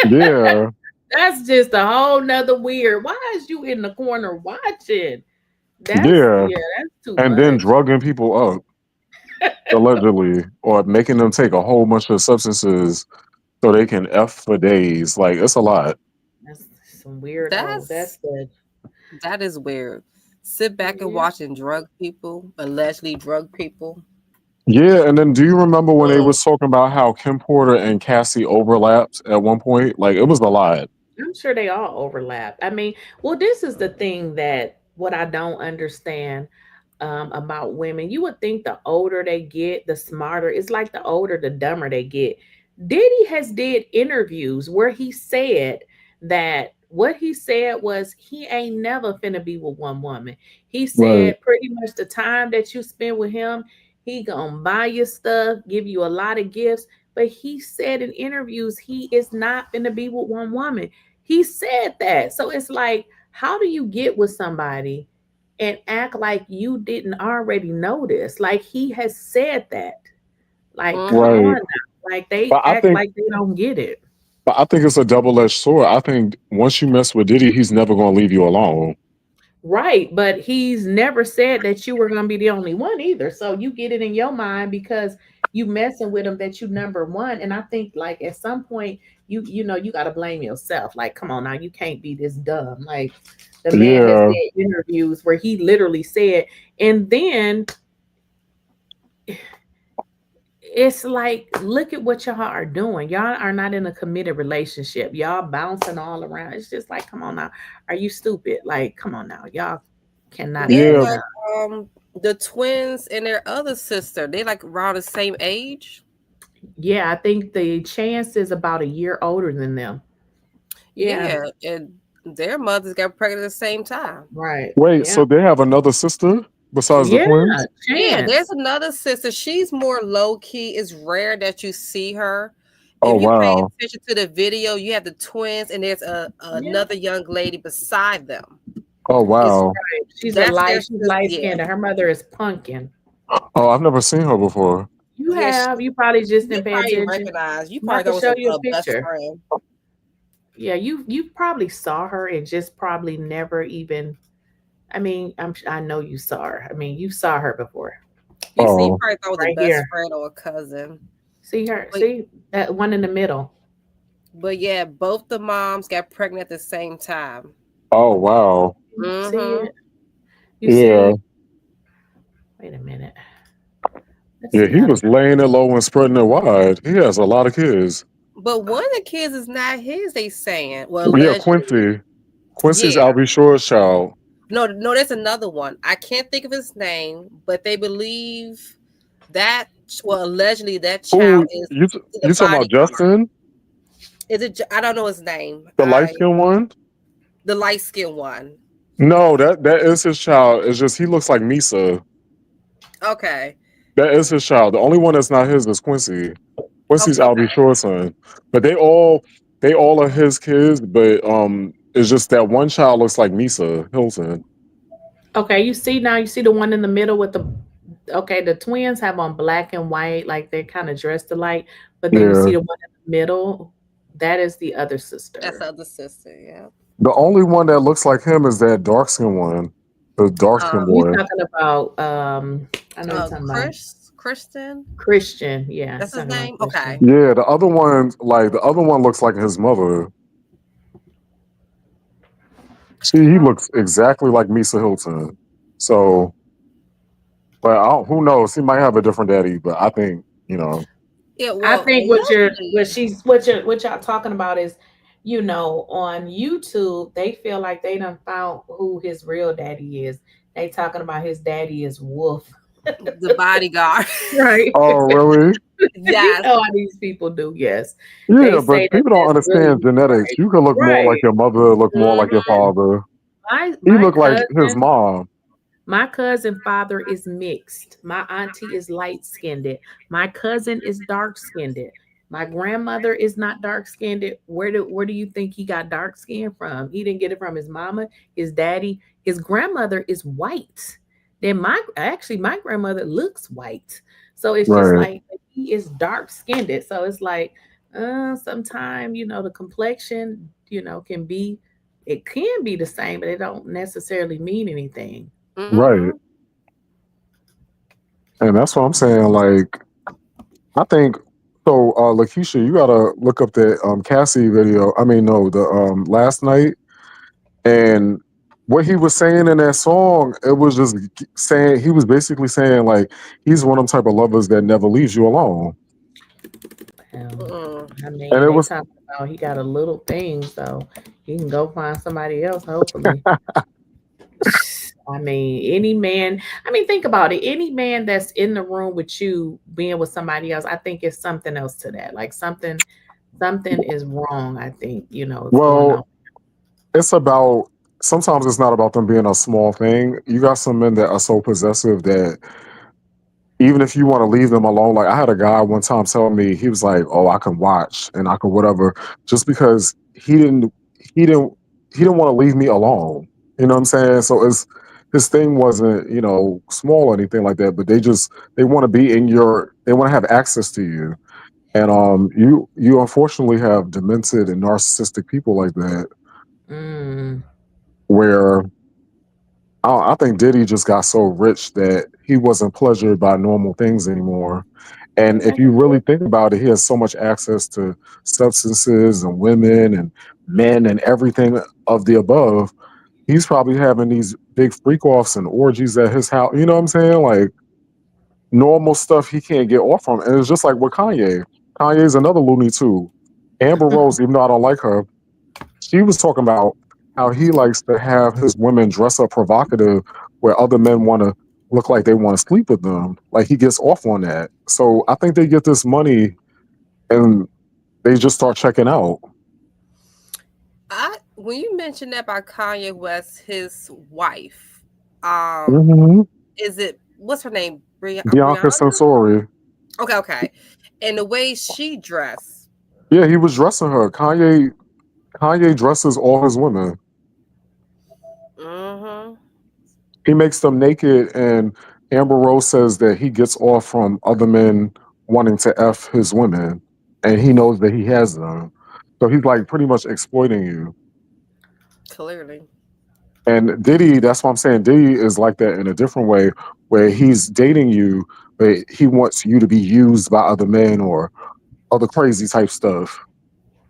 Yeah. That's just a whole nother weird. Why is you in the corner watching? That's too and much. then drugging people up allegedly, or making them take a whole bunch of substances so they can F for days. Like it's a lot. That's some weird. That's good. That is weird. Sit back and watch and drug people, allegedly drug people. Yeah, and then do you remember when they was talking about how Kim Porter and Cassie overlapped at one point? Like it was a lot. I'm sure they all overlap. I mean, well, this is the thing that what I don't understand about women. You would think the older they get, the smarter. It's like the older, the dumber they get. Diddy has did interviews where he said that what he said was he ain't never finna be with one woman. He said pretty much the time that you spend with him, he gonna buy you stuff, give you a lot of gifts. But he said in interviews he is not finna be with one woman. He said that. So it's like, how do you get with somebody and act like you didn't already know this? Like he has said that. Like, come on now. Like they act like they don't get it. But I think it's a double-edged sword. I think once you mess with Diddy, he's never gonna leave you alone. Right, but he's never said that you were gonna be the only one either. So you get it in your mind because you messing with him that you number one. And I think like at some point you know you gotta blame yourself. Like, come on now, you can't be this dumb. Like the man has did interviews where he literally said, and then it's like, look at what y'all are doing. Y'all are not in a committed relationship. Y'all bouncing all around. It's just like, come on now. Are you stupid? Like, come on now. Y'all cannot. Like, the twins and their other sister, they like around the same age. Yeah, I think the Chance is about a year older than them. Yeah, and their mothers got pregnant at the same time. Right. Wait, so they have another sister besides the twins? Yeah, there's another sister. She's more low key. It's rare that you see her. Oh, if you pay wow. attention to the video, you have the twins and there's another young lady beside them. Oh It's wow. Right. She's that's their she's sister. light Yeah, skinned. Her mother is Pumpkin. Oh, I've never seen her before. You yeah. have. You probably just You didn't pay probably attention. recognize. You I'm about probably to thought show it you a was a best picture. friend. Yeah, you probably saw her and just probably never even. I mean, I know you saw her. I mean, you saw her before. You see, you Oh, probably thought it was a Right best here. friend or a cousin. See her? But See that one in the middle? but yeah, both the moms got pregnant at the same time. oh wow. See Mm-hmm. it? You Yeah. see? Wait a minute. Let's Yeah, see he how they. was laying it low and spreading it wide. He has a lot of kids. But one of the kids is not his. They saying, well, Yeah, allegedly. Quincy. Quincy's Yeah. 𝐿_Shor's child. No, there's another one. I can't think of his name, but they believe that, well, allegedly that child Who is you the talking about bodyguard. Justin? Is it? I don't know his name. The light skinned one? The light skinned one. No, that is his child. It's just he looks like Misa. Okay. That is his child. The only one that's not his is Quincy. Quincy's Okay. 𝐿_Shor's son. But they all are his kids, but it's just that one child looks like Misa Hilton. Okay, you see now. You see the one in the middle with the. Okay, the twins have on black and white, like they're kind of dressed alike. But then you Yeah. see the one in the middle. That is the other sister. That's the other sister. Yeah. The only one that looks like him is that dark skinned one. The dark skinned You boy. talking about? I know you're talking about Christian. Christian. Yeah, That's his talking about name. Christian. Okay. Yeah, the other one looks like his mother. See, he looks exactly like Misa Hilton. So, but who knows? He might have a different daddy, but I think, Yeah. I Well, think allegedly, what y'all talking about is, on YouTube, they feel like they done found who his real daddy is. They talking about his daddy is Wolf. the bodyguard. Right. oh, really? You Yes. know how these people do, yes. Yeah, They but say that people don't that's understand really genetics. right. You could look more like Right. your mother, look more like your Mhm. father. He My looked like his cousin, mom. my cousin father is mixed. My auntie is light skinned. My cousin is dark skinned. My grandmother is not dark skinned. Where do you think he got dark skin from? He didn't get it from his mama, his daddy. His grandmother is white. Then my grandmother looks white. So it's just Right. like he is dark skinned. So it's like sometimes the complexion can be the same, but it don't necessarily mean anything. Right. Mhm. And that's what I'm saying. Like, I think so. Lakeysha, you gotta look up that Cassie video. I mean, no, the last night, and what he was saying in that song, it was just saying he was basically saying like he's one of them type of lovers that never leaves you alone. Mm-mm. I And mean, it they was talking about he got a little thing, so he can go find somebody else, hopefully. I mean, any man, think about it. Any man that's in the room with you being with somebody else, I think it's something else to that. Like something is wrong, I think, it's going on. well, it's about sometimes it's not about them being a small thing. You got some men that are so possessive that even if you want to leave them alone, like I had a guy one time tell me, he was like, "Oh, I can watch and I can whatever," just because he didn't he didn't want to leave me alone. You know what I'm saying? So it's his thing wasn't small or anything like that, but they want to be they want to have access to you, and you unfortunately have demented and narcissistic people like that Mm. where I think Diddy just got so rich that he wasn't pleasured by normal things anymore. And if you really think about it, he has so much access to substances and women and men and everything of the above. He's probably having these big freak offs and orgies at his house. You know what I'm saying? Like normal stuff he can't get off from. And it's just like with Kanye. Kanye's another loony too. Amber Rose, even though I don't like her, she was talking about how he likes to have his women dress up provocative where other men want to look like they want to sleep with them. Like he gets off on that. So I think they get this money and they just start checking out. When you mentioned that about Kanye West, his wife, is it what's her name? Bianca Brianna? Sensori. Okay. And the way she dressed. Yeah, he was dressing her. Kanye dresses all his women. Mm-hmm. He makes them naked, and Amber Rose says that he gets off from other men wanting to F his women, and he knows that he has them. So he's like pretty much exploiting you. Clearly. And Diddy, that's what I'm saying. Diddy is like that in a different way, where he's dating you, but he wants you to be used by other men or other crazy type stuff.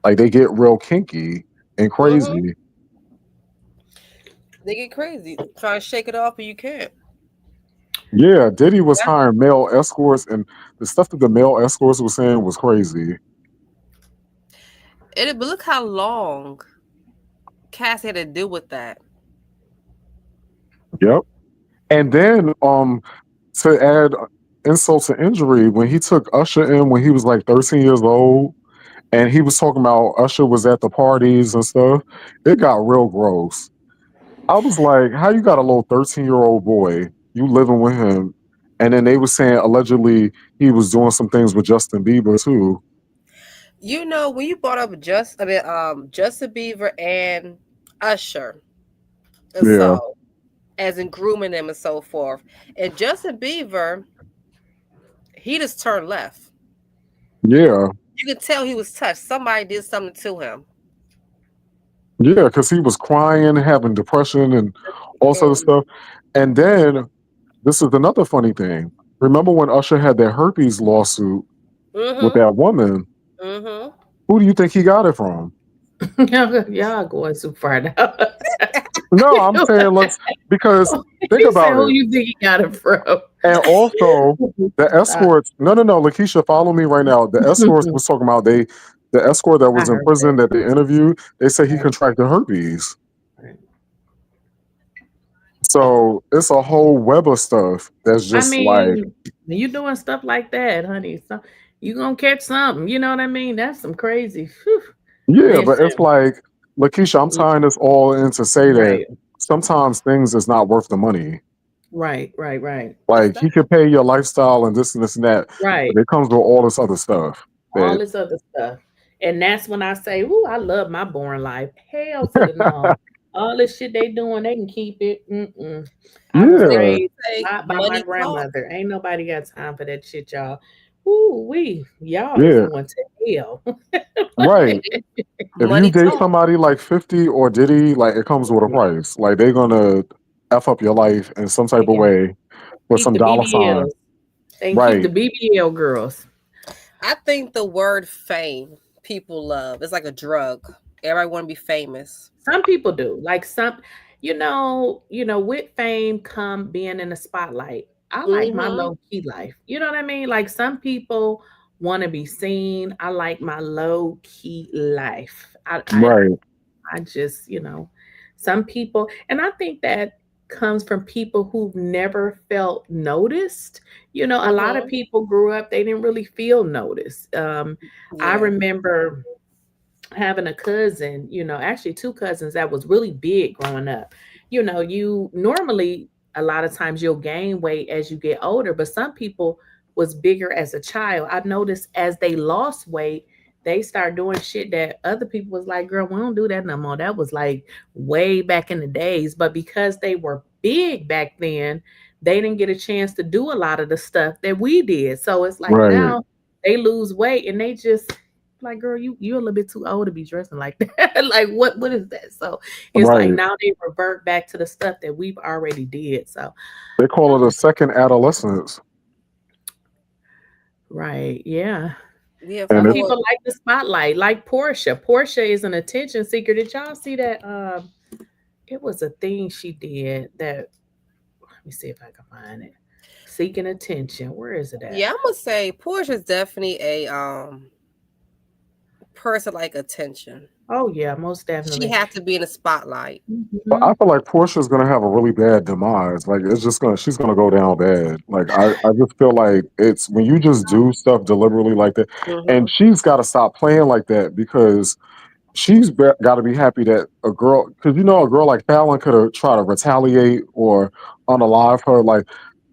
Like they get real kinky and Mm-hmm. crazy. They get crazy. Try to shake it off, but you can't. Yeah, Diddy was hiring male escorts, and the stuff that the male escorts was saying was crazy. But look how long Cass had to deal with that. Yep. And then to add insult to injury, when he took Usher in when he was like 13 years old, and he was talking about Usher was at the parties and stuff, it got real gross. I was like, how you got a little 13-year-old boy, you living with him, and then they were saying allegedly he was doing some things with Justin Bieber too. You know, when you brought up Justin Bieber and Usher, and Yeah. so as in grooming them and so forth, and Justin Bieber, he just turned left. Yeah. You could tell he was touched. Somebody did something to him. Yeah, because he was crying, having depression, and all sort of stuff. And then this is another funny thing. Remember when Usher had that herpes lawsuit with that woman? Mm-hmm. Who do you think he got it from? Y'all going too far now. No, I'm saying because think about who it. you think he got it from. And also the escorts. No, Lakeysha, follow me right now. The escorts was talking about the escort that was in prison that they interviewed. They said he contracted herpes. So it's a whole web of stuff that's just like you doing stuff like that, honey. So you gonna catch something. You know what I mean? That's some crazy. Yeah, but it's like, Lakeysha, I'm tying this all in to say that sometimes things is not worth the money. Right. Like he could pay your lifestyle and this and this and that. Right. But it comes with all this other stuff. All this other stuff. And that's when I say, ooh, I love my boring life. Hell to the no. All this shit they doing, they can keep it. I was raised not by my grandmother. Ain't nobody got time for that shit, y'all. Ooh, y'all is going to hell. Right. If you date somebody like 50 or Diddy, like it comes with a price. Like they're gonna F up your life in some type of way with some dollar sign. They keep the BBL girls. I think the word fame people love. It's like a drug. Everybody want to be famous. Some people do. Like some, you know, with fame come being in the spotlight. I like my low key life. You know what I mean? Like some people want to be seen. I like my low key life. I just, some people, and I think that comes from people who've never felt noticed. A lot of people grew up, they didn't really feel noticed. I remember having a cousin, actually two cousins that was really big growing up. You normally a lot of times you'll gain weight as you get older, but some people was bigger as a child. I noticed as they lost weight, they start doing shit that other people was like, girl, we don't do that no more. That was like way back in the days. But because they were big back then, they didn't get a chance to do a lot of the stuff that we did. So it's like now they lose weight and they just like, girl, you're a little bit too old to be dressing like that. Like what is that? So it's like now they revert back to the stuff that we've already did. So they call it a second adolescence. Right. Yeah. Yeah, some people like the spotlight, like Porsha. Porsha is an attention seeker. Did y'all see that? It was a thing she did that. Let me see if I can find it. Seeking attention. Where is it at? Yeah, I'm gonna say Porsha's definitely a person like attention. Oh yeah, most definitely. She had to be in the spotlight. But I feel like Porsha's gonna have a really bad demise. Like she's gonna go down bad. Like I just feel like it's when you just do stuff deliberately like that, and she's got to stop playing like that because she's got to be happy that a girl, because a girl like Fallon could have tried to retaliate or unalive her. Like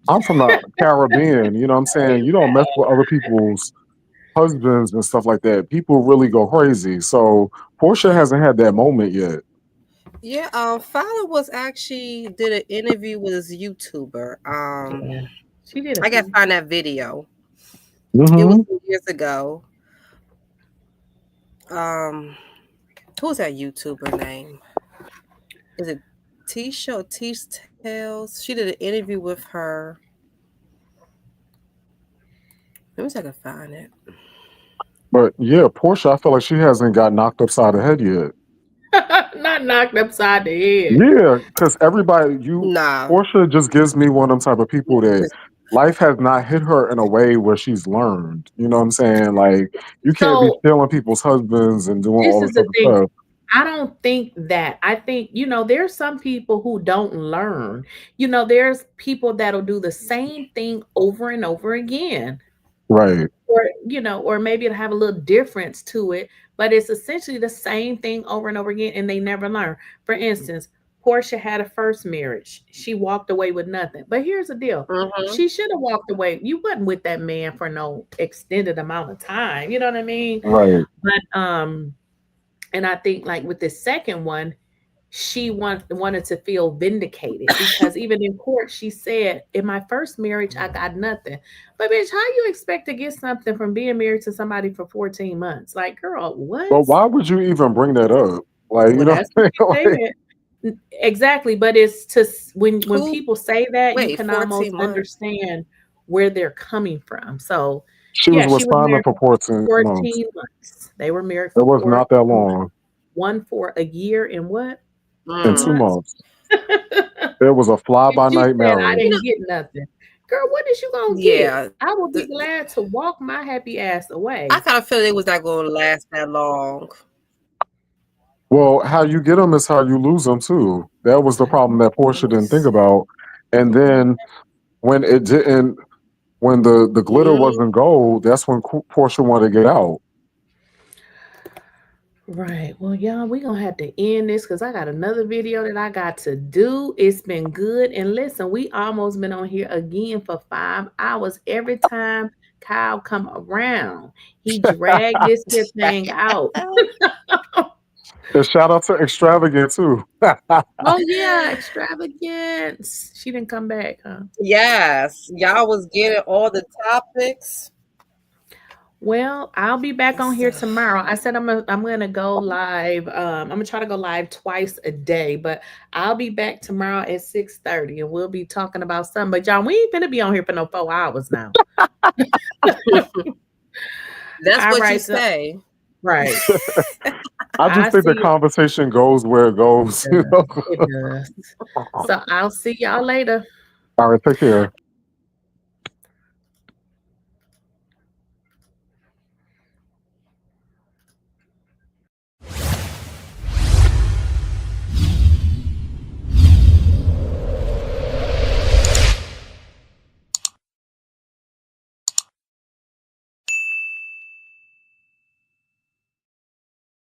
I'm from the Caribbean, you know what I'm saying? You don't mess with other people's husbands and stuff like that. People really go crazy. So Porsha hasn't had that moment yet. Yeah, Fowler was actually did an interview with this YouTuber. Yeah. She did a I gotta few. find that video. It Mm-hmm. was 2 years ago. Who's that YouTuber name? Is it Tisha or Tish Tales? She did an interview with her. Let me see if I can find it. But yeah, Porsha, I feel like she hasn't got knocked upside the head yet. Not knocked upside the head. Yeah, because everybody, Nah. Porsha just gives me one of them type of people that life has not hit her in a way where she's learned. You know what I'm saying? Like, you can't be So stealing people's husbands and doing this all is this the other thing. stuff. I don't think that. I think, there's some people who don't learn. There's people that'll do the same thing over and over again. Right. Or maybe it'll have a little difference to it, but it's essentially the same thing over and over again, and they never learn. For instance, Porsha had a first marriage. She walked away with nothing. But here's the deal. She should have walked away. You wasn't with that man for no extended amount of time. You know what I mean? Right. But and I think like with the second one, she wanted to feel vindicated because even in court, she said, in my first marriage, I got nothing. But bitch, how you expect to get something from being married to somebody for 14 months? Like, girl, what? But why would you even bring that up? Like, Well, that's what she like, said. Exactly. But it's to when people say that, you Wait, can 14 almost months. understand where they're coming from. So she was she was responding married for for 14 months. 14 months. They were married It for was 14 not that months. long. One for a year and what? In 2 months. It was a fly-by-night She said, I marriage. didn't get nothing. Girl, what is you gonna Yeah. get? I will be glad to walk my happy ass away. I kind of feel it was not going to last that long. Well, how you get them is how you lose them too. That was the problem that Porsche didn't think about. And then when it didn't, when the glitter wasn't gold, that's when Porsche wanted to get out. Right. Well, y'all, we're going to have to end this because I got another video that I got to do. It's been good. And listen, we almost been on here again for 5 hours. Every time Kyle come around, he dragged this here thing out. And shout out to Extravagant too. Oh, yeah, Extravagance. She didn't come back, huh? Yes. Y'all was getting all the topics. Well, I'll be back on here tomorrow. I said I'm gonna go live. I'm gonna try to go live twice a day, but I'll be back tomorrow at 6:30 and we'll be talking about something. But y'all, we ain't gonna be on here for no 4 hours now. That's All what right, you say. Right. I just think the conversation goes where it goes. It does. So I'll see y'all later. All right, take care.